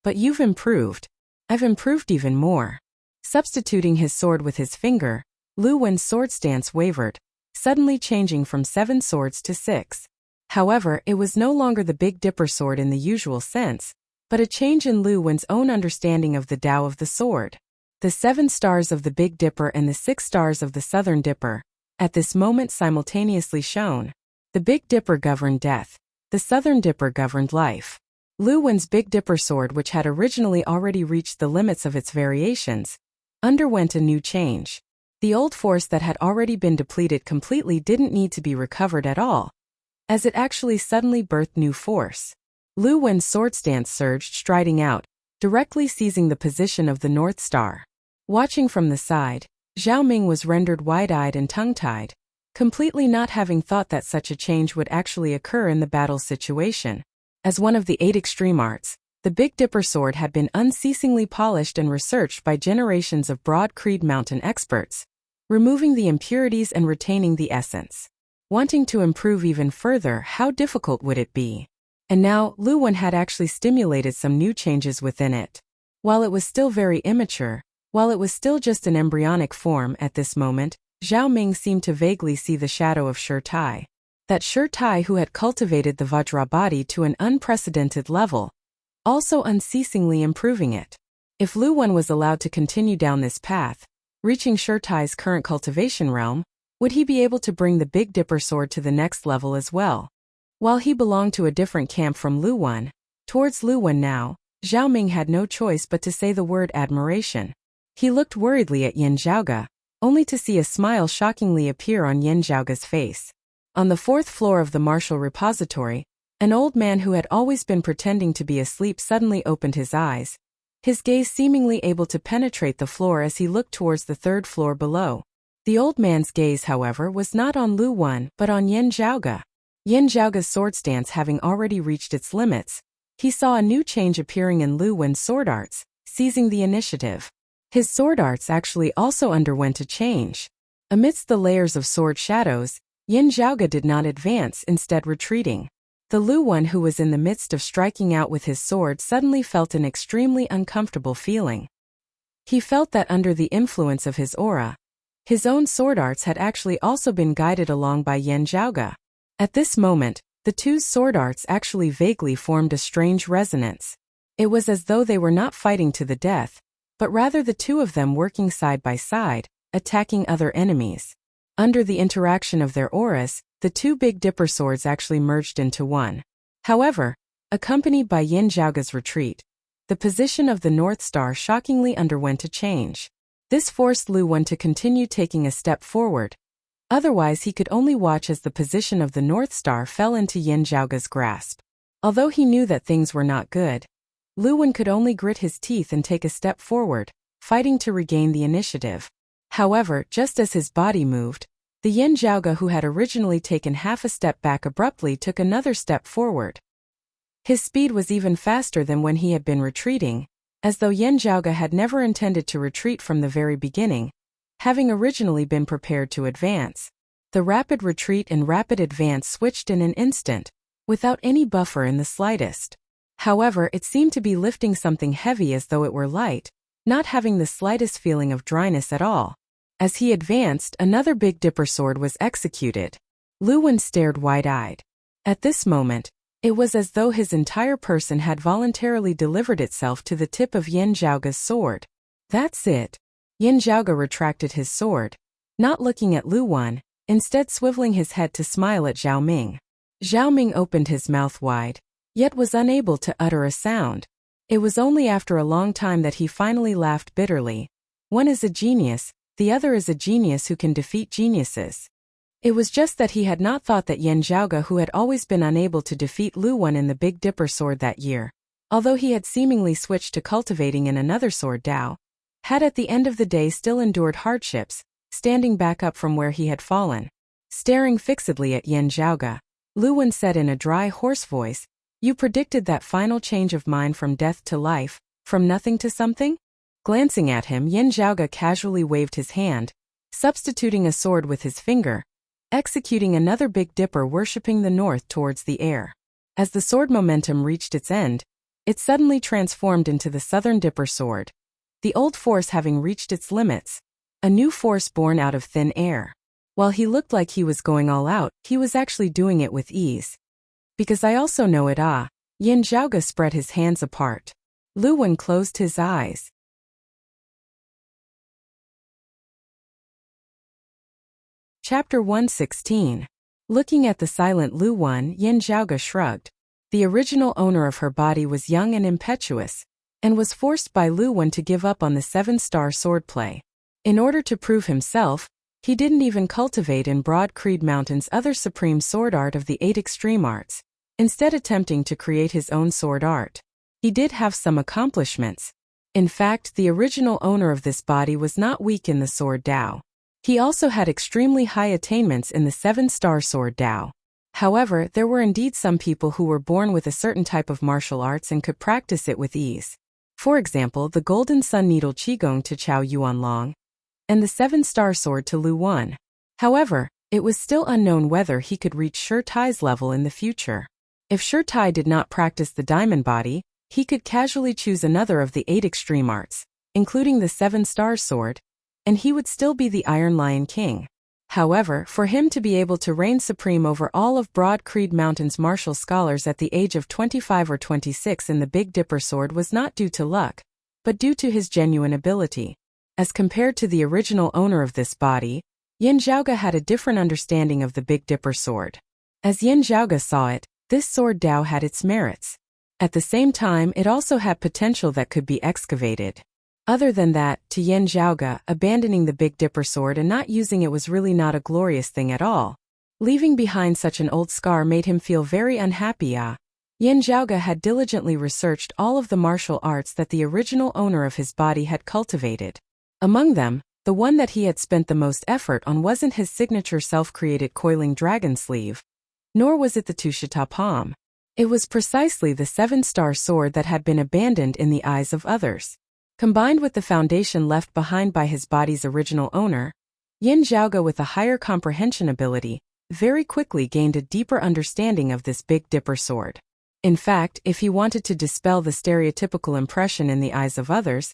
But you've improved. I've improved even more. Substituting his sword with his finger, Lu Wen's sword stance wavered, suddenly changing from 7 swords to 6. However, it was no longer the Big Dipper sword in the usual sense, but a change in Lu Wen's own understanding of the Tao of the sword. The 7 stars of the Big Dipper and the 6 stars of the Southern Dipper, at this moment simultaneously shone. The Big Dipper governed death. The Southern Dipper governed life. Lu Wen's Big Dipper sword, which had originally already reached the limits of its variations, underwent a new change. The old force that had already been depleted completely didn't need to be recovered at all, as it actually suddenly birthed new force. Lu Wen's sword stance surged, striding out, directly seizing the position of the North Star. Watching from the side, Zhao Ming was rendered wide-eyed and tongue-tied, completely not having thought that such a change would actually occur in the battle situation. As one of the 8 extreme arts, the Big Dipper sword had been unceasingly polished and researched by generations of Broad Creed Mountain experts, removing the impurities and retaining the essence. Wanting to improve even further, how difficult would it be? And now, Lu Wen had actually stimulated some new changes within it. While it was still very immature, while it was still just an embryonic form at this moment, Zhao Ming seemed to vaguely see the shadow of Shi Tai. That Shi Tai who had cultivated the Vajra body to an unprecedented level, also unceasingly improving it. If Lu Wen was allowed to continue down this path, reaching Shi Tai's current cultivation realm, would he be able to bring the Big Dipper sword to the next level as well? While he belonged to a different camp from Lu Wen, towards Lu Wen now, Zhao Ming had no choice but to say the word admiration. He looked worriedly at Yin Zhaoge, only to see a smile shockingly appear on Yin Zhaoge's face. On the 4th floor of the martial repository, an old man who had always been pretending to be asleep suddenly opened his eyes, his gaze seemingly able to penetrate the floor as he looked towards the 3rd floor below. The old man's gaze, however, was not on Lu Wen but on Yin Zhaoge. Yin Zhaoge's sword stance having already reached its limits, he saw a new change appearing in Lu Wen's sword arts, seizing the initiative. His sword arts actually also underwent a change. Amidst the layers of sword shadows, Yin Zhaoge did not advance, instead retreating. The Lu Wen who was in the midst of striking out with his sword suddenly felt an extremely uncomfortable feeling. He felt that under the influence of his aura, his own sword arts had actually also been guided along by Yin Zhaoge. At this moment, the two's sword arts actually vaguely formed a strange resonance. It was as though they were not fighting to the death, but rather the two of them working side by side, attacking other enemies. Under the interaction of their auras, the 2 Big Dipper swords actually merged into one. However, accompanied by Yin Zhaoge's retreat, the position of the North Star shockingly underwent a change. This forced Lu Wen to continue taking a step forward, Otherwise he could only watch as the position of the North Star fell into Yin Zhaoge's grasp. Although he knew that things were not good, Lu Wen could only grit his teeth and take a step forward, fighting to regain the initiative. However, just as his body moved, the Yin Zhaoge who had originally taken half a step back abruptly took another step forward. His speed was even faster than when he had been retreating, as though Yin Zhaoge had never intended to retreat from the very beginning, having originally been prepared to advance. The rapid retreat and rapid advance switched in an instant, without any buffer in the slightest. However, it seemed to be lifting something heavy as though it were light, not having the slightest feeling of dryness at all. As he advanced, another Big Dipper sword was executed. Lu Wen stared wide-eyed. At this moment, it was as though his entire person had voluntarily delivered itself to the tip of Yin Zhaoge's sword. That's it. Yin Zhaoge retracted his sword, not looking at Lu Wen, instead swiveling his head to smile at Zhao Ming. Zhao Ming opened his mouth wide, yet was unable to utter a sound. It was only after a long time that he finally laughed bitterly. One is a genius, the other is a genius who can defeat geniuses. It was just that he had not thought that Yin Zhaoge, who had always been unable to defeat Lu Wen in the Big Dipper sword that year, although he had seemingly switched to cultivating in another sword Dao, had at the end of the day still endured hardships, standing back up from where he had fallen. Staring fixedly at Yin Zhaoge, Lu Wen said in a dry, hoarse voice, "You predicted that final change of mine from death to life, from nothing to something?" Glancing at him, Yin Zhaoge casually waved his hand, substituting a sword with his finger, executing another Big Dipper worshipping the north towards the air. As the sword momentum reached its end, it suddenly transformed into the Southern Dipper sword. The old force having reached its limits, a new force born out of thin air. While he looked like he was going all out, he was actually doing it with ease. "Because I also know it." Yin Zhaoge spread his hands apart. Lu Wen closed his eyes. Chapter 116. Looking at the silent Lu Wen, Yin Zhaoge shrugged. The original owner of her body was young and impetuous, and was forced by Lu Wen to give up on the 7-star swordplay. In order to prove himself, he didn't even cultivate in Broad Creed Mountain's other supreme sword art of the 8 extreme arts, instead attempting to create his own sword art. He did have some accomplishments. In fact, the original owner of this body was not weak in the sword Dao. He also had extremely high attainments in the 7-star sword Dao. However, there were indeed some people who were born with a certain type of martial arts and could practice it with ease. For example, the Golden Sun Needle Qigong to Chao Yuanlong, and the 7-star sword to Lu Wen. However, it was still unknown whether he could reach Shi Tai's level in the future. If Shi Tai did not practice the diamond body, he could casually choose another of the 8 extreme arts, including the 7-star sword, and he would still be the Iron Lion King. However, for him to be able to reign supreme over all of Broad Creed Mountain's martial scholars at the age of 25 or 26 in the Big Dipper sword was not due to luck, but due to his genuine ability. As compared to the original owner of this body, Yin Zhaoge had a different understanding of the Big Dipper sword. As Yin Zhaoge saw it, this sword Dao had its merits. At the same time, it also had potential that could be excavated. Other than that, to Yin Zhaoge, abandoning the Big Dipper sword and not using it was really not a glorious thing at all. Leaving behind such an old scar made him feel very unhappy. Yin Zhaoge had diligently researched all of the martial arts that the original owner of his body had cultivated. Among them, the one that he had spent the most effort on wasn't his signature self-created coiling dragon sleeve, nor was it the Tushita palm. It was precisely the 7-star sword that had been abandoned in the eyes of others. Combined with the foundation left behind by his body's original owner, Yin Zhaoge with a higher comprehension ability very quickly gained a deeper understanding of this Big Dipper sword. In fact, if he wanted to dispel the stereotypical impression in the eyes of others,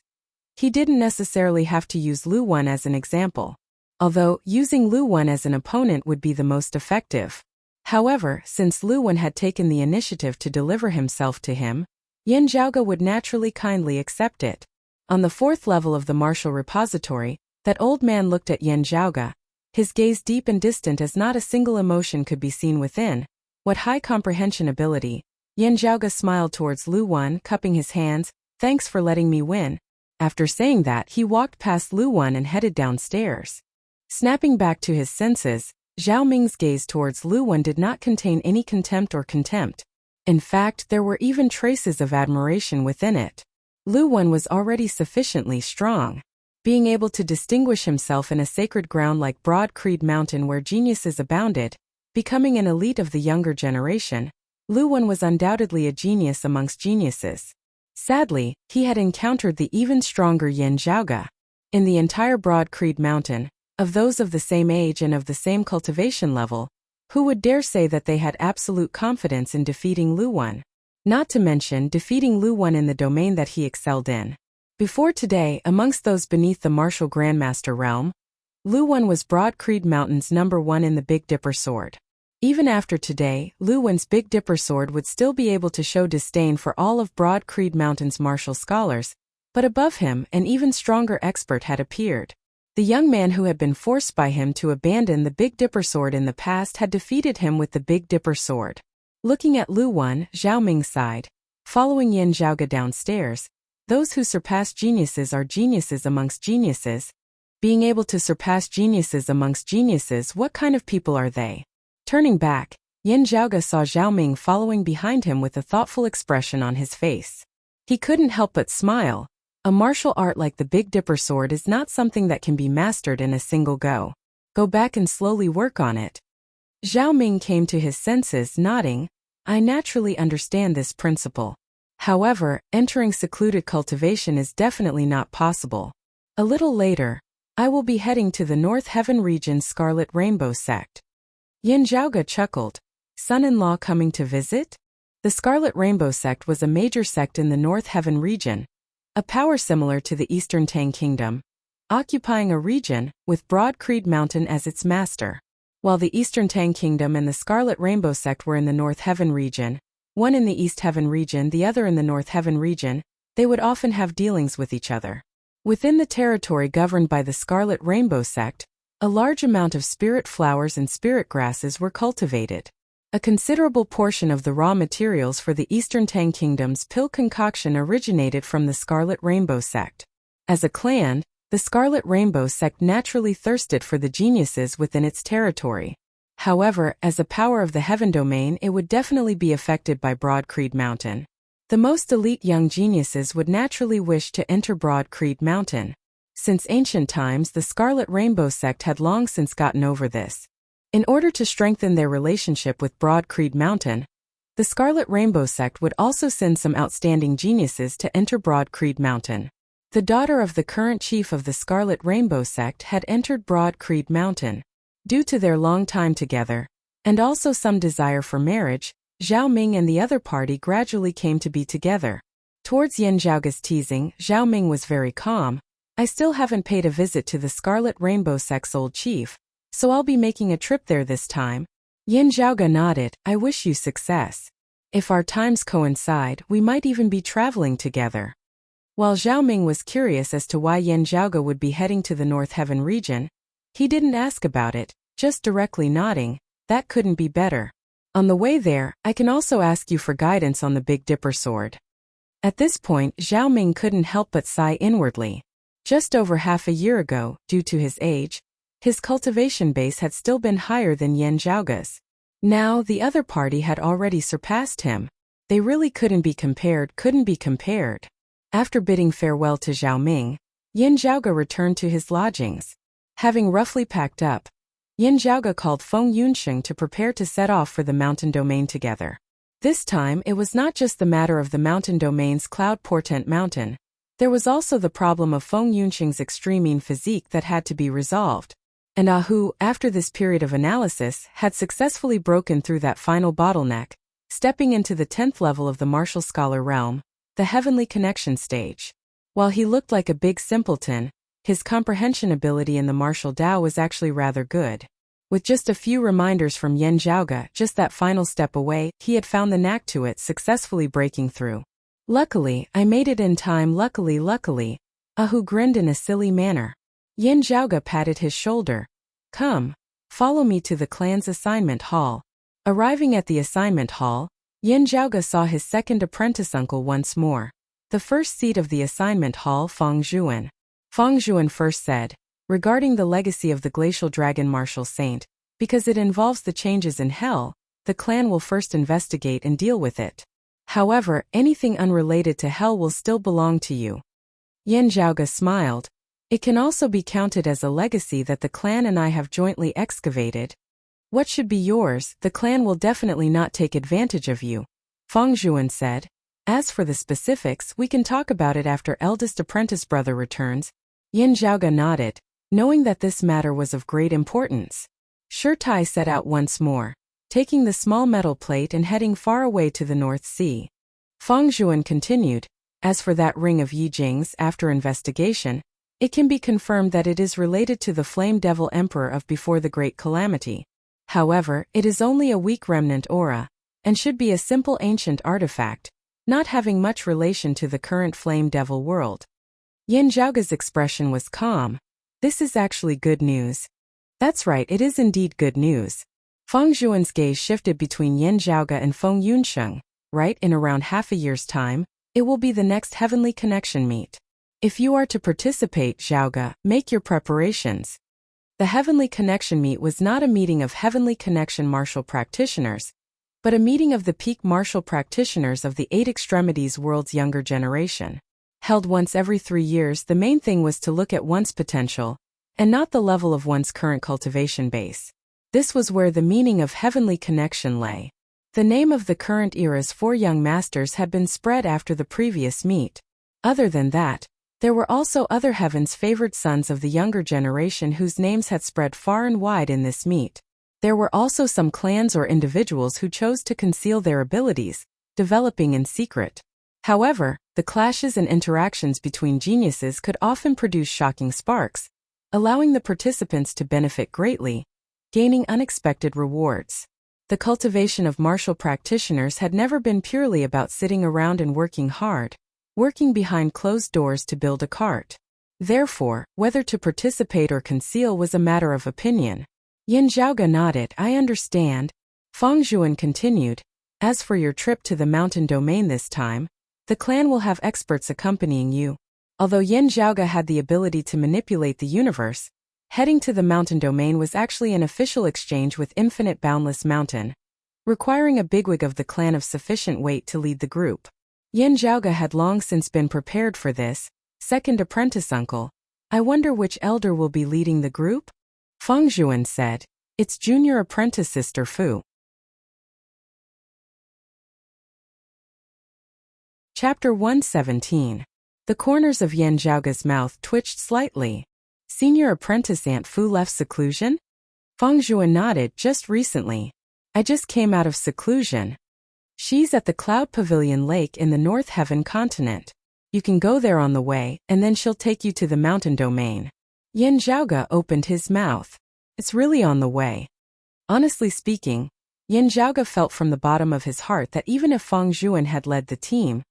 he didn't necessarily have to use Lu Wen as an example, although using Lu Wen as an opponent would be the most effective. However, since Lu Wen had taken the initiative to deliver himself to him, Yin Zhaoge would naturally kindly accept it. On the 4th level of the martial repository, that old man looked at Yin Zhaoge, his gaze deep and distant as not a single emotion could be seen within. What high comprehension ability! Yin Zhaoge smiled towards Lu Wen, cupping his hands. "Thanks for letting me win." After saying that, he walked past Lu Wen and headed downstairs. Snapping back to his senses, Zhao Ming's gaze towards Lu Wen did not contain any contempt or contempt. In fact, there were even traces of admiration within it. Lu Wen was already sufficiently strong. Being able to distinguish himself in a sacred ground like Broad Creed Mountain where geniuses abounded, becoming an elite of the younger generation, Lu Wen was undoubtedly a genius amongst geniuses. Sadly, he had encountered the even stronger Yin Zhaoge. In the entire Broad Creed Mountain, of those of the same age and of the same cultivation level, who would dare say that they had absolute confidence in defeating Lu Wen? Not to mention defeating Lu Wen in the domain that he excelled in. Before today, amongst those beneath the martial grandmaster realm, Lu Wen was Broad Creed Mountain's #1 in the Big Dipper sword. Even after today, Lu Wen's Big Dipper sword would still be able to show disdain for all of Broad Creed Mountain's martial scholars, but above him, an even stronger expert had appeared. The young man who had been forced by him to abandon the Big Dipper sword in the past had defeated him with the Big Dipper sword. Looking at Lu Wen, Zhao Ming sighed. Following Yin Zhaoge downstairs, those who surpass geniuses are geniuses amongst geniuses. Being able to surpass geniuses amongst geniuses, what kind of people are they? Turning back, Yin Zhaoge saw Zhao Ming following behind him with a thoughtful expression on his face. He couldn't help but smile. A martial art like the Big Dipper sword is not something that can be mastered in a single go. Go back and slowly work on it. Zhao Ming came to his senses, nodding. I naturally understand this principle. However, entering secluded cultivation is definitely not possible. A little later, I will be heading to the North Heaven region's Scarlet Rainbow sect. Yin Zhaoge chuckled. Son-in-law coming to visit? The Scarlet Rainbow sect was a major sect in the North Heaven region, a power similar to the Eastern Tang Kingdom, occupying a region with Broad Creed Mountain as its master. While the Eastern Tang Kingdom and the Scarlet Rainbow sect were in the North Heaven region, one in the East Heaven region, the other in the North Heaven region, they would often have dealings with each other. Within the territory governed by the Scarlet Rainbow sect, a large amount of spirit flowers and spirit grasses were cultivated. A considerable portion of the raw materials for the Eastern Tang Kingdom's pill concoction originated from the Scarlet Rainbow sect. As a clan, the Scarlet Rainbow sect naturally thirsted for the geniuses within its territory. However, as a power of the Heaven domain, it would definitely be affected by Broad Creed Mountain. The most elite young geniuses would naturally wish to enter Broad Creed Mountain. Since ancient times, the Scarlet Rainbow sect had long since gotten over this. In order to strengthen their relationship with Broad Creed Mountain, the Scarlet Rainbow sect would also send some outstanding geniuses to enter Broad Creed Mountain. The daughter of the current chief of the Scarlet Rainbow sect had entered Broad Creed Mountain. Due to their long time together, and also some desire for marriage, Zhao Ming and the other party gradually came to be together. Towards Yin Zhaoge's teasing, Zhao Ming was very calm. I still haven't paid a visit to the Scarlet Rainbow sect's old chief, so I'll be making a trip there this time. Yin Zhaoge nodded. I wish you success. If our times coincide, we might even be traveling together. While Zhao Ming was curious as to why Yin Zhaoge would be heading to the North Heaven region, he didn't ask about it, just directly nodding. That couldn't be better. On the way there, I can also ask you for guidance on the Big Dipper sword. At this point, Zhao Ming couldn't help but sigh inwardly. Just over half a year ago, due to his age, his cultivation base had still been higher than Yin Zhaoge's. Now, the other party had already surpassed him. They really couldn't be compared. After bidding farewell to Zhao Ming, Yin Zhaoge returned to his lodgings. Having roughly packed up, Yin Zhaoge called Feng Yunsheng to prepare to set off for the mountain domain together. This time, it was not just the matter of the mountain domain's cloud portent mountain. There was also the problem of Feng Yunsheng's extreme physique that had to be resolved. And Ahu, after this period of analysis, had successfully broken through that final bottleneck, stepping into the 10th level of the martial scholar realm, the heavenly connection stage. While he looked like a big simpleton, his comprehension ability in the martial Tao was actually rather good. With just a few reminders from Yin Zhaoge, just that final step away, he had found the knack to it, successfully breaking through. Luckily, I made it in time. Luckily. Ahu grinned in a silly manner. Yin Zhaoge patted his shoulder. Come, follow me to the clan's assignment hall. Arriving at the assignment hall, Yin Zhaoge saw his second apprentice uncle once more. The first seat of the assignment hall, Feng Zhuan. Feng Zhuan first said, Regarding the legacy of the glacial dragon martial saint, because it involves the changes in hell, the clan will first investigate and deal with it. However, anything unrelated to hell will still belong to you. Yin Zhaoge smiled. It can also be counted as a legacy that the clan and I have jointly excavated. What should be yours, the clan will definitely not take advantage of you, Feng Zhuan said. As for the specifics, we can talk about it after eldest apprentice brother returns. Yin Zhaoge nodded, knowing that this matter was of great importance. Shirtai set out once more, taking the small metal plate and heading far away to the North Sea. Feng Zhuan continued, as for that ring of Yi Jing's, after investigation, it can be confirmed that it is related to the Flame Devil Emperor of before the Great Calamity. However, it is only a weak remnant aura, and should be a simple ancient artifact, not having much relation to the current Flame Devil world. Yin Zhaoge's expression was calm. This is actually good news. That's right, it is indeed good news. Feng Zhuan's gaze shifted between Yin Zhaoge and Feng Yunsheng. Right, in around half a year's time, it will be the next Heavenly Connection meet. If you are to participate, Zhaoge, make your preparations. The Heavenly Connection meet was not a meeting of Heavenly Connection martial practitioners, but a meeting of the peak martial practitioners of the Eight Extremities world's younger generation. Held once every 3 years, the main thing was to look at one's potential, and not the level of one's current cultivation base. This was where the meaning of Heavenly Connection lay. The name of the current era's 4 young masters had been spread after the previous meet. Other than that, there were also other heaven's favored sons of the younger generation whose names had spread far and wide in this meet. There were also some clans or individuals who chose to conceal their abilities, developing in secret. However, the clashes and interactions between geniuses could often produce shocking sparks, allowing the participants to benefit greatly, gaining unexpected rewards. The cultivation of martial practitioners had never been purely about sitting around and working hard, working behind closed doors to build a cart. Therefore, whether to participate or conceal was a matter of opinion. Yin Zhaoge nodded. I understand. Feng Zhuan continued. As for your trip to the mountain domain this time, the clan will have experts accompanying you. Although Yin Zhaoge had the ability to manipulate the universe, heading to the mountain domain was actually an official exchange with Infinite Boundless Mountain, requiring a bigwig of the clan of sufficient weight to lead the group. Yin Zhaoge had long since been prepared for this. Second apprentice uncle. I wonder which elder will be leading the group? Feng Zhuan said. It's junior apprentice sister Fu. Chapter 117. The corners of Yin Zhaoge's mouth twitched slightly. Senior apprentice Aunt Fu left seclusion? Feng Zhuan nodded. Just recently. I just came out of seclusion. She's at the Cloud Pavilion Lake in the North Heaven continent. You can go there on the way, and then she'll take you to the mountain domain. Yin Zhaoge opened his mouth. It's really on the way. Honestly speaking, Yin Zhaoge felt from the bottom of his heart that even if Feng Zhuan had led the team,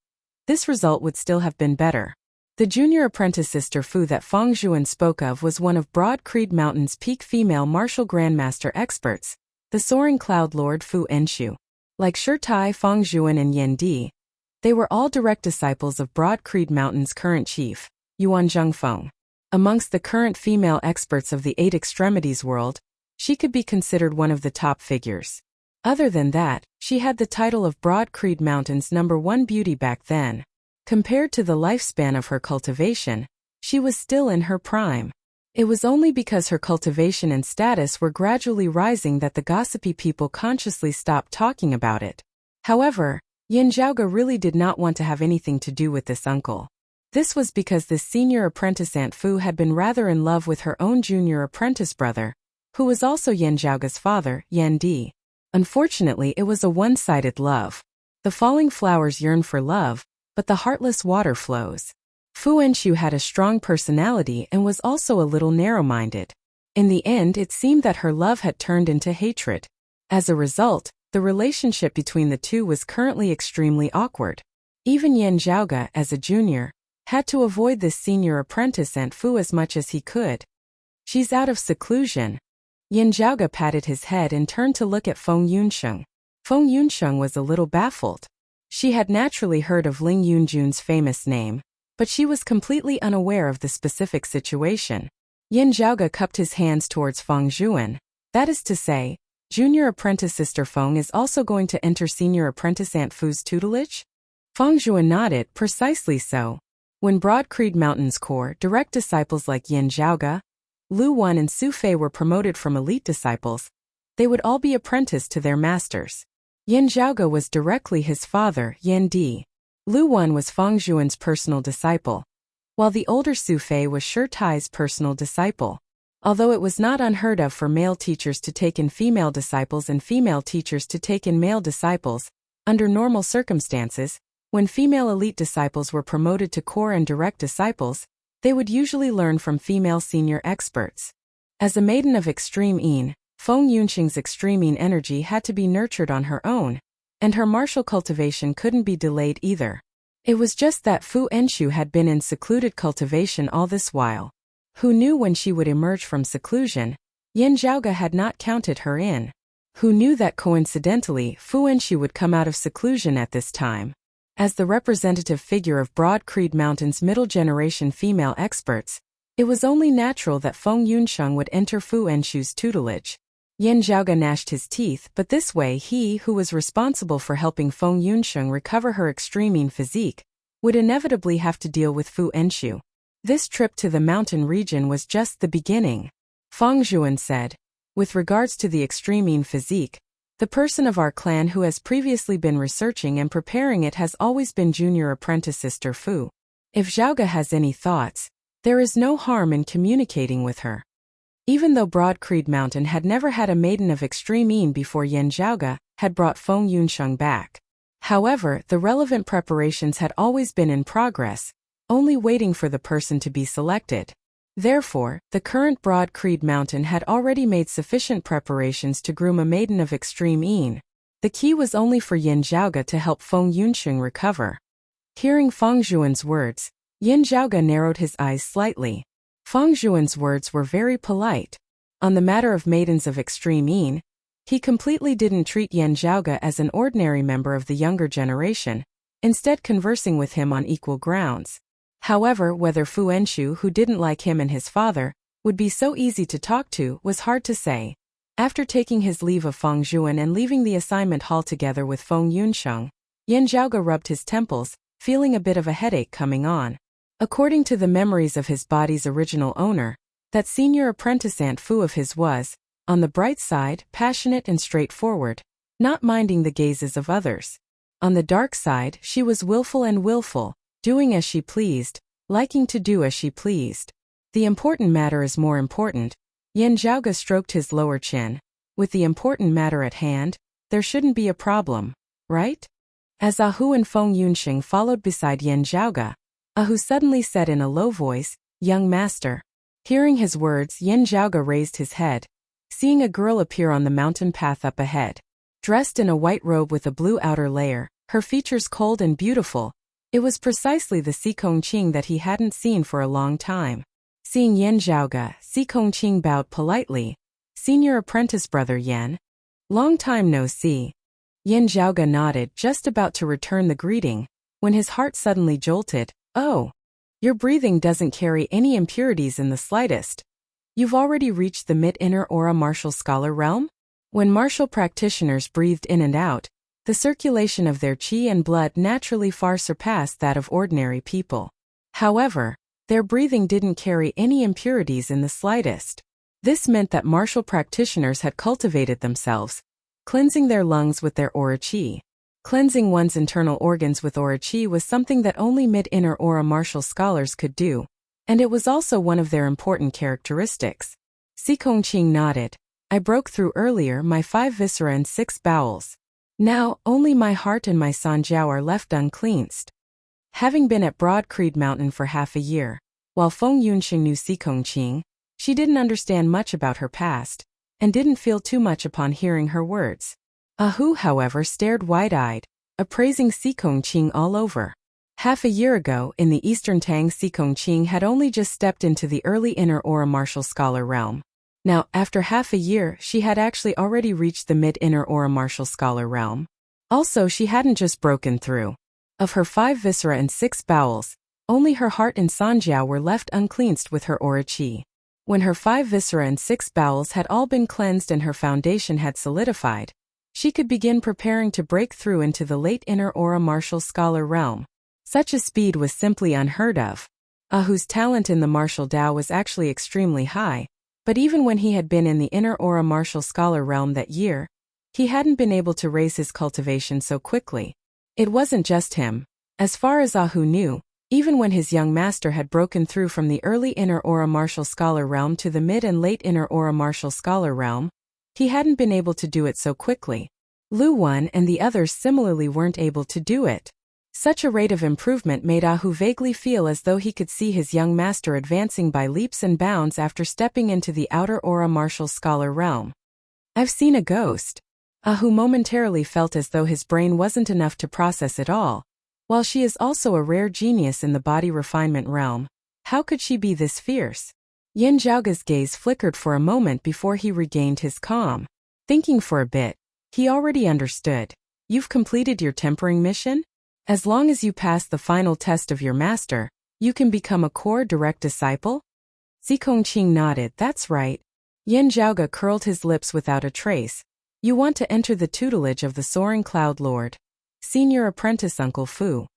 this result would still have been better. The junior apprentice sister Fu that Feng Zhuan spoke of was one of Broad Creed Mountain's peak female martial grandmaster experts, the soaring cloud lord Fu Enshu. Like Shirtai, Feng Zhuan and Yin Di, they were all direct disciples of Broad Creed Mountain's current chief, Yuan Zhengfeng. Amongst the current female experts of the Eight Extremities world, she could be considered one of the top figures. Other than that, she had the title of Broad Creed Mountain's #1 beauty back then. Compared to the lifespan of her cultivation, she was still in her prime. It was only because her cultivation and status were gradually rising that the gossipy people consciously stopped talking about it. However, Yin Zhaoge really did not want to have anything to do with this uncle. This was because this senior apprentice Aunt Fu had been rather in love with her own junior apprentice brother, who was also Yin Zhaoge's father, Yan Di. Unfortunately, it was a one-sided love. The falling flowers yearn for love, but the heartless water flows. Fu Enshu had a strong personality and was also a little narrow-minded. In the end, it seemed that her love had turned into hatred. As a result, the relationship between the two was currently extremely awkward. Even Yin Zhaoge, as a junior, had to avoid this senior apprentice Aunt Fu as much as he could. She's out of seclusion. Yin Zhaoge patted his head and turned to look at Feng Yunsheng. Feng Yunsheng was a little baffled. She had naturally heard of Ling Yunjun's famous name, but she was completely unaware of the specific situation. Yin Zhaoge cupped his hands towards Feng Zhuan. That is to say, junior apprentice Sister Feng is also going to enter senior apprentice Aunt Fu's tutelage? Feng Zhuan nodded, precisely so. When Broad Creed Mountain's core direct disciples like Yin Zhaoge, Lu Wan and Su Fei were promoted from elite disciples, they would all be apprenticed to their masters. Yin Zhaoge was directly his father, Yin Di. Lu Wan was Feng Zhuan's personal disciple, while the older Su Fei was Shi Tai's personal disciple. Although it was not unheard of for male teachers to take in female disciples and female teachers to take in male disciples, under normal circumstances, when female elite disciples were promoted to core and direct disciples, they would usually learn from female senior experts. As a maiden of extreme Yin, Feng Yunxing's extreme Yin energy had to be nurtured on her own, and her martial cultivation couldn't be delayed either. It was just that Fu Enshu had been in secluded cultivation all this while. Who knew when she would emerge from seclusion? Yin Zhaoge had not counted her in. Who knew that coincidentally Fu Enshu would come out of seclusion at this time? As the representative figure of Broad Creed Mountain's middle-generation female experts, it was only natural that Feng Yunsheng would enter Fu Enshu's tutelage. Yin Zhaoge gnashed his teeth, but this way he who was responsible for helping Feng Yunsheng recover her extreme Yin physique would inevitably have to deal with Fu Enshu. This trip to the mountain region was just the beginning. Feng Zhuan said, with regards to the extreme Yin physique, the person of our clan who has previously been researching and preparing it has always been junior apprentice Sister Fu. If Zhaoge has any thoughts, there is no harm in communicating with her. Even though Broad Creed Mountain had never had a maiden of extreme Yin before, Yin Zhaoge had brought Feng Yunsheng back. However, the relevant preparations had always been in progress, only waiting for the person to be selected. Therefore, the current Broad Creed Mountain had already made sufficient preparations to groom a maiden of extreme Yin. The key was only for Yin Zhaoge to help Feng Yunsheng recover. Hearing Feng Zhuan's words, Yin Zhaoge narrowed his eyes slightly. Feng Zhuan's words were very polite. On the matter of maidens of extreme Yin, he completely didn't treat Yin Zhaoge as an ordinary member of the younger generation, instead conversing with him on equal grounds. However, whether Fu Enshu, who didn't like him and his father, would be so easy to talk to was hard to say. After taking his leave of Feng Zhuan and leaving the assignment hall together with Feng Yunsheng, Yin Zhaoge rubbed his temples, feeling a bit of a headache coming on. According to the memories of his body's original owner, that senior apprentice Aunt Fu of his was, on the bright side, passionate and straightforward, not minding the gazes of others. On the dark side, she was willful, doing as she pleased, liking to do as she pleased. The important matter is more important. Yin Zhaoge stroked his lower chin. With the important matter at hand, there shouldn't be a problem, right? As Ahu and Feng Yunsheng followed beside Yin Zhaoge, Ahu suddenly said in a low voice, "Young master." Hearing his words, Yin Zhaoge raised his head, seeing a girl appear on the mountain path up ahead. Dressed in a white robe with a blue outer layer, her features cold and beautiful, it was precisely the Si Kongqing that he hadn't seen for a long time. Seeing Yin Zhaoge, Si Kongqing bowed politely. "Senior apprentice brother Yin. Long time no see." Yin Zhaoge nodded, just about to return the greeting, when his heart suddenly jolted. "Oh, your breathing doesn't carry any impurities in the slightest. You've already reached the mid-inner aura martial scholar realm?" When martial practitioners breathed in and out, the circulation of their qi and blood naturally far surpassed that of ordinary people. However, their breathing didn't carry any impurities in the slightest. This meant that martial practitioners had cultivated themselves, cleansing their lungs with their aura qi. Cleansing one's internal organs with aura qi was something that only mid-inner aura martial scholars could do, and it was also one of their important characteristics. Si Kongqing nodded. "I broke through earlier my 5 viscera and 6 bowels. Now, only my heart and my sanjiao are left uncleansed." Having been at Broad Creed Mountain for half a year, while Feng Yunxing knew Si Kongqing, she didn't understand much about her past, and didn't feel too much upon hearing her words. Ahu, however, stared wide-eyed, appraising Si Kongqing all over. Half a year ago, in the Eastern Tang, Si Kongqing had only just stepped into the early inner aura martial scholar realm. Now, after half a year, she had actually already reached the mid-inner aura martial scholar realm. Also, she hadn't just broken through. Of her 5 viscera and 6 bowels, only her heart and sanjiao were left uncleansed with her aura qi. When her 5 viscera and 6 bowels had all been cleansed and her foundation had solidified, she could begin preparing to break through into the late inner aura martial scholar realm. Such a speed was simply unheard of. Ahu's talent in the martial Tao was actually extremely high, but even when he had been in the inner aura martial scholar realm that year, he hadn't been able to raise his cultivation so quickly. It wasn't just him. As far as Ahu knew, even when his young master had broken through from the early inner aura martial scholar realm to the mid and late inner aura martial scholar realm, he hadn't been able to do it so quickly. Lu Wan and the others similarly weren't able to do it. Such a rate of improvement made Ahu vaguely feel as though he could see his young master advancing by leaps and bounds after stepping into the outer aura martial scholar realm. I've seen a ghost. Ahu momentarily felt as though his brain wasn't enough to process it all. While she is also a rare genius in the body refinement realm, how could she be this fierce? Yin Zhaoge's gaze flickered for a moment before he regained his calm. Thinking for a bit, he already understood. You've completed your tempering mission? As long as you pass the final test of your master, you can become a core direct disciple? Zikongqing nodded. That's right. Yin Zhaoge curled his lips without a trace. You want to enter the tutelage of the Soaring Cloud Lord, Senior Apprentice Uncle Fu.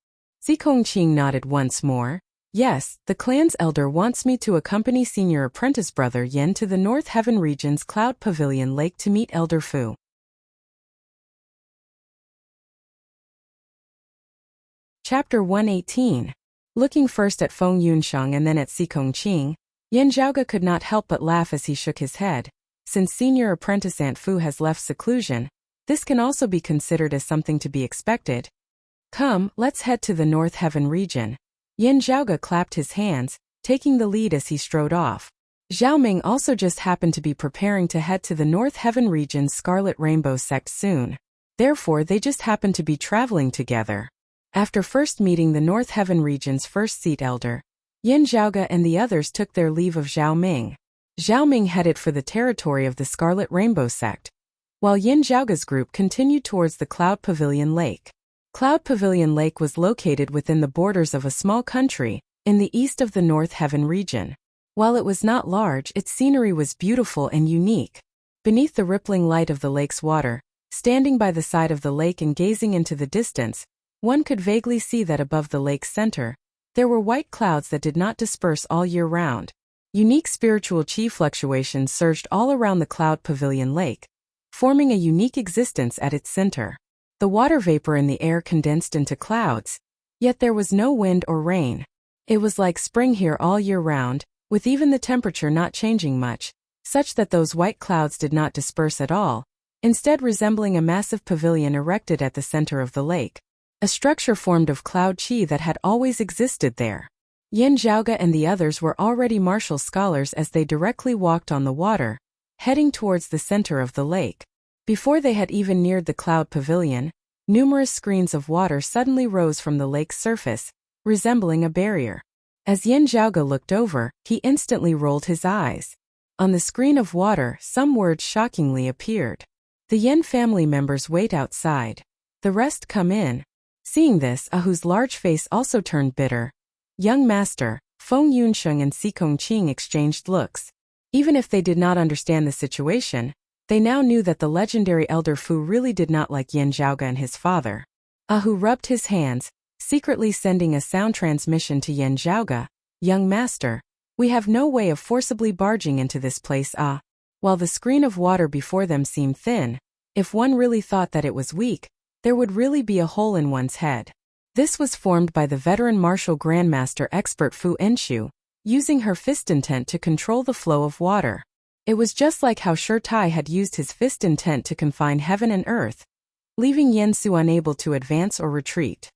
Zikongqing nodded once more. Yes, the clan's elder wants me to accompany Senior Apprentice Brother Yin to the North Heaven region's Cloud Pavilion Lake to meet Elder Fu. Chapter 118. Looking first at Feng Yunsheng and then at Zikongqing, Yin Zhaoge could not help but laugh as he shook his head. Since Senior Apprentice Aunt Fu has left seclusion, this can also be considered as something to be expected. Come, let's head to the North Heaven region. Yin Zhaoge clapped his hands, taking the lead as he strode off. Zhao Ming also just happened to be preparing to head to the North Heaven region's Scarlet Rainbow sect soon. Therefore, they just happened to be traveling together. After first meeting the North Heaven region's first seat elder, Yin Zhaoge and the others took their leave of Zhao Ming. Zhao Ming headed for the territory of the Scarlet Rainbow sect, while Yin Zhaoge's group continued towards the Cloud Pavilion Lake. Cloud Pavilion Lake was located within the borders of a small country, in the east of the North Heaven region. While it was not large, its scenery was beautiful and unique. Beneath the rippling light of the lake's water, standing by the side of the lake and gazing into the distance, one could vaguely see that above the lake's center, there were white clouds that did not disperse all year round. Unique spiritual chi fluctuations surged all around the Cloud Pavilion Lake, forming a unique existence at its center. The water vapor in the air condensed into clouds, yet there was no wind or rain. It was like spring here all year round, with even the temperature not changing much, such that those white clouds did not disperse at all, instead resembling a massive pavilion erected at the center of the lake, a structure formed of cloud chi that had always existed there. Yin Zhaoge and the others were already martial scholars as they directly walked on the water, heading towards the center of the lake. Before they had even neared the cloud pavilion, numerous screens of water suddenly rose from the lake's surface, resembling a barrier. As Yin Zhaoge looked over, he instantly rolled his eyes. On the screen of water, some words shockingly appeared. The Yin family members wait outside. The rest come in. Seeing this, Ahu's large face also turned bitter. Young master, Feng Yunsheng and Zikongqing exchanged looks. Even if they did not understand the situation, they now knew that the legendary Elder Fu really did not like Yin Zhaoge and his father. Ahu rubbed his hands, secretly sending a sound transmission to Yin Zhaoge. Young master, we have no way of forcibly barging into this place. While the screen of water before them seemed thin, if one really thought that it was weak, there would really be a hole in one's head. This was formed by the veteran martial grandmaster expert Fu Enshu, using her fist intent to control the flow of water. It was just like how Shi Tai had used his fist intent to confine heaven and earth, leaving Yen Su unable to advance or retreat.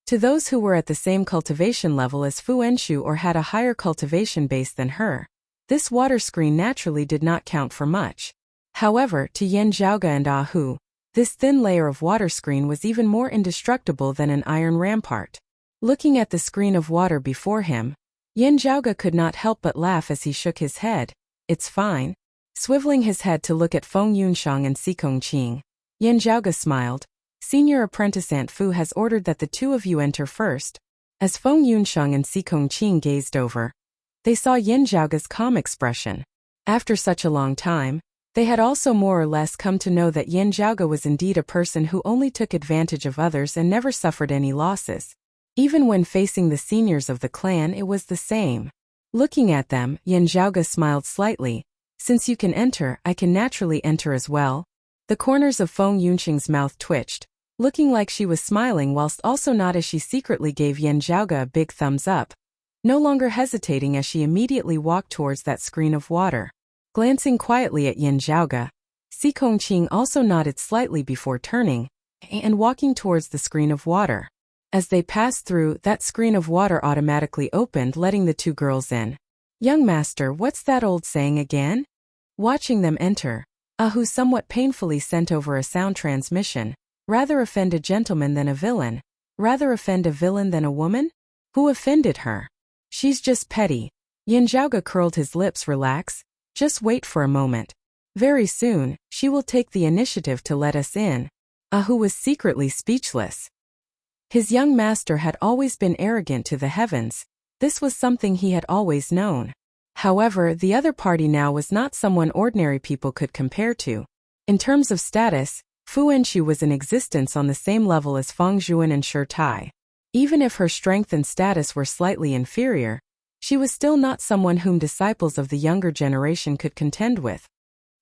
To those who were at the same cultivation level as Fu Enshu or had a higher cultivation base than her, this water screen naturally did not count for much. However, to Yin Zhaoge and Ahu, this thin layer of water screen was even more indestructible than an iron rampart. Looking at the screen of water before him, Yin Zhaoge could not help but laugh as he shook his head. It's fine. Swiveling his head to look at Feng Yunsheng and Zikongqing, Yin Zhaoge smiled. Senior Apprentice Aunt Fu has ordered that the two of you enter first. As Feng Yunsheng and Zikongqing gazed over, They saw Yin Zhaoge's calm expression. After such a long time, they had also more or less come to know that Yin Zhaoge was indeed a person who only took advantage of others and never suffered any losses. Even when facing the seniors of the clan, it was the same. Looking at them, Yin Zhaoge smiled slightly. Since you can enter, I can naturally enter as well. The corners of Feng Yunqing's mouth twitched, looking like she was smiling whilst also not, as she secretly gave Yin Zhaoge a big thumbs up, no longer hesitating as she immediately walked towards that screen of water. Glancing quietly at Yin Zhaoge, Si Kongqing also nodded slightly before turning and walking towards the screen of water. As they passed through, that screen of water automatically opened, letting the two girls in. Young master, what's that old saying again? Watching them enter, Ahu somewhat painfully sent over a sound transmission. Rather offend a gentleman than a villain. Rather offend a villain than a woman? Who offended her? She's just petty. Yin Zhaoge curled his lips. Relax. Just wait for a moment. Very soon, she will take the initiative to let us in. Ahu was secretly speechless. His young master had always been arrogant to the heavens. This was something he had always known. However, the other party now was not someone ordinary people could compare to. In terms of status, Fu Enchu was in existence on the same level as Feng Zhuan and Shi Tai. Even if her strength and status were slightly inferior, she was still not someone whom disciples of the younger generation could contend with.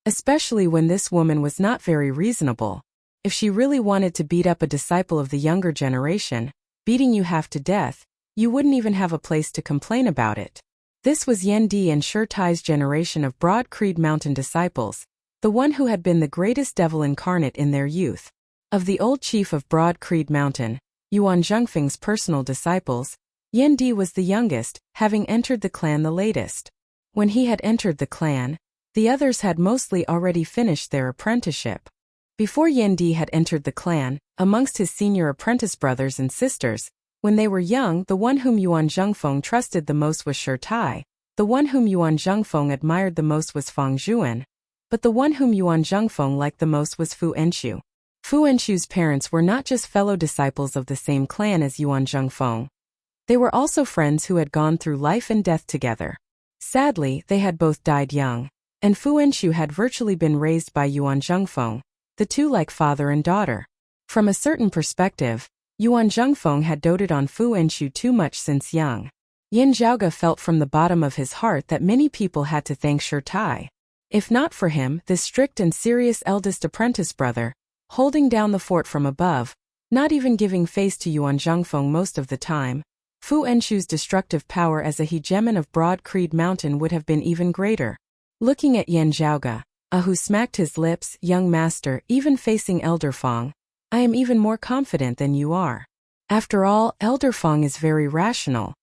Especially when this woman was not very reasonable. If she really wanted to beat up a disciple of the younger generation, beating you half to death, you wouldn't even have a place to complain about it. This was Yan Di and Shi Tai's generation of Broad Creed Mountain disciples, the one who had been the greatest devil incarnate in their youth. Of the old chief of Broad Creed Mountain, Yuan Zhengfeng's personal disciples, Yan Di was the youngest, having entered the clan the latest. When he had entered the clan, the others had mostly already finished their apprenticeship. Before Yan Di had entered the clan, amongst his senior apprentice brothers and sisters, when they were young, the one whom Yuan Zhengfeng trusted the most was Shi Tai, the one whom Yuan Zhengfeng admired the most was Feng Zhuan, but the one whom Yuan Zhengfeng liked the most was Fu Enchu. Fu Enchu's parents were not just fellow disciples of the same clan as Yuan Zhengfeng. They were also friends who had gone through life and death together. Sadly, they had both died young, and Fu Enchu had virtually been raised by Yuan Zhengfeng, the two like father and daughter. From a certain perspective, Yuan Zhengfeng had doted on Fu Enchu too much since young. Yin Zhaoge felt from the bottom of his heart that many people had to thank Shi Tai. If not for him, this strict and serious eldest apprentice brother, holding down the fort from above, not even giving face to Yuan Zhengfeng most of the time, Fu Enchu's destructive power as a hegemon of Broad Creed Mountain would have been even greater. Looking at Yin Zhaoge, Ahu smacked his lips. Young master, even facing Elder Feng, I am even more confident than you are. After all, Elder Feng is very rational.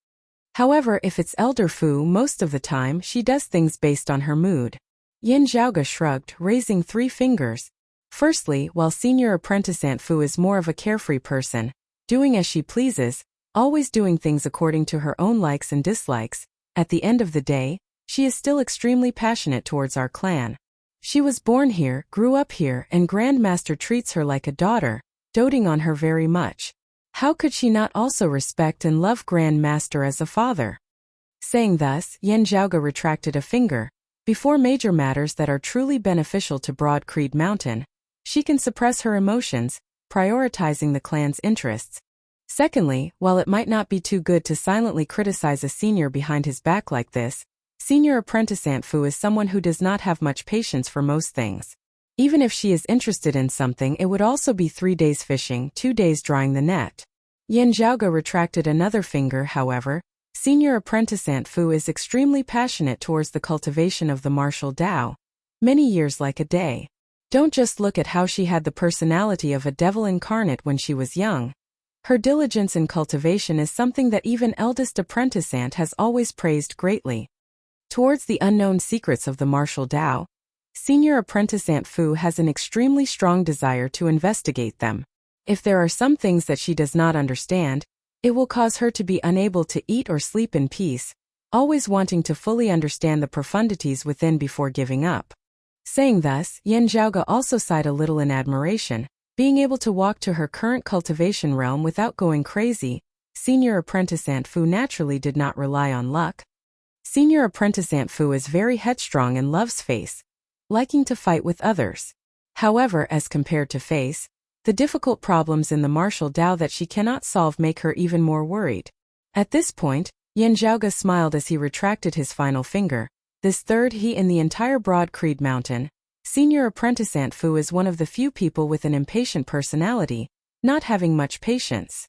However, if it's Elder Fu, most of the time she does things based on her mood. Yin Zhaoge shrugged, raising 3 fingers. Firstly, while senior apprentice Aunt Fu is more of a carefree person, doing as she pleases, always doing things according to her own likes and dislikes, at the end of the day, she is still extremely passionate towards our clan. She was born here, grew up here, and Grandmaster treats her like a daughter, doting on her very much. How could she not also respect and love Grandmaster as a father? Saying thus, Yin Zhaoge retracted a finger. Before major matters that are truly beneficial to Broad Creed Mountain, she can suppress her emotions, prioritizing the clan's interests. Secondly, while it might not be too good to silently criticize a senior behind his back like this, Senior apprentice Aunt Fu is someone who does not have much patience for most things. Even if she is interested in something, it would also be 3 days fishing, 2 days drying the net. Yin Zhaoge retracted another finger. However, Senior apprentice Aunt Fu is extremely passionate towards the cultivation of the martial Tao. Many years like a day. Don't just look at how she had the personality of a devil incarnate when she was young. Her diligence in cultivation is something that even eldest apprentice Aunt has always praised greatly. Towards the unknown secrets of the martial Tao, Senior apprentice Aunt Fu has an extremely strong desire to investigate them. If there are some things that she does not understand, it will cause her to be unable to eat or sleep in peace, always wanting to fully understand the profundities within before giving up. Saying thus, Yin Zhaoge also sighed a little in admiration. Being able to walk to her current cultivation realm without going crazy, Senior apprentice Aunt Fu naturally did not rely on luck. Senior apprentice Aunt Fu is very headstrong and loves face, liking to fight with others. However, as compared to face, the difficult problems in the martial Dao that she cannot solve make her even more worried. At this point, Yan Zhaoge smiled as he retracted his final finger. This third he in the entire Broad Creed Mountain. Senior apprentice Aunt Fu is one of the few people with an impatient personality, not having much patience.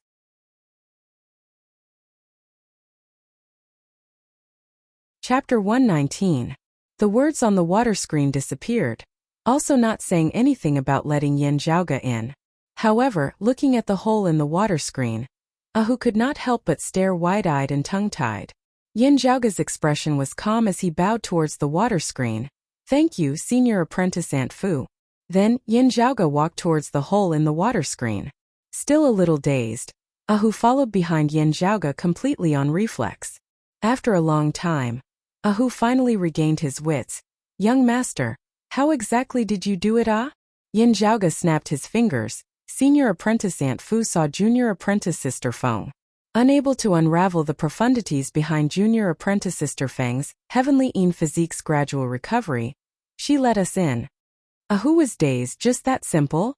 Chapter 119. The words on the water screen disappeared, also not saying anything about letting Yan Zhaoge in. However, looking at the hole in the water screen, Ahu could not help but stare wide-eyed and tongue-tied. Yan Zhaoge's expression was calm as he bowed towards the water screen. Thank you, Senior Apprentice Aunt Fu. Then, Yan Zhaoge walked towards the hole in the water screen. Still a little dazed, Ahu followed behind Yan Zhaoge completely on reflex. After a long time, Ahu finally regained his wits. Young master, how exactly did you do it, ah? Yan Zhaoge snapped his fingers. Senior apprentice Aunt Fu saw junior apprentice Sister Feng. Unable to unravel the profundities behind junior apprentice Sister Feng's heavenly physique's gradual recovery, she let us in. Ahu was dazed. Just that simple?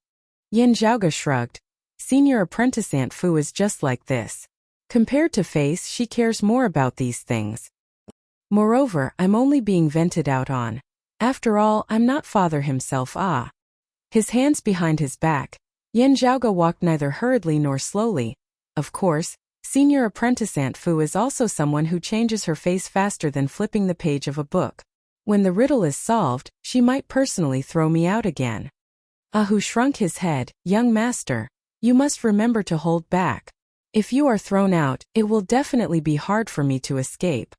Yan Zhaoge shrugged. Senior apprentice Aunt Fu is just like this. Compared to face, she cares more about these things. Moreover, I'm only being vented out on. After all, I'm not father himself, ah. His hands behind his back, Yan Zhaoge walked neither hurriedly nor slowly. Of course, Senior apprentice Aunt Fu is also someone who changes her face faster than flipping the page of a book. When the riddle is solved, she might personally throw me out again. Ahu shrunk his head. Young master, you must remember to hold back. If you are thrown out, it will definitely be hard for me to escape.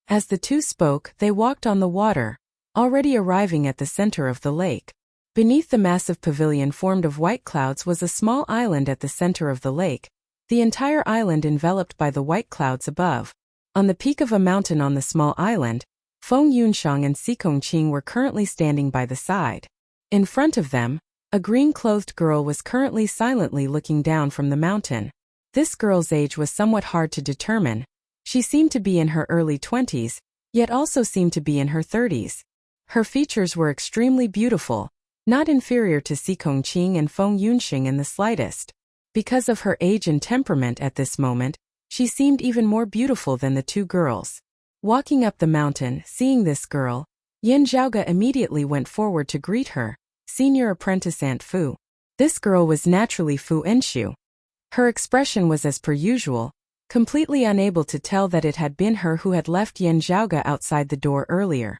As the two spoke, they walked on the water, already arriving at the center of the lake. Beneath the massive pavilion formed of white clouds was a small island at the center of the lake, the entire island enveloped by the white clouds above. On the peak of a mountain on the small island, Feng Yunsheng and Xikong Qing were currently standing by the side. In front of them, a green-clothed girl was currently silently looking down from the mountain. This girl's age was somewhat hard to determine. She seemed to be in her early 20s, yet also seemed to be in her 30s. Her features were extremely beautiful, not inferior to Xikong Qing and Feng Yunsheng in the slightest. Because of her age and temperament at this moment, she seemed even more beautiful than the two girls. Walking up the mountain, seeing this girl, Yan Zhaoge immediately went forward to greet her. Senior apprentice Aunt Fu. This girl was naturally Fu Enshu. Her expression was as per usual, completely unable to tell that it had been her who had left Yan Zhaoge outside the door earlier.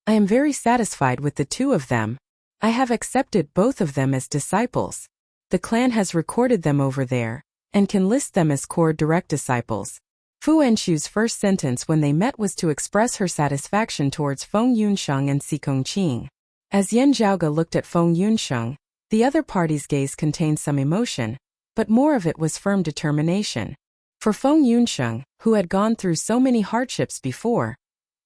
I am very satisfied with the two of them. I have accepted both of them as disciples. The clan has recorded them over there, and can list them as core direct disciples. Fu Enshu's first sentence when they met was to express her satisfaction towards Feng Yunsheng and Xikong Qing. As Yan Zhaoge looked at Feng Yunsheng, the other party's gaze contained some emotion, but more of it was firm determination. For Feng Yunsheng, who had gone through so many hardships before,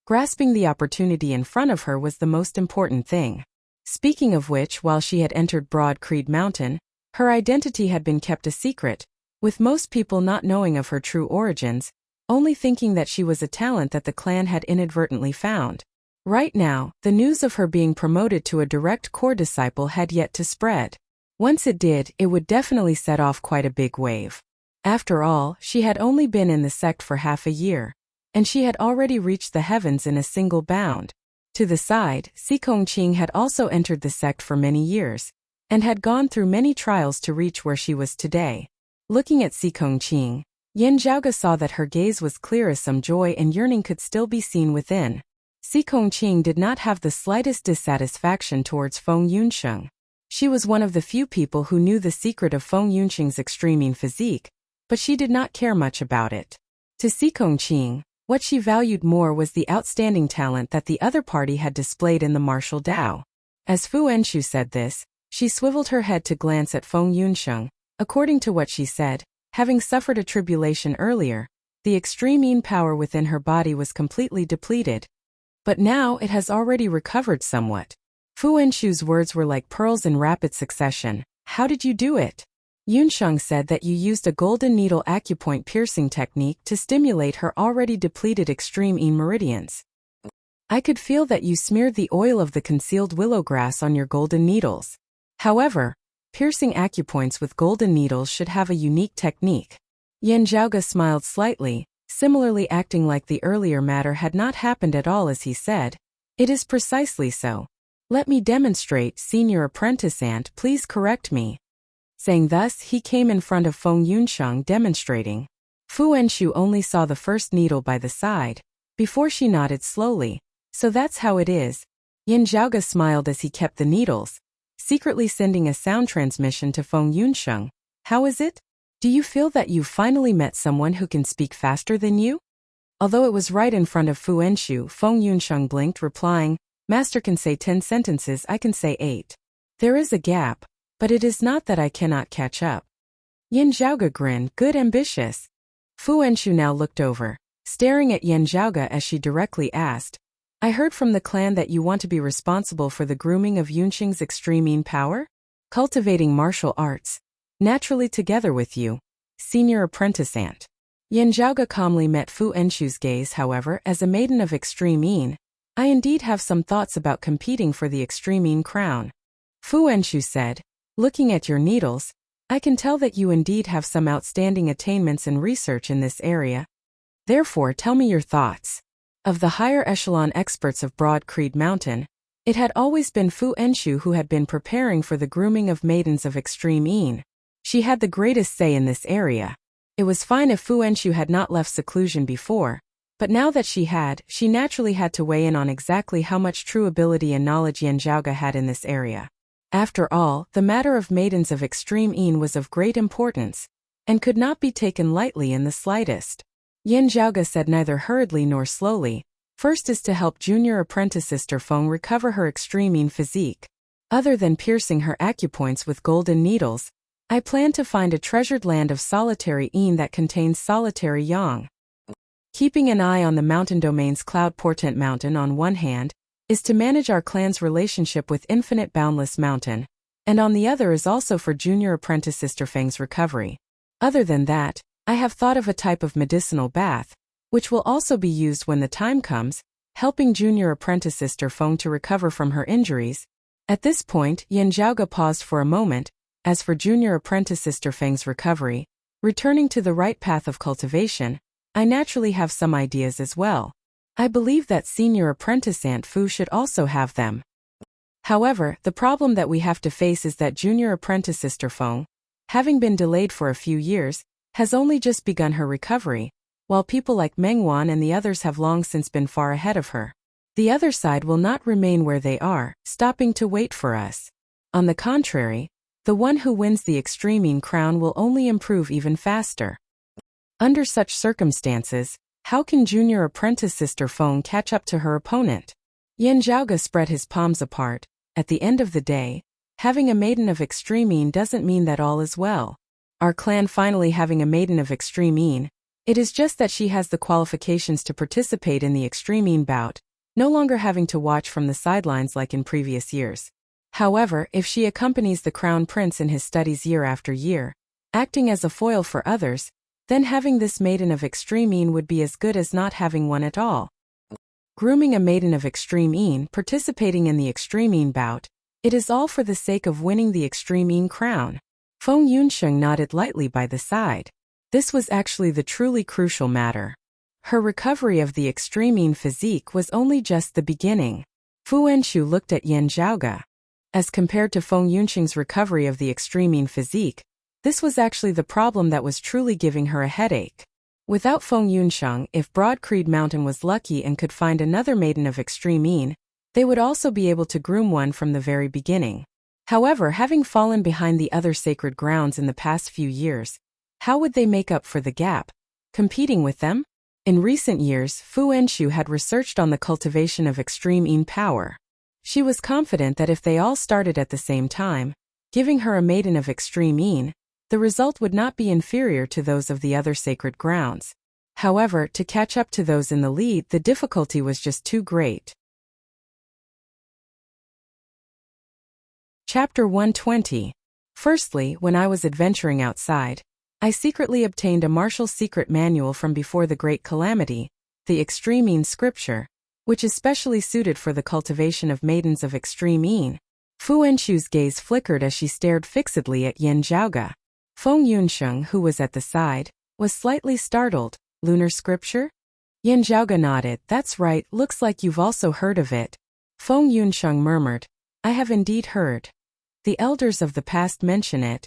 grasping the opportunity in front of her was the most important thing. Speaking of which, while she had entered Broad Creed Mountain, her identity had been kept a secret, with most people not knowing of her true origins, only thinking that she was a talent that the clan had inadvertently found. Right now, the news of her being promoted to a direct core disciple had yet to spread. Once it did, it would definitely set off quite a big wave. After all, she had only been in the sect for half a year, and she had already reached the heavens in a single bound. To the side, Xikong Qing had also entered the sect for many years, and had gone through many trials to reach where she was today. Looking at Xikong Qing, Yan Zhaoge saw that her gaze was clear as some joy and yearning could still be seen within. Xikong Qing did not have the slightest dissatisfaction towards Feng Yunsheng. She was one of the few people who knew the secret of Feng Yunsheng's extreme physique, but she did not care much about it. To Xikong Qing, what she valued more was the outstanding talent that the other party had displayed in the martial Dao. As Fu Enshu said this, she swiveled her head to glance at Feng Yunsheng. According to what she said, having suffered a tribulation earlier, the extreme power within her body was completely depleted. But now it has already recovered somewhat. Fu Enshu's words were like pearls in rapid succession. How did you do it? Yunsheng said that you used a golden needle acupoint piercing technique to stimulate her already depleted extreme Yin meridians. I could feel that you smeared the oil of the concealed willow grass on your golden needles. However, piercing acupoints with golden needles should have a unique technique. Yan Zhaoge smiled slightly, similarly acting like the earlier matter had not happened at all as he said, "It is precisely so. Let me demonstrate, senior apprentice aunt, please correct me." Saying thus, he came in front of Feng Yunsheng demonstrating. Fu Enshu only saw the first needle by the side, before she nodded slowly. "So that's how it is." Yan Zhaoge smiled as he kept the needles, secretly sending a sound transmission to Feng Yunsheng. "How is it? Do you feel that you've finally met someone who can speak faster than you?" Although it was right in front of Fu Enshu, Feng Yunsheng blinked, replying, "Master can say 10 sentences, I can say 8. There is a gap, but it is not that I cannot catch up." Yan Zhaoge grinned, "Good, ambitious." Fu Enshu now looked over, staring at Yan Zhaoge as she directly asked, "I heard from the clan that you want to be responsible for the grooming of Yunsheng's extreme Yin power? Cultivating martial arts. Naturally together with you, senior apprentice aunt." Yan Zhaoge calmly met Fu Enshu's gaze, however, as a maiden of extreme Yin. "I indeed have some thoughts about competing for the extreme Yin crown." Fu Enshu said, "Looking at your needles, I can tell that you indeed have some outstanding attainments in research in this area. Therefore tell me your thoughts." Of the higher echelon experts of Broad Creed Mountain, it had always been Fu Enshu who had been preparing for the grooming of maidens of extreme Yin. She had the greatest say in this area. It was fine if Fu Enshu had not left seclusion before, but now that she had, she naturally had to weigh in on exactly how much true ability and knowledge Yan Zhaoge had in this area. After all, the matter of maidens of extreme Yin was of great importance, and could not be taken lightly in the slightest. Yan Zhaoge said neither hurriedly nor slowly, "First is to help junior apprentice Sister Feng recover her extreme Yin physique. Other than piercing her acupoints with golden needles, I plan to find a treasured land of solitary Yin that contains solitary Yang. Keeping an eye on the mountain domain's Cloud Portent Mountain on one hand, is to manage our clan's relationship with Infinite Boundless Mountain, and on the other is also for junior apprentice Sister Feng's recovery. Other than that, I have thought of a type of medicinal bath, which will also be used when the time comes, helping junior apprentice Sister Feng to recover from her injuries." At this point, Yan Zhaoge paused for a moment. "As for junior apprentice Sister Feng's recovery, returning to the right path of cultivation, I naturally have some ideas as well. I believe that senior apprentice Aunt Fu should also have them. However, the problem that we have to face is that junior apprentice Sister Feng, having been delayed for a few years, has only just begun her recovery, while people like Mengwan and the others have long since been far ahead of her. The other side will not remain where they are, stopping to wait for us. On the contrary, the one who wins the extreme Yin crown will only improve even faster. Under such circumstances, how can junior apprentice Sister Feng catch up to her opponent?" Yan Zhaoge spread his palms apart. "At the end of the day, having a maiden of extreme Yin doesn't mean that all is well. Our clan finally having a maiden of extreme Yin, it is just that she has the qualifications to participate in the extreme Yin bout, no longer having to watch from the sidelines like in previous years. However, if she accompanies the crown prince in his studies year after year, acting as a foil for others, then having this maiden of extreme Yin would be as good as not having one at all. Grooming a maiden of extreme Yin, participating in the extreme Yin bout, it is all for the sake of winning the extreme Yin crown." Feng Yunsheng nodded lightly by the side. This was actually the truly crucial matter. Her recovery of the extreme Yin physique was only just the beginning. Fu Enshu looked at Yan Zhaoge. As compared to Feng Yunsheng's recovery of the extreme Yin physique, this was actually the problem that was truly giving her a headache. Without Feng Yunsheng, if Broad Creed Mountain was lucky and could find another maiden of extreme Yin, they would also be able to groom one from the very beginning. However, having fallen behind the other sacred grounds in the past few years, how would they make up for the gap? Competing with them? In recent years, Fu Enshu had researched on the cultivation of extreme Yin power. She was confident that if they all started at the same time, giving her a maiden of extreme Yin, the result would not be inferior to those of the other sacred grounds. However, to catch up to those in the lead, the difficulty was just too great. Chapter 120. Firstly, when I was adventuring outside, I secretly obtained a martial secret manual from before the Great Calamity, the Extreme Yin scripture, which is specially suited for the cultivation of maidens of extreme yin. Fu Enshu's gaze flickered as she stared fixedly at Yin Zhaoge. Feng Yunsheng, who was at the side, was slightly startled. Lunar scripture? Yin Zhaoge nodded. That's right, looks like you've also heard of it. Feng Yunsheng murmured. I have indeed heard. The elders of the past mention it.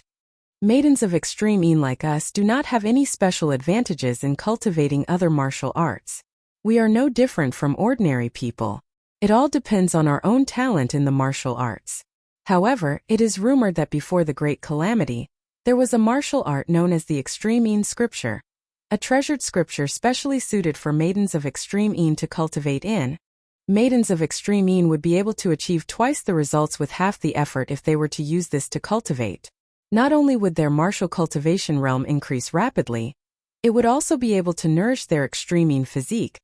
Maidens of extreme yin like us do not have any special advantages in cultivating other martial arts. We are no different from ordinary people. It all depends on our own talent in the martial arts. However, it is rumored that before the Great Calamity, there was a martial art known as the Extreme Yin Scripture, a treasured scripture specially suited for maidens of extreme yin to cultivate in. Maidens of extreme yin would be able to achieve twice the results with half the effort if they were to use this to cultivate. Not only would their martial cultivation realm increase rapidly, it would also be able to nourish their extreme yin physique,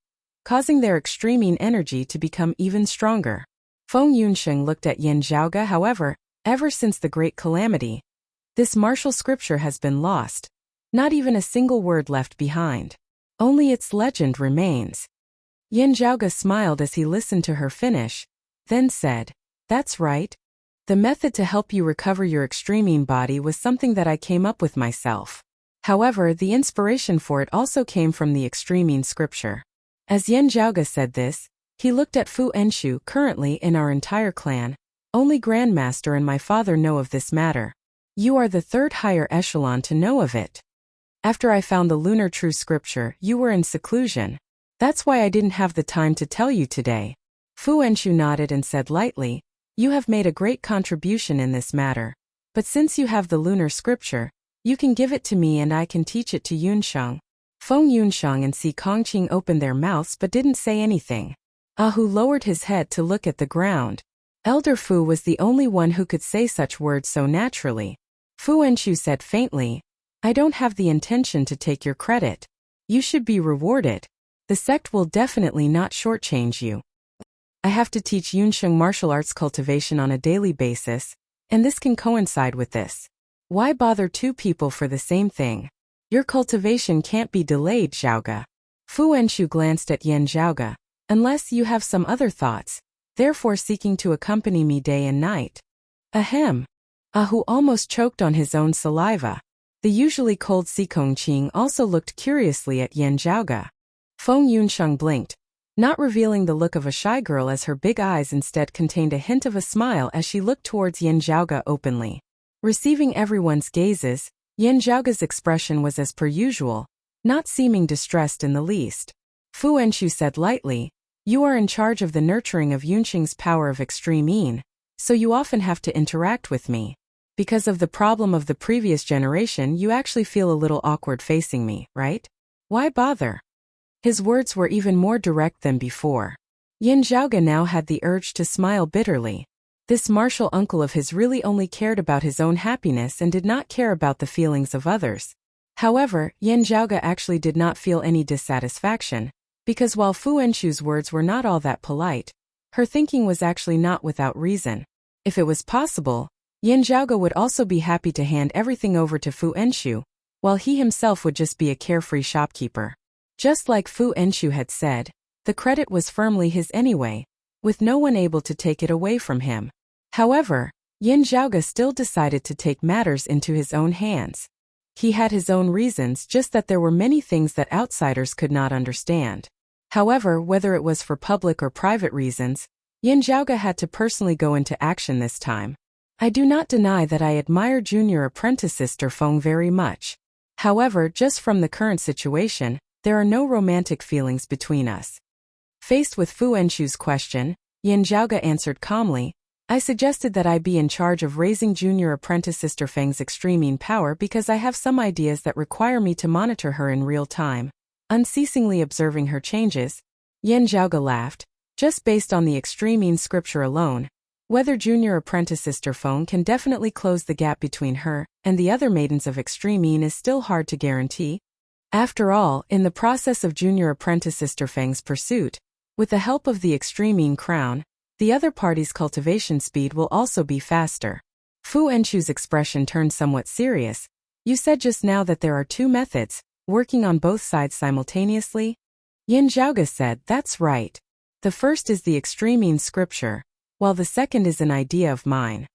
causing their extreme yin energy to become even stronger. Feng Yunsheng looked at Yin Zhaoge. However, ever since the Great Calamity, this martial scripture has been lost. Not even a single word left behind. Only its legend remains. Yin Zhaoge smiled as he listened to her finish, then said, That's right. The method to help you recover your extreme yin body was something that I came up with myself. However, the inspiration for it also came from the extreme yin scripture. As Yin Zhaoge said this, he looked at Fu Enshu. Currently in our entire clan, only Grandmaster and my father know of this matter. You are the third higher echelon to know of it. After I found the lunar true scripture, you were in seclusion. That's why I didn't have the time to tell you today. Fu Enshu nodded and said lightly, You have made a great contribution in this matter. But since you have the lunar scripture, you can give it to me and I can teach it to Yunsheng. Feng Yunsheng and Si Kongqing opened their mouths but didn't say anything. Ahu lowered his head to look at the ground. Elder Fu was the only one who could say such words so naturally. Fu Enshu said faintly, I don't have the intention to take your credit. You should be rewarded. The sect will definitely not shortchange you. I have to teach Yunsheng martial arts cultivation on a daily basis, and this can coincide with this. Why bother two people for the same thing? Your cultivation can't be delayed, Zhaoge. Fu Enshu glanced at Yin Zhaoge. Unless you have some other thoughts, therefore seeking to accompany me day and night. Ahem. Ahu almost choked on his own saliva. The usually cold Si Kongqing also looked curiously at Yin Zhaoge. Feng Yunsheng blinked, not revealing the look of a shy girl as her big eyes instead contained a hint of a smile as she looked towards Yin Zhaoge openly. Receiving everyone's gazes, Yin Zhaoge's expression was as per usual, not seeming distressed in the least. Fu Enshu said lightly, You are in charge of the nurturing of Yunsheng's power of extreme yin, so you often have to interact with me. Because of the problem of the previous generation, you actually feel a little awkward facing me, right? Why bother? His words were even more direct than before. Yin Zhaoge now had the urge to smile bitterly. This martial uncle of his really only cared about his own happiness and did not care about the feelings of others. However, Yin Zhaoge actually did not feel any dissatisfaction, because while Fu Enshu's words were not all that polite, her thinking was actually not without reason. If it was possible, Yin Zhaoge would also be happy to hand everything over to Fu Enshu, while he himself would just be a carefree shopkeeper. Just like Fu Enshu had said, the credit was firmly his anyway, with no one able to take it away from him. However, Yin Zhaoge still decided to take matters into his own hands. He had his own reasons, just that there were many things that outsiders could not understand. However, whether it was for public or private reasons, Yin Zhaoge had to personally go into action this time. I do not deny that I admire junior apprentice Sister Feng very much. However, just from the current situation, there are no romantic feelings between us. Faced with Fu Enshu's question, Yin Zhaoge answered calmly, I suggested that I be in charge of raising junior apprentice Sister Feng's extreme yin power because I have some ideas that require me to monitor her in real time. Unceasingly observing her changes, Yin Zhaoge laughed, just based on the extreme yin scripture alone. Whether junior apprentice Sister Feng can definitely close the gap between her and the other maidens of extreme yin is still hard to guarantee. After all, in the process of junior apprentice Sister Feng's pursuit, with the help of the extreme yin crown, the other party's cultivation speed will also be faster. Fu Enchu's expression turned somewhat serious. You said just now that there are two methods, working on both sides simultaneously? Yin Zhaoge said, that's right. The first is the extreme yin scripture, while the second is an idea of mine.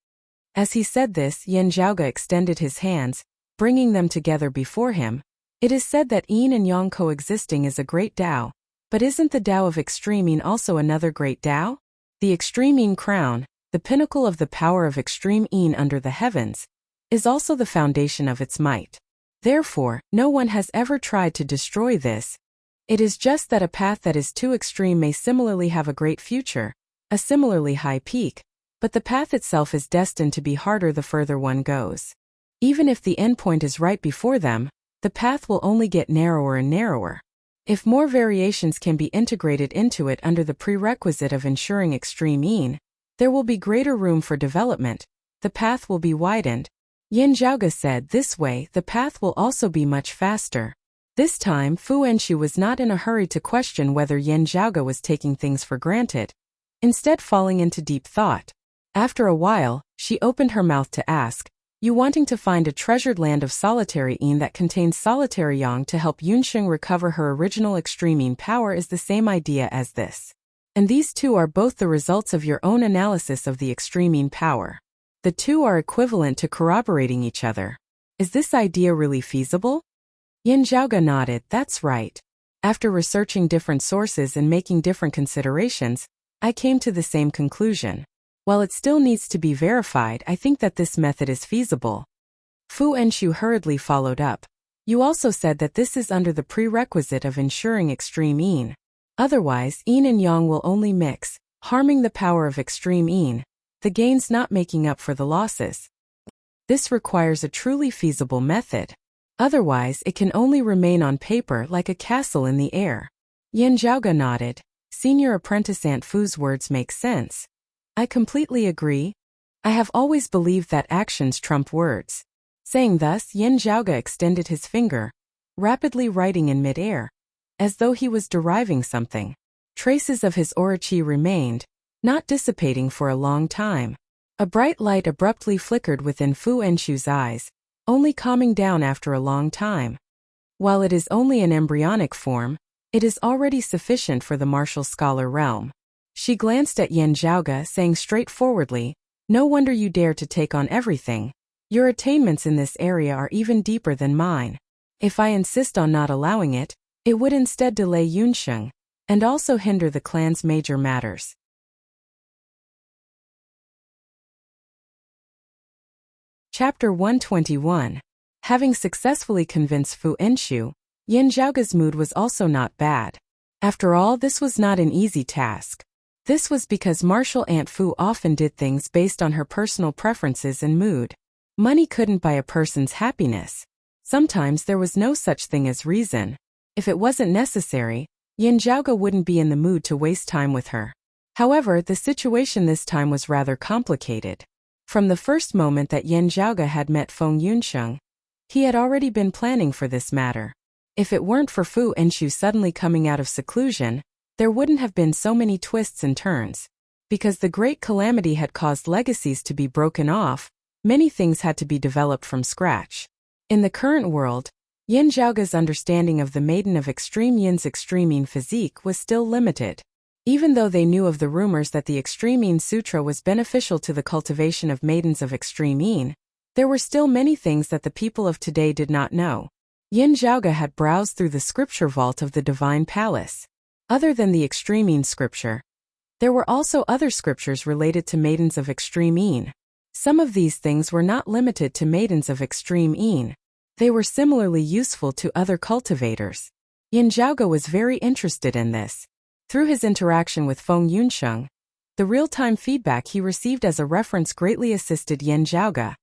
As he said this, Yin Zhaoge extended his hands, bringing them together before him. It is said that yin and yang coexisting is a great Tao, but isn't the Tao of extreme yin also another great Tao? The extreme yin crown, the pinnacle of the power of extreme yin under the heavens, is also the foundation of its might. Therefore, no one has ever tried to destroy this. It is just that a path that is too extreme may similarly have a great future, a similarly high peak, but the path itself is destined to be harder the further one goes. Even if the endpoint is right before them, the path will only get narrower and narrower. If more variations can be integrated into it under the prerequisite of ensuring extreme yin, there will be greater room for development, the path will be widened. Yin Zhaoge said, this way the path will also be much faster. This time Fu Enchu was not in a hurry to question whether Yin Zhaoge was taking things for granted, instead falling into deep thought. After a while, she opened her mouth to ask, you wanting to find a treasured land of solitary yin that contains solitary yang to help Yunsheng recover her original extreme yin power is the same idea as this. And these two are both the results of your own analysis of the extreme yin power. The two are equivalent to corroborating each other. Is this idea really feasible? Yin Zhaoge nodded, that's right. After researching different sources and making different considerations, I came to the same conclusion. While it still needs to be verified, I think that this method is feasible. Fu Enchu hurriedly followed up. You also said that this is under the prerequisite of ensuring extreme yin. Otherwise, yin and yang will only mix, harming the power of extreme yin, the gains not making up for the losses. This requires a truly feasible method. Otherwise, it can only remain on paper like a castle in the air. Yin Zhaoge nodded. Senior Apprentice Aunt Fu's words make sense. I completely agree. I have always believed that actions trump words. Saying thus, Yin Zhaoge extended his finger, rapidly writing in mid-air, as though he was deriving something. Traces of his orochi remained, not dissipating for a long time. A bright light abruptly flickered within Fu Enchu's eyes, only calming down after a long time. While it is only an embryonic form, it is already sufficient for the martial scholar realm. She glanced at Yin Zhaoge, saying straightforwardly, no wonder you dare to take on everything. Your attainments in this area are even deeper than mine. If I insist on not allowing it, it would instead delay Yunsheng, and also hinder the clan's major matters. Chapter 121. Having successfully convinced Fu Enchu, Yin Zhaoge's mood was also not bad. After all, this was not an easy task. This was because martial Aunt Fu often did things based on her personal preferences and mood. Money couldn't buy a person's happiness. Sometimes there was no such thing as reason. If it wasn't necessary, Yin Zhaoge wouldn't be in the mood to waste time with her. However, the situation this time was rather complicated. From the first moment that Yin Zhaoge had met Feng Yunsheng, he had already been planning for this matter. If it weren't for Fu Enchu suddenly coming out of seclusion, there wouldn't have been so many twists and turns. Because the great calamity had caused legacies to be broken off, many things had to be developed from scratch. In the current world, Yin Zhaoge's understanding of the maiden of extreme yin's extreme yin physique was still limited. Even though they knew of the rumors that the extreme yin sutra was beneficial to the cultivation of maidens of extreme yin, there were still many things that the people of today did not know. Yin Zhaoge had browsed through the scripture vault of the divine palace. Other than the extreme yin scripture, there were also other scriptures related to maidens of extreme yin. Some of these things were not limited to maidens of extreme yin. They were similarly useful to other cultivators. Yin Zhaoge was very interested in this. Through his interaction with Feng Yunsheng, the real-time feedback he received as a reference greatly assisted Yin Zhaoge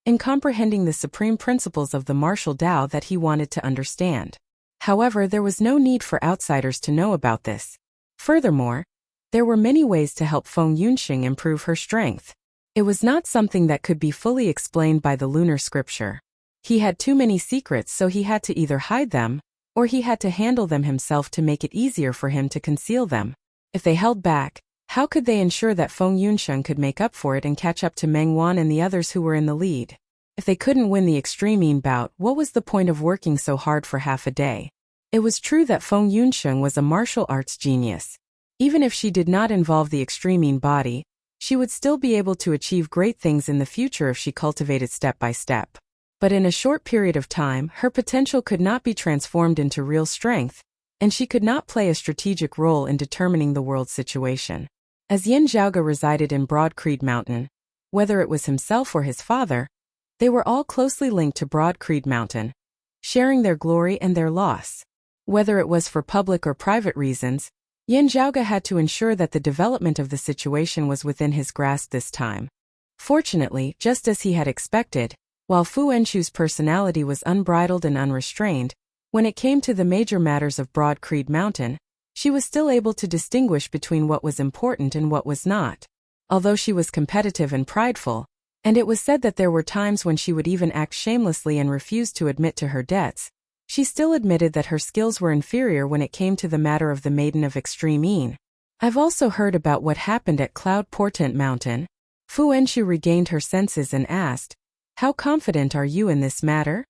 in comprehending the supreme principles of the martial Tao that he wanted to understand. However, there was no need for outsiders to know about this. Furthermore, there were many ways to help Feng Yunsheng improve her strength. It was not something that could be fully explained by the lunar scripture. He had too many secrets, so he had to either hide them, or he had to handle them himself to make it easier for him to conceal them. If they held back, How could they ensure that Feng Yunsheng could make up for it and catch up to Meng Wan and the others who were in the lead? If they couldn't win the extreme bout, what was the point of working so hard for half a day? It was true that Feng Yunsheng was a martial arts genius. Even if she did not involve the extreme body, she would still be able to achieve great things in the future if she cultivated step by step. But in a short period of time, her potential could not be transformed into real strength, and she could not play a strategic role in determining the world's situation. As Yin Zhaoge resided in Broad Creed Mountain, whether it was himself or his father, they were all closely linked to Broad Creed Mountain, sharing their glory and their loss. Whether it was for public or private reasons, Yin Zhaoge had to ensure that the development of the situation was within his grasp this time. Fortunately, just as he had expected, while Fu Enshu's personality was unbridled and unrestrained, when it came to the major matters of Broad Creed Mountain, she was still able to distinguish between what was important and what was not. Although she was competitive and prideful, and it was said that there were times when she would even act shamelessly and refuse to admit to her debts, she still admitted that her skills were inferior when it came to the matter of the Maiden of Extreme Yin. I've also heard about what happened at Cloud Portent Mountain. Fu Enshu regained her senses and asked, "How confident are you in this matter?"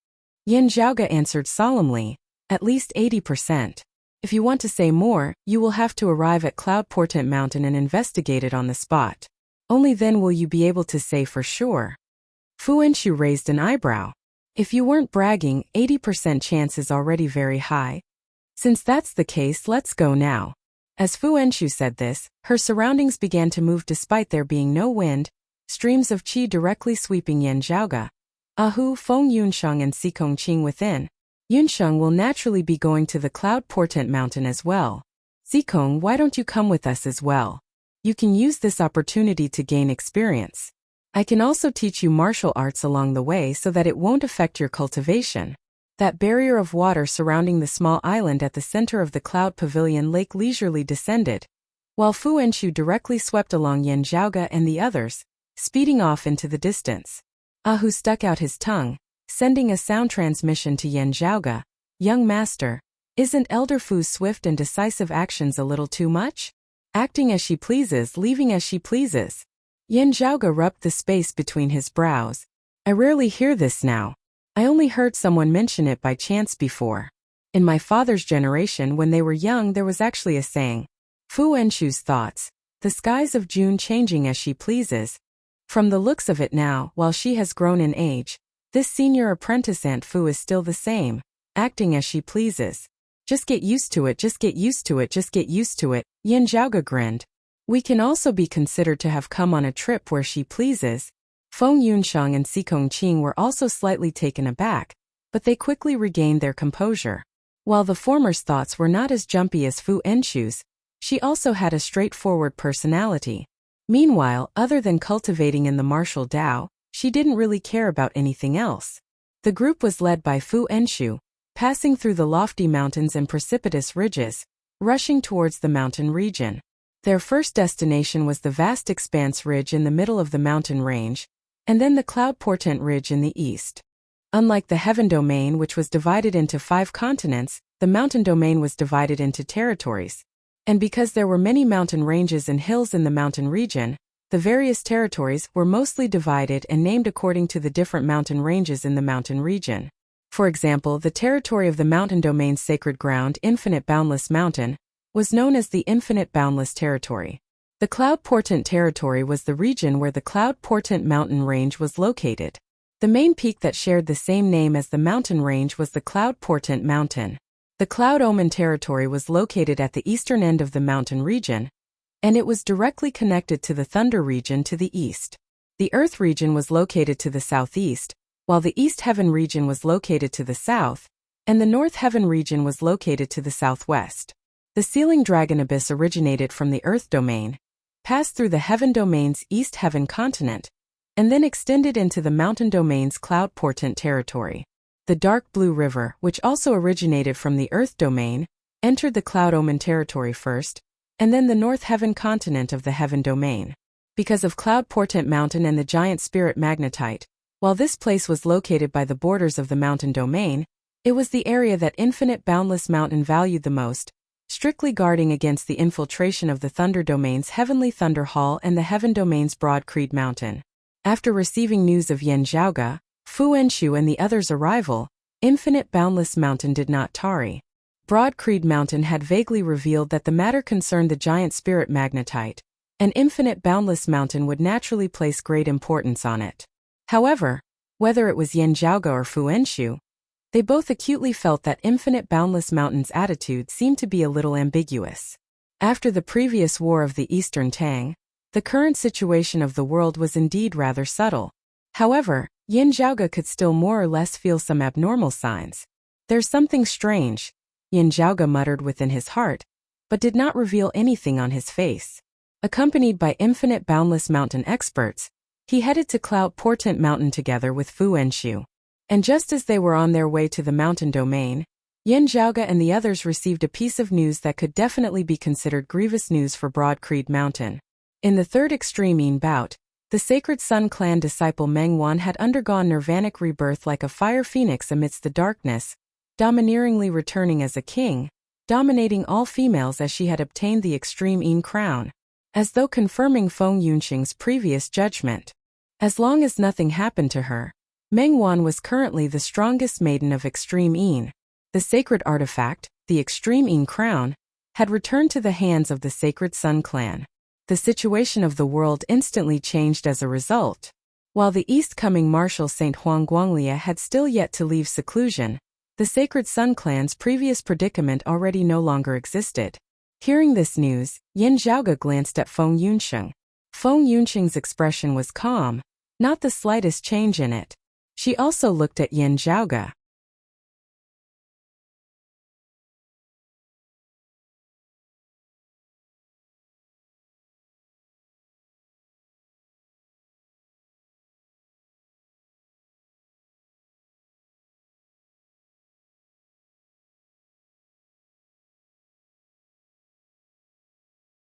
Yin Zhaoge answered solemnly, "At least 80%. If you want to say more, you will have to arrive at Cloud Portent Mountain and investigate it on the spot. Only then will you be able to say for sure." Fu Enshu raised an eyebrow. "If you weren't bragging, 80% chance is already very high. Since that's the case, let's go now." As Fu Enshu said this, her surroundings began to move despite there being no wind, streams of qi directly sweeping Yin Zhaoge. Ahu, Feng Yunsheng and Sikong Qing within. Yunsheng will naturally be going to the Cloud Portent Mountain as well. "Sikong, why don't you come with us as well? You can use this opportunity to gain experience. I can also teach you martial arts along the way so that it won't affect your cultivation." That barrier of water surrounding the small island at the center of the Cloud Pavilion Lake leisurely descended, while Fu Enshu directly swept along Yin Zhaoge and the others, speeding off into the distance. Ahu stuck out his tongue, sending a sound transmission to Yin Zhaoge. "Young master, isn't Elder Fu's swift and decisive actions a little too much? Acting as she pleases, leaving as she pleases." Yin Zhaoge rubbed the space between his brows. "I rarely hear this now. I only heard someone mention it by chance before. In my father's generation when they were young there was actually a saying." Fu Enshu's thoughts, "The skies of June changing as she pleases." From the looks of it now, while she has grown in age, this senior apprentice Aunt Fu is still the same, acting as she pleases. "Just get used to it, just get used to it, just get used to it," Yin Zhaoge grinned. "We can also be considered to have come on a trip where she pleases." Feng Yunsheng and Sikong Qing were also slightly taken aback, but they quickly regained their composure. While the former's thoughts were not as jumpy as Fu Enshu's, she also had a straightforward personality. Meanwhile, other than cultivating in the martial Tao, she didn't really care about anything else. The group was led by Fu Enshu, passing through the lofty mountains and precipitous ridges, rushing towards the mountain region. Their first destination was the vast expanse ridge in the middle of the mountain range, and then the Cloud Portent Ridge in the east. Unlike the Heaven Domain, which was divided into 5 continents, the mountain domain was divided into territories. And because there were many mountain ranges and hills in the mountain region, the various territories were mostly divided and named according to the different mountain ranges in the mountain region. For example, the territory of the mountain domain's sacred ground, Infinite Boundless Mountain, was known as the Infinite Boundless Territory. The Cloud Portent Territory was the region where the Cloud Portent mountain range was located. The main peak that shared the same name as the mountain range was the Cloud Portent Mountain. The Cloud Omen Territory was located at the eastern end of the mountain region, and it was directly connected to the Thunder region to the east. The Earth region was located to the southeast, while the East Heaven region was located to the south, and the North Heaven region was located to the southwest. The Sealing Dragon Abyss originated from the Earth domain, passed through the Heaven domain's East Heaven continent, and then extended into the Mountain domain's Cloud Portent territory. The Dark Blue River, which also originated from the Earth domain, entered the Cloud Omen territory first, and then the North Heaven continent of the Heaven domain. Because of Cloud Portent Mountain and the giant spirit magnetite, while this place was located by the borders of the mountain domain, it was the area that Infinite Boundless Mountain valued the most, strictly guarding against the infiltration of the Thunder Domain's Heavenly Thunder Hall and the Heaven Domain's Broad Creed Mountain. After receiving news of Yan Zhaoge, Fu Enshu and the others' arrival, Infinite Boundless Mountain did not tarry. Broad Creed Mountain had vaguely revealed that the matter concerned the giant spirit magnetite, and Infinite Boundless Mountain would naturally place great importance on it. However, whether it was Yan Zhaoge or Fu Enshu, they both acutely felt that Infinite Boundless Mountain's attitude seemed to be a little ambiguous. After the previous War of the Eastern Tang, the current situation of the world was indeed rather subtle. However, Yan Zhaoge could still more or less feel some abnormal signs. "There's something strange," Yan Zhaoge muttered within his heart, but did not reveal anything on his face. Accompanied by Infinite Boundless Mountain experts, he headed to Cloud Portent Mountain together with Fu Enshu. And just as they were on their way to the mountain domain, Yan Zhaoge and the others received a piece of news that could definitely be considered grievous news for Broad Creed Mountain. In the third extreme Yin bout, the Sacred Sun clan disciple Meng Wan had undergone nirvanic rebirth like a fire phoenix amidst the darkness, domineeringly returning as a king, dominating all females as she had obtained the extreme Yin crown, as though confirming Feng Yunxing's previous judgment. As long as nothing happened to her, Meng Wan was currently the strongest maiden of Extreme Yin. The sacred artifact, the Extreme Yin crown, had returned to the hands of the Sacred Sun clan. The situation of the world instantly changed as a result. While the east-coming Marshal Saint Huang Guanglia had still yet to leave seclusion, the Sacred Sun clan's previous predicament already no longer existed. Hearing this news, Yan Zhaoge glanced at Feng Yunxing. Feng Yunxing's expression was calm, not the slightest change in it. She also looked at Yan Zhaoge.